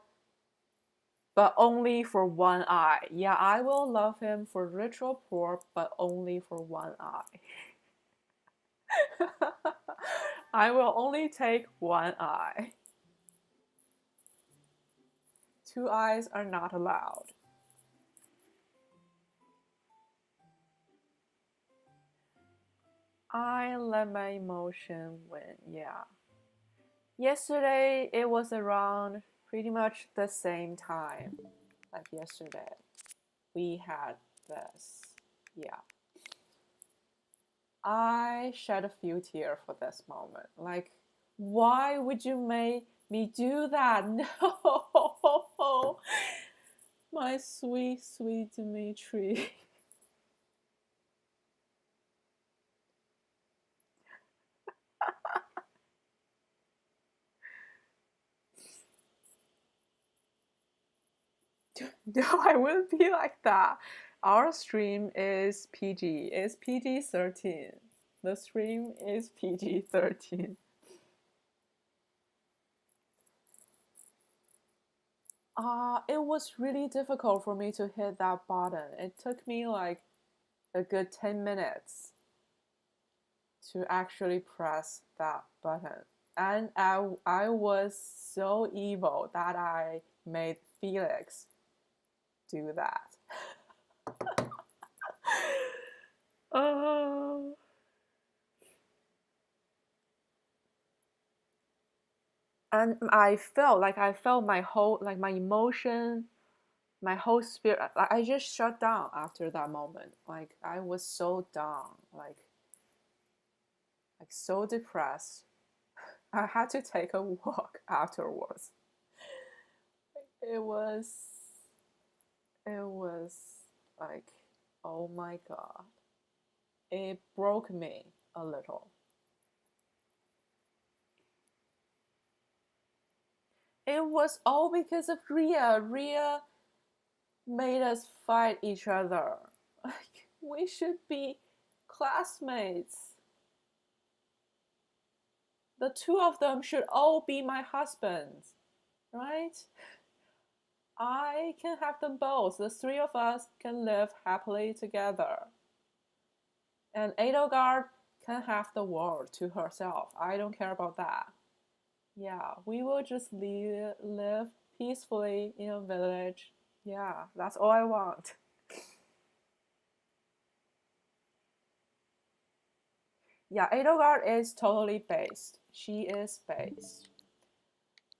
but only for one eye. Yeah, I will love him for rich or poor, but only for one eye. I will only take one eye. Two eyes are not allowed. I let my emotion win, yeah. Yesterday, it was around pretty much the same time. Like yesterday, we had this, yeah. I shed a few tears for this moment. Like, why would you make me do that? No! My sweet, sweet Dimitri. No, I wouldn't be like that. Our stream is PG. It's PG-13. The stream is PG-13. It was really difficult for me to hit that button. It took me like a good 10 minutes to actually press that button. And I was so evil that I made Felix do that. Oh. And I felt my whole, like my emotion, my whole spirit, I just shut down after that moment. Like I was so down, like so depressed. I had to take a walk afterwards. It was like, oh my god. It broke me a little. It was all because of Ria. Ria made us fight each other. Like, we should be classmates. The two of them should all be my husbands, right? I can have them both. The three of us can live happily together. And Edelgard can have the world to herself. I don't care about that. Yeah, we will just live peacefully in a village. Yeah, that's all I want. Yeah, Edelgard is totally based. She is based.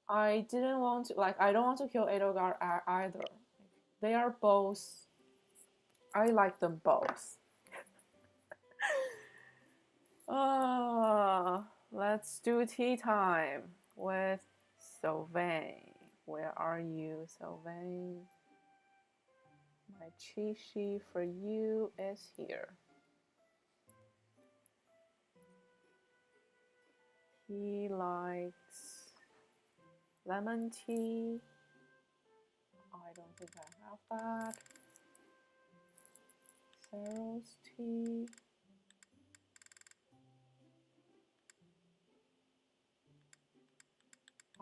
I didn't want to, like, I don't want to kill Edelgard either. They are both, I like them both. Let's do tea time with Sylvain. Where are you, Sylvain? My Chi-Chi for you is here. He likes lemon tea. I don't think I have that. Cereals tea.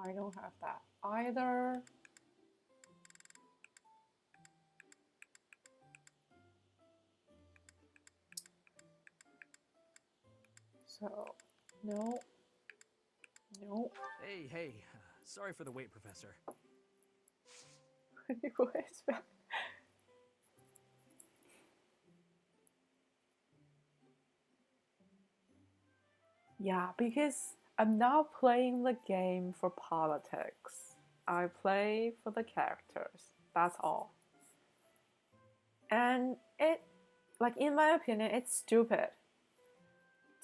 I don't have that either. So, no. No. Hey, sorry for the wait, Professor. Yeah, because I'm not playing the game for politics. I play for the characters. That's all. And it, like, in my opinion, it's stupid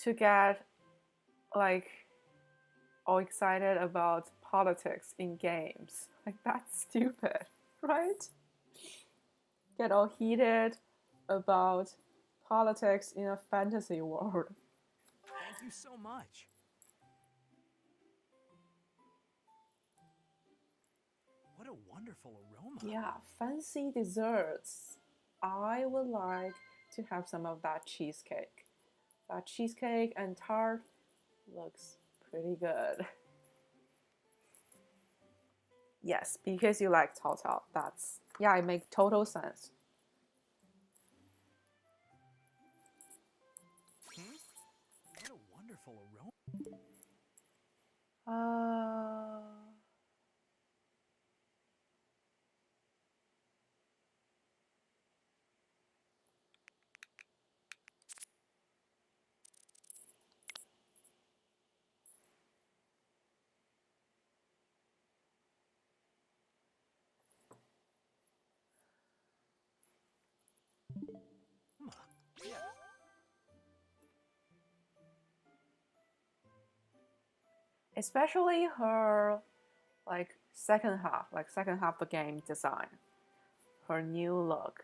to get, like, all excited about politics in games. Like, that's stupid, right? Get all heated about politics in a fantasy world. Thank you so much. What a wonderful aroma. Yeah, fancy desserts. I would like to have some of that cheesecake. That cheesecake and tart looks pretty good. Yes, because you like Cao Cao. That's, yeah, it makes total sense. What a wonderful aroma. Yeah. Especially her, like, second half of the game design. Her new look.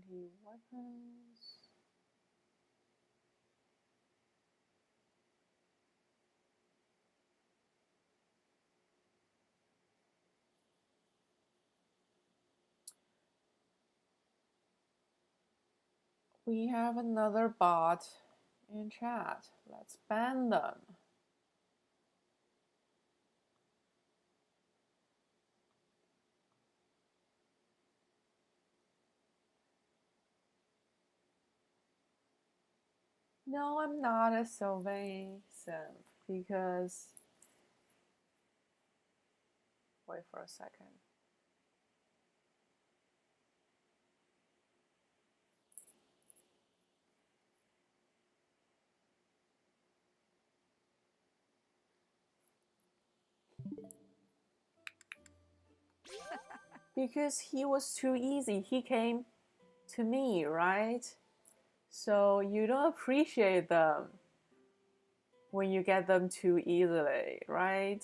Heavy weapons. We have another bot in chat. Let's ban them. No, I'm not a Sylvain simp because. Wait for a second. Because he was too easy. He came to me, right? So you don't appreciate them when you get them too easily, right?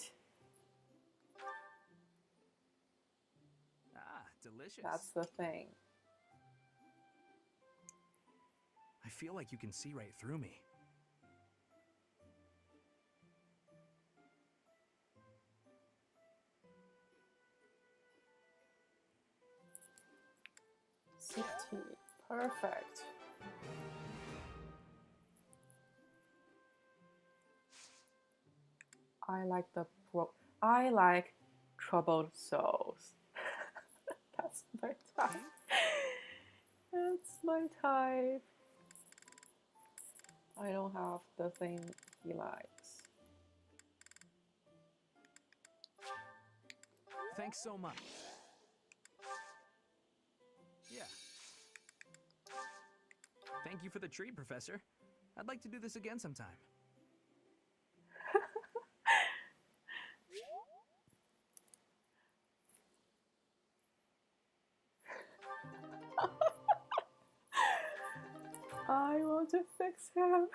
Ah, delicious. That's the thing. I feel like you can see right through me. City. Perfect. I like troubled souls. That's my type. That's my type. I don't have the thing he likes. Thanks so much. Yeah. Thank you for the treat, Professor. I'd like to do this again sometime. I want to fix him.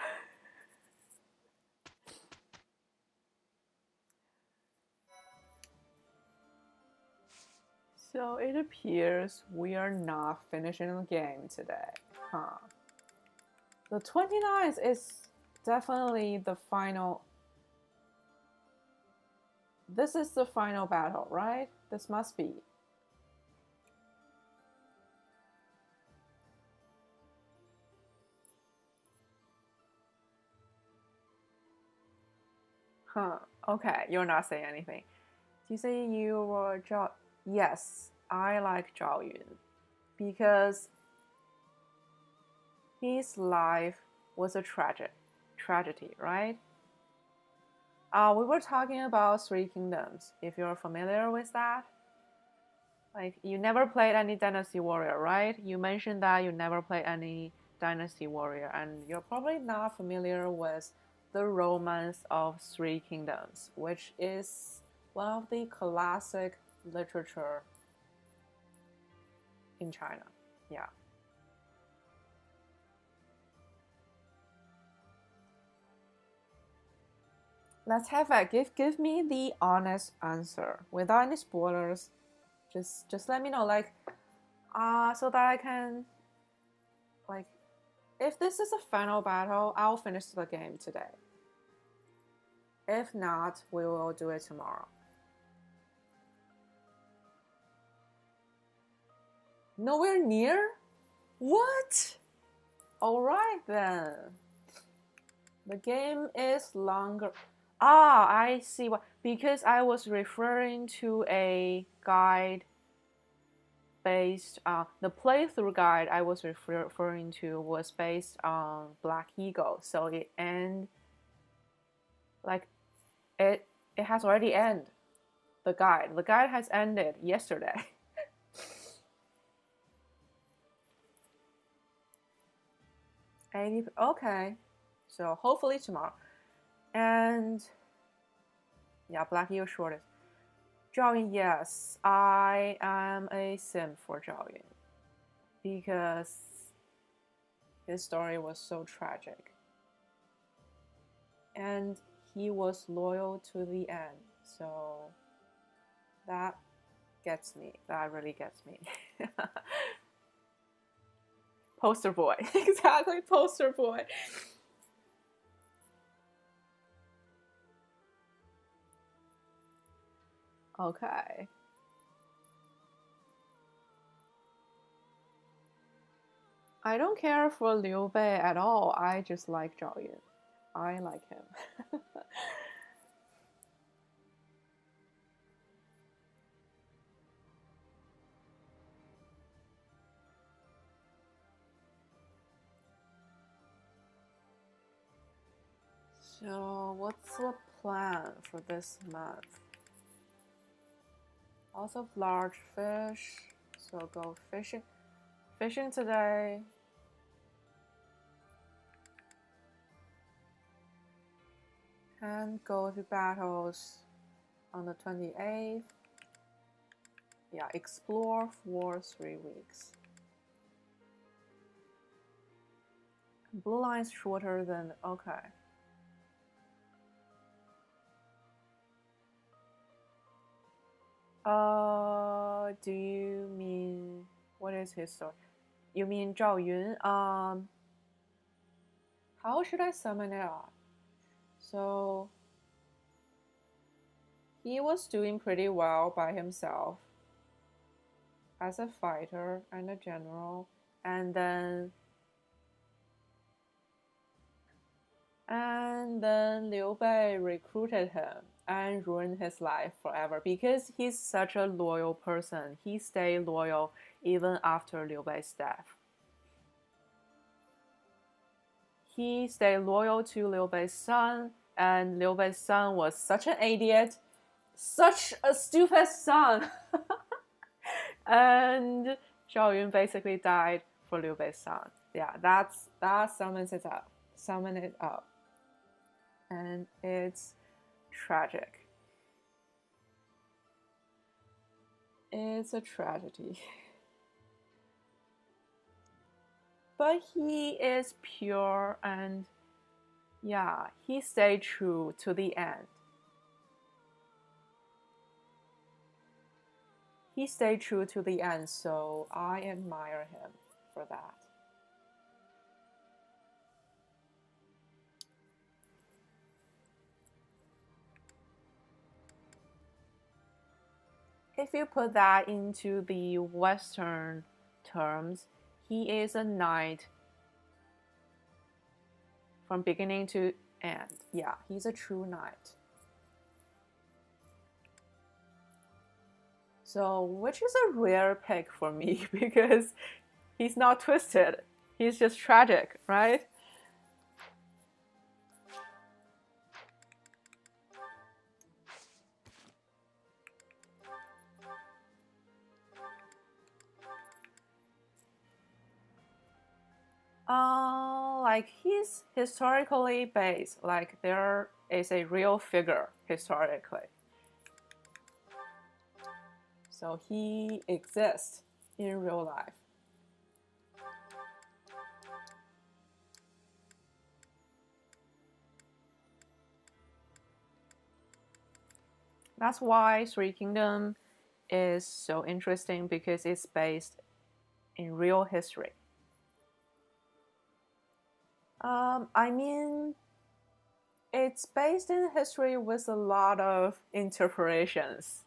So it appears we are not finishing the game today, huh? The 29th is definitely the final. This is the final battle, right? This must be. Huh. Okay, you're not saying anything. Do you say you were Zhao? Yes, I like Zhao Yun because his life was a tragedy, right? We were talking about Three Kingdoms. If you're familiar with that, like you never played any Dynasty Warrior, right? You mentioned that you never played any Dynasty Warrior, and you're probably not familiar with the Romance of Three Kingdoms, which is one of the classic literature in China. Yeah. Let's have it. Give me the honest answer without any spoilers. Just let me know, like, so that I can, like, if this is a final battle, I'll finish the game today. If not, we will do it tomorrow. Nowhere near? What? Alright then. The game is longer. Ah, I see what. Because I was referring to a guide based on the playthrough guide I was referring to was based on Black Eagle. So it it has already ended. The guide has ended yesterday. Okay, so hopefully tomorrow. And yeah, Black Eagle shortest. Zhao Yun, yes, I am a sim for Zhao Yun because his story was so tragic. And he was loyal to the end, so that gets me. That really gets me. Poster boy. Exactly, poster boy. Okay. I don't care for Liu Bei at all. I just like Zhao Yun. I like him. So, what's the plan for this month? Lots of large fish. So go fishing. Fishing today. And go to battles on the 28th. Yeah, explore for 3 weeks. Blue line's shorter than, okay. Do you mean, what is his story? You mean Zhao Yun? How should I summon it up? So, he was doing pretty well by himself as a fighter and a general, and then Liu Bei recruited him and ruined his life forever because he's such a loyal person. He stayed loyal even after Liu Bei's death. He stayed loyal to Liu Bei's son, and Liu Bei's son was such an idiot, such a stupid son. And Zhao Yun basically died for Liu Bei's son. Yeah, that summons it up. Summon it up. And it's tragic. It's a tragedy. But he is pure and yeah, he stayed true to the end. He stayed true to the end, so I admire him for that. If you put that into the Western terms, he is a knight from beginning to end. Yeah, he's a true knight. So, which is a rare pick for me because he's not twisted. He's just tragic, right? Like he's historically based, like there is a real figure historically. So he exists in real life. That's why Three Kingdom is so interesting because it's based in real history. I mean, it's based in history with a lot of interpretations.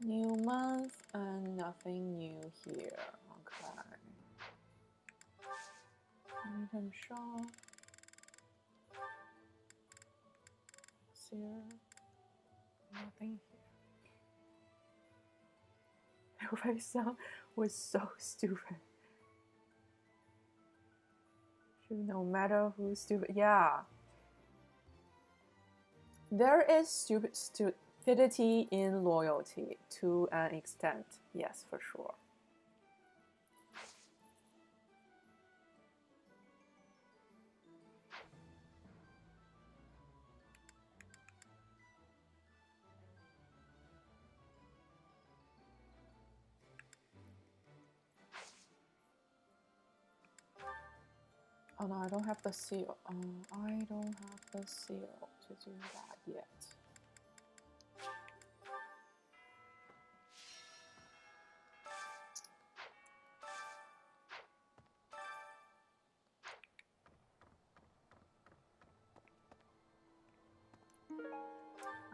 New month and nothing new here. Okay. Item shop. Here. Nothing here. Liu Bei's son was so stupid. No matter who's stupid. Yeah. There is stupidity in loyalty to an extent. Yes, for sure. Oh no, I don't have the seal. I don't have the seal to do that yet.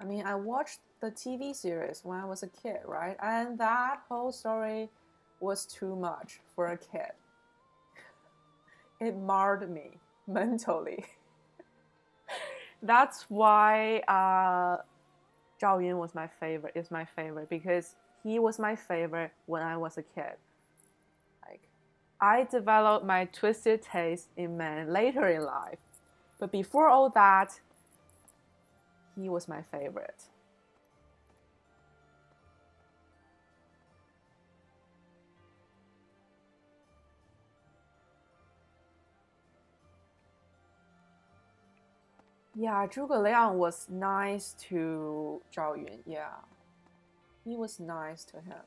I mean, I watched the TV series when I was a kid, right? And that whole story was too much for a kid. It marred me mentally. That's why Zhao Yun was my favorite. Is my favorite because he was my favorite when I was a kid. Like, I developed my twisted taste in men later in life, but before all that, he was my favorite. Yeah, Zhuge Liang was nice to Zhao Yun. Yeah, he was nice to him.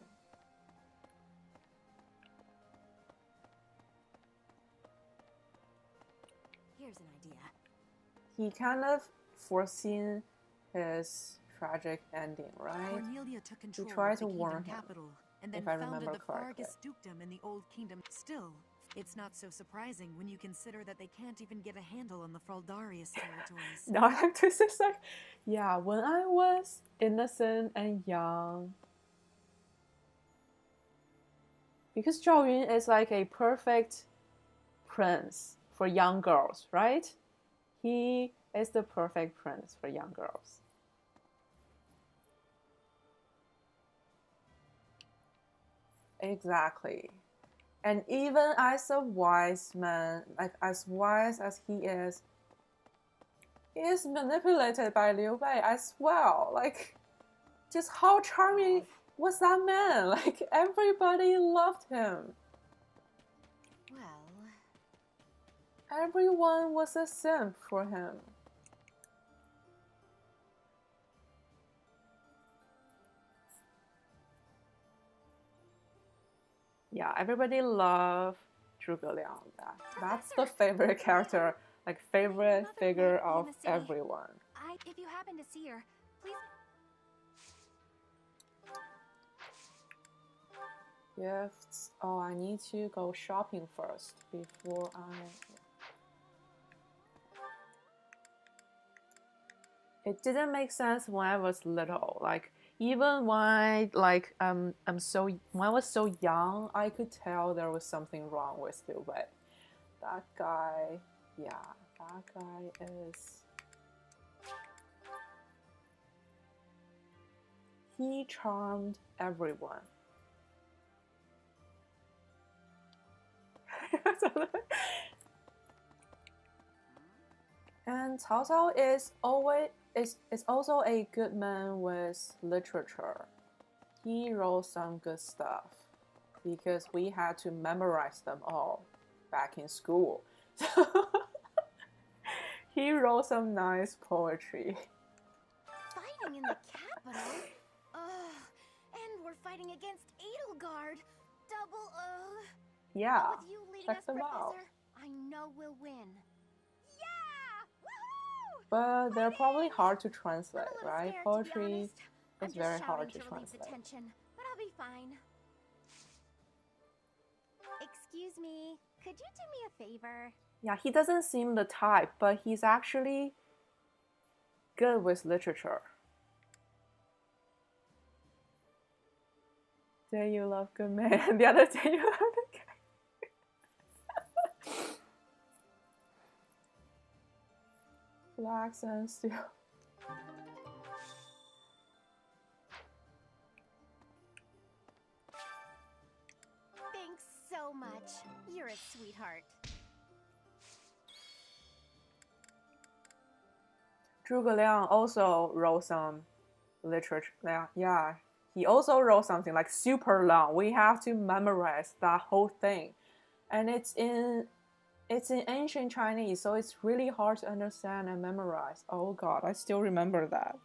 Here's an idea. He kind of foreseen his tragic ending, right? Cornelia took He control tried of the to warn kingdom him, capital, and then if I founded remember the correctly. Fargus dukedom in the Old Kingdom. Still, it's not so surprising when you consider that they can't even get a handle on the Fraldarius territories. No, I have to say, like, yeah, when I was innocent and young, because Zhao Yun is like a perfect prince for young girls, right? He is the perfect prince for young girls. Exactly. And even as a wise man, like as wise as he is manipulated by Liu Bei as well. Like, just how charming was that man? Like, everybody loved him. Well, everyone was a simp for him. Yeah, everybody loved Zhuge Liang. That's the favorite character, like favorite figure of everyone. If you happen to see her, please. Gifts. Oh, I need to go shopping first before I. It didn't make sense when I was little. Like, even when I when I was so young, I could tell there was something wrong with Liu Bei. That guy, yeah, that guy is. He charmed everyone. And Cao Cao is also a good man with literature. He wrote some good stuff because we had to memorize them all back in school. So he wrote some nice poetry. Fighting in the capital? Ugh. And we're fighting against Edelgard. Double ugh. Yeah, With you leading check us, them Professor, out. I know we'll win. Yeah! Woohoo! But they're probably hard to translate, I'm a little right? scared, to be Poetry honest. I'm is just very shouting hard to to relieve the translate. tension, but I'll be fine. Excuse me, could you do me a favor? Yeah, he doesn't seem the type, but he's actually good with literature. Day you love good man, the other day you love the guy. Flax and steel. Thanks so much. You're a sweetheart. Zhuge Liang also wrote some literature. Yeah, he also wrote something like super long. We have to memorize that whole thing, and it's in ancient Chinese, so it's really hard to understand and memorize. Oh God, I still remember that.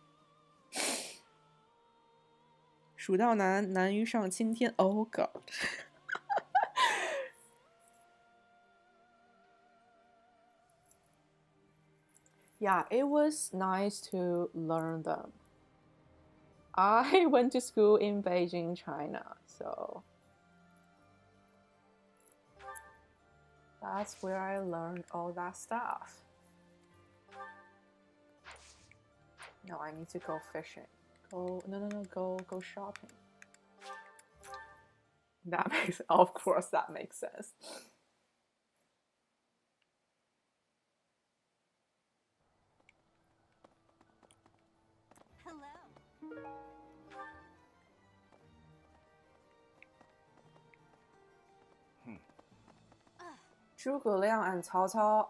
蜀道难，难于上青天. Oh God. Yeah, it was nice to learn them. I went to school in Beijing, China, so that's where I learned all that stuff. No, I need to go fishing. Go shopping. That makes, of course, that makes sense. Hello. 诸葛亮 and Cao Cao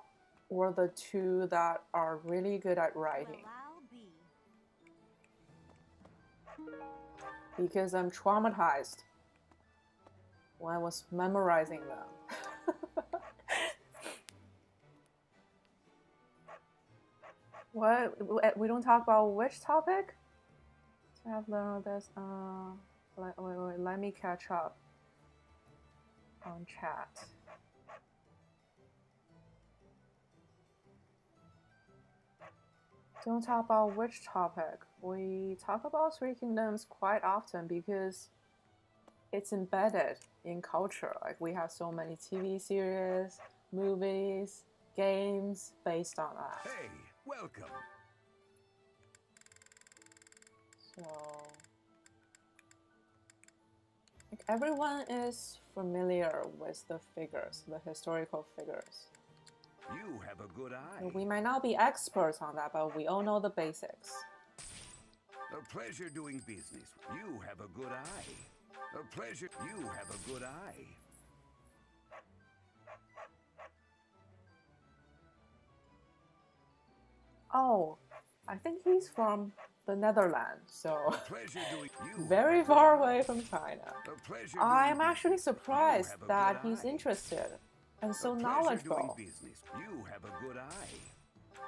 were the two that are really good at writing. Because I'm traumatized when I was memorizing them. What? We don't talk about which topic? So I've learned this. Wait, let me catch up on chat. Don't talk about which topic. We talk about Three Kingdoms quite often because it's embedded in culture. Like we have so many TV series, movies, games based on that. Hey, welcome. So, like everyone is familiar with the figures, the historical figures. You have a good eye. We might not be experts on that, but we all know the basics. A pleasure doing business. You have a good eye. A pleasure. You have a good eye. Oh, I think he's from the Netherlands, so you very far away from China. I'm actually surprised that he's eye. interested and so Doing knowledgeable. business. You have a good eye.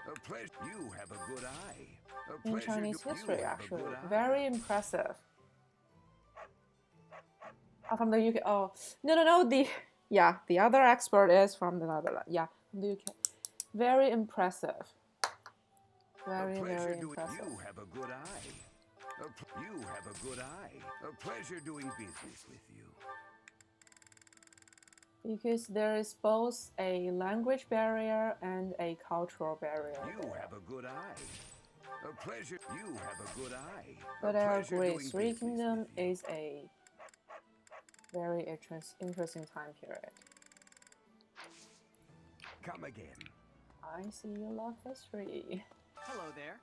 A pleasure. You have a good eye. A In pleasure Chinese you history, have a actually. good eye. Very impressive. Oh, from the UK. Oh, no. The other expert is from the Netherlands. Yeah, from the UK. Very impressive. Very impressive. You have a good eye. You have a good eye. A pleasure doing business with you. Because there is both a language barrier and a cultural barrier. You have a good eye. A pleasure. You have a good eye. But I agree, Three Kingdom is a very interesting time period. Come again. I see you love history. Hello there.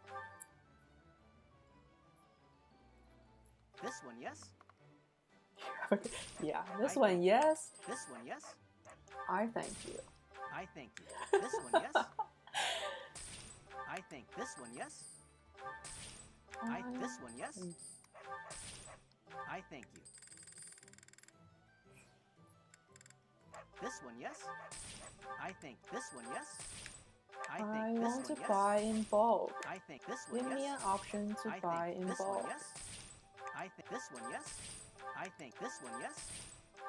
This one, yes? Yeah, this one, yes. This one, yes? I thank you. I thank you. This one, yes? I think this one, yes? This one, yes? I thank you. This one, yes? I think this one, yes? I think this want one, to yes? buy in bulk. I think this one, Give yes? me an option to buy in this bulk. one, yes? I think this one, yes? I think this one, yes?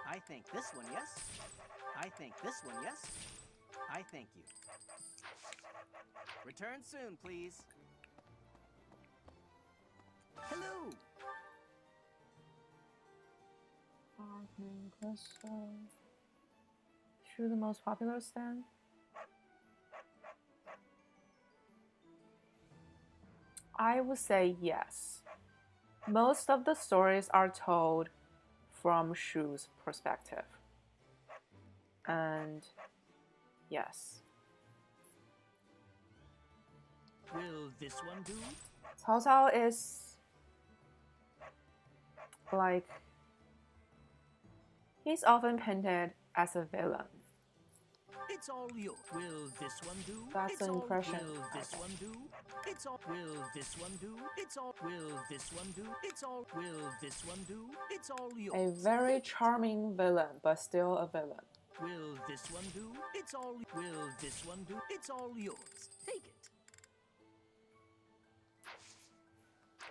I think this one, yes? I think this one, yes? I thank you. Return soon, please. Hello. Sure, the most popular stand. I would say yes. Most of the stories are told from Shu's perspective. And yes. Will this one do? Cao Cao is like, he's often painted as a villain. It's all you. Will this one do? That's it's the all, impression Will I this get. one do? It's all. Will this one do? It's all. Will this one do? It's all. Will this one do? It's all yours. A very charming villain, but still a villain. Will this one do? It's all. Will this one do? It's all yours. Take it.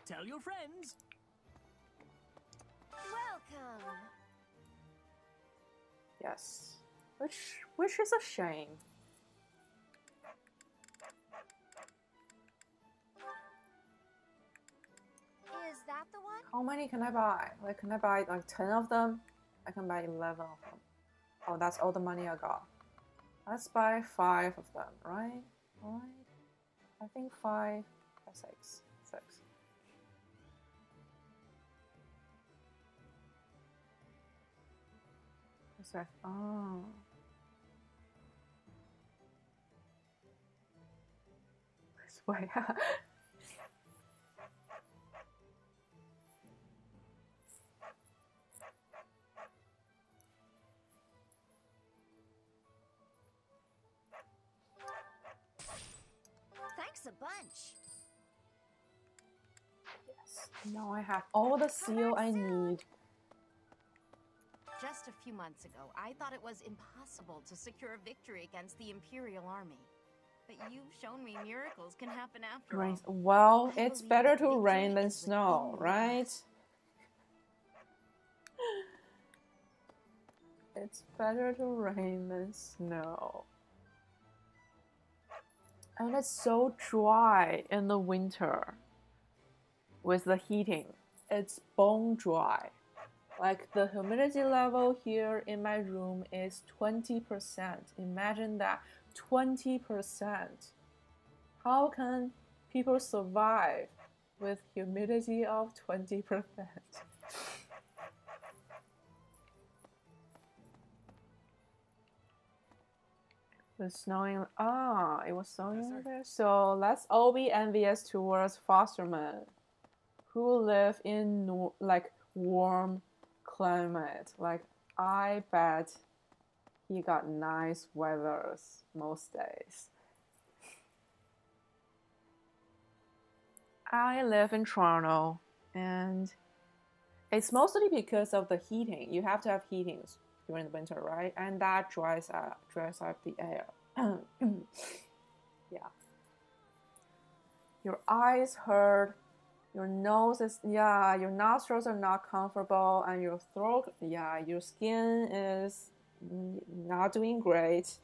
Tell your friends. Welcome. Yes. Which is a shame. many can I buy? Like, can I buy like 10 of them? I can buy 11 of them. Oh, that's all the money I got. Let's buy 5 of them, right? Alright. I think 5 or 6. 6. It's like, oh. This way. Thanks a bunch. Yes. Now I have all the seal I need. Just a few months ago, I thought it was impossible to secure a victory against the Imperial Army. But you've shown me miracles can happen after Rain. all. Well, it's better to rain than snow, right? It's better to rain than snow. And it's so dry in the winter with the heating. It's bone dry. Like the humidity level here in my room is 20%. Imagine that, 20%. How can people survive with humidity of 20%? The snowing, it was snowing over there. So let's all be envious towards Fosterman, who live in like warm climate. Like I bet he got nice weathers most days. I live in Toronto, and it's mostly because of the heating. You have to have heatings during the winter, right? And that dries up the air. Yeah. Your eyes hurt. Your nose is, your nostrils are not comfortable, and your throat, your skin is not doing great.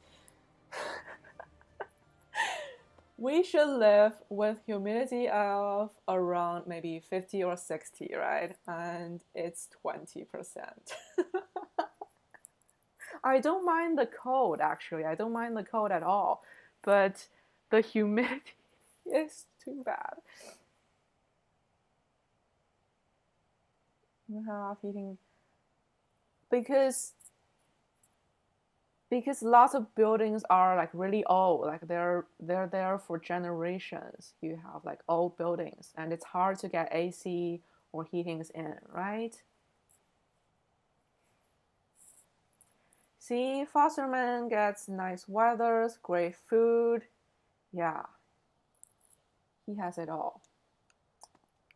We should live with humidity of around maybe 50 or 60, right? And it's 20%. I don't mind the cold, actually. I don't mind the cold at all. But the humidity is too bad. You have heating because lots of buildings are like really old, like they're there for generations. You have like old buildings, and it's hard to get AC or heatings in, right? See, Fosterman gets nice weathers, great food. Yeah, he has it all.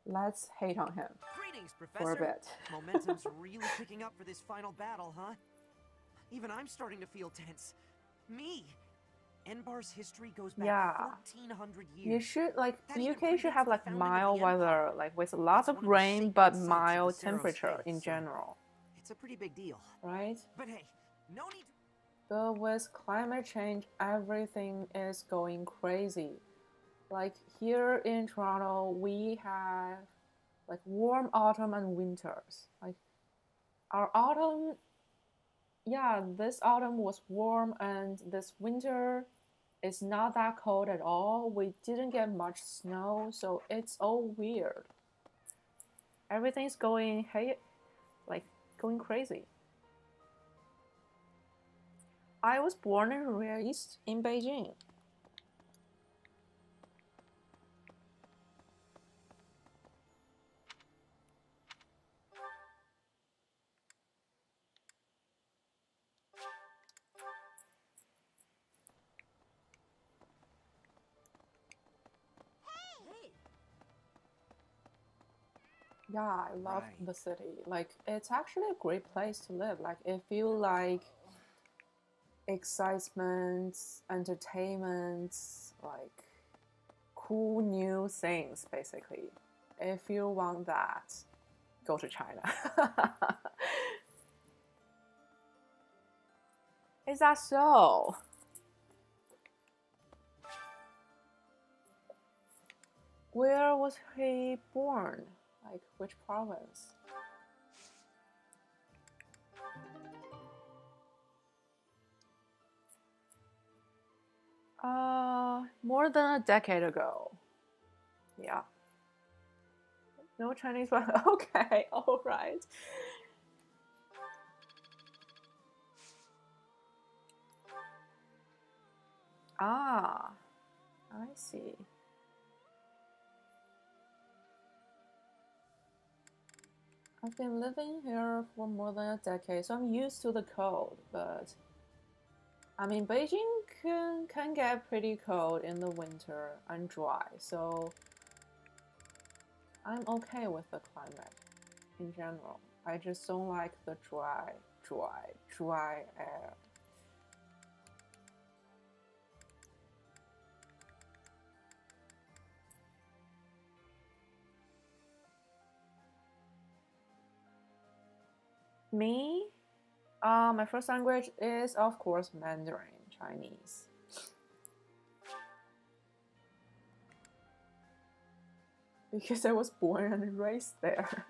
Let's hate on him. Greetings, Professor. For a bit. Momentum's really picking up for this final battle, huh? Even I'm starting to feel tense. Me! Enbar's history goes back 1,400 years. You should, like, That even UK should have, predates like, the founding of mild the Empire. weather, like, with lots of It's one of the rain, sacred but sites of mild the Ceros temperature faith, in so general, it's a pretty big deal. right? But hey, no need to... But with climate change, everything is going crazy. Like, here in Toronto, we have, like, warm autumn and winters. Like, our autumn, this autumn was warm, and this winter is not that cold at all. We didn't get much snow, so it's all weird. Everything's going, going crazy. I was born and raised in Beijing. Yeah, I love the city. Like, it's actually a great place to live. Like, if you like excitement, entertainment, like cool new things, basically. If you want that, go to China. Is that so? Where was he born? Like which province? More than a decade ago. Yeah. No Chinese, but okay, all right. Ah, I see. I've been living here for more than a decade, so I'm used to the cold, but I mean, Beijing can get pretty cold in the winter and dry, so I'm okay with the climate in general. I just don't like the dry air. Me? My first language is, of course, Mandarin Chinese. Because I was born and raised there.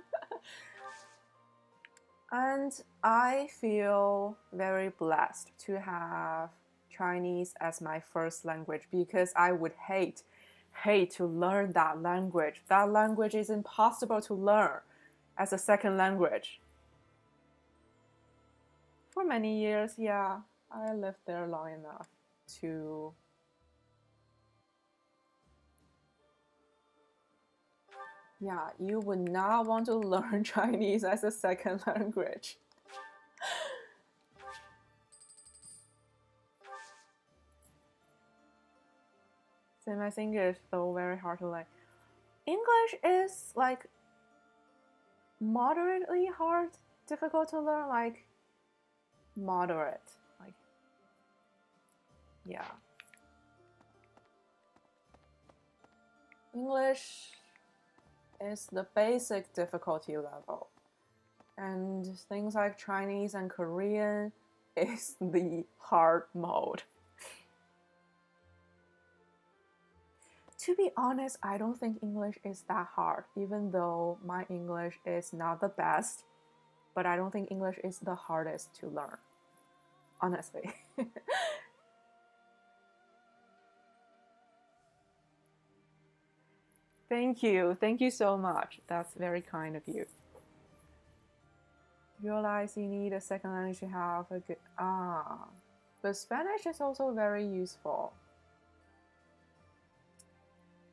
And I feel very blessed to have Chinese as my first language because I would hate to learn that language. That language is impossible to learn as a second language. For many years, yeah, I lived there long enough to yeah, you would not want to learn Chinese as a second language. Same as English, though very hard to learn. English is like moderately hard, difficult to learn, like moderate, like yeah. English is the basic difficulty level, and things like Chinese and Korean is the hard mode. To be honest, I don't think English is that hard, even though my English is not the best, but I don't think English is the hardest to learn, honestly. Thank you so much. That's very kind of you. Realize you need a second language to have a good but Spanish is also very useful.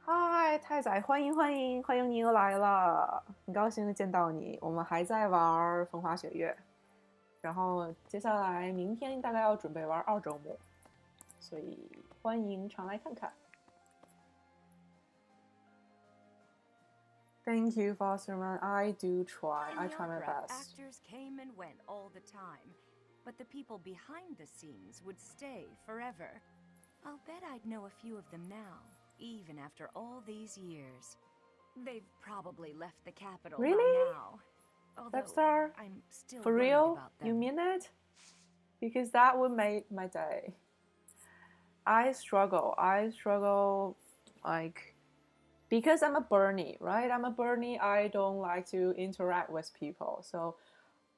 Hi， 太仔，欢迎你又来了，很高兴见到你。我们还在玩风花雪月，然后接下来明天大概要准备玩2周目，所以欢迎常来看看。Thank you, Fosterman. I do try. I try my best. Actors came and went all the time, but the people behind the scenes would stay forever. I'll bet I'd know a few of them now, even after all these years. They've probably left the capital Really? by now. Webstar? I'm still For worried real? about them. You mean it? Because that would make my day. I struggle like because I'm a Bernie, right? I'm a Bernie. I don't like to interact with people, so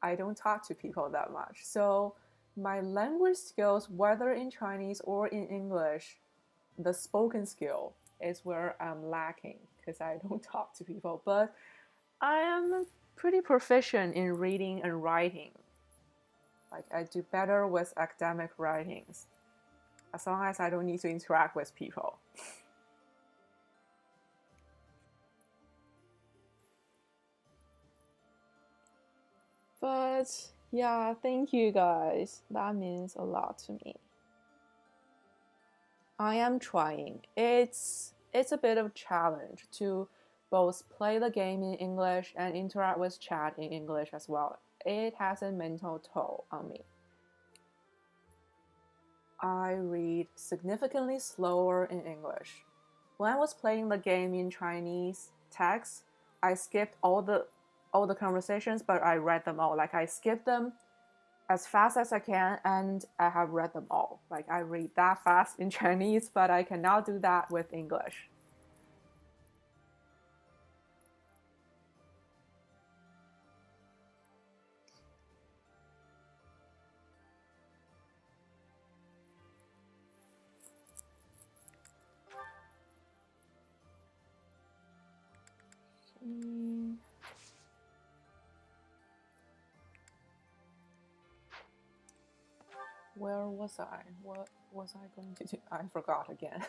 I don't talk to people that much. So my language skills, whether in Chinese or in English, the spoken skill is where I'm lacking because I don't talk to people. But I am pretty proficient in reading and writing. Like I do better with academic writings as long as I don't need to interact with people. But yeah, thank you guys. That means a lot to me. I am trying. It's a bit of a challenge to both play the game in English and interact with chat in English as well. It has a mental toll on me. I read significantly slower in English. When I was playing the game in Chinese text, I skipped all the conversations, but I read them all. Like I skipped them as fast as I can, and I have read them all. Like I read that fast in Chinese, but I cannot do that with English. Where was I? What was I going to do? I forgot again.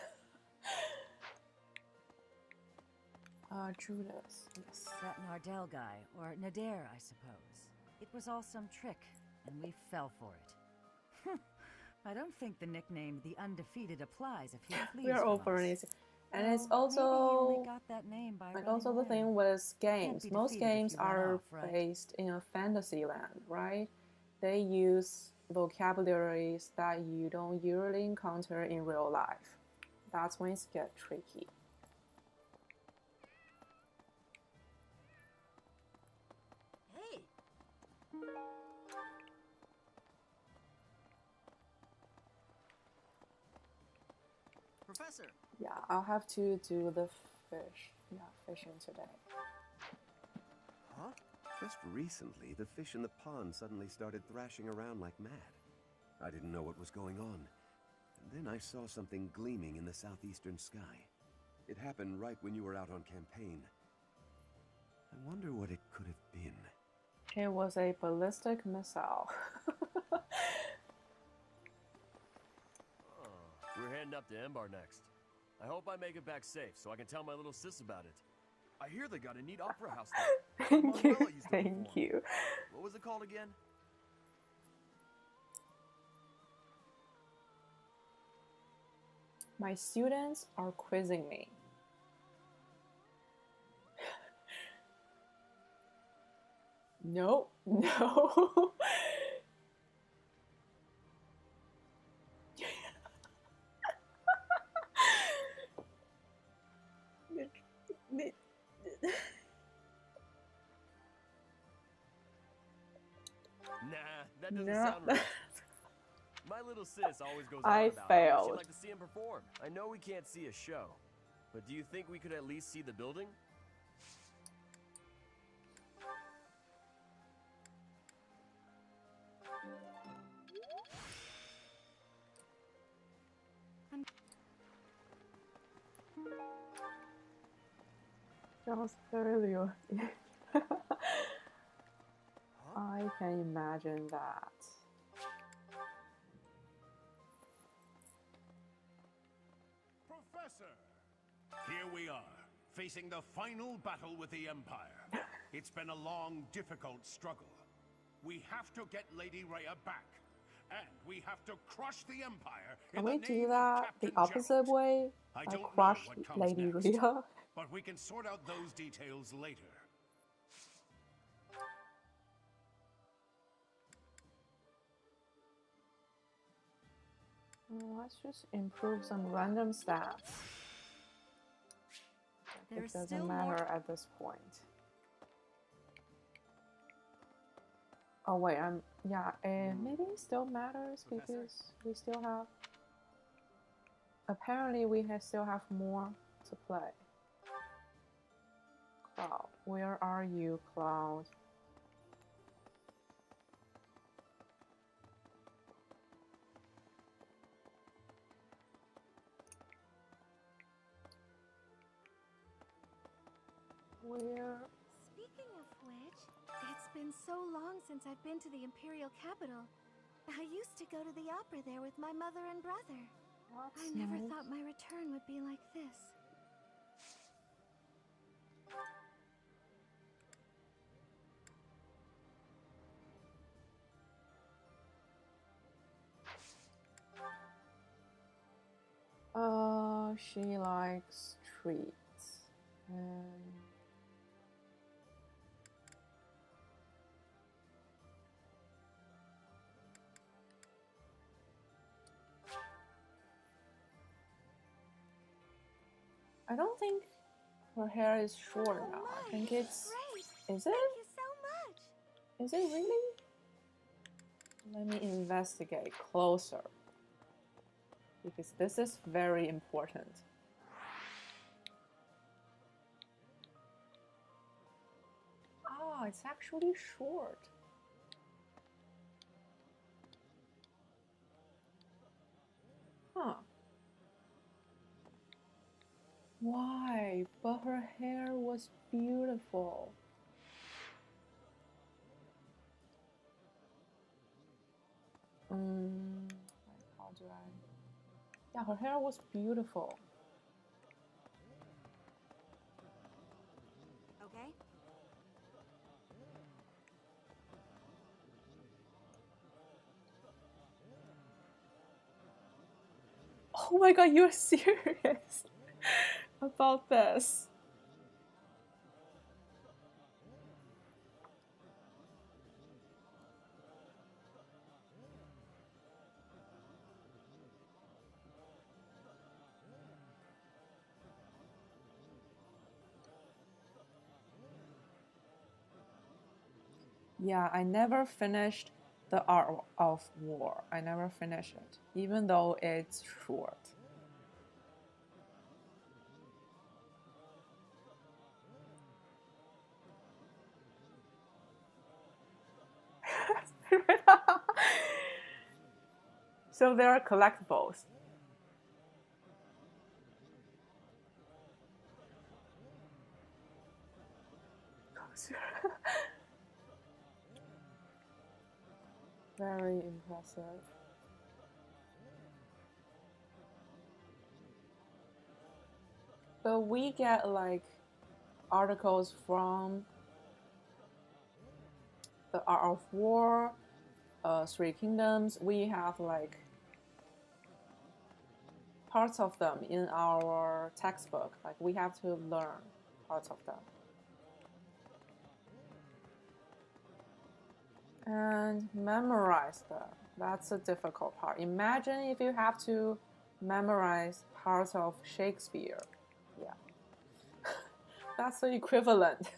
Judas, yes. That Nardell guy, or Nader, I suppose. It was all some trick, and we fell for it. I don't think the nickname The Undefeated applies if he flees We are from over us. it. And it's Though, maybe he only also got that name by like running also the away. thing with Can't games. be Most defeated if games you run are off, right? based in a fantasy land, right? They use vocabularies that you don't usually encounter in real life. That's when it gets tricky. Hey! Professor! Yeah, I'll have to do the fish. Yeah, fishing today. Huh? Just recently, the fish in the pond suddenly started thrashing around like mad. I didn't know what was going on. And then I saw something gleaming in the southeastern sky. It happened right when you were out on campaign. I wonder what it could have been. It was a ballistic missile. We're heading up to Embar next. I hope I make it back safe so I can tell my little sis about it. I hear they got a neat opera house there. Thank you, thank you. What was it called again? My students are quizzing me. No, no. Nah, that doesn't No. sound right. My little sis always goes on I about how failed. she'd like to see him perform. I know we can't see a show, but do you think we could at least see the building? Just earlier. I can imagine that. Professor! Here we are, facing the final battle with the Empire. It's been a long, difficult struggle. We have to get Lady Rhea back. And we have to crush the Empire Can in we the do name of that the Captain opposite Geralt. way? I Like don't know crush what comes Lady next, Rhea? but we can sort out those details later. Let's just improve some random stats. There's It still doesn't more- matter at this point. Oh wait, yeah, maybe it still matters because we still have. Apparently, we still have more to play. Cloud, where are you, Cloud? Where? Speaking of which, it's been so long since I've been to the Imperial capital. I used to go to the opera there with my mother and brother. I never nice. thought my return would be like this. She likes treats. I don't think her hair is short now. I think it's. Is it? Thank you so much. Is it really? Let me investigate closer. Because this is very important. Ah, it's actually short. Huh. Why? But her hair was beautiful. Yeah, her hair was beautiful. Okay. Oh my god, you're serious about this? Yeah, I never finished The Art of War. I never finished it, even though it's short. So there are collectibles. Very impressive. But we get like articles from The Art of War, Three Kingdoms. We have like parts of them in our textbook. Like we have to learn parts of them. And memorize them. That's a difficult part. Imagine if you have to memorize parts of Shakespeare. Yeah. That's the equivalent.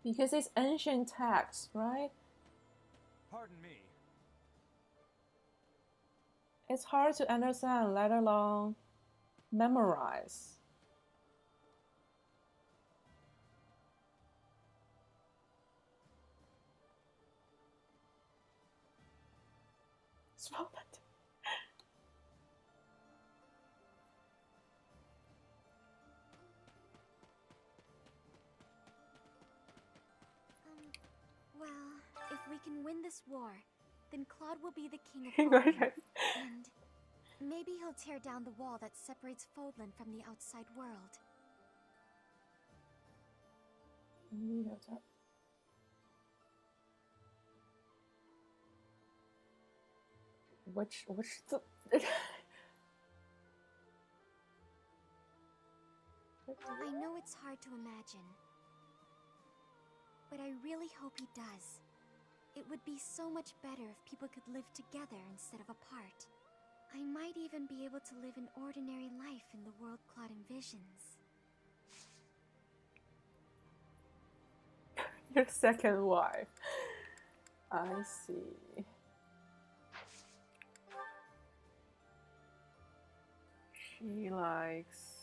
Because it's ancient text, right? Pardon me. It's hard to understand, let alone memorize. Spell that. Well, if we can win this war, then Claude will be the king of Fodlan, and maybe he'll tear down the wall that separates Fodlan from the outside world. Which the I know it's hard to imagine, but I really hope he does. It would be so much better if people could live together instead of apart. I might even be able to live an ordinary life in the world Claude envisions. Your second wife. I see. She likes...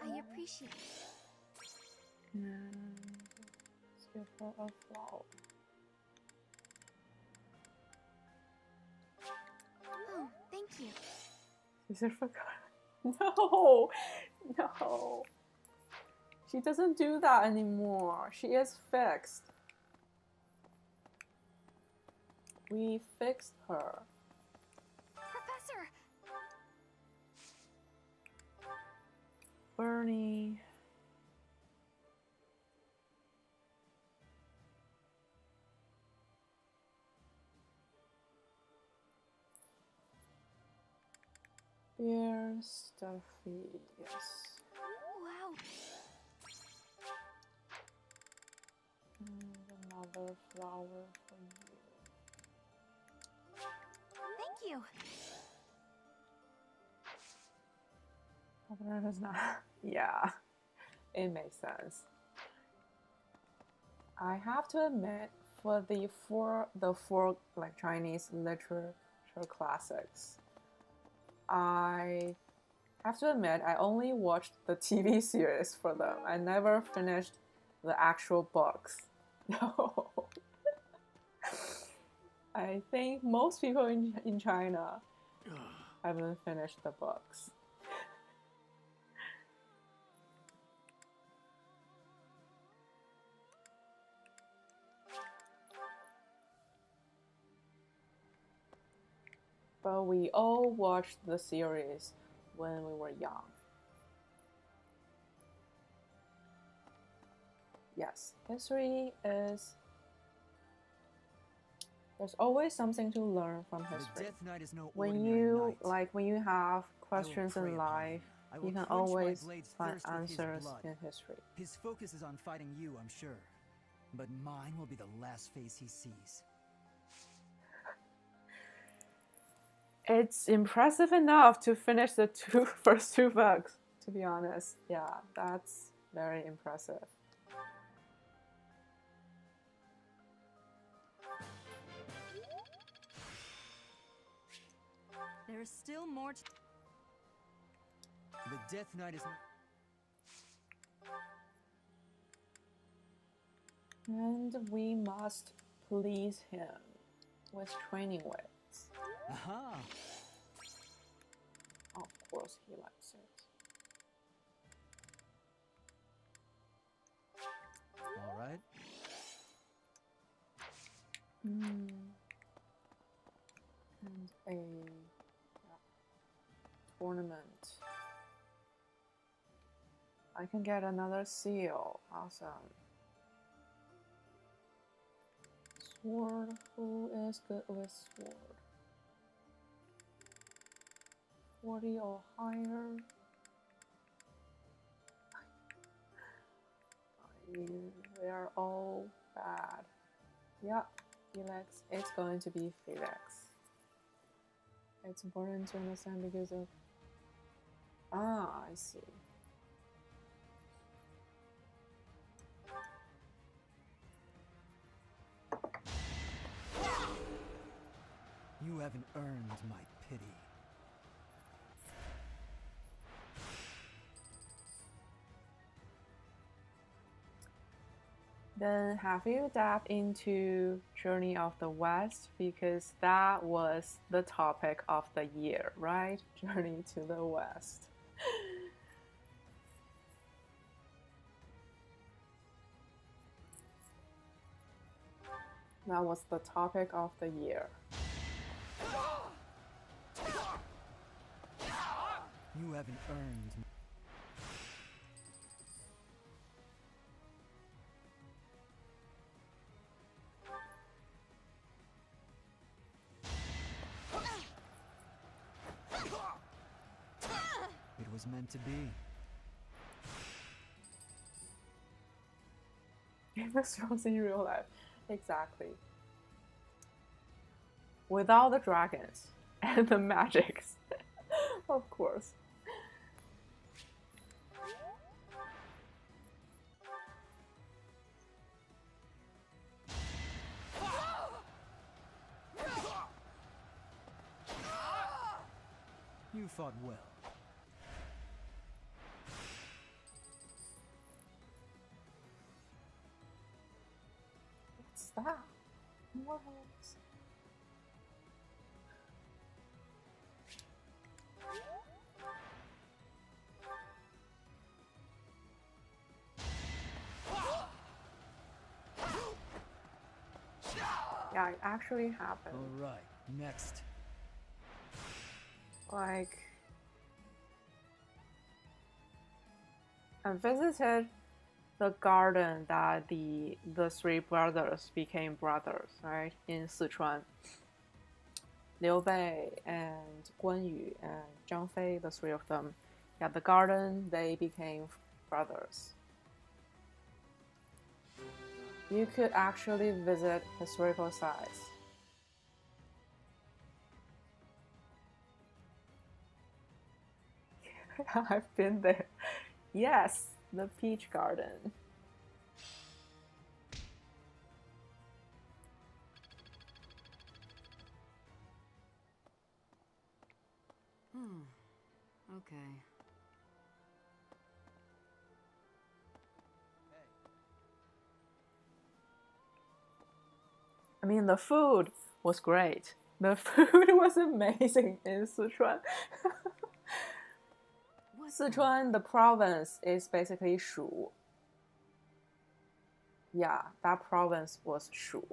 I appreciate it. And let's give her a flower. Oh, thank you. Caesar forgot. No! No! She doesn't do that anymore. She is fixed. We fixed her. Professor! Bernie. Beer, stuffy, yes. Wow. And another flower for you. Thank you. But is not. Yeah, it makes sense. I have to admit, for the four like Chinese literature classics, I I have to admit, I only watched the TV series for them. I never finished the actual books. No. I think most people in China haven't finished the books. But we all watched the series when we were young. Yes, history is... There's always something to learn from history. The Death Knight is no when ordinary you knight. like when you have questions in life, you can always find answers in history. His focus is on fighting you, I'm sure. But mine will be the last face he sees. It's impressive enough to finish the first two books, to be honest. Yeah, that's very impressive. There is still more to... The Death Knight is... And we must please him with training weights. Aha! Of course he likes it. All right. And a tournament. I can get another seal. Awesome. Sword. Who is good with sword? 40 or higher. They are all bad. Yeah, Felix. It's going to be Felix. It's important to understand because of... Ah, I see. You haven't earned my pity. Then have you tapped into Journey of the West? Because that was the topic of the year, right? Journey to the West. That was the topic of the year. You haven't earned. It was meant to be. Game of Thrones in real life. Exactly. Without the dragons and the magics. Of course. You fought well. What's that? More holes. Yeah, it actually happened. All right, next. Like, I visited the garden that the three brothers became brothers, right? In Sichuan. Liu Bei and Guan Yu and Zhang Fei, the three of them. At the garden, they became brothers. You could actually visit historical sites. I've been there. Yes, the peach garden. Okay. I mean, the food was great. The food was amazing in Sichuan. Sichuan, the province, is basically Shu. Yeah, that province was Shu.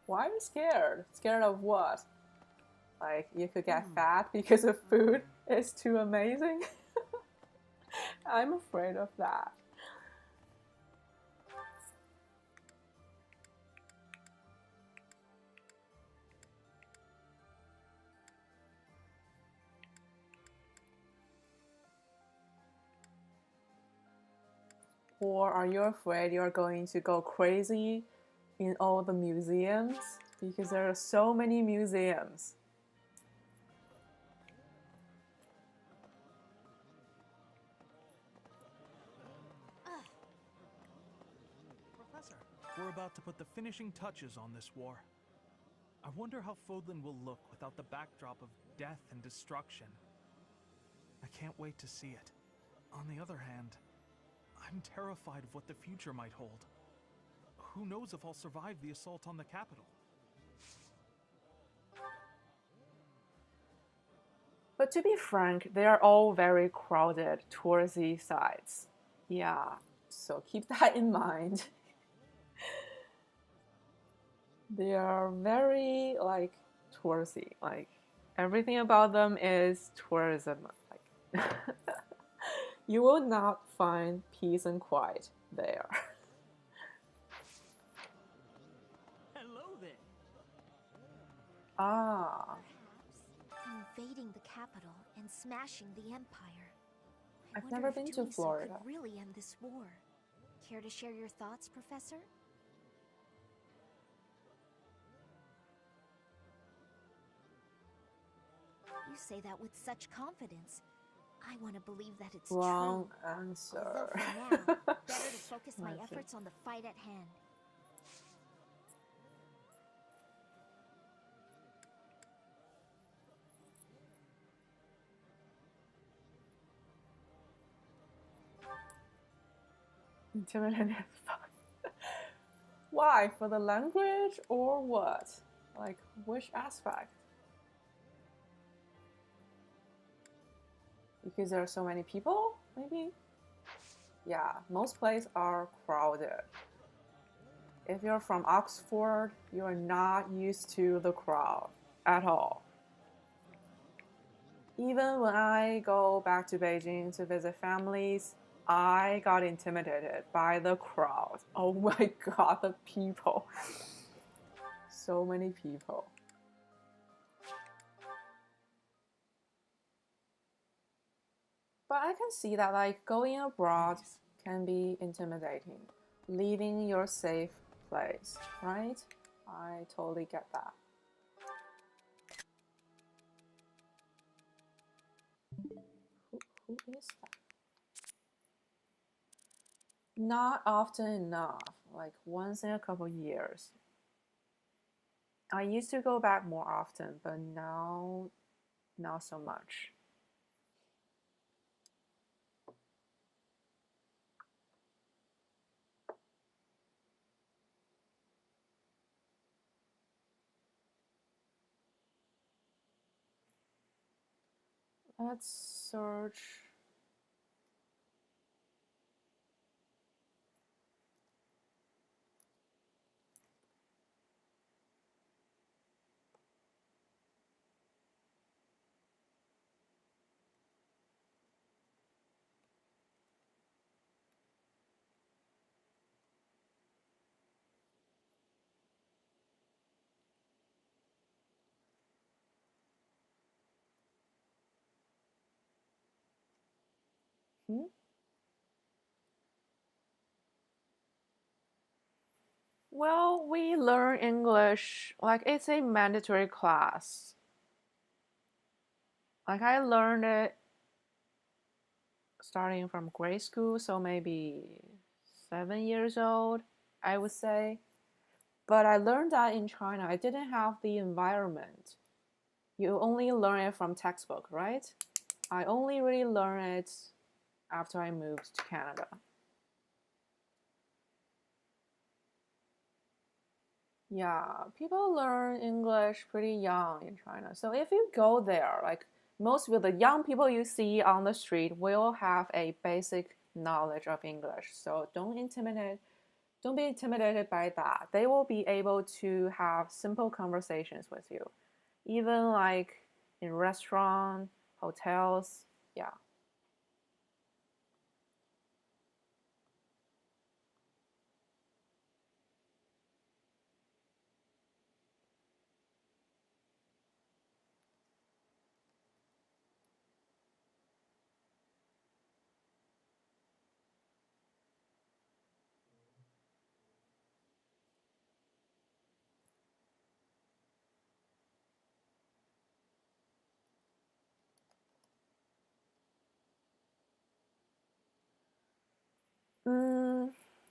Why are you scared? Scared of what? Like, you could get fat because the food is too amazing? I'm afraid of that. Or are you afraid you're going to go crazy in all the museums? Because there are so many museums. Professor, we're about to put the finishing touches on this war. I wonder how Fodlan will look without the backdrop of death and destruction. I can't wait to see it. On the other hand, I'm terrified of what the future might hold. Who knows if I'll survive the assault on the capital? But to be frank, they are all very crowded touristy sites. Yeah, so keep that in mind. They are very like touristy. Like everything about them is tourism. Like you will not find peace and quiet there. Hello there. Ah. Invading the capital and smashing the empire. I've wonder never if been to doing so Florida. could really end this war. Care to share your thoughts, Professor? You say that with such confidence. I want to believe that it's Wrong true. answer. Although for now, better to focus my efforts on the fight at hand. Intimidating as fuck. Why? For the language or what? Like, which aspect? Because there are so many people, maybe? Yeah, most places are crowded. If you're from Oxford, you're not used to the crowd at all. Even when I go back to Beijing to visit families, I got intimidated by the crowd. Oh my god, the people. So many people. But I can see that like going abroad can be intimidating. Leaving your safe place, right? I totally get that. Who is that? Not often enough, like once in a couple years. I used to go back more often, but now not so much. Let's search. Well, we learn English like it's a mandatory class. Like I learned it starting from grade school, so maybe 7 years old, I would say. But I learned that in China, I didn't have the environment. You only learn it from textbook, right? I only really learned it after I moved to Canada. Yeah, people learn English pretty young in China. So if you go there, like most of the young people you see on the street will have a basic knowledge of English. So don't be intimidated by that. They will be able to have simple conversations with you. Even like in restaurant, hotels, yeah.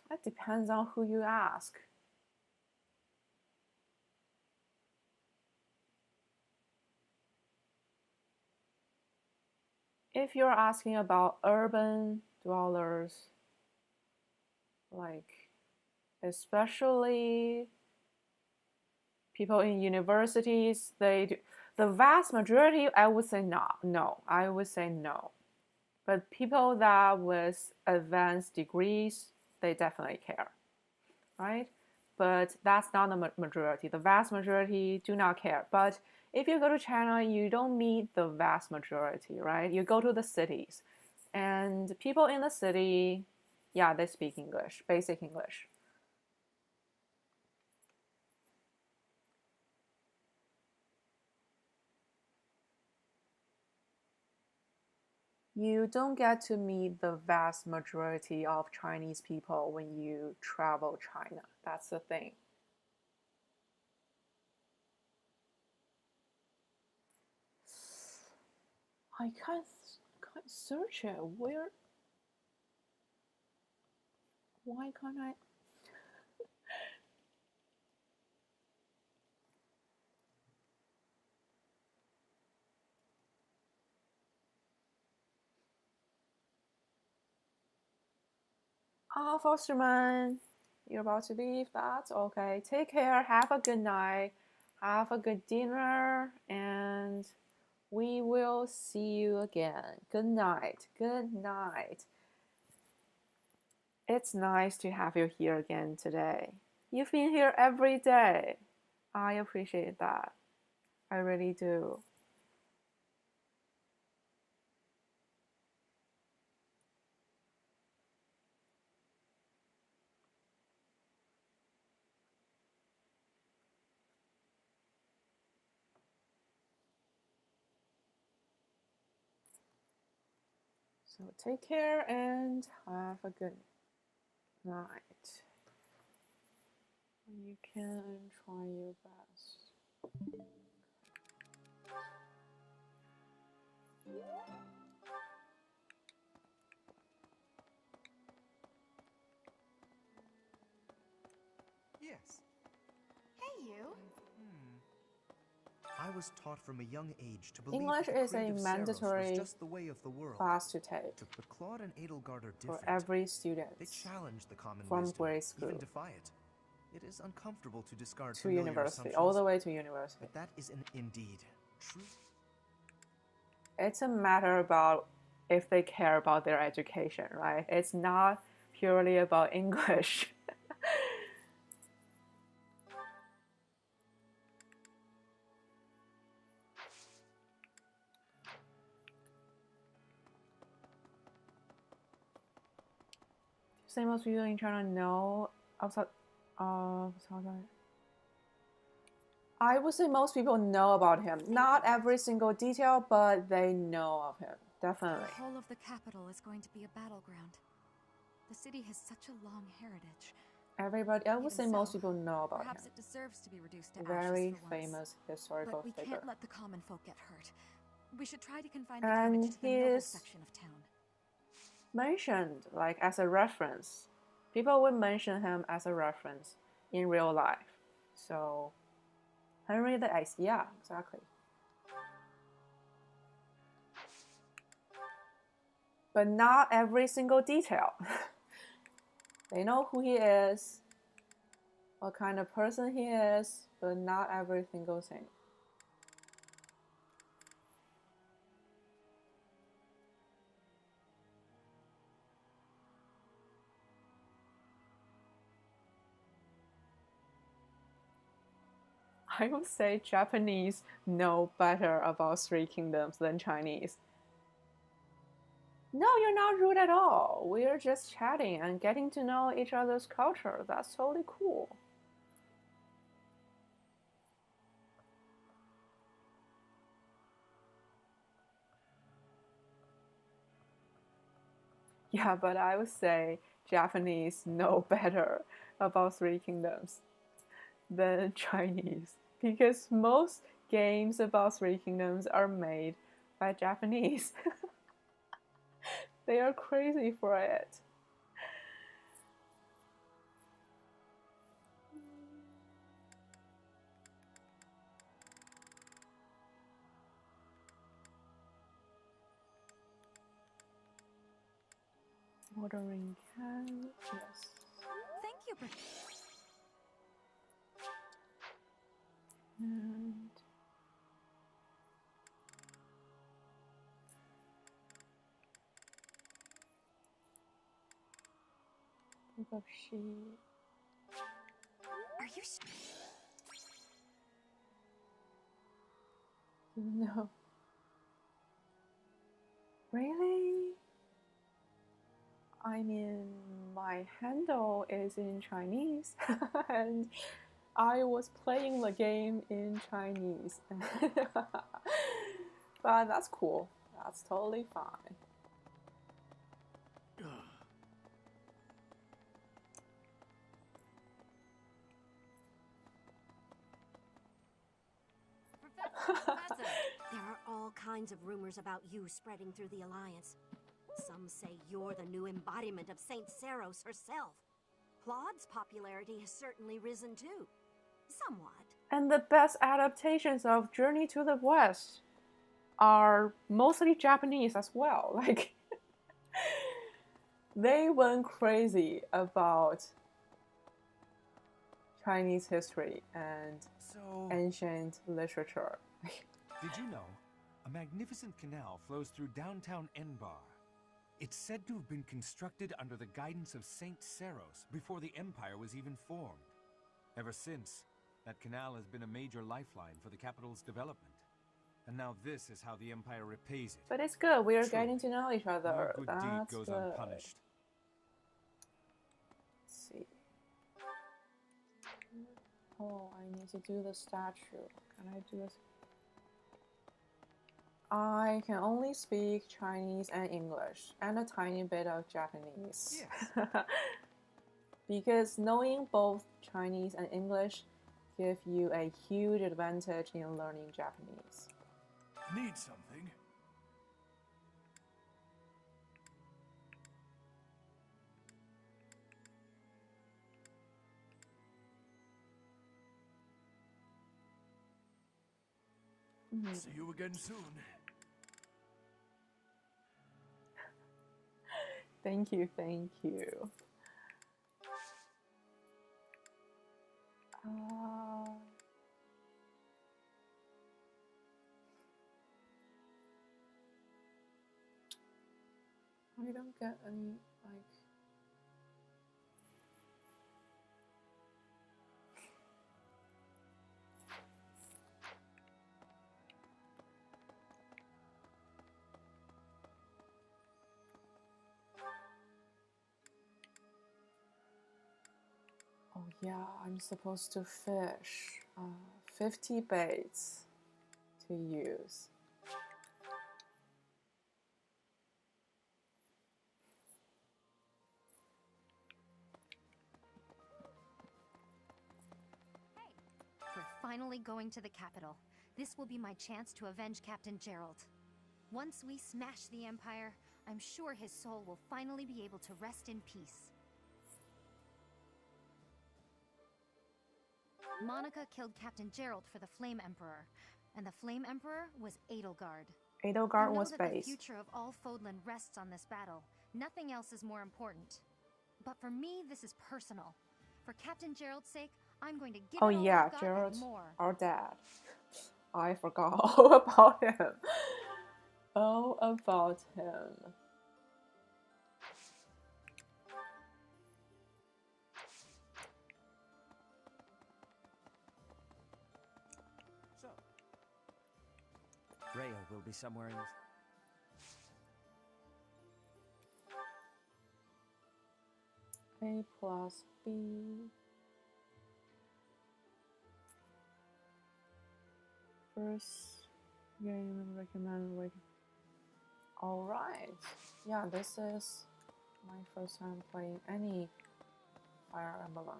That depends on who you ask. If you're asking about urban dwellers, like especially people in universities, the vast majority, I would say no. I would say no. But people that with advanced degrees, they definitely care, right? But that's not the majority. The vast majority do not care. But if you go to China, you don't meet the vast majority, right? You go to the cities, and people in the city, yeah, they speak English, basic English. You don't get to meet the vast majority of Chinese people when you travel China. That's the thing. I can't search it. Where? Why can't I? Fosterman, you're about to leave. That's okay. Take care. Have a good night. Have a good dinner, and we will see you again. Good night. Good night. It's nice to have you here again today. You've been here every day. I appreciate that. I really do. So take care and have a good night. You can try your best. Yes. Hey, you. I was taught from a young age to believe English that the is a creed of Saros mandatory was just the way of the world. class to take But Claude and Edelgard are for different. every student They challenge the common from wisdom, grade school even defy it. It is uncomfortable to discard to familiar university, assumptions, all the way to university. but that is indeed true. It's a matter about if they care about their education, right? It's not purely about English. Same as people in China know outside. I would say most people know about him. Not every single detail, but they know of him. Definitely. The whole of the capital is going to be a battleground. The city has such a long heritage. Everybody, I would say most people know about Perhaps him. it deserves to be reduced to Very ashes for once. famous historical But we figure. can't let the common folk get hurt. We should try to confine the And damage to the he noble is section of town. mentioned like as a reference. People would mention him as a reference in real life. So Henry the Eighth, yeah, exactly. But not every single detail. They know who he is, what kind of person he is, but not every single thing. I would say Japanese know better about Three Kingdoms than Chinese. No, you're not rude at all. We're just chatting and getting to know each other's culture. That's totally cool. Yeah, but I would say Japanese know better about Three Kingdoms than Chinese, because most games about Three Kingdoms are made by Japanese. They are crazy for it. Ordering can, yes. Thank you, And pick up sheet. Are you? No. Really? I mean, my handle is in Chinese, and I was playing the game in Chinese. But that's cool. That's totally fine. Professor, there are all kinds of rumors about you spreading through the Alliance. Some say you're the new embodiment of Saint Saros herself. Claude's popularity has certainly risen too. Somewhat. And the best adaptations of Journey to the West are mostly Japanese as well. Like, they went crazy about Chinese history and ancient literature. Did you know a magnificent canal flows through downtown Enbar? It's said to have been constructed under the guidance of Saint Saros before the Empire was even formed. Ever since, that canal has been a major lifeline for the capital's development. And now this is how the Empire repays it. But it's good. We are Truly, getting to know each other. no good That's deed goes good. unpunished. Let's see. Oh, I need to do the statue. Can I do this? I can only speak Chinese and English and a tiny bit of Japanese. Yes. Because knowing both Chinese and English give you a huge advantage in learning Japanese. Need something? See you again soon. Thank you, thank you. I don't get any, like... Oh yeah, I'm supposed to fish 50 baits to use. We're finally going to the capital. This will be my chance to avenge Captain Gerald. Once we smash the Empire, I'm sure his soul will finally be able to rest in peace. Monica killed Captain Gerald for the Flame Emperor, and the Flame Emperor was Edelgard. Edelgard I know was that the based. future of all Fodlan rests on this battle. Nothing else is more important. But for me, this is personal. For Captain Gerald's sake, I'm going to give Oh it all yeah, I've got Gerald, and more. our dad. I forgot all about him. All about him. So, Rhea will be somewhere in this. A plus B. First game recommend. Alright. Yeah, this is my first time playing any Fire Emblem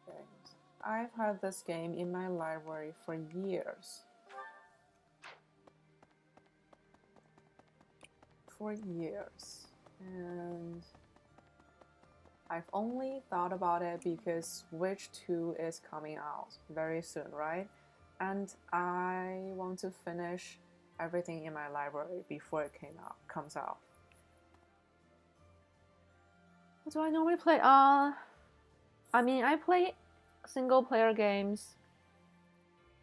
games. I've had this game in my library for years. And I've only thought about it because Switch 2 is coming out very soon, right? And I want to finish everything in my library before it comes out. What do I normally play? I mean, I play single player games,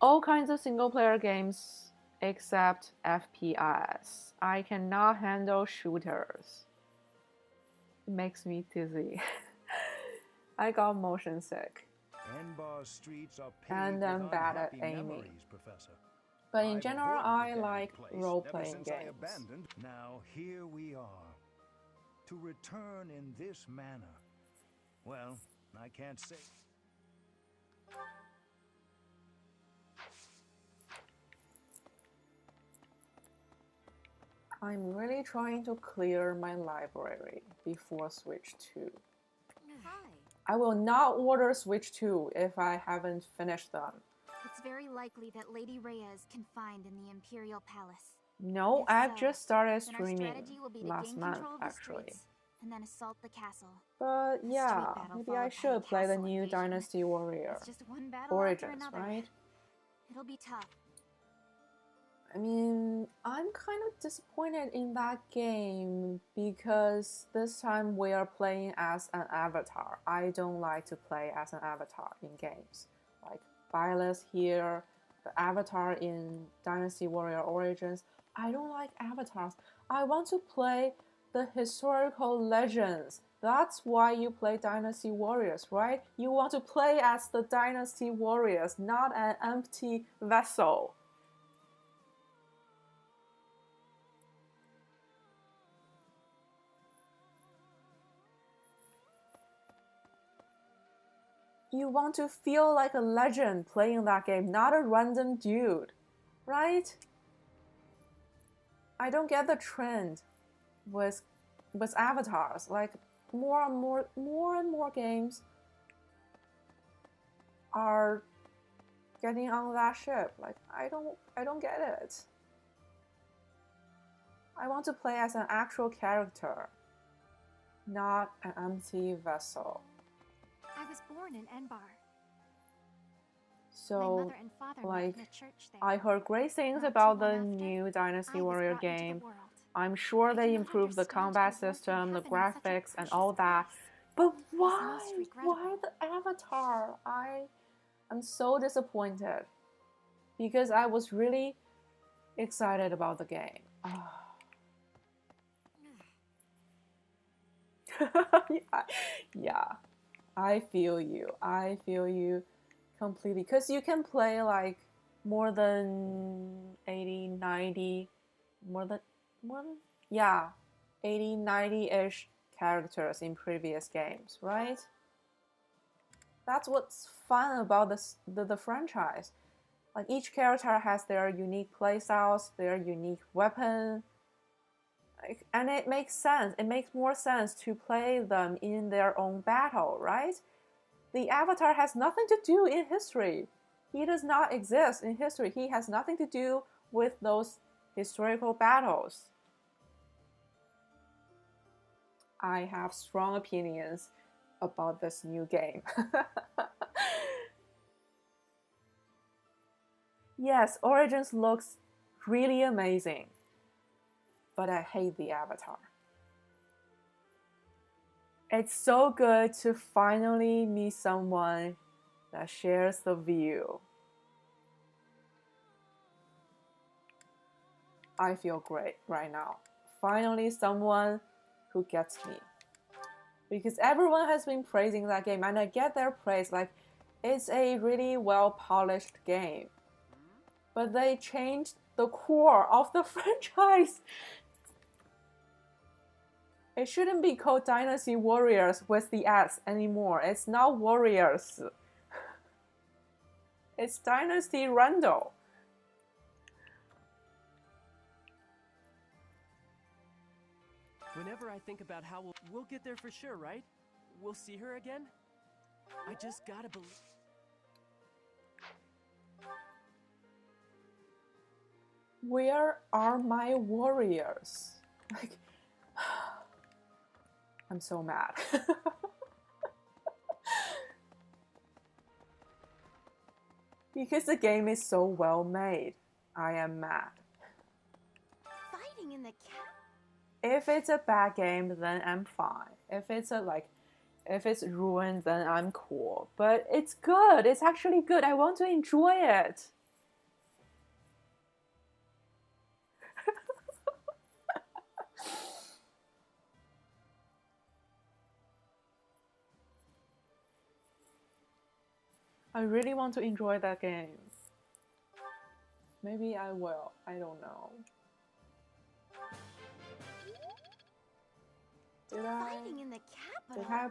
all kinds of single player games except FPS. I cannot handle shooters. It makes me dizzy. I got motion sick. Enbar's streets are And I'm bad at aiming. Professor. But in general, I like role-playing games. Now here we are. To return in this manner. Well, I can't say. I'm really trying to clear my library before Switch 2. Hi. I will not order Switch 2 if I haven't finished them. It's very likely that Lady Rhea is confined in the Imperial Palace. No, If I've so, just started then our streaming strategy will be to last gain month, control of the actually. streets and then assault the castle. But A yeah, street battle maybe followed I by a should play the castle new invasion. Dynasty Warrior It's just one battle after Origins, another. right? It'll be tough. I mean, I'm kind of disappointed in that game because this time we are playing as an avatar. I don't like to play as an avatar in games. Like Byleth here, the avatar in Dynasty Warrior Origins. I don't like avatars. I want to play the historical legends. That's why you play Dynasty Warriors, right? You want to play as the Dynasty Warriors, not an empty vessel. You want to feel like a legend playing that game, not a random dude, right? I don't get the trend with avatars. Like more and more games are getting on that ship. Like I don't get it. I want to play as an actual character, not an empty vessel. I was born in Enbar. So, My mother and father like, met in a church there. I heard great things Not about too the long after, new Dynasty I was Warrior brought into the game. world. I'm sure I they cannot improved the understand combat how war can system, the happen in such a graphics, and precious all that. place. But It is why? most regrettable. Why the Avatar? I am so disappointed because I was really excited about the game. Yeah, I feel you. I feel you completely. Because you can play like more than 80, 90, yeah, 80, 90-ish characters in previous games, right? That's what's fun about the franchise. Like each character has their unique playstyles, their unique weapon, and it makes sense. It makes more sense to play them in their own battle, right? The Avatar has nothing to do in history. He does not exist in history. He has nothing to do with those historical battles. I have strong opinions about this new game. Yes, Origins looks really amazing, but I hate the Avatar. It's so good to finally meet someone that shares the view. I feel great right now. Finally, someone who gets me. Because everyone has been praising that game, and I get their praise. Like, it's a really well-polished game. But they changed the core of the franchise. It shouldn't be called Dynasty Warriors with the S anymore. It's not Warriors. It's Dynasty Randall. Whenever I think about how we'll get there for sure, right? We'll see her again? I just gotta believe. Where are my warriors? Like, I'm so mad. Because the game is so well made, I am mad. Fighting in the cat. If it's a bad game, then I'm fine. If it's if it's ruined, then I'm cool. But it's good. It's actually good. I want to enjoy it. I really want to enjoy that game. Maybe I will. I don't know. Did Fighting in the capital. Did I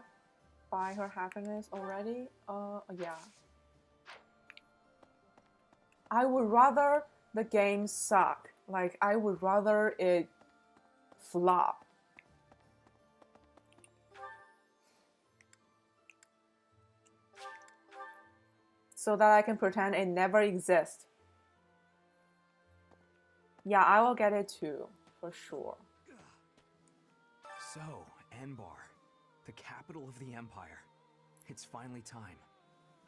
buy her happiness already? Yeah. I would rather the game suck. Like, I would rather it flop. So that I can pretend it never exists. Yeah, I will get it too, for sure. So, Enbar, the capital of the Empire. It's finally time.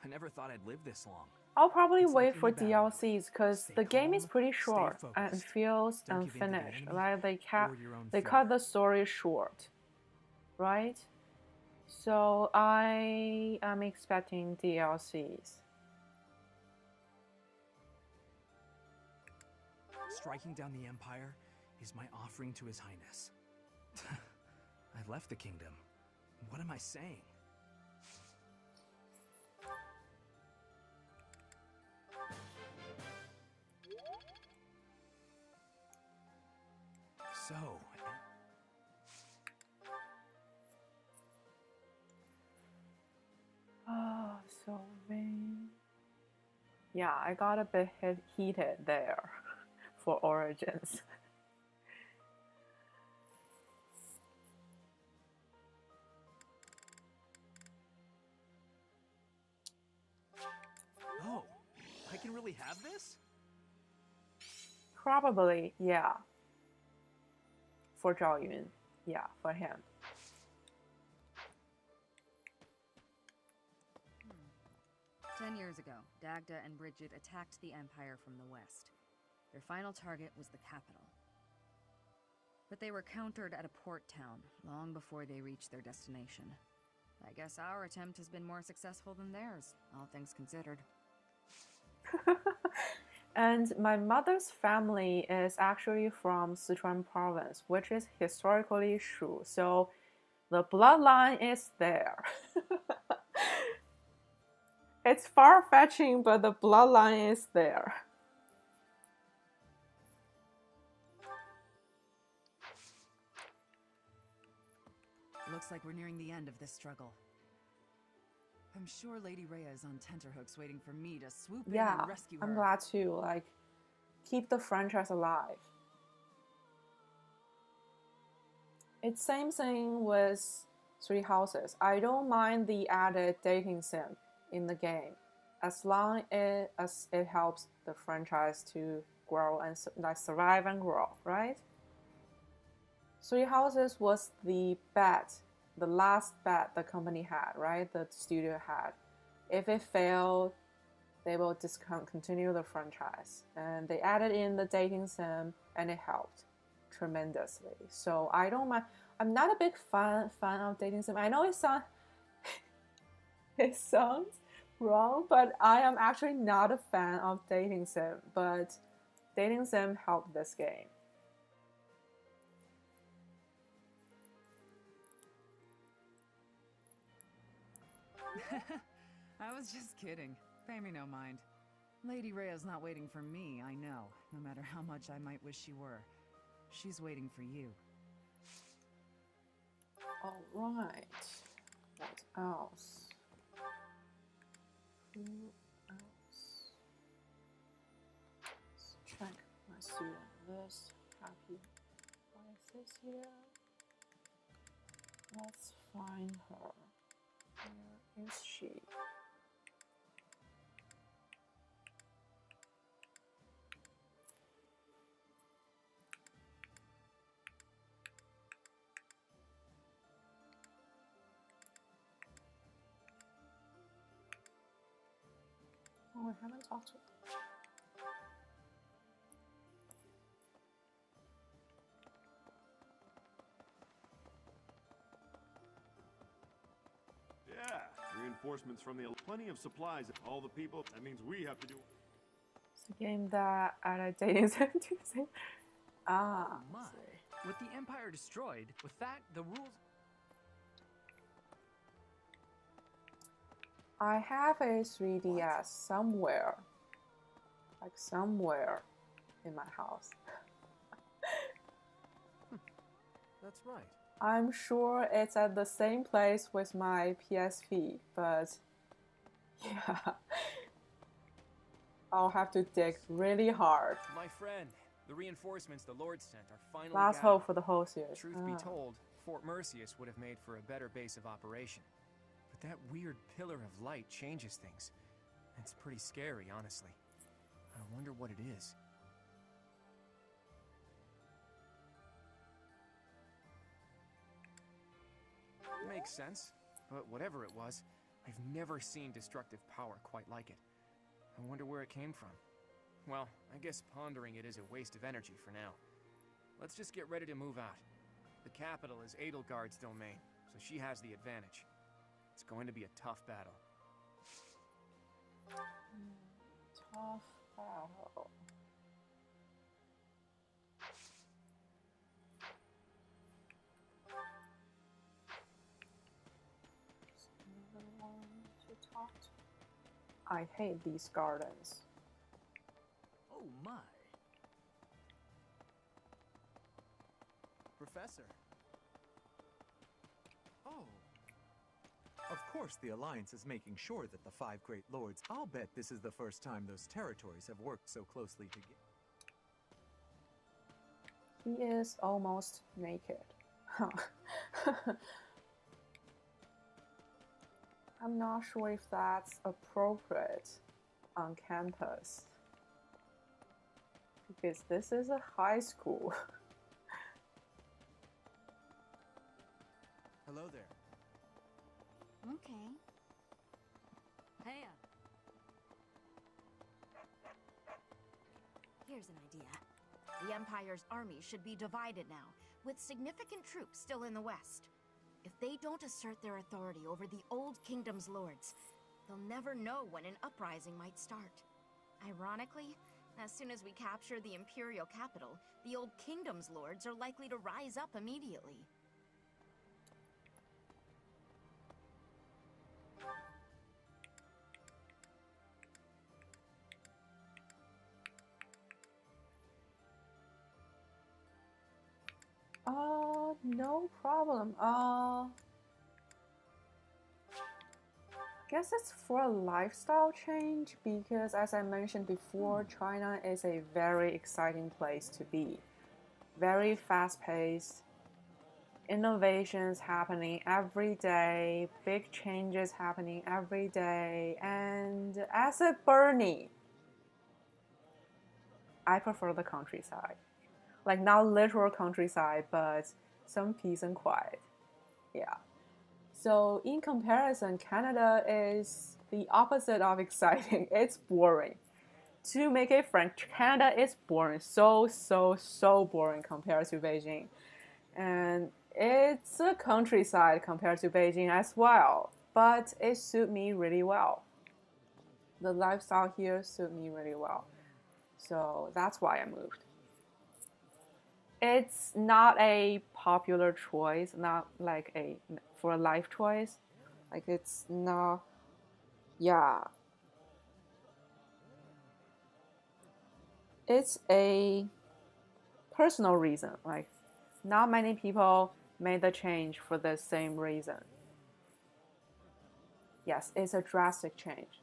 I never thought I'd live this long. I'll probably It's wait like for any battle. DLCs because Stay the game is calm, pretty stay short and focused. feels Don't give in to the unfinished. enemy Right? or your own They fear. cut the story short, right? So I am expecting DLCs. Striking down the Empire is my offering to His Highness. I've left the kingdom. What am I saying? So, Oh, so vain. Yeah, I got a bit heated there for Origins. oh, I can really have this? Probably, yeah. For Zhao Yun. Yeah, for him. 10 years ago, Dagda and Bridget attacked the Empire from the west. Their final target was the capital. But they were countered at a port town long before they reached their destination. I guess our attempt has been more successful than theirs, all things considered. And my mother's family is actually from Sichuan province, which is historically Shu. So the bloodline is there. It's far-fetching, but the bloodline is there. Looks like we're nearing the end of this struggle. I'm sure Lady Rhea is on tenterhooks waiting for me to swoop in Yeah, and rescue her. I'm glad to like keep the franchise alive. It's same thing with Three Houses. I don't mind the added dating sim in the game, as long as it helps the franchise to grow and like survive and grow, right? Three Houses was the bet, the last bet the company had, right? The studio had. If it failed, they will discontinue the franchise. And they added in the dating sim, and it helped tremendously. So I don't mind. I'm not a big fan of dating sim. I know it sounds wrong, but I am actually not a fan of dating sim, but dating sim helped this game. I was just kidding. Pay me no mind. Lady Rhea's not waiting for me, I know, no matter how much I might wish she were. She's waiting for you. Alright. What else? Who else? Let's check my student list. Happy. What is this here? Let's find her. Where is she? Oh, I haven't talked to her. Yeah, reinforcements from the plenty of supplies. All the people. That means we have to do. It's a game that at a dating sim. Ah. Oh my. With the Empire destroyed, with that, the rules. I have a 3DS somewhere. Like somewhere in my house. That's right. I'm sure it's at the same place with my PSP, but yeah. I'll have to dig really hard. My friend, the reinforcements the Lord sent are finally Last gathered. hope for the host here. Truth be told, Fort Mercius would have made for a better base of operation. But that weird pillar of light changes things. It's pretty scary, honestly. I wonder what it is. Makes sense, but whatever it was, I've never seen destructive power quite like it. I wonder where it came from. Well, I guess pondering it is a waste of energy for now. Let's just get ready to move out. The capital is Edelgard's domain, so she has the advantage. It's going to be a tough battle. Tough battle. Another one to talk to. I hate these gardens. Oh my. Professor. Oh. Of course the Alliance is making sure that the 5 Great Lords... I'll bet this is the first time those territories have worked so closely together. He is almost naked. I'm not sure if that's appropriate on campus. Because this is a high school. Hello there. Okay. Hey. Here's an idea. The Empire's army should be divided now, with significant troops still in the west. If they don't assert their authority over the Old Kingdom's lords, they'll never know when an uprising might start. Ironically, as soon as we capture the Imperial capital, the Old Kingdom's lords are likely to rise up immediately. No problem. Guess it's for a lifestyle change because, as I mentioned before, China is a very exciting place to be. Very fast-paced, innovations happening every day, big changes happening every day, and as a Bernie, I prefer the countryside. Like, not literal countryside, but some peace and quiet. Yeah. So in comparison, Canada is the opposite of exciting. It's boring. To make it frank, Canada is boring. So boring compared to Beijing. And it's a countryside compared to Beijing as well. But it suits me really well. the lifestyle here suit me really well. So that's why I moved. It's not a popular choice, not like for a life choice. Like it's not, yeah. It's a personal reason. Like not many people made the change for the same reason. Yes, it's a drastic change.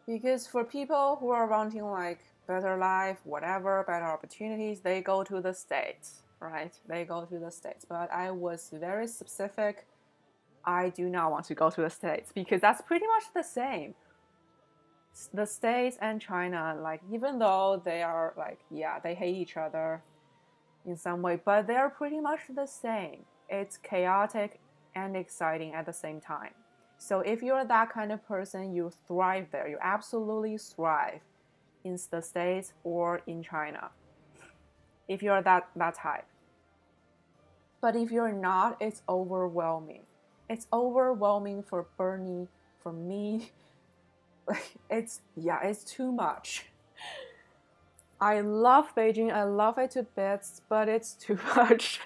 Because for people who are wanting like better life, whatever, better opportunities, they go to the States, right? They go to the States. But I was very specific. I do not want to go to the States because that's pretty much the same. The States and China, like even though they are like, yeah, they hate each other in some way, but they're pretty much the same. It's chaotic and exciting at the same time. So if you're that kind of person, you thrive there. You absolutely thrive in the States or in China. If you're that type. But if you're not, it's overwhelming. It's overwhelming for Bernie, for me. It's too much. I love Beijing. I love it to bits, but it's too much.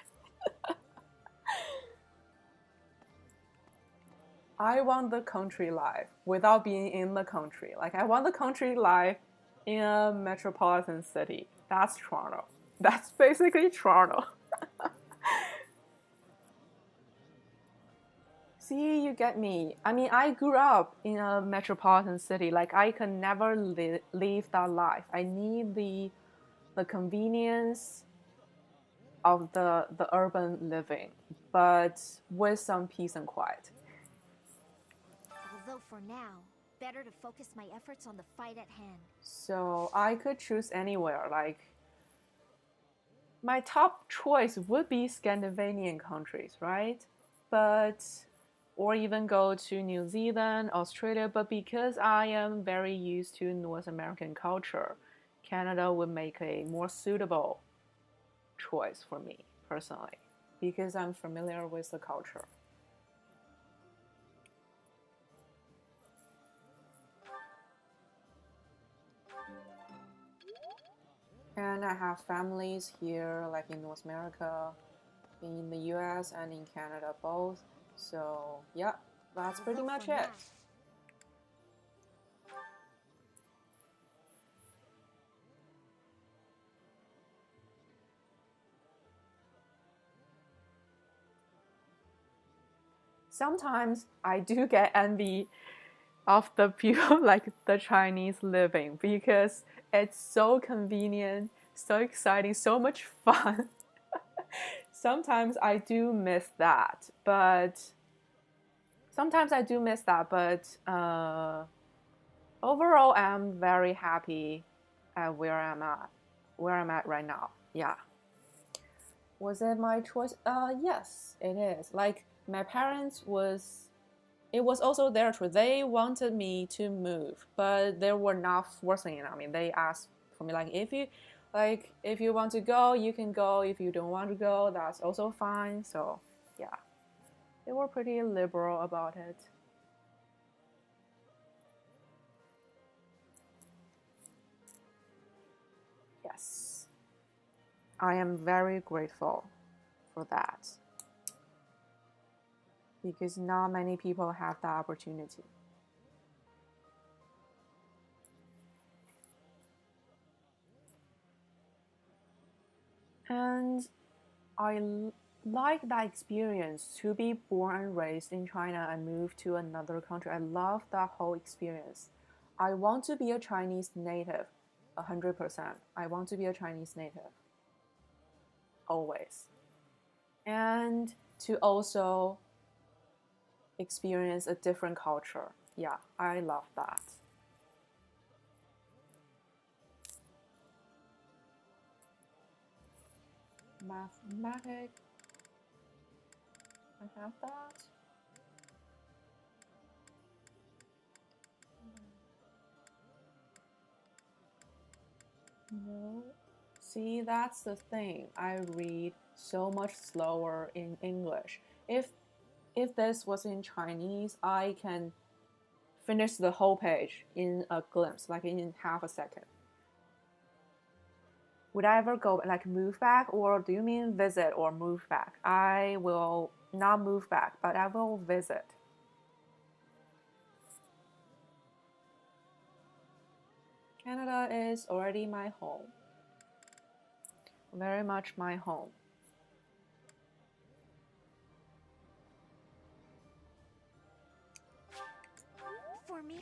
I want the country life without being in the country. Like I want the country life in a metropolitan city. That's Toronto. That's basically Toronto. See, you get me. I mean, I grew up in a metropolitan city. Like I can never live that life. I need the convenience of the urban living, but with some peace and quiet. Although for now, better to focus my efforts on the fight at hand. So I could choose anywhere. Like my top choice would be Scandinavian countries, right? But or even go to New Zealand, Australia, but because I am very used to North American culture, Canada would make a more suitable choice for me personally because I'm familiar with the culture. And I have families here, like in North America, in the US, and in Canada both. So, yeah, that's pretty much it. Sometimes I do get envy of the people like the Chinese living because it's so convenient, so exciting, so much fun. Sometimes I do miss that, but overall I'm very happy at where I'm at right now. Yeah. Was it my choice? Yes, it is. Like my parents it was also their choice. They wanted me to move, but they were not forcing it on me. They asked for me if you want to go, you can go. If you don't want to go, that's also fine. So yeah, they were pretty liberal about it. Yes, I am very grateful for that because not many people have that opportunity. And I like that experience to be born and raised in China and move to another country. I love that whole experience. I want to be a Chinese native, 100%. I want to be a Chinese native, always. And to also experience a different culture. Yeah, I love that. Mathematics. I have that. No. See, that's the thing. I read so much slower in English. if this was in Chinese, I can finish the whole page in a glimpse, like in half a second. Would I ever go like move back, or do you mean visit or move back? I will not move back, but I will visit. Canada is already my home. Very much my home. For me?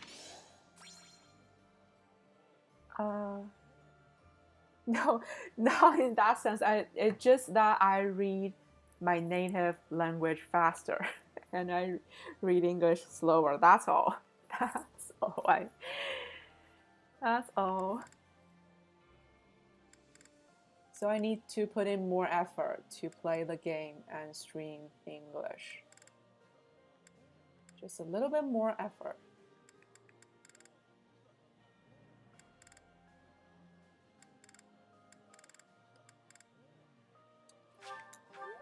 No, not in that sense. It's just that I read my native language faster and I read English slower. That's all. That's all. That's all. So I need to put in more effort to play the game and stream English. Just a little bit more effort.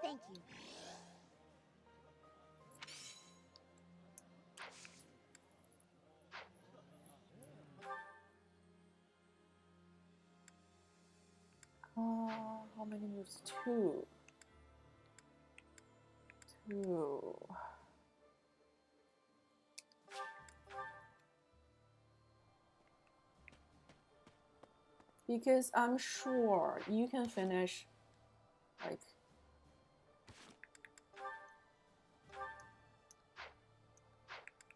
Thank you. How many moves? Two. Because I'm sure you can finish like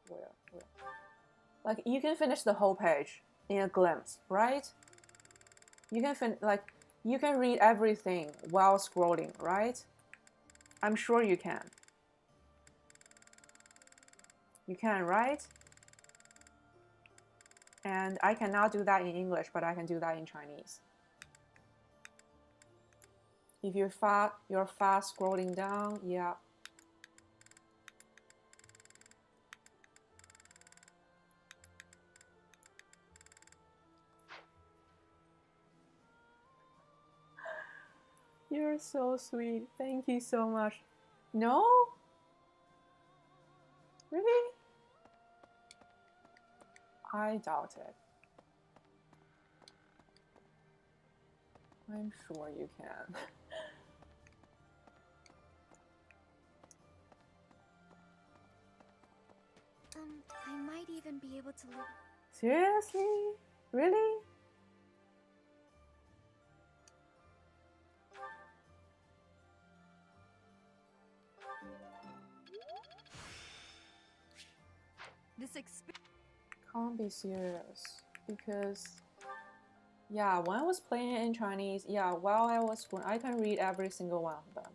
where? Like you can finish the whole page in a glimpse, right? You can you can read everything while scrolling, right? I'm sure you can. You can, right? And I cannot do that in English, but I can do that in Chinese. If you're fast scrolling down, yeah. You're so sweet. Thank you so much. No? Really? I doubt it. I'm sure you can. I might even be able to live. Seriously? Really? This Can't be serious. Because, yeah, when I was playing it in Chinese, yeah, while I was scrolling, I can read every single one of them.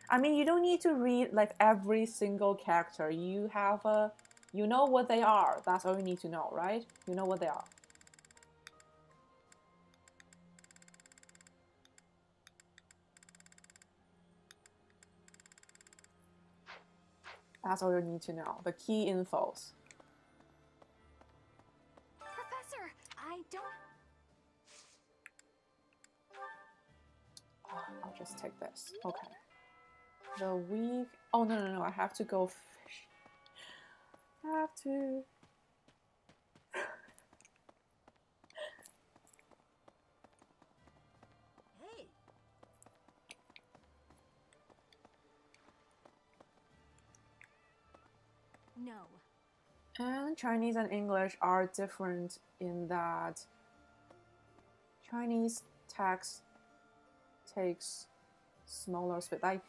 I mean, you don't need to read like every single character. You know what they are. That's all you need to know, right? You know what they are. That's all you need to know. The key infos. Professor, I don't... Oh, I'll just take this. Okay. The week... Oh, no. I have to go fish. I have to... Hey. No. And Chinese and English are different in that Chinese text takes smaller space. Like,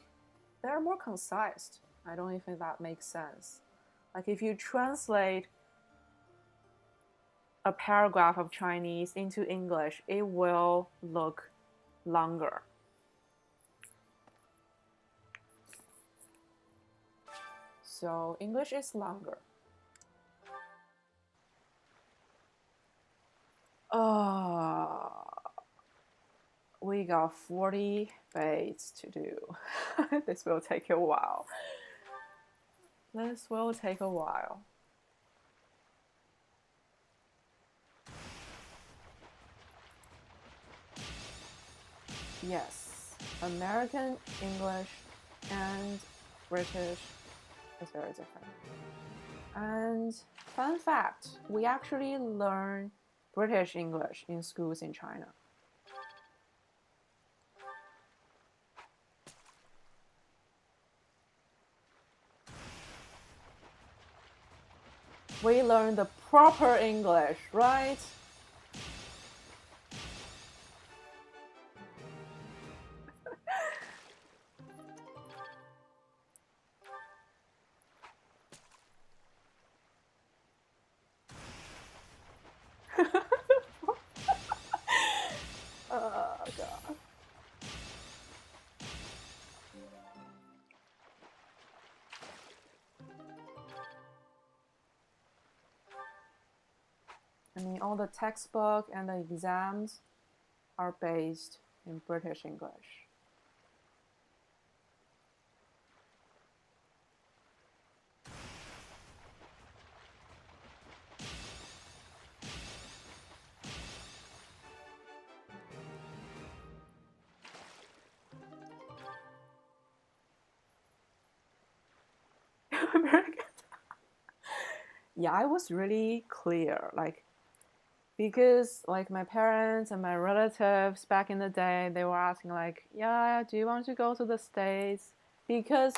they're more concise. I don't even think that makes sense. Like, if you translate a paragraph of Chinese into English, it will look longer. So English is longer. We got 40 baits to do. This will take a while. This will take a while. Yes, American English and British is very different. And fun fact, we actually learn British English in schools in China. We learn the proper English, right? Oh, God. I mean, all the textbook and the exams are based in British English. American. Yeah, I was really clear, like, because like my parents and my relatives back in the day, they were asking like, yeah, do you want to go to the States? Because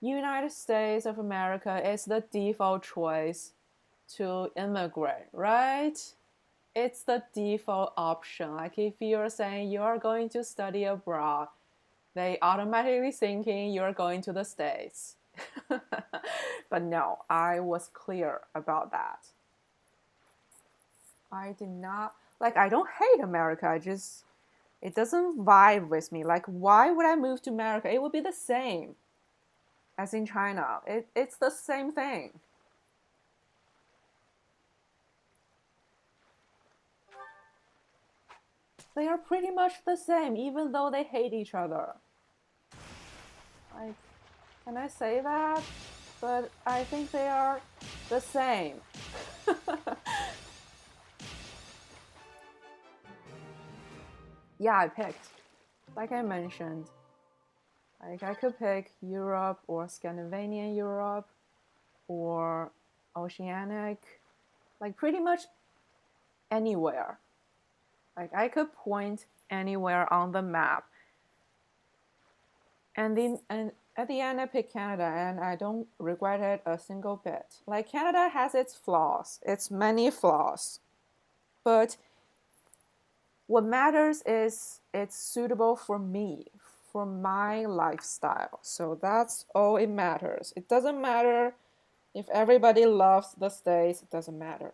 United States of America is the default choice to immigrate, right? It's the default option. Like if you're saying you're going to study abroad, they automatically thinking you're going to the States. But no, I was clear about that. I did not, like, I don't hate America. It doesn't vibe with me. Like, why would I move to America? It would be the same as in China. It's the same thing. They are pretty much the same, even though they hate each other. Like, can I say that? But I think they are the same. Yeah, I picked. Like I mentioned, like I could pick Europe or Scandinavian Europe or Oceanic, like pretty much anywhere. Like I could point anywhere on the map. And at the end I picked Canada, and I don't regret it a single bit. Like Canada has its flaws, its many flaws. But what matters is it's suitable for me, for my lifestyle. So that's all it matters. It doesn't matter if everybody loves the States, it doesn't matter.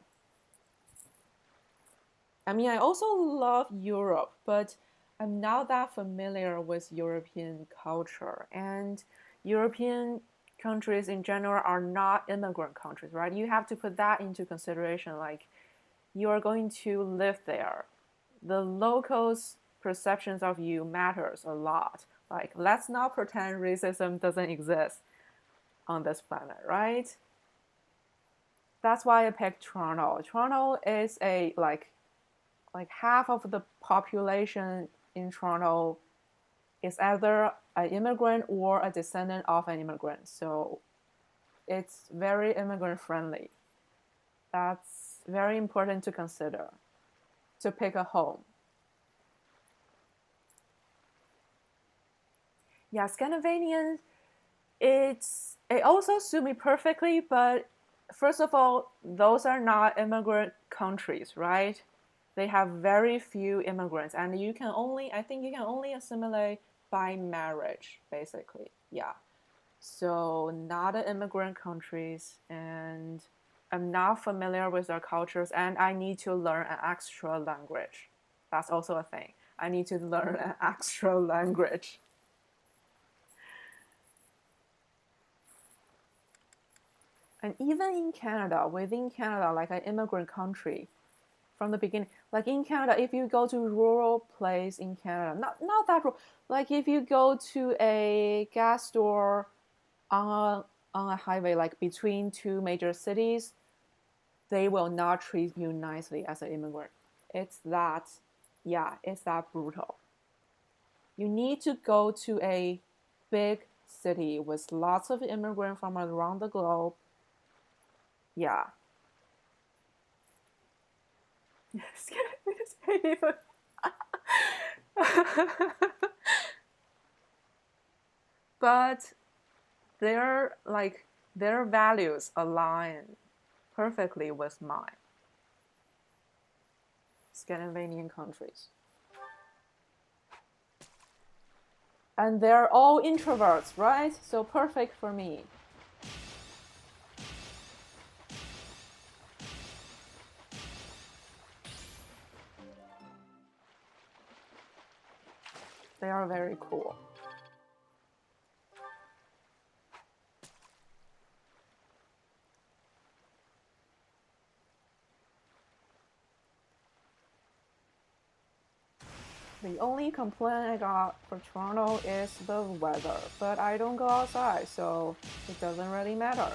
I mean, I also love Europe, but I'm not that familiar with European culture. And European countries in general are not immigrant countries, right? You have to put that into consideration. Like, you are going to live there. The locals' perceptions of you matters a lot. Like, let's not pretend racism doesn't exist on this planet, right? That's why I picked Toronto. Toronto is like half of the population in Toronto is either an immigrant or a descendant of an immigrant. So it's very immigrant friendly. That's very important to consider to pick a home. Yeah, Scandinavian, it also suits me perfectly, but first of all, those are not immigrant countries, right? They have very few immigrants, and I think you can only assimilate by marriage, basically. Yeah. So not immigrant countries, and I'm not familiar with their cultures, and I need to learn an extra language. That's also a thing. I need to learn an extra language. And even in Canada, within Canada, like an immigrant country, from the beginning, like in Canada, if you go to rural place in Canada, not that rural, like if you go to a gas store on a highway, like between two major cities, they will not treat you nicely as an immigrant. It's that brutal. You need to go to a big city with lots of immigrants from around the globe. Yeah. But their values align perfectly with mine. Scandinavian countries. And they're all introverts, right? So perfect for me. They are very cool. The only complaint I got for Toronto is the weather, but I don't go outside, so it doesn't really matter.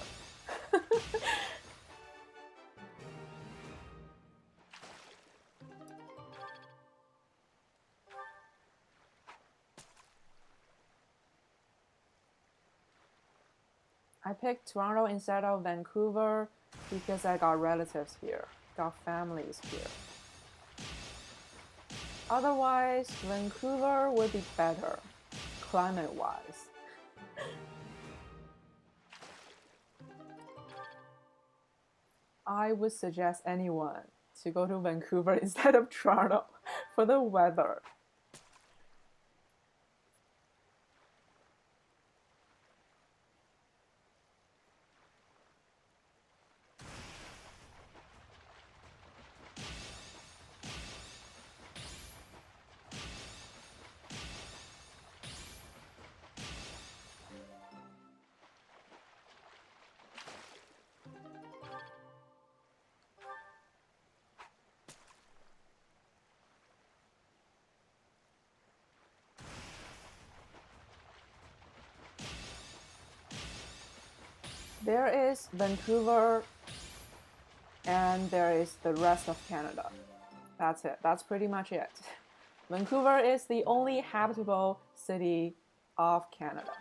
I picked Toronto instead of Vancouver because I got relatives here, got families here. Otherwise, Vancouver would be better, climate-wise. I would suggest anyone to go to Vancouver instead of Toronto for the weather. There is Vancouver and there is the rest of Canada. That's it. That's pretty much it. Vancouver is the only habitable city of Canada.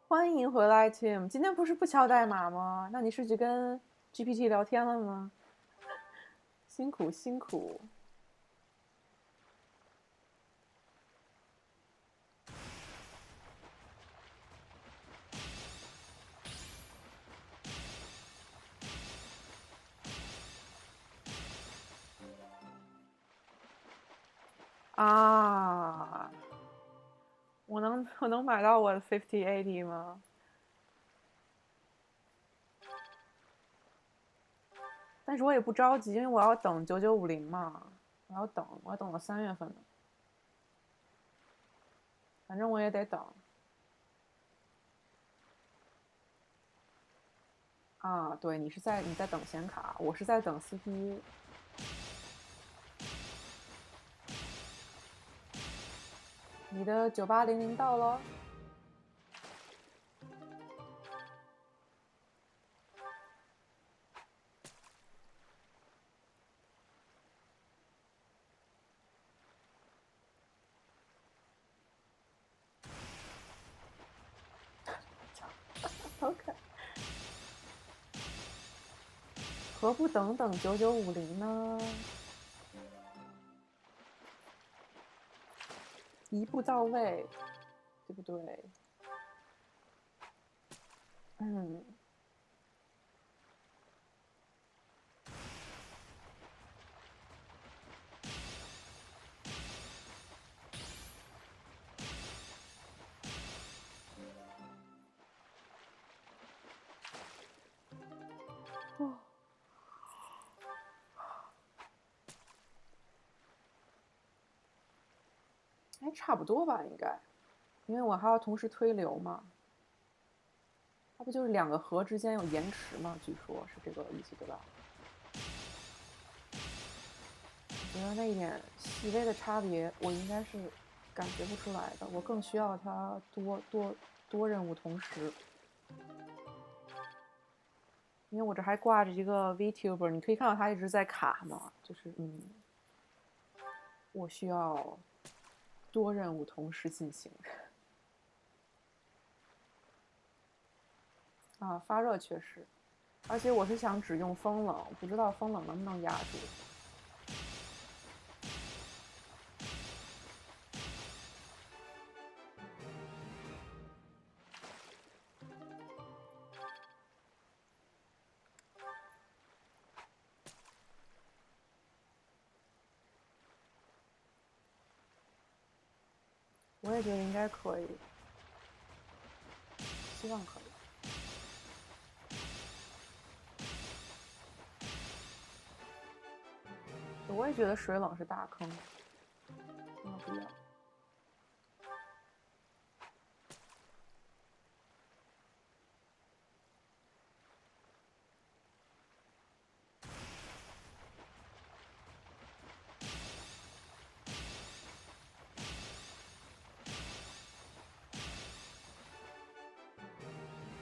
欢迎回来 Tim， 今天不是不敲代码吗？那你是去跟 GPT 聊天了吗？辛苦辛苦。啊，我能买到我的5080吗？但是我也不着急，因为我要等9950嘛，我要等到3月份的，反正我也得等。啊，对，你在等显卡，我是在等 CPU。你的9800到了。OK， 何不等等9950呢？一步到位，对不对？嗯。哦。哎，差不多吧，应该，因为我还要同时推流嘛。它不就是2个核之间有延迟吗？据说是这个意思，对吧？我觉得那一点细微的差别，我应该是感觉不出来的。我更需要它多任务同时，因为我这还挂着一个 VTuber， 你可以看到它一直在卡嘛，就是我需要多任务同时进行。啊，发热确实，而且我是想只用风冷，不知道风冷能不能压住。我也觉得应该可以，希望可以。我也觉得水冷是大坑，没有必要。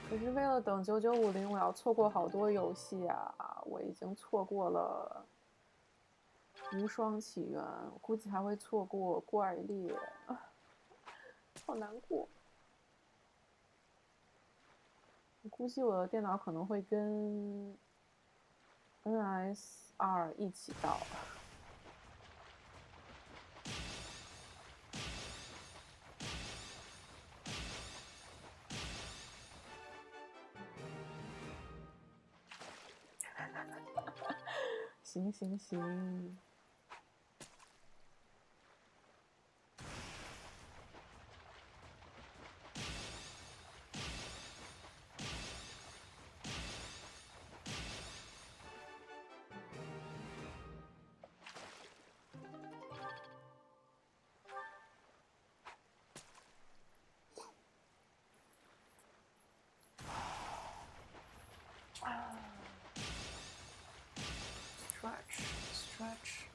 可是为了等9950，我要错过好多游戏啊！我已经错过了无双起源，我估计还会错过怪猎，好难过。我估计我的电脑可能会跟 NS2 一起到。行行行。Stretch, stretch.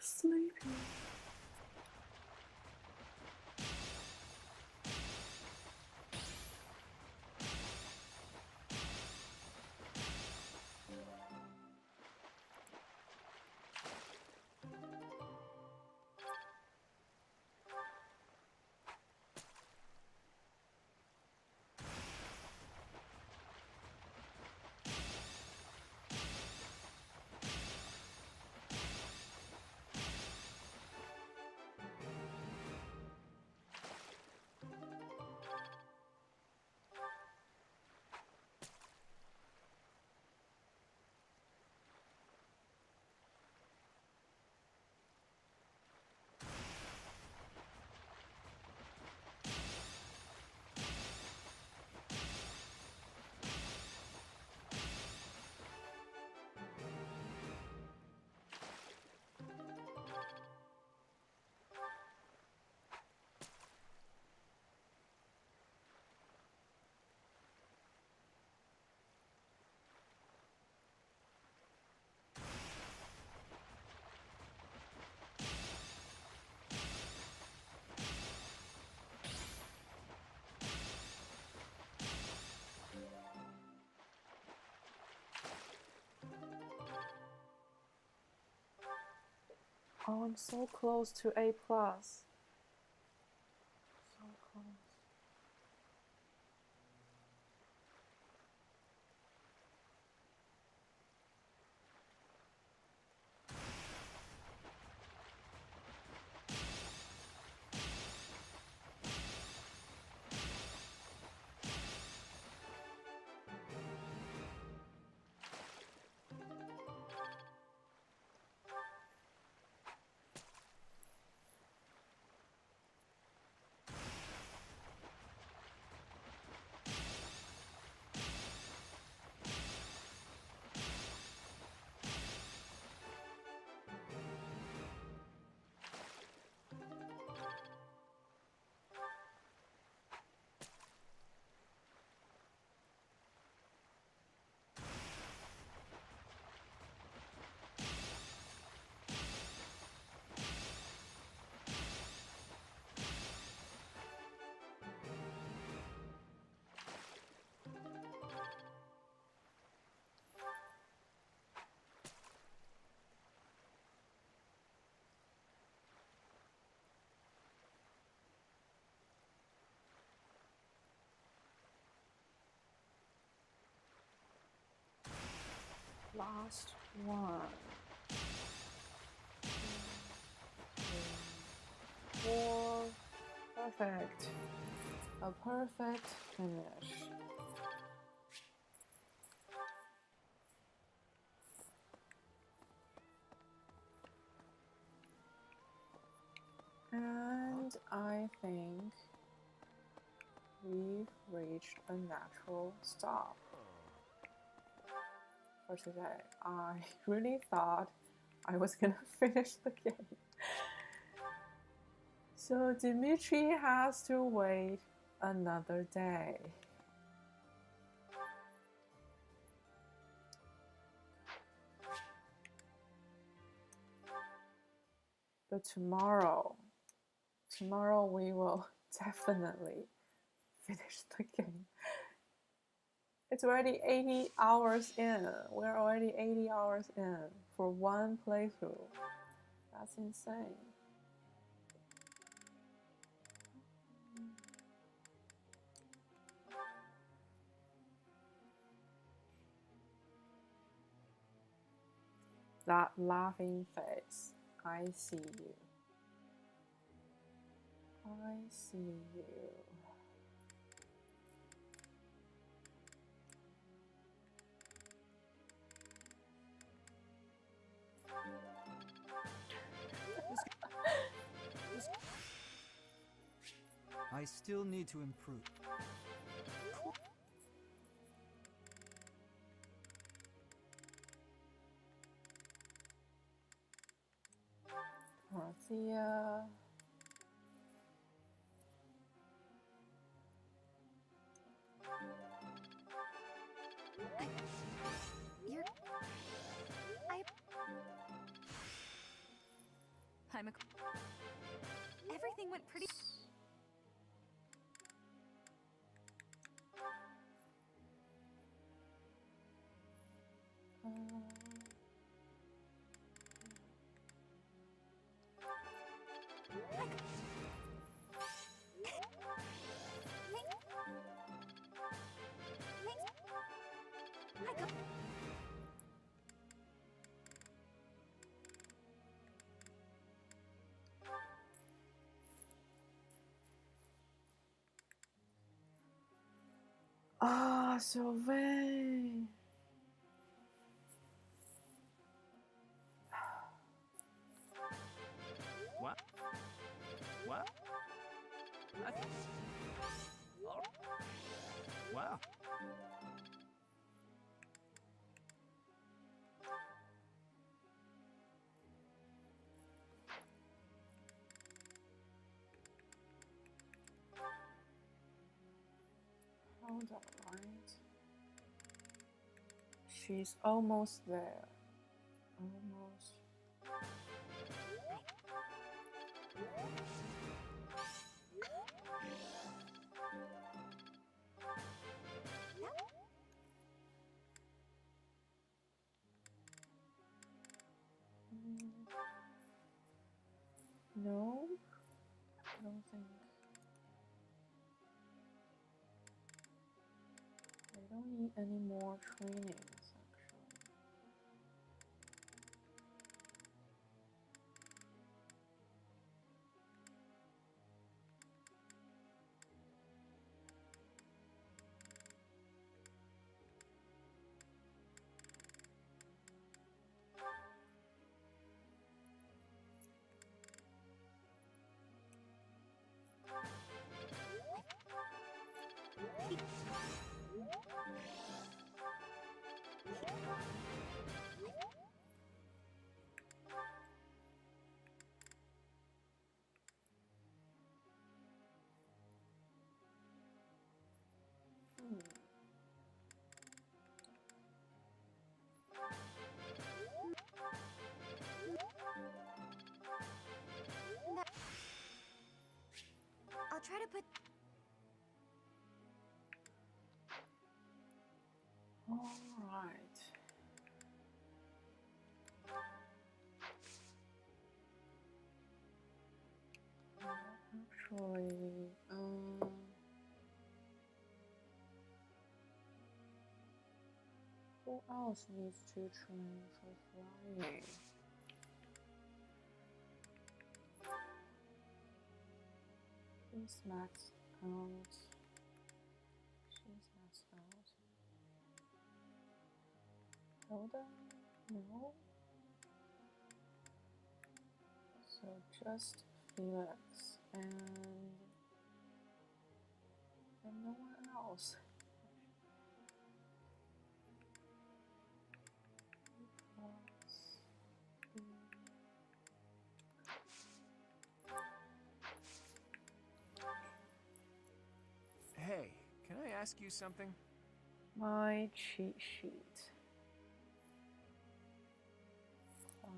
Sleepy. Oh, I'm so close to A+. So close. Last one. 2, 3, 4. Perfect. A perfect finish. And I think we've reached a natural stop for today. I really thought I was gonna finish the game. So Dimitri has to wait another day. But tomorrow we will definitely finish the game. It's already 80 hours in. We're already 80 hours in for one playthrough. That's insane. That laughing face. I see you. I see you. I still need to improve. Dorothea. Everything went pretty. Ah, Sylvain. What? What? Wow. Hold on, right? She's almost there. Almost. No, I don't think. I don't need any more trainings, actually. I'll try to put... All right. Actually, who else needs to train for flying? She's maxed out. She's maxed out. Hilda? No. So just Felix and no one else. Hey, can I ask you something? My cheat sheet. I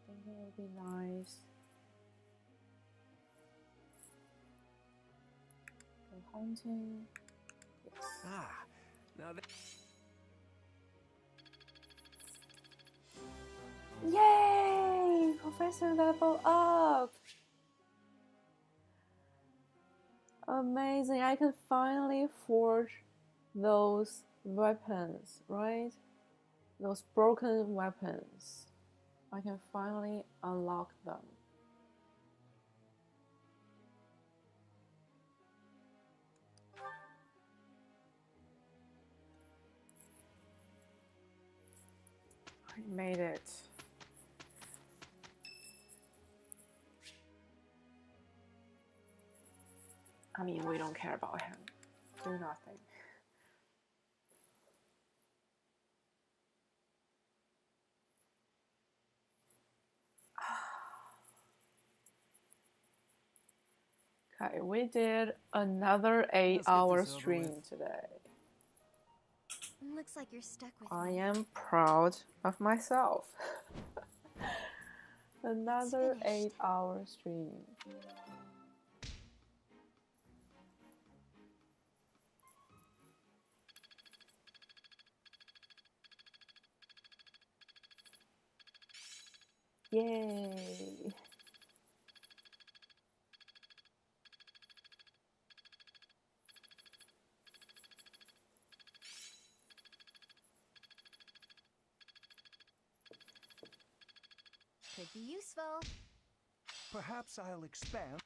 think it would be nice. Go hunting. Yes. Ah, now that... Yay! Professor level up! Amazing! I can finally forge those weapons, right? Those broken weapons. I can finally unlock them. I made it. I mean, we don't care about him. Do nothing. Okay, we did another 8-hour stream today. Looks like you're stuck with I me. am proud of myself. Another 8-hour stream. Yay! Could be useful. Perhaps I'll expand.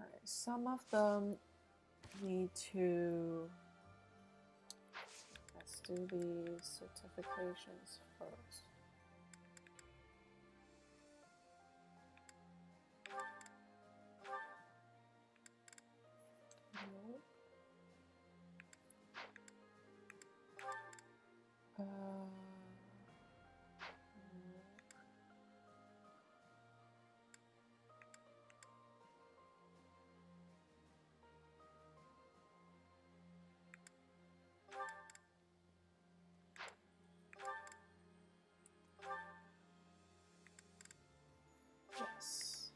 Okay, some of them need to. Let's do the certifications first. Nope. Yes.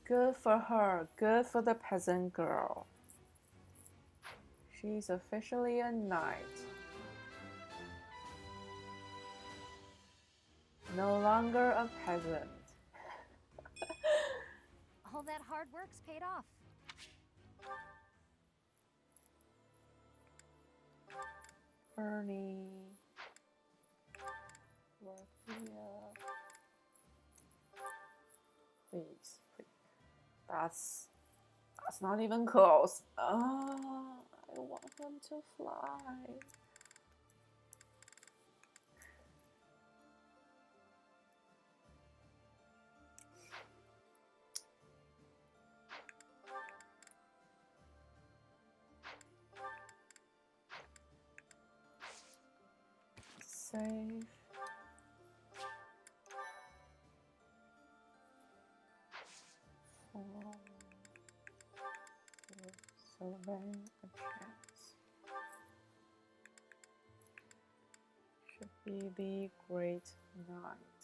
Good for her. Good for the peasant girl. She's officially a knight. No longer a peasant. All that hard work's paid off. Ernie. Dorothea. Please, please. That's not even close. Oh, I want him to fly. Save. Surveying a chance. Should be the Great Knight.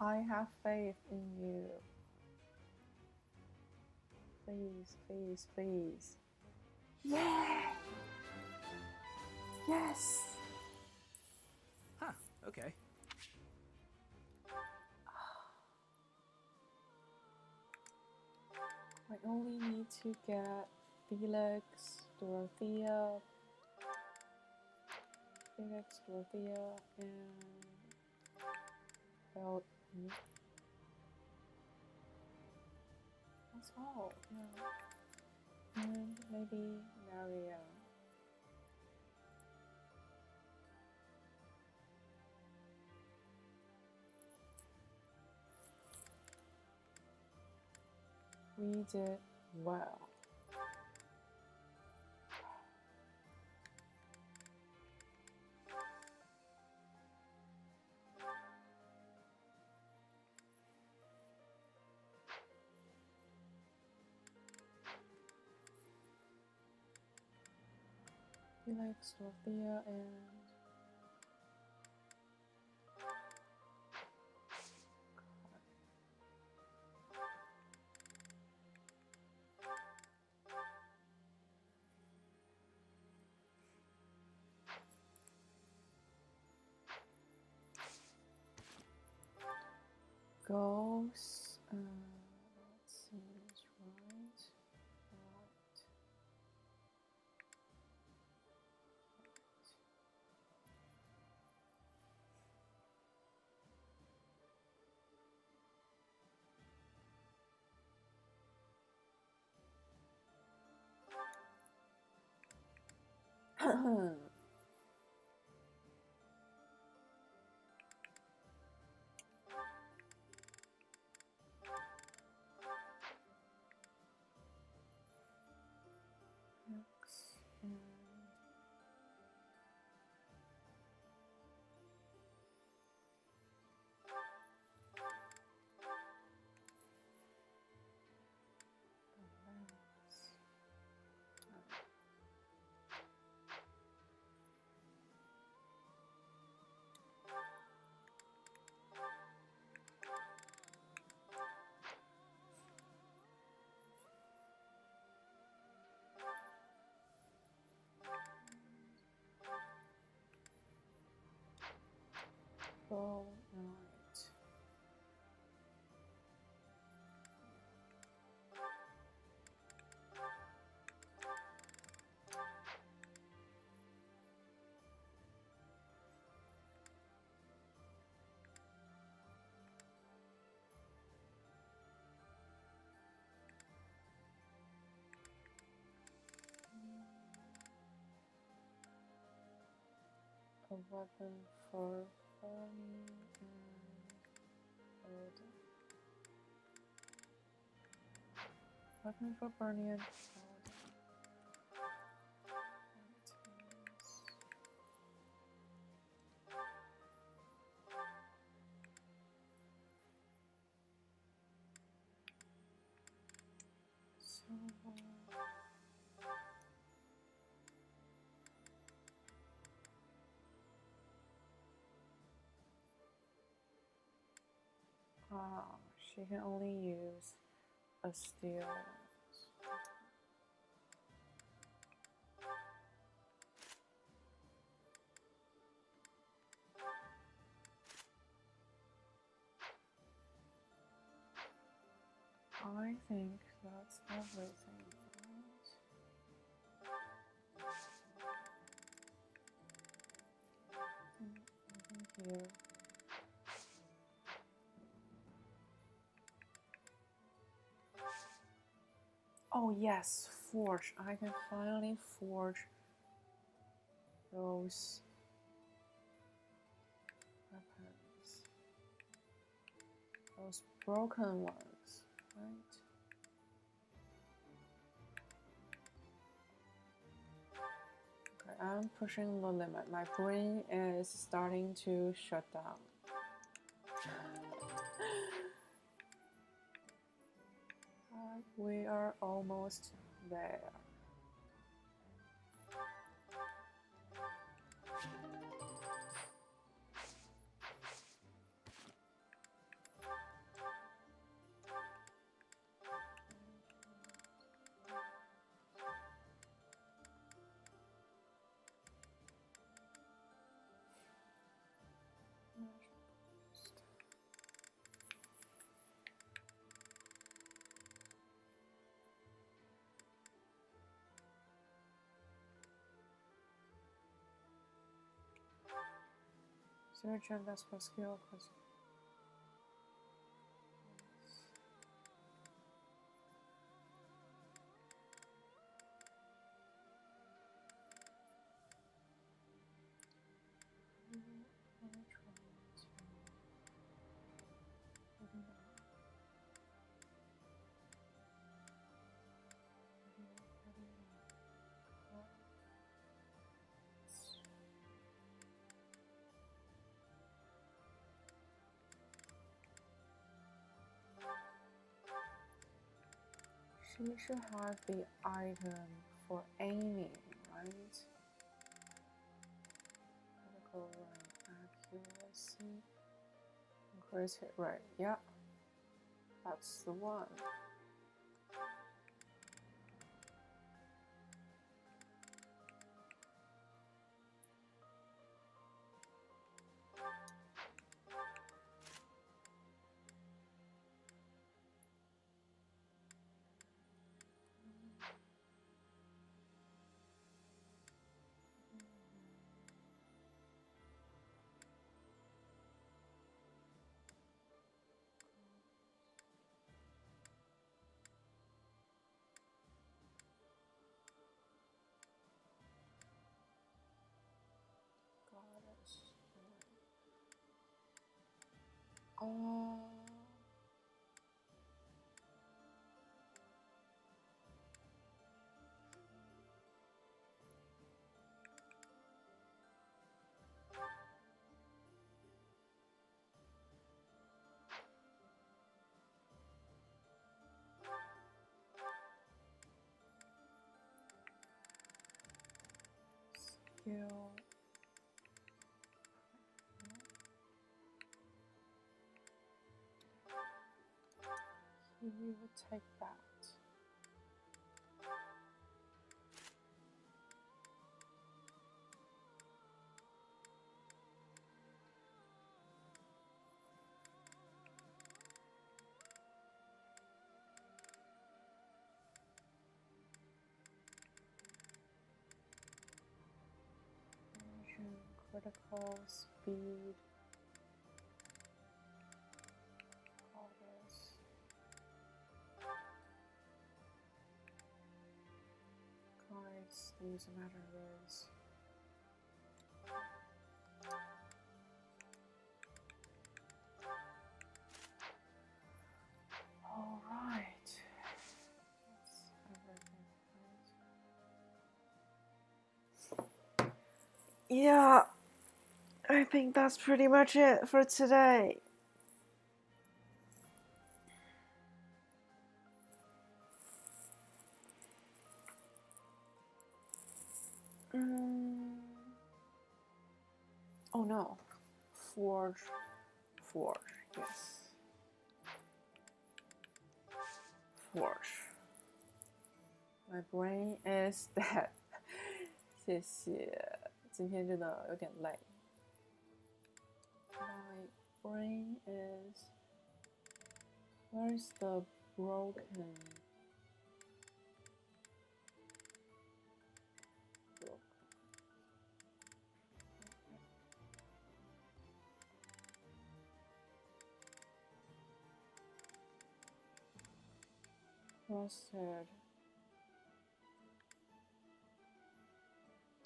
I have faith in you. Please, please, please. Yeah! Yes! Huh, okay. I only need to get Felix, Dorothea, and well, that's all. Yeah, and maybe Maria. We did well. Felix, Dorothea, and goes. Let's see, it's right. Right. X and weapon for burning and holding. Weapon for burning and holding. She can only use a steel. I think that's everything, right? Here. Oh yes, forge. I can finally forge those weapons. Those broken ones, right? Okay, I'm pushing the limit. My brain is starting to shut down. We are almost there. Search and that's for skill because she should have the item for aiming, right? Critical rank accuracy. Increase hit rate. Yeah, that's the one. Oh. Skill. He would take that. Critical speed. All this. Guys, use a matter raise. yeah, I think that's pretty much it for today. Oh no, forge, yes, forge. My brain is dead. 谢谢，今天真的有点累。My brain is. Where's the broken? Rusted.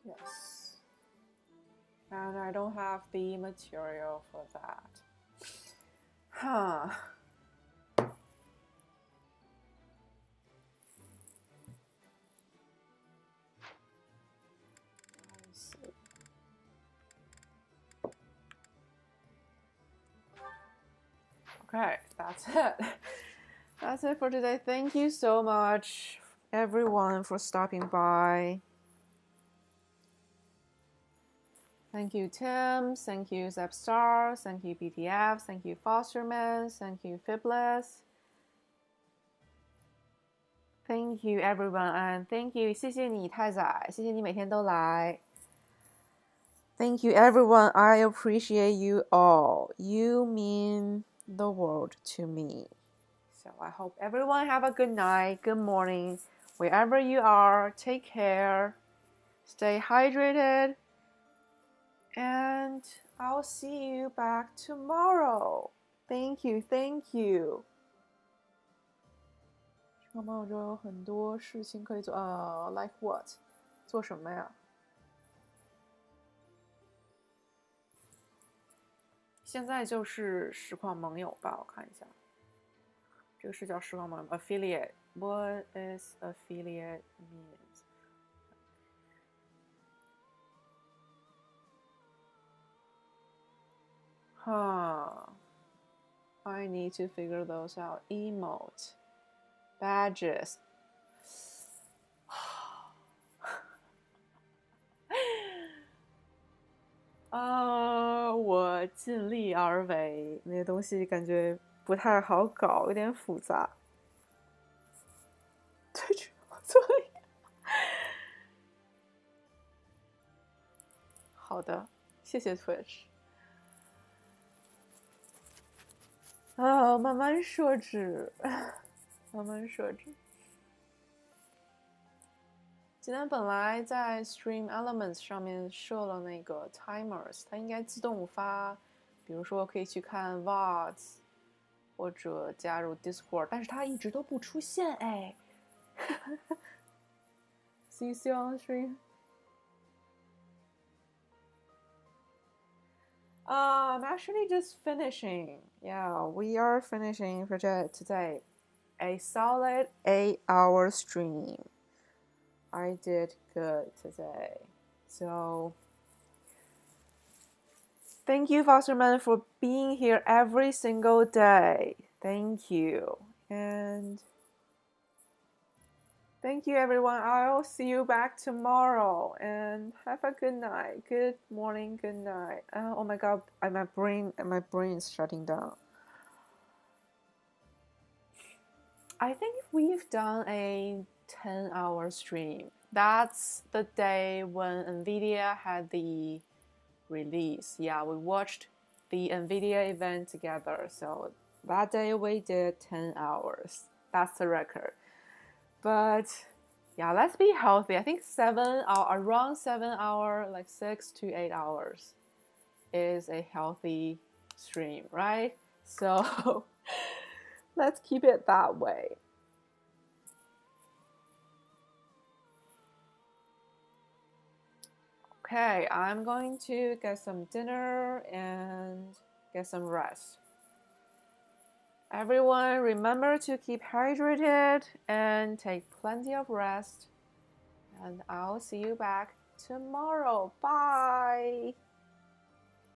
Yes. And I don't have the material for that. Huh. Okay, that's it. That's it for today. Thank you so much, everyone, for stopping by. Thank you, Tim. Thank you, Zepstar. Thank you, BTF. Thank you, Fosterman. Thank you, Fibless. Thank you, everyone, and thank you. 谢谢你，太宰，谢谢你每天都来。Thank you, everyone. I appreciate you all. You mean the world to me. So I hope everyone have a good night, good morning, wherever you are. Take care. Stay hydrated. And I'll see you back tomorrow. Thank you, thank you. 上班周有很多事情可以做，like what？ 做什么呀？现在就是实况盟友吧，我看一下，这个是叫实况盟友 affiliate。What is affiliate means? I need to figure those out. Emote, badges. 我尽力而为，那些东西感觉不太好搞，有点复杂。对，作业。好的，谢谢 Twitch。慢慢设置，慢慢设置。今天本来在 Stream Elements 上面设了那个 timers， 它应该自动发，比如说可以去看 VODs 或者加入 Discord， 但是它一直都不出现哎。See you on stream. I'm actually just finishing. Yeah, we are finishing for today. A solid 8-hour stream. I did good today. So, thank you, Fosterman, for being here every single day. Thank you. And thank you, everyone. I'll see you back tomorrow. And have a good night. Good morning, good night. Oh my god, my brain is shutting down. I think we've done a 10-hour stream. That's the day when NVIDIA had the release. Yeah, we watched the NVIDIA event together. So that day we did 10 hours. That's the record. But yeah, let's be healthy. I think around 7 hours, like 6 to 8 hours is a healthy stream, right? So let's keep it that way. Okay, I'm going to get some dinner and get some rest. Everyone, remember to keep hydrated and take plenty of rest. And I'll see you back tomorrow. Bye.